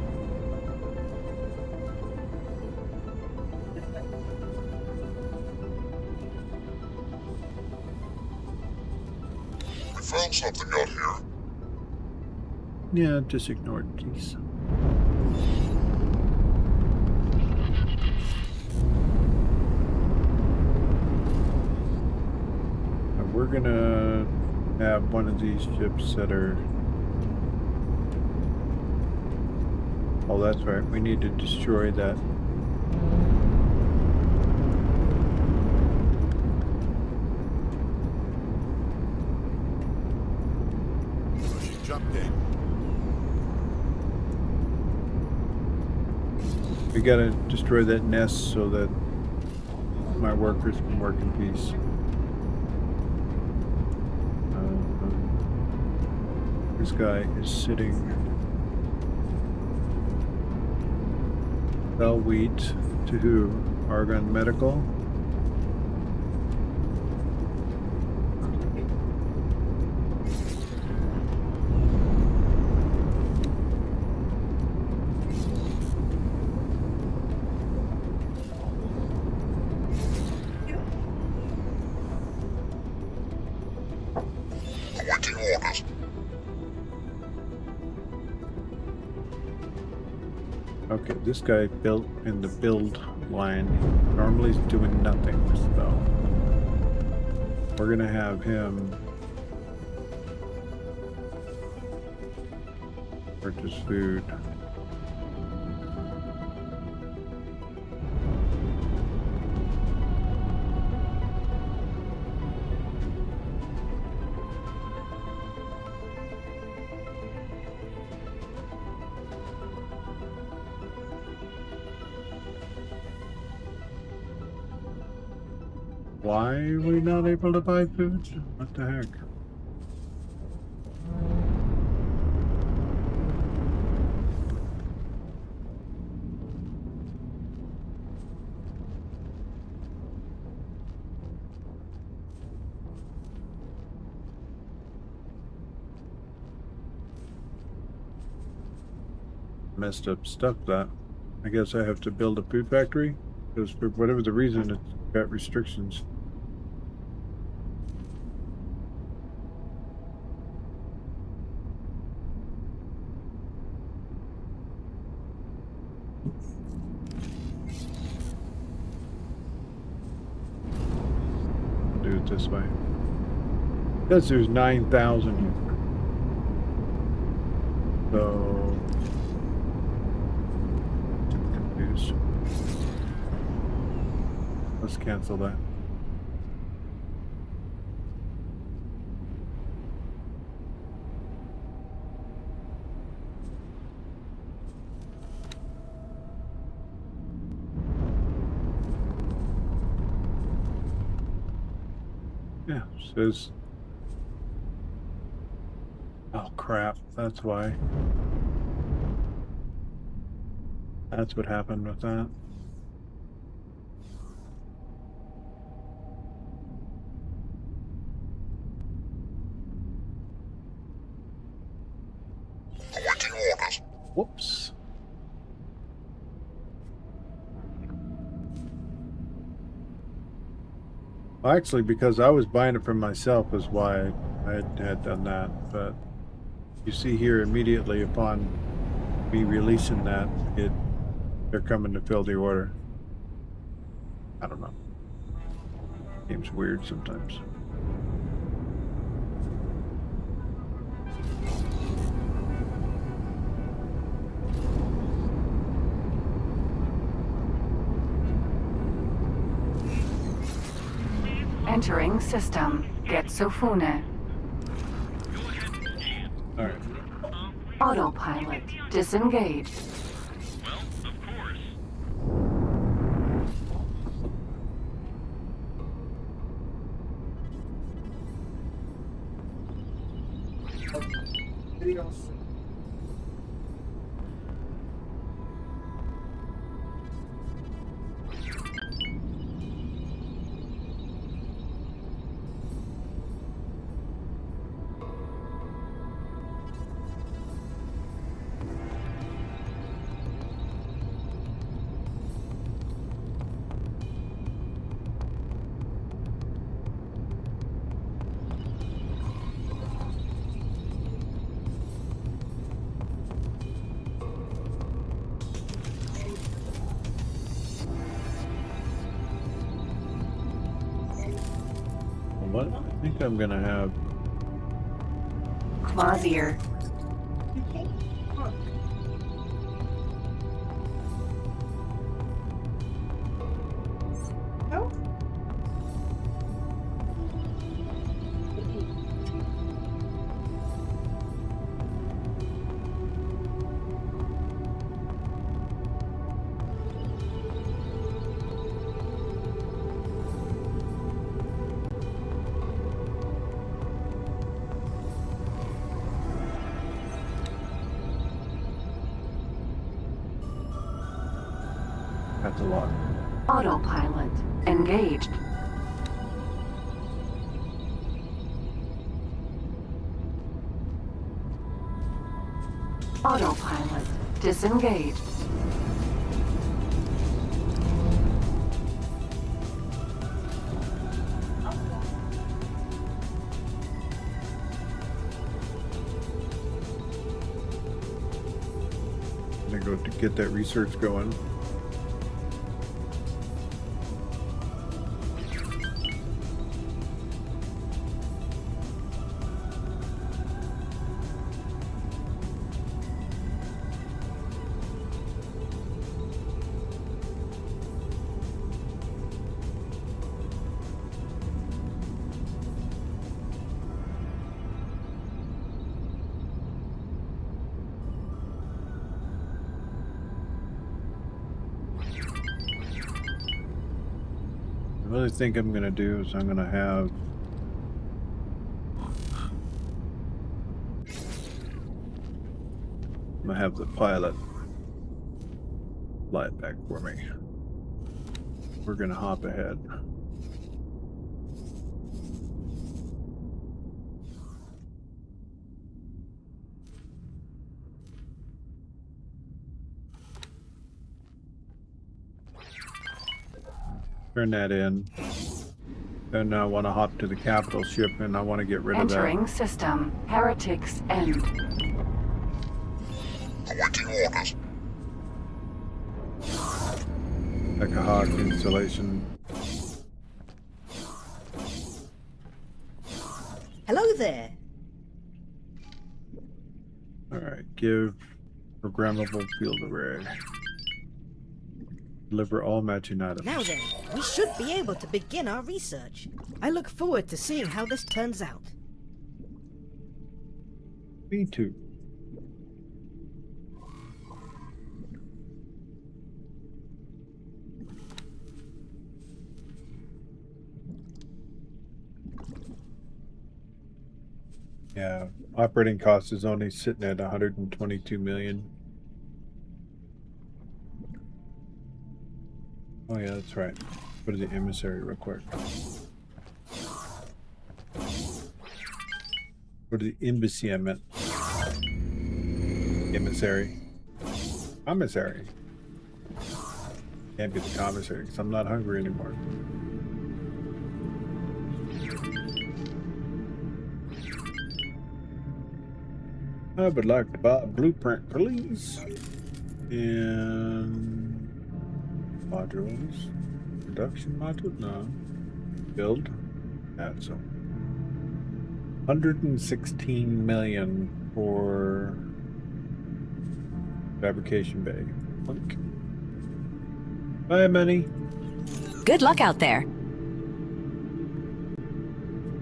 We found something out here. Yeah, just ignore it, please. We're gonna have one of these ships that are... Oh, that's right. We need to destroy that. She jumped in. We gotta destroy that nest so that my workers can work in peace. This guy is sitting. Sell wheat to who? Argon Medical? Awaiting orders. Okay, this guy built in the build line. Normally he's doing nothing, so we're gonna have him purchase food. Why are we not able to buy food? What the heck? Messed up stuff that. I guess I have to build a food factory because for whatever the reason it's got restrictions. Do it this way. Because there's 9,000 here. So I'm confused. Let's cancel that. Yeah, says. Oh crap, that's why. That's what happened with that. Whoops. Well, actually, because I was buying it for myself is why I had done that. But you see here immediately upon me releasing that, they're coming to fill the order. I don't know. Game's weird sometimes. Entering system. Getsofune. Alright. Autopilot. Disengaged. Well, of course. What? I think I'm gonna have Quasier. that's a lot. Autopilot. Engaged. Autopilot. Disengaged. Gonna go to get that research going. I really think I'm gonna do is I'm gonna have the pilot fly it back for me. We're gonna hop ahead. Turn that in. Then I want to hop to the capital ship and I want to get rid of that. Entering system. Heretic's end. Awaiting orders. Ekahog installation. Hello there. Alright, give programmable field array. Deliver all matching items. Now then, we should be able to begin our research. I look forward to seeing how this turns out. Me too. Yeah, operating cost is only sitting at 122 million. Oh yeah, that's right. Go to the emissary real quick. Go to the embassy, I meant. Emissary. Commissary. Can't get the commissary because I'm not hungry anymore. I would like to buy a blueprint, please. And modules. Production module? No. Build. That's so. 116 million for fabrication bay. Link. Bye, money. Good luck out there.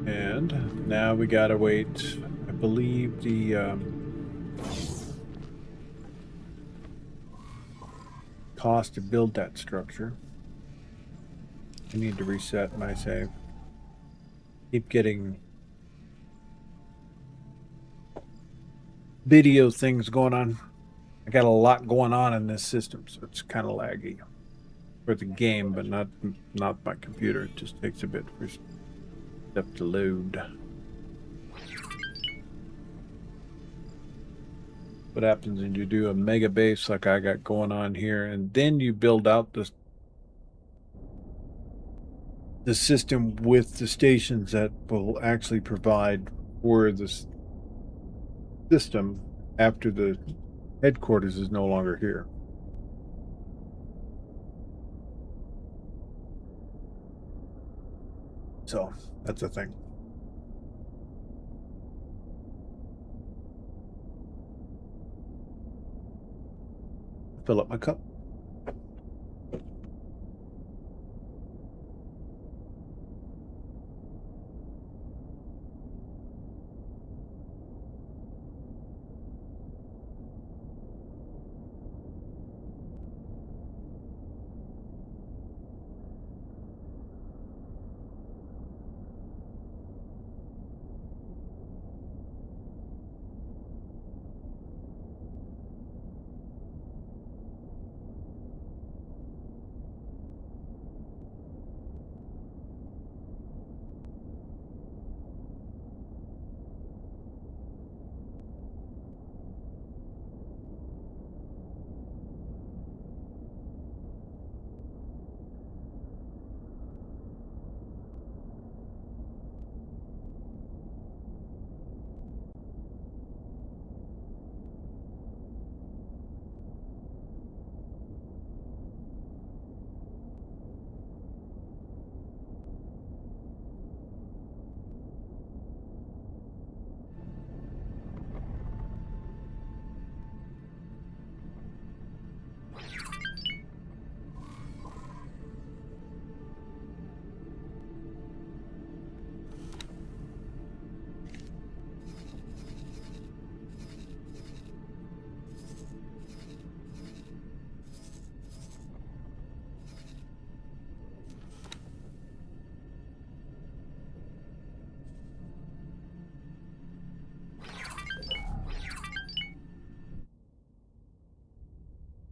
And now we gotta wait. I believe the cost to build that structure. I need to reset my save. Keep getting video things going on. I got a lot going on in this system, so it's kind of laggy for the game, but not my computer. It just takes a bit for stuff to load. What happens when you do a mega base like I got going on here, and then you build out the system with the stations that will actually provide for this system after the headquarters is no longer here. So that's a thing. Fill up my cup.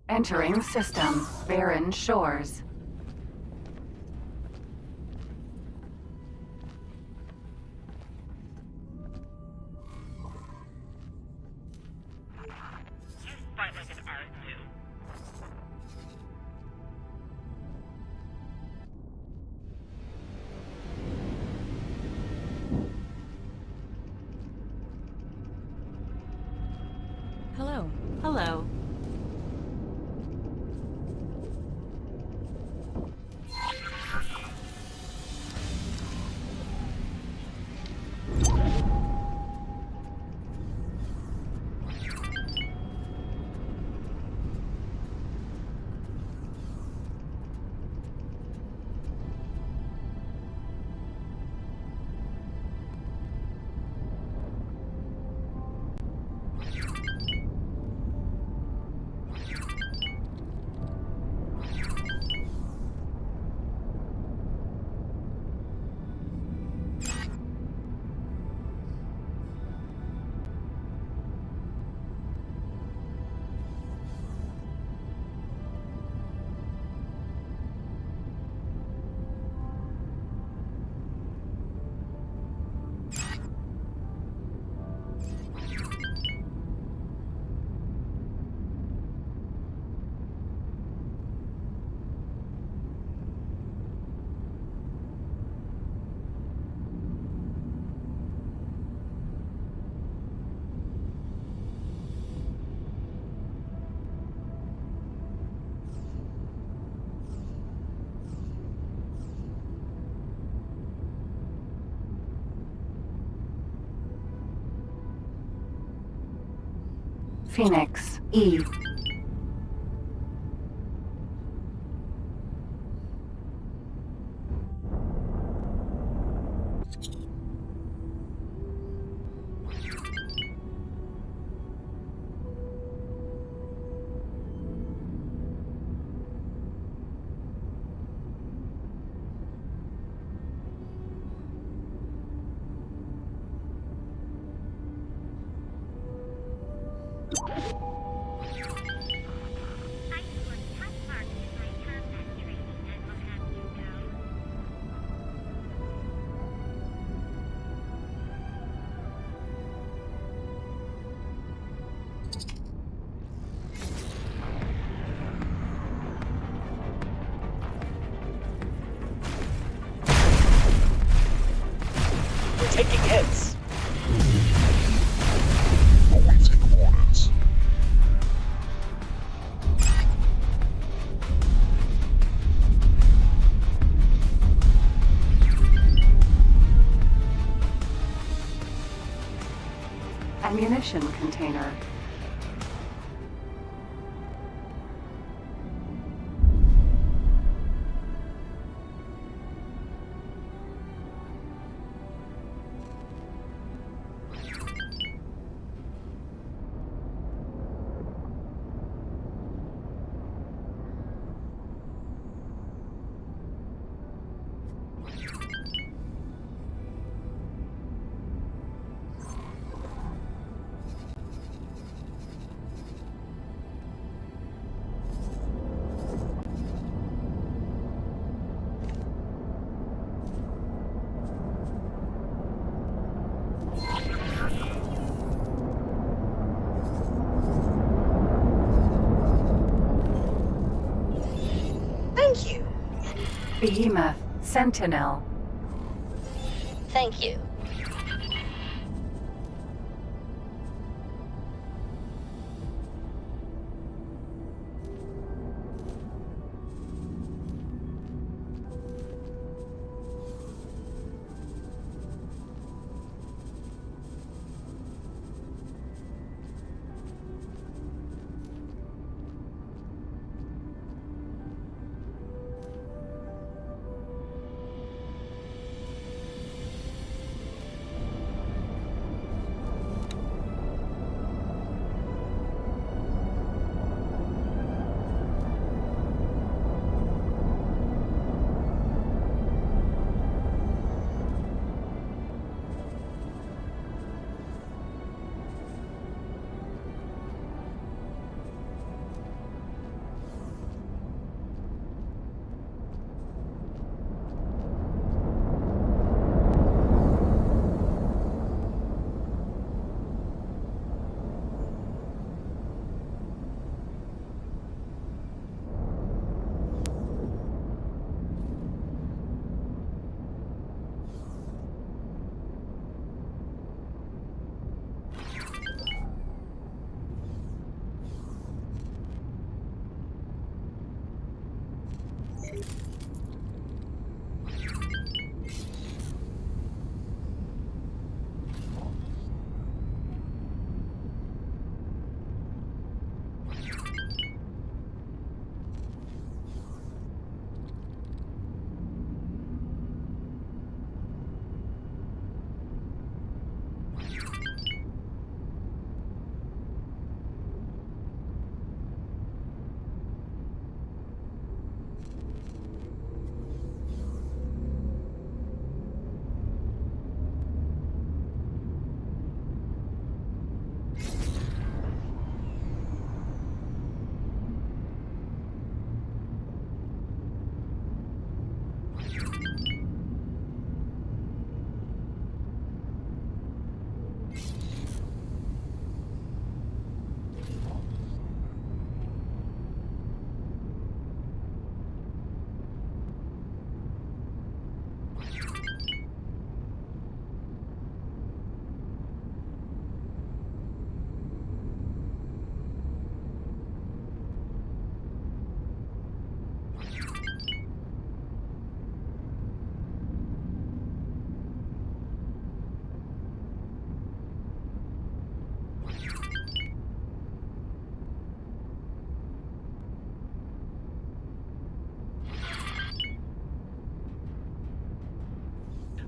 Entering system. Barren Shores. Hello. Hello. Phoenix, E. Taking hits. Awaiting orders. Ammunition container. Thank you. Behemoth, Sentinel. Thank you.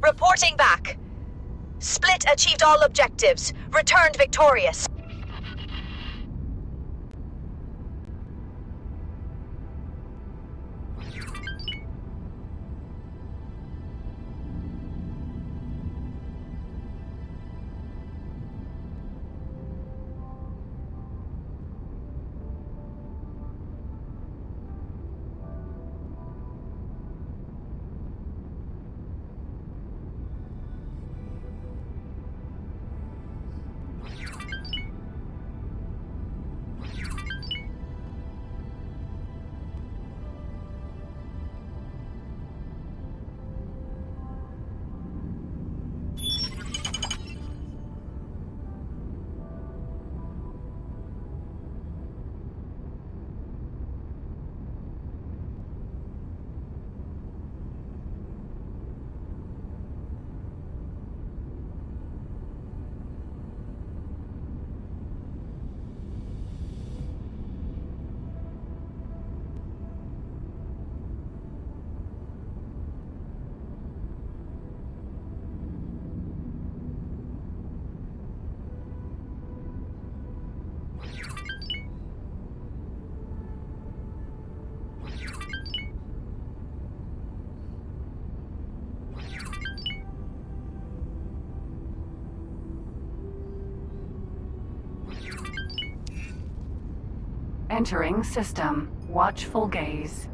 Reporting back. Split achieved all objectives. Returned victorious. Entering system. Watchful gaze.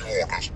Awaiting orders.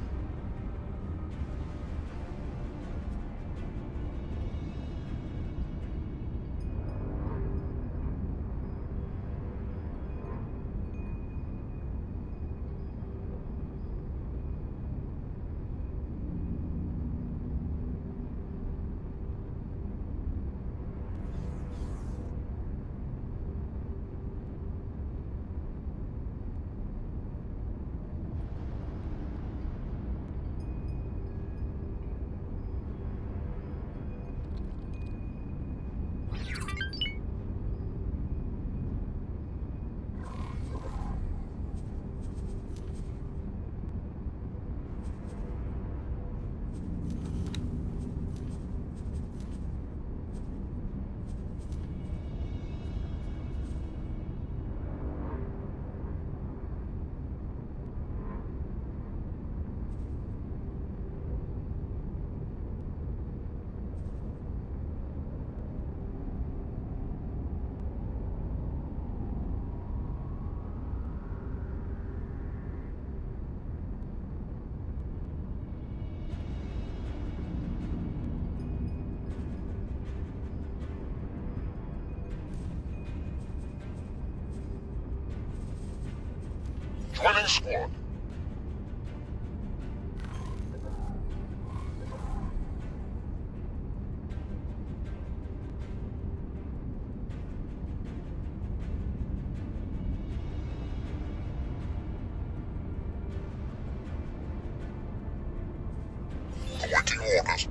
Drilling squad. Awaiting orders.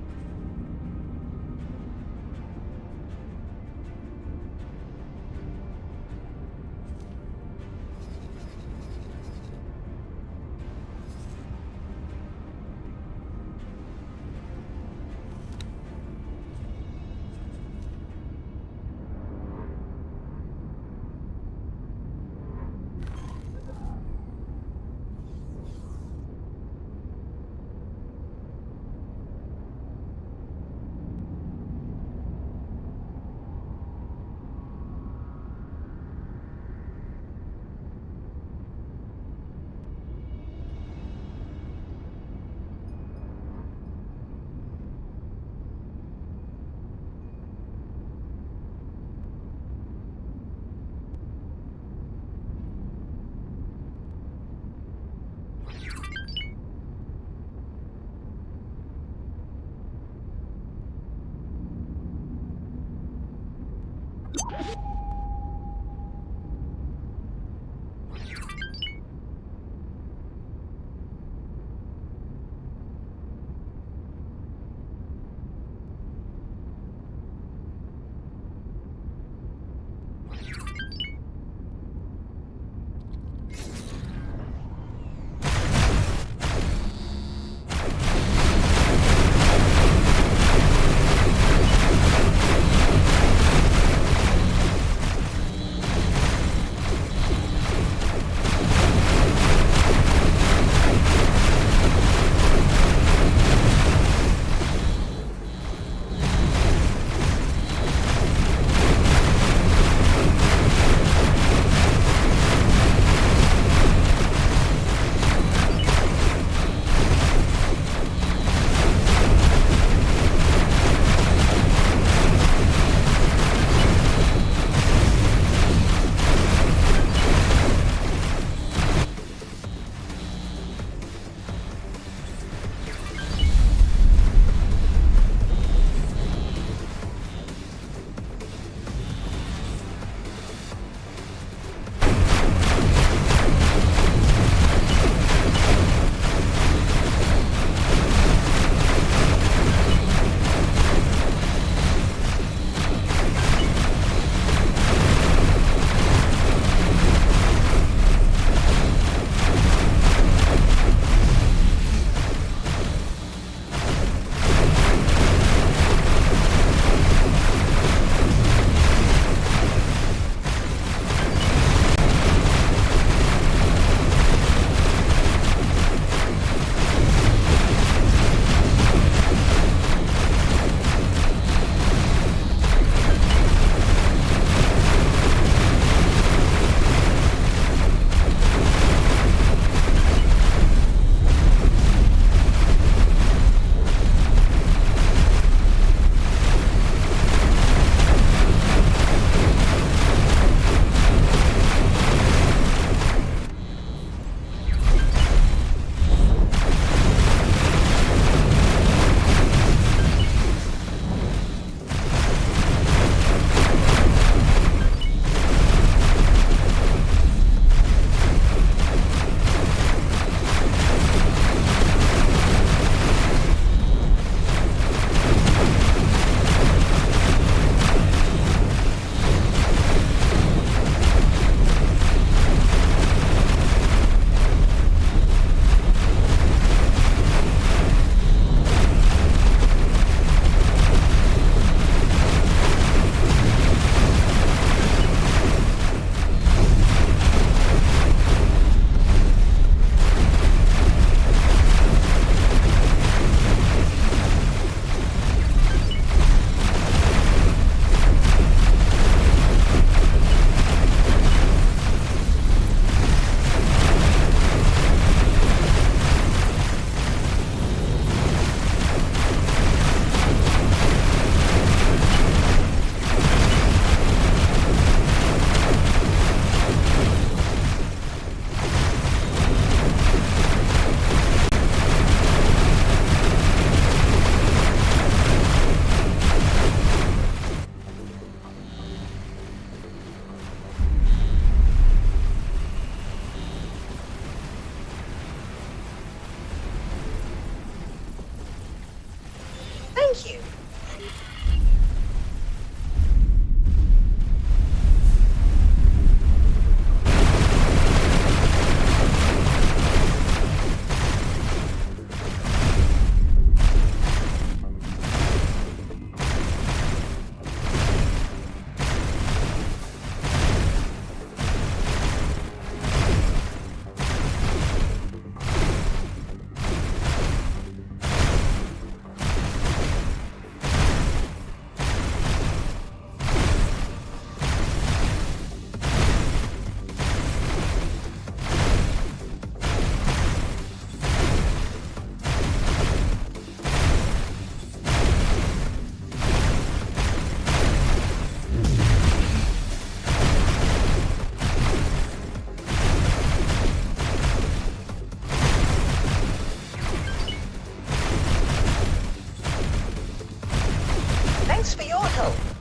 help.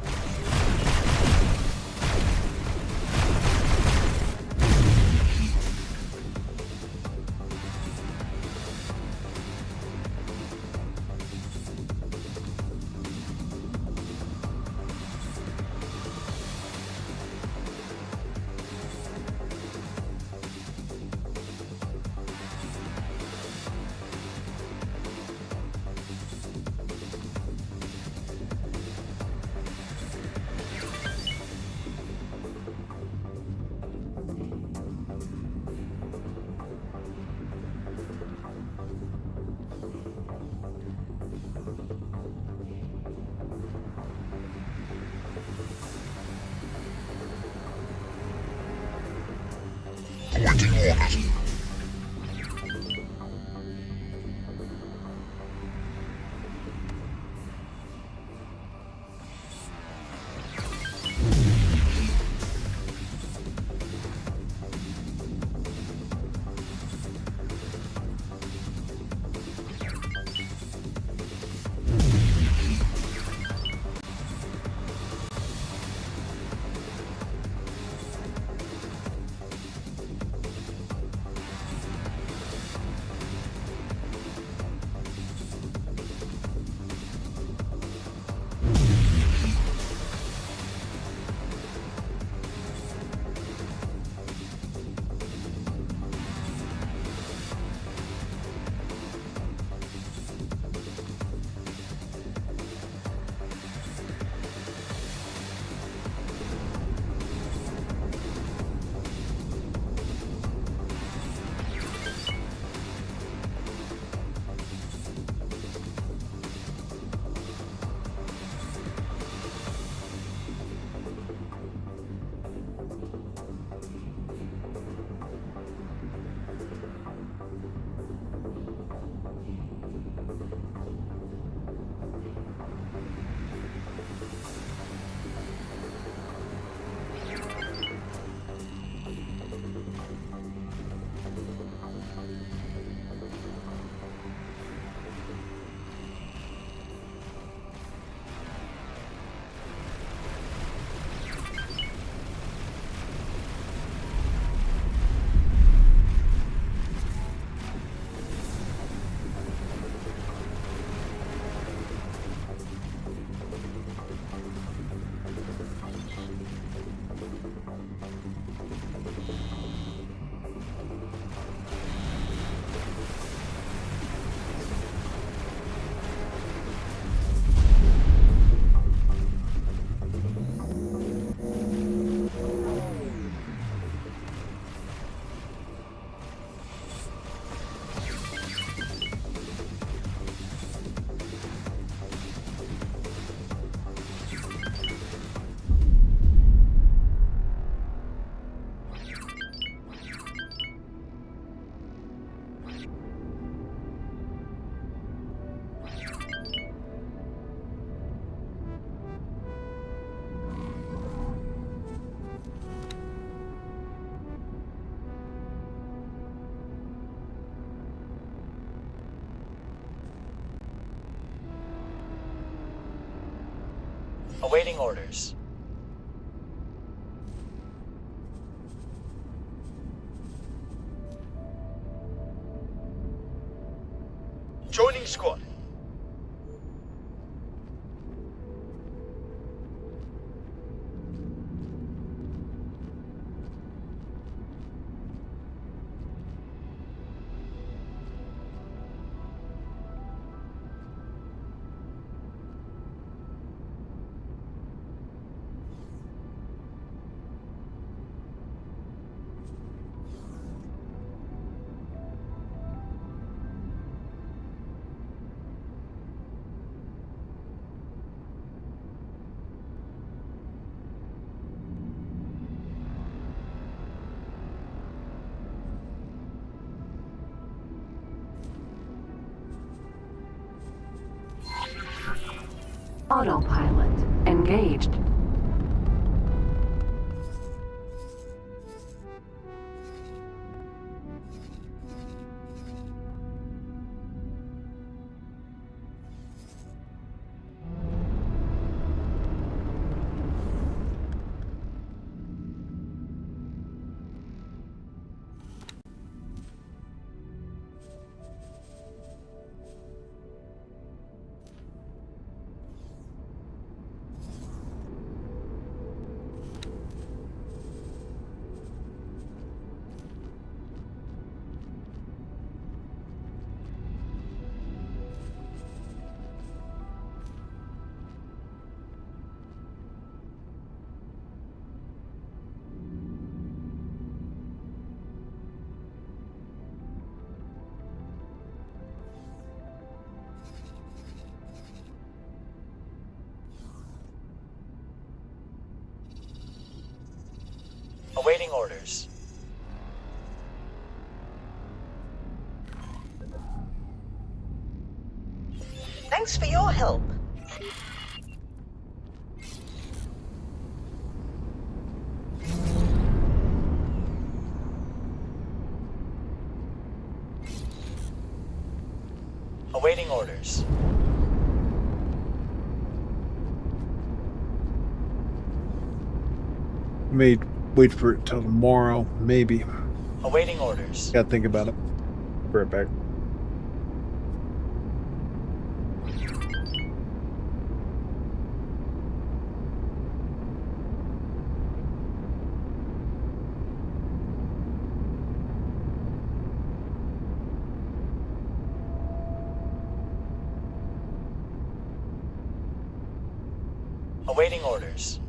Awaiting orders. Awaiting orders. Joining squad. Autopilot engaged. Awaiting orders. Thanks for your help. Awaiting orders. May wait for it till tomorrow, maybe. Awaiting orders. Gotta think about it. Be right back. Awaiting orders.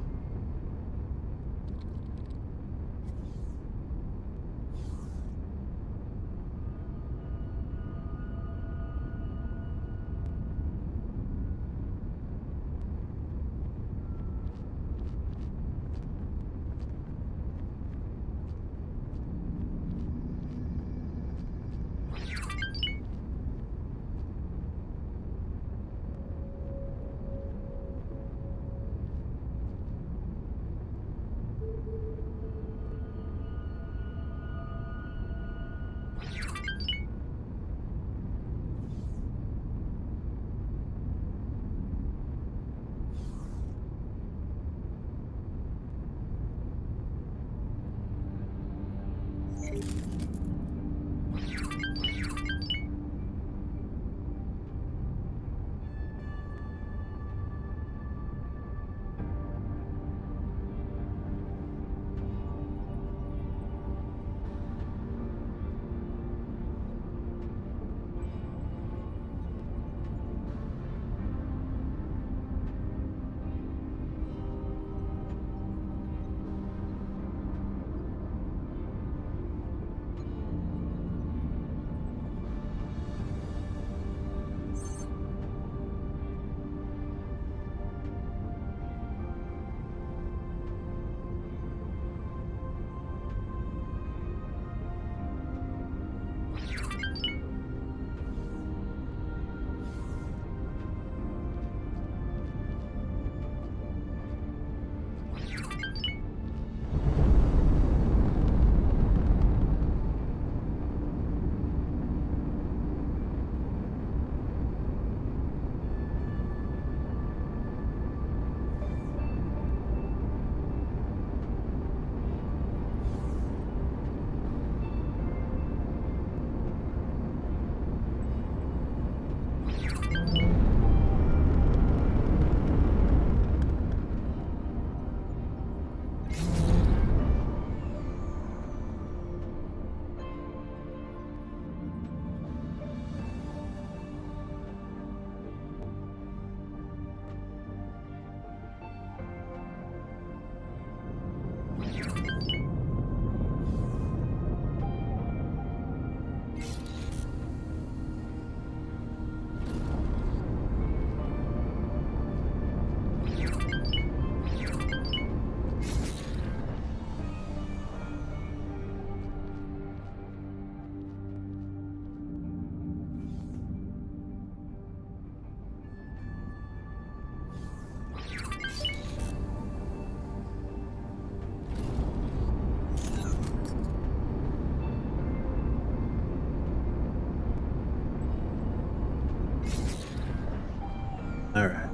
All right.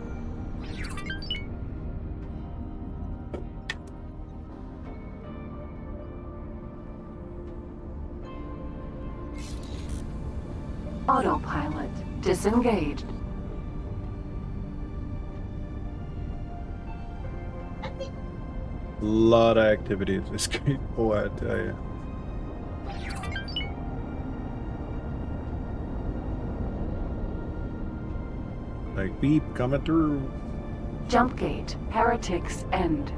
Autopilot disengaged. A lot of activity in this game, boy, I tell you. Like beep coming through. Jump gate. Heretic's end.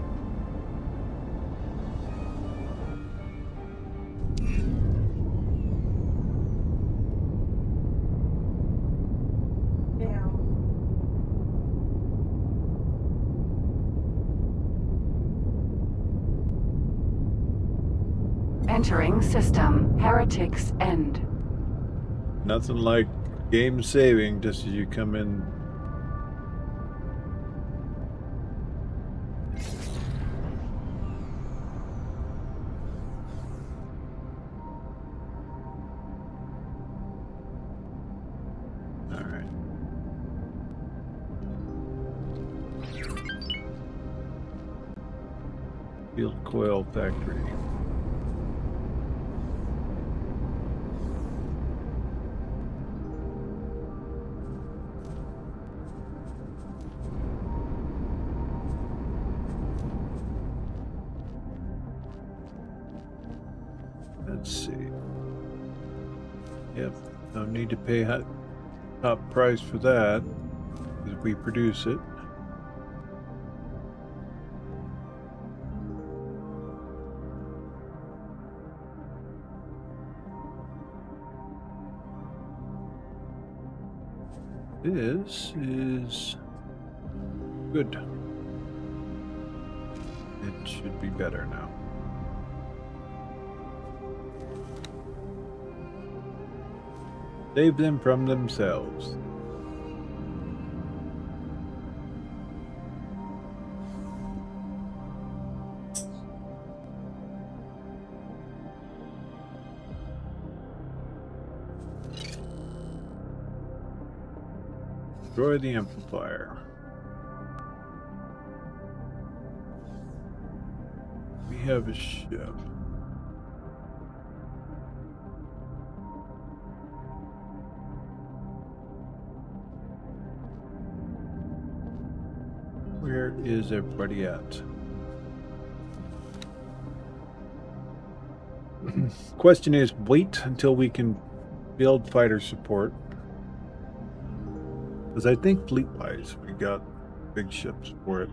Entering system. Heretic's End. Nothing like game saving just as you come in. Alright. Field Coil Factory. Let's see. Yep, no need to pay top price for that because we produce it. This is good. It should be better now. Save them from themselves. Destroy the amplifier. We have a ship. Where is everybody at? Question is, wait until we can build fighter support. Because I think fleet-wise, we got big ships for it.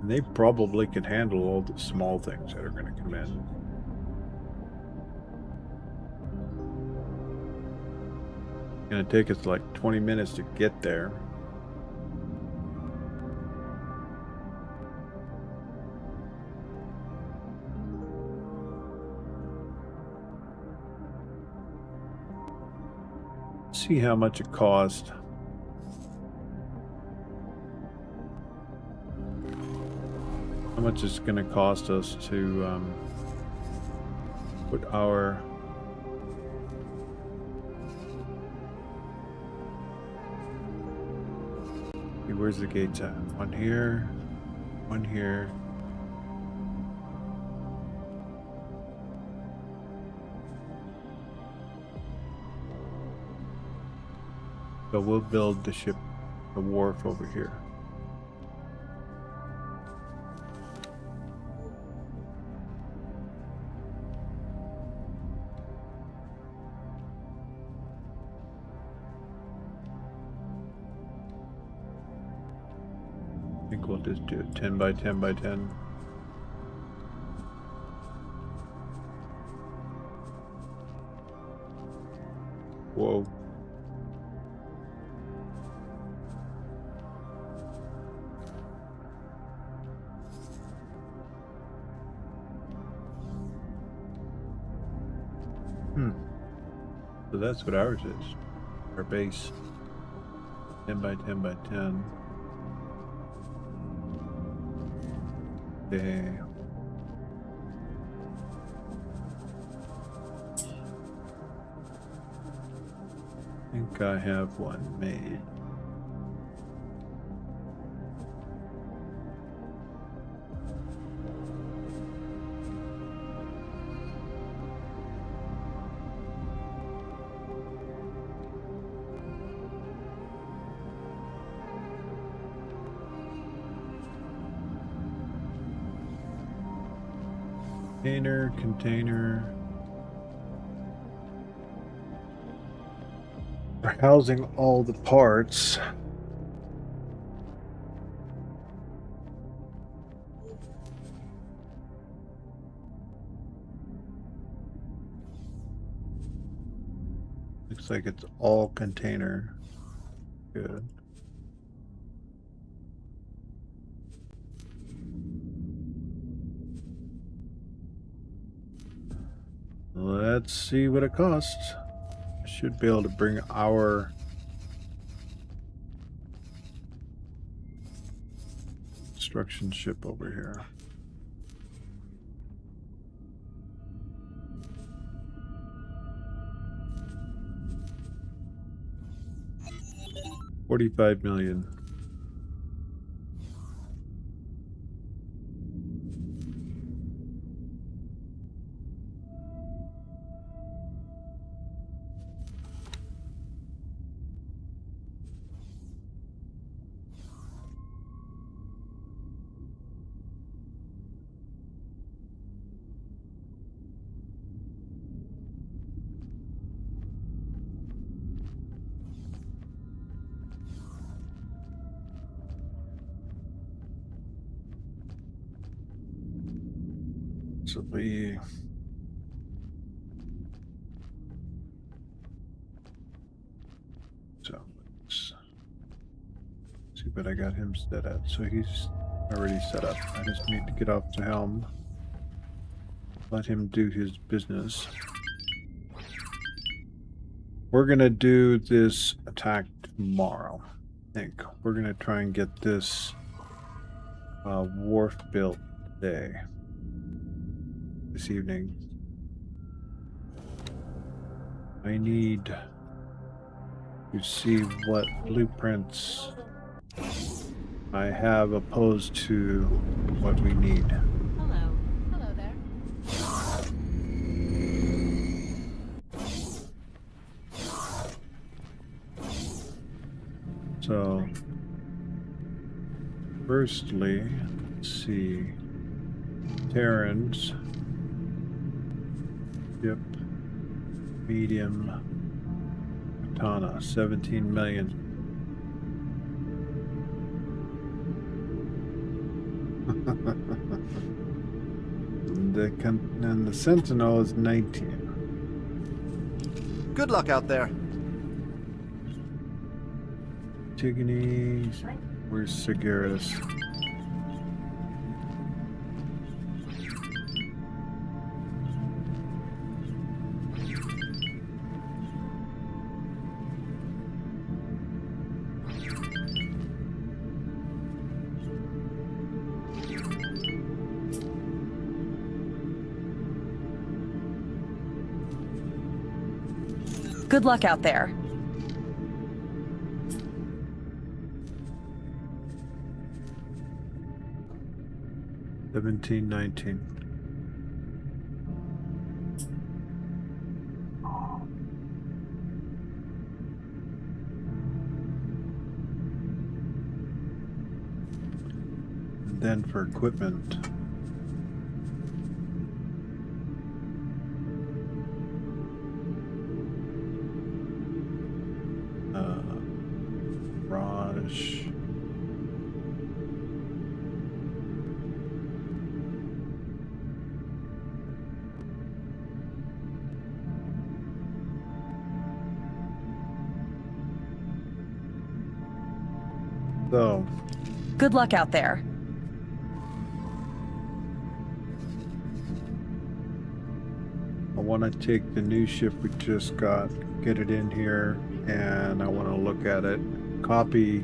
And they probably can handle all the small things that are going to come in. It's going to take us like 20 minutes to get there. See how much it cost. How much it's going to cost us to put our where's the gates at? One here, one here. So we'll build the ship, the wharf over here. I think we'll just do it 10 by 10 by 10. Whoa. So that's what ours is. Our base. 10 by 10 by 10. Okay. I think I have one made. Container. For housing all the parts. Looks like it's all container. Good. Let's see what it costs. I should be able to bring our construction ship over here. $45 million. So we let's see what I got him set at. So he's already set up. I just need to get off the helm. Let him do his business. We're gonna do this attack tomorrow. I think we're gonna try and get this wharf built today. This evening. I need to see what blueprints I have opposed to what we need. Hello. Hello there. So, firstly, let's see. Tarren's ship, medium, katana, 17 million. And the Sentinel is 19. Good luck out there. Antigone, where's Sigaris? Good luck out there. $17.19. And then for equipment. Raj. So, good luck out there. I want to take the new ship we just got, get it in here, and I want to look at it, copy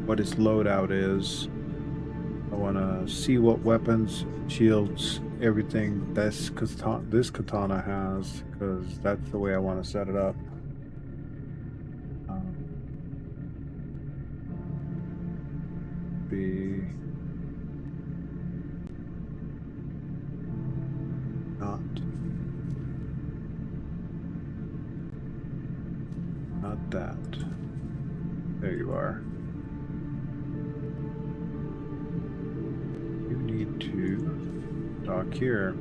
what its loadout is. I want to see what weapons, shields, everything this katana has, because that's the way I want to set it up. Be not that. There you are. You need to dock here.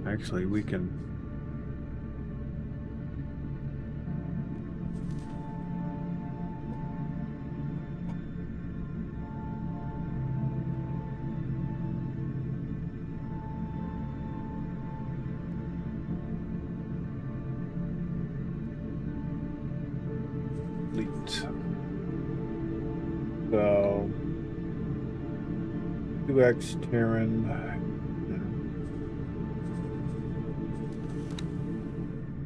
Actually, we can So 2X Tarren.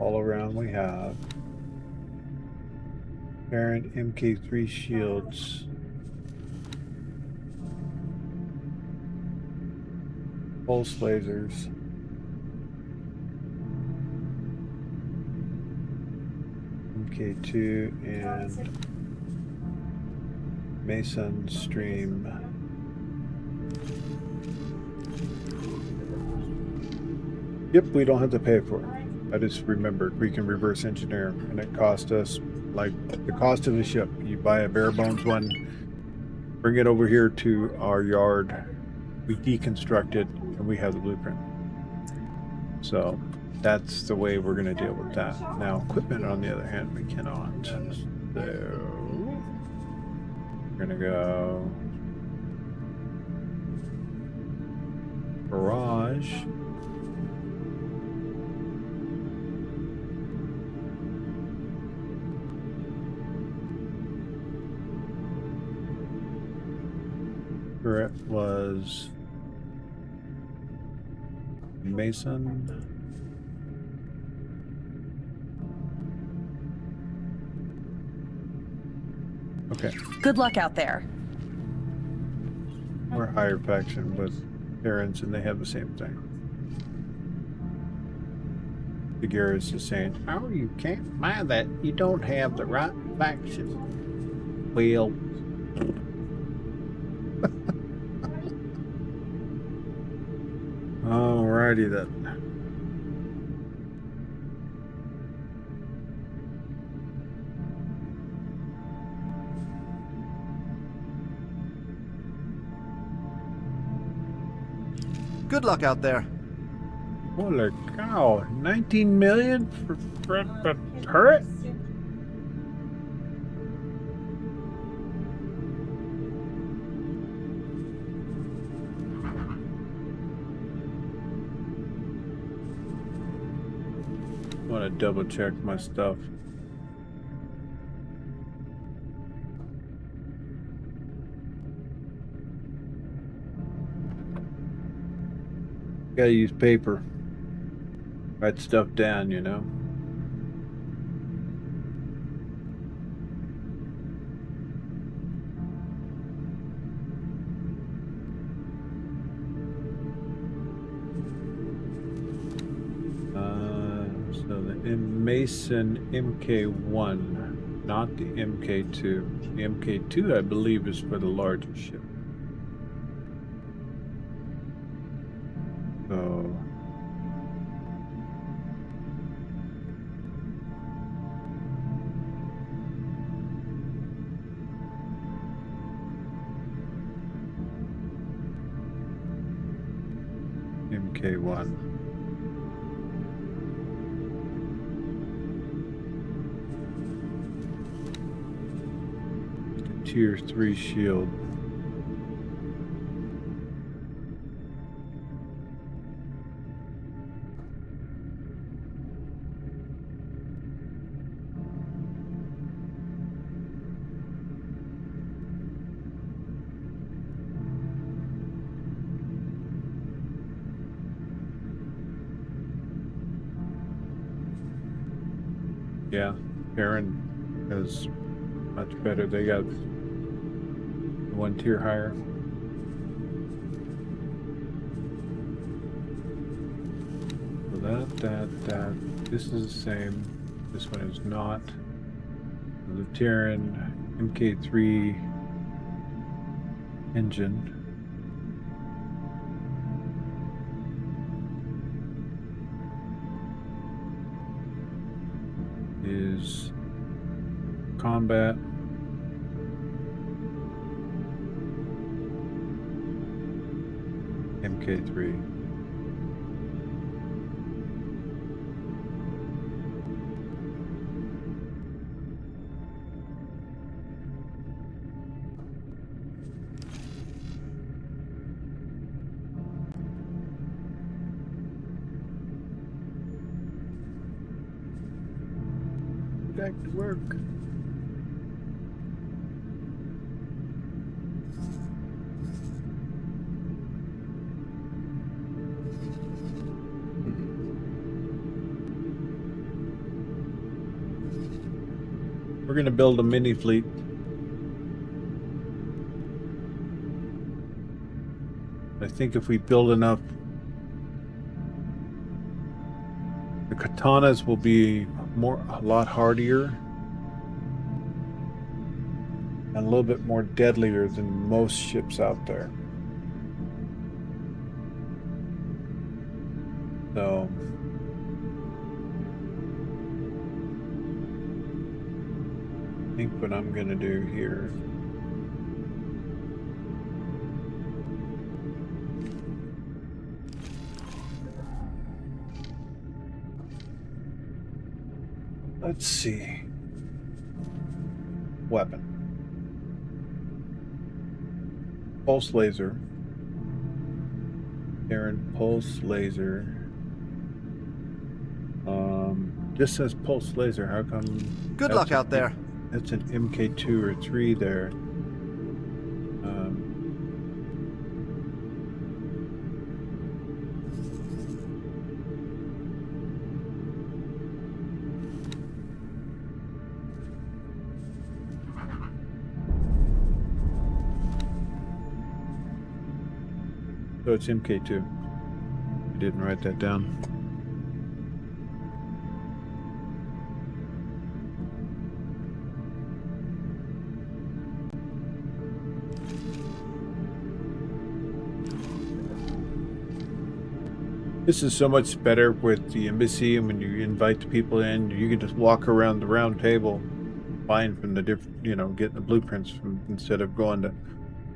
All around we have Tarren MK3 shields. Pulse lasers. MK2 and Mason stream. Yep, we don't have to pay for it. I just remembered we can reverse engineer, and it cost us like the cost of the ship. You buy a bare bones one, bring it over here to our yard, we deconstruct it, and we have the blueprint. So that's the way we're going to deal with that. Now, equipment, on the other hand, we cannot. So we're going to go garage. It was Mason. Okay. Good luck out there. We're higher faction with Tarrens, and they have the same thing. The Garrett's just saying, "Oh, you can't buy that. You don't have the right faction." Well. Alrighty then. Good luck out there. Holy cow! 19 million for turret? I want to double check my stuff. Gotta use paper. Write stuff down, you know. So the Mason MK1, not the MK2. The MK2, I believe, is for the larger ship. So MK1. Tier 3 shield. Yeah, Tarren is much better. They got one tier higher. So that. This is the same. This one is not. The Tarren MK3 engine. Is combat. MK3. Back to work. We're going to build a mini fleet. I think if we build enough, the katanas will be a lot hardier and a little bit more deadlier than most ships out there. So I think what I'm going to do here, let's see. Weapon. Pulse laser. Tarren pulse laser. Just says pulse laser. How come? Good luck out there. That's an MK2 or 3 there. So it's MK2. I didn't write that down. This is so much better with the embassy, and when you invite the people in, you can just walk around the round table, buying from the different, getting the blueprints from, instead of going to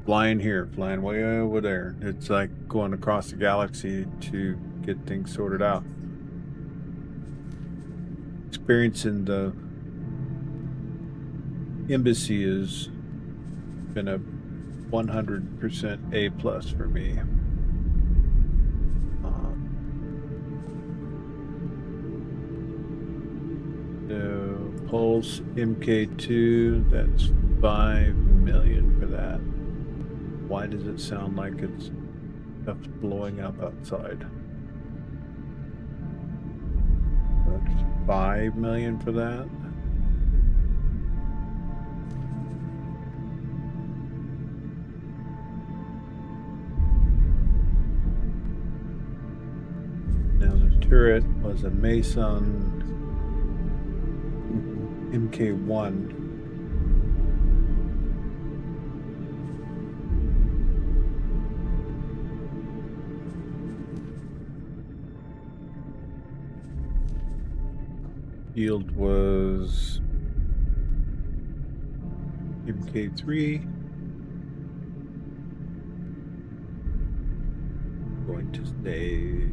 flying here, flying way over there. It's like going across the galaxy to get things sorted out. Experiencing the embassy has been a 100% A+ for me. So Pulse MK2, that's 5 million for that. Why does it sound like it's stuff's blowing up outside? That's 5 million for that. Now the turret was a Mason MK1. Yield was MK3. Going to stay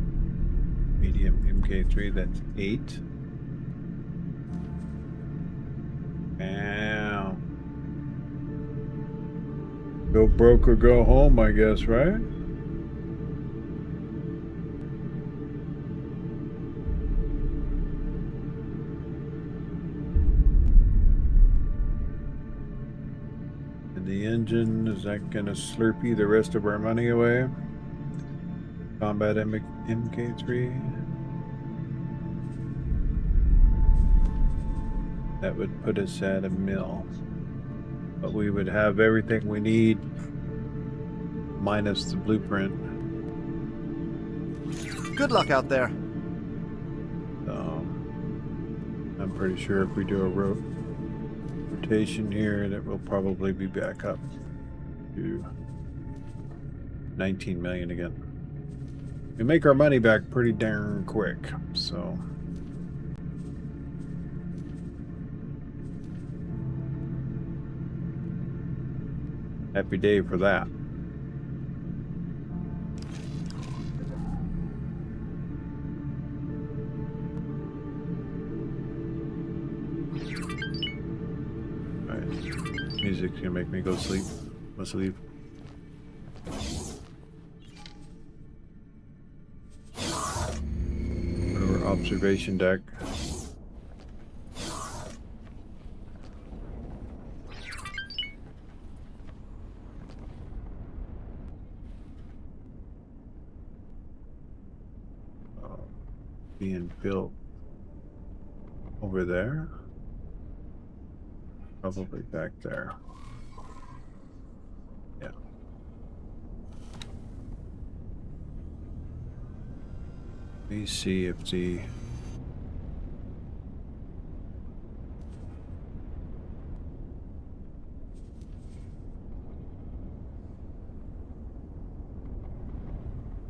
medium MK3, that's 8. Wow. Go broke or go home, I guess, right? And the engine, is that gonna slurpee the rest of our money away? Combat MK3. That would put us at $1 mil. But we would have everything we need minus the blueprint. Good luck out there. So I'm pretty sure if we do a rotation here, that we'll probably be back up to 19 million again. We make our money back pretty darn quick, so. Happy day for that. Alright. Music's gonna make me go sleep. Let's leave. Go to our observation deck. Being built over there. Probably back there. Yeah. Let me see if the...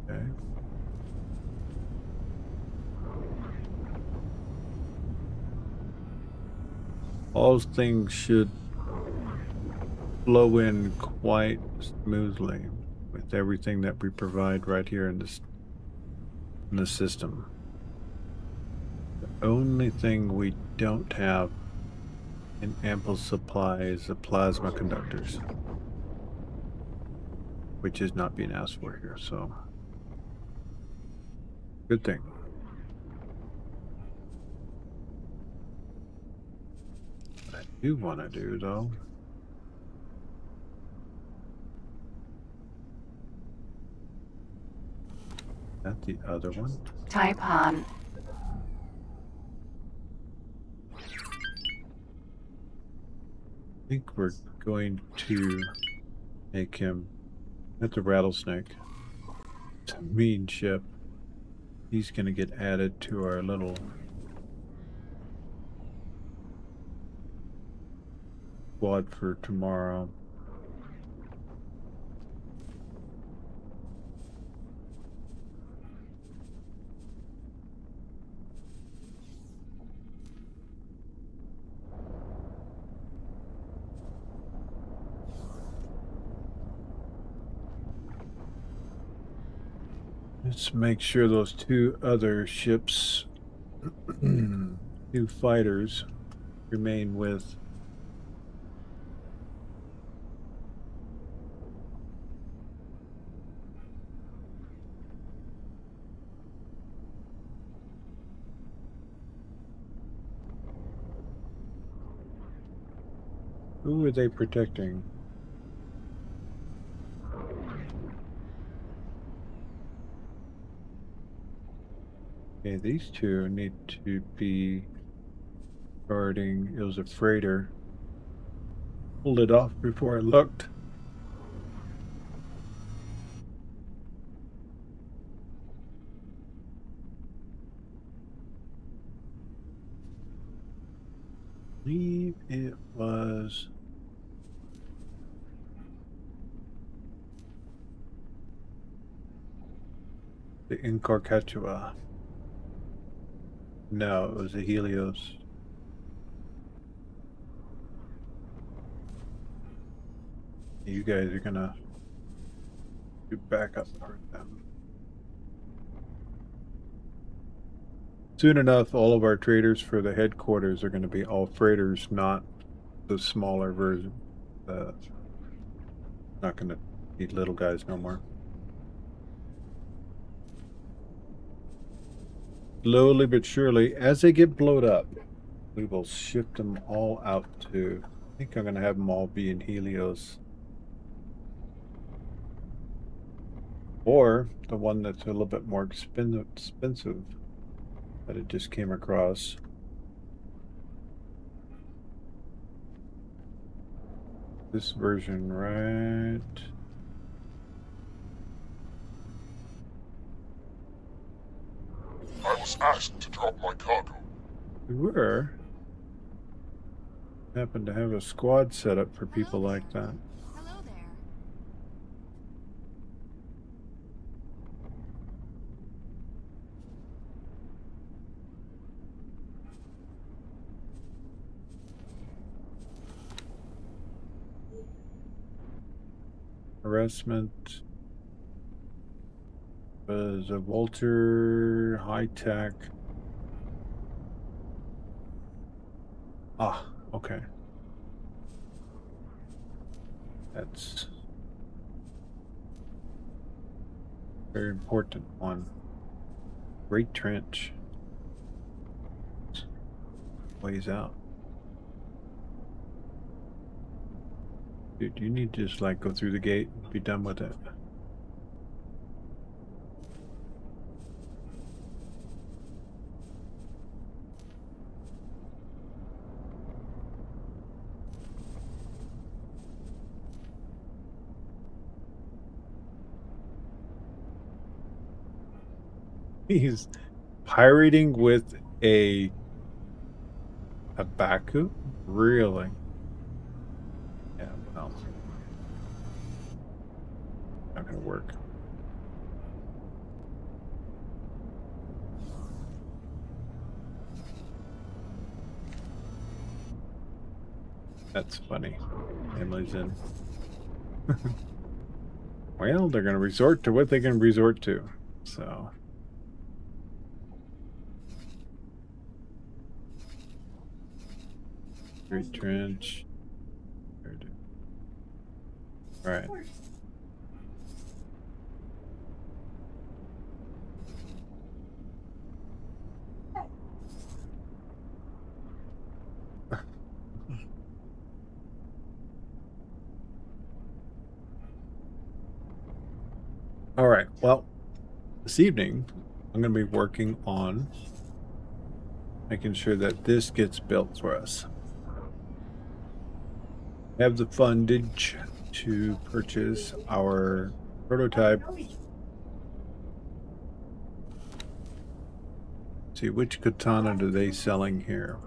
Okay. All things should flow in quite smoothly with everything that we provide right here in the system. The only thing we don't have in ample supply is the plasma conductors, which is not being asked for here, so good thing. What I do want to do, though, not the other one. Type Han. I think we're going to make him at the rattlesnake. It's a mean ship. He's going to get added to our little squad for tomorrow. Let's make sure those two other ships, two fighters, remain with who are they protecting? Okay, these two need to be guarding. It was a freighter. Pulled it off before I looked. I believe it was the Incarcatua. No, it was the Helios. You guys are gonna do backup for them. Soon enough, all of our traders for the headquarters are going to be all freighters, not the smaller version. Not going to need little guys no more. Slowly but surely, as they get blowed up, we will shift them all out to... I think I'm going to have them all be in Helios. Or the one that's a little bit more expensive that it just came across. This version, right? I was asked to drop my cargo. We were. Happen to have a squad set up for people like that. Hello there. Harassment was a Walter high tech. Ah, okay. That's a very important one. Great trench. Ways out. Dude, you need to just like go through the gate and be done with it. He's pirating with a Baku? Really? Yeah, well. Not gonna work. That's funny. Emily's in. Well, they're gonna resort to what they can resort to. So. Great trench. All right. All right. Well, this evening, I'm going to be working on making sure that this gets built for us. We have the fundage to purchase our prototype. Let's see, which katana are they selling here?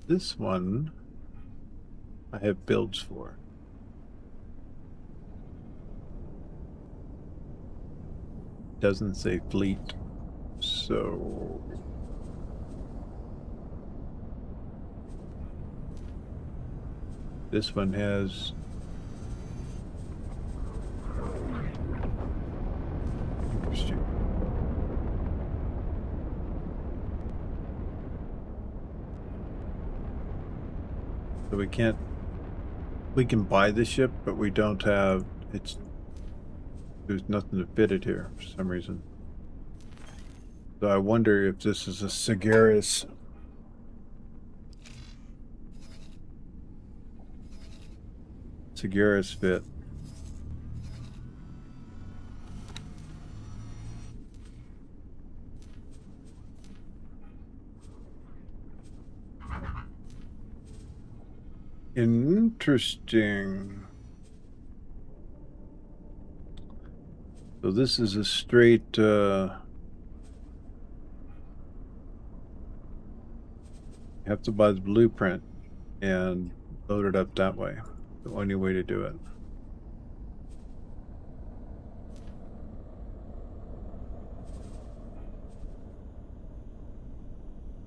This one I have builds for. Doesn't say fleet, so this one has interesting. So we can buy the ship, but we don't have, there's nothing to fit it here for some reason. So I wonder if this is a Sagaris fit. Interesting. So this is a straight you have to buy the blueprint and load it up that way. The only way to do it.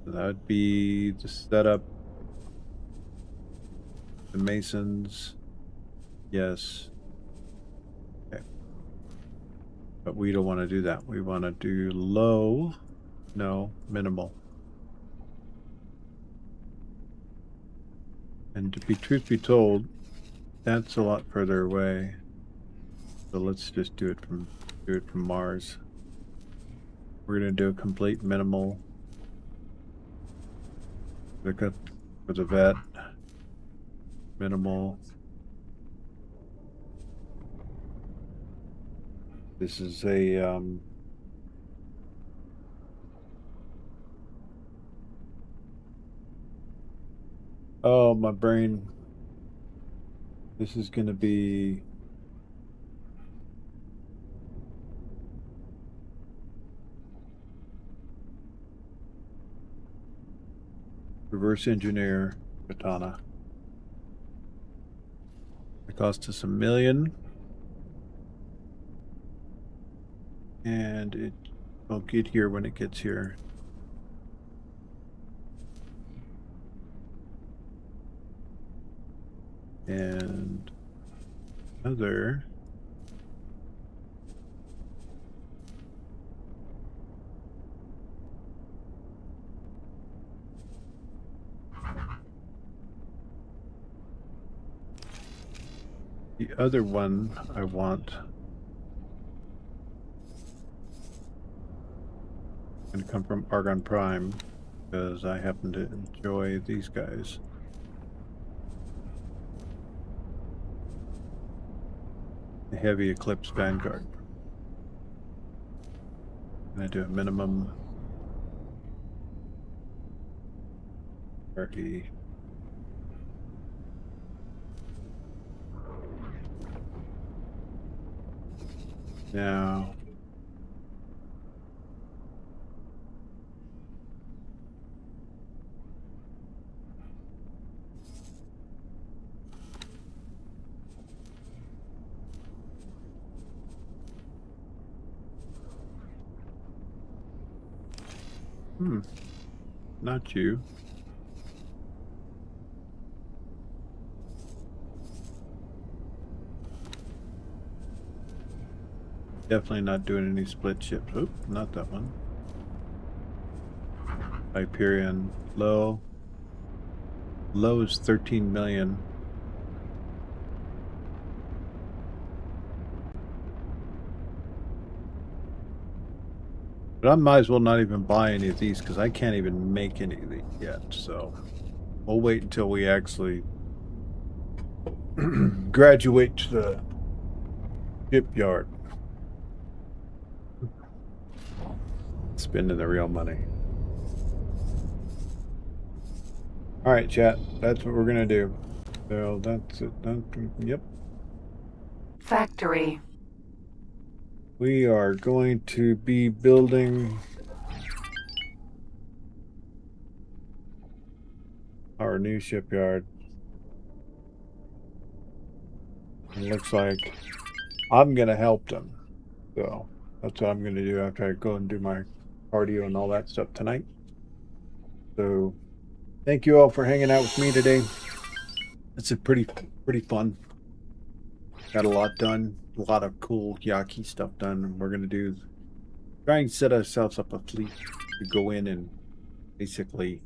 So that would be the setup. The masons. Yes. Okay. But we don't want to do that. We want to do low. No, minimal. And to be truth be told, that's a lot further away. So let's just do it from Mars. We're gonna do a complete minimal. Look up for the vet. Minimal. This is a oh, my brain. This is going to be reverse engineer katana. It cost us $1 million. And it will get here when it gets here. And other the other one I want going to come from Argon Prime because I happen to enjoy these guys. The Heavy Eclipse Vanguard. Gonna do a minimum 30. Now, not you. Definitely not doing any split ships. Oop, not that one. Hyperion low. Low is 13 million. But I might as well not even buy any of these because I can't even make any of these yet. So we'll wait until we actually graduate to the shipyard. Spending the real money. All right, chat. That's what we're gonna do. So that's it. Yep. Factory. We are going to be building our new shipyard. It looks like I'm gonna help them. So that's what I'm gonna do after I go and do my cardio and all that stuff tonight. So thank you all for hanging out with me today. It's a pretty fun. Got a lot done. A lot of cool Yaki stuff done. And we're gonna try and set ourselves up a fleet to go in and basically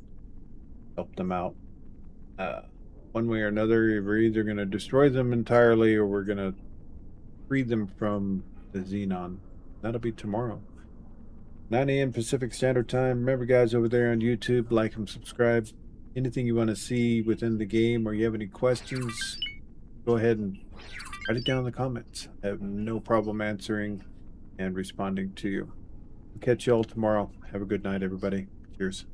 help them out. One way or another, we're either gonna destroy them entirely or we're gonna free them from the Xenon. That'll be tomorrow. 9 a.m. Pacific Standard Time. Remember, guys, over there on YouTube, like and subscribe. Anything you want to see within the game or you have any questions, go ahead and write it down in the comments. I have no problem answering and responding to you. We'll catch you all tomorrow. Have a good night, everybody. Cheers.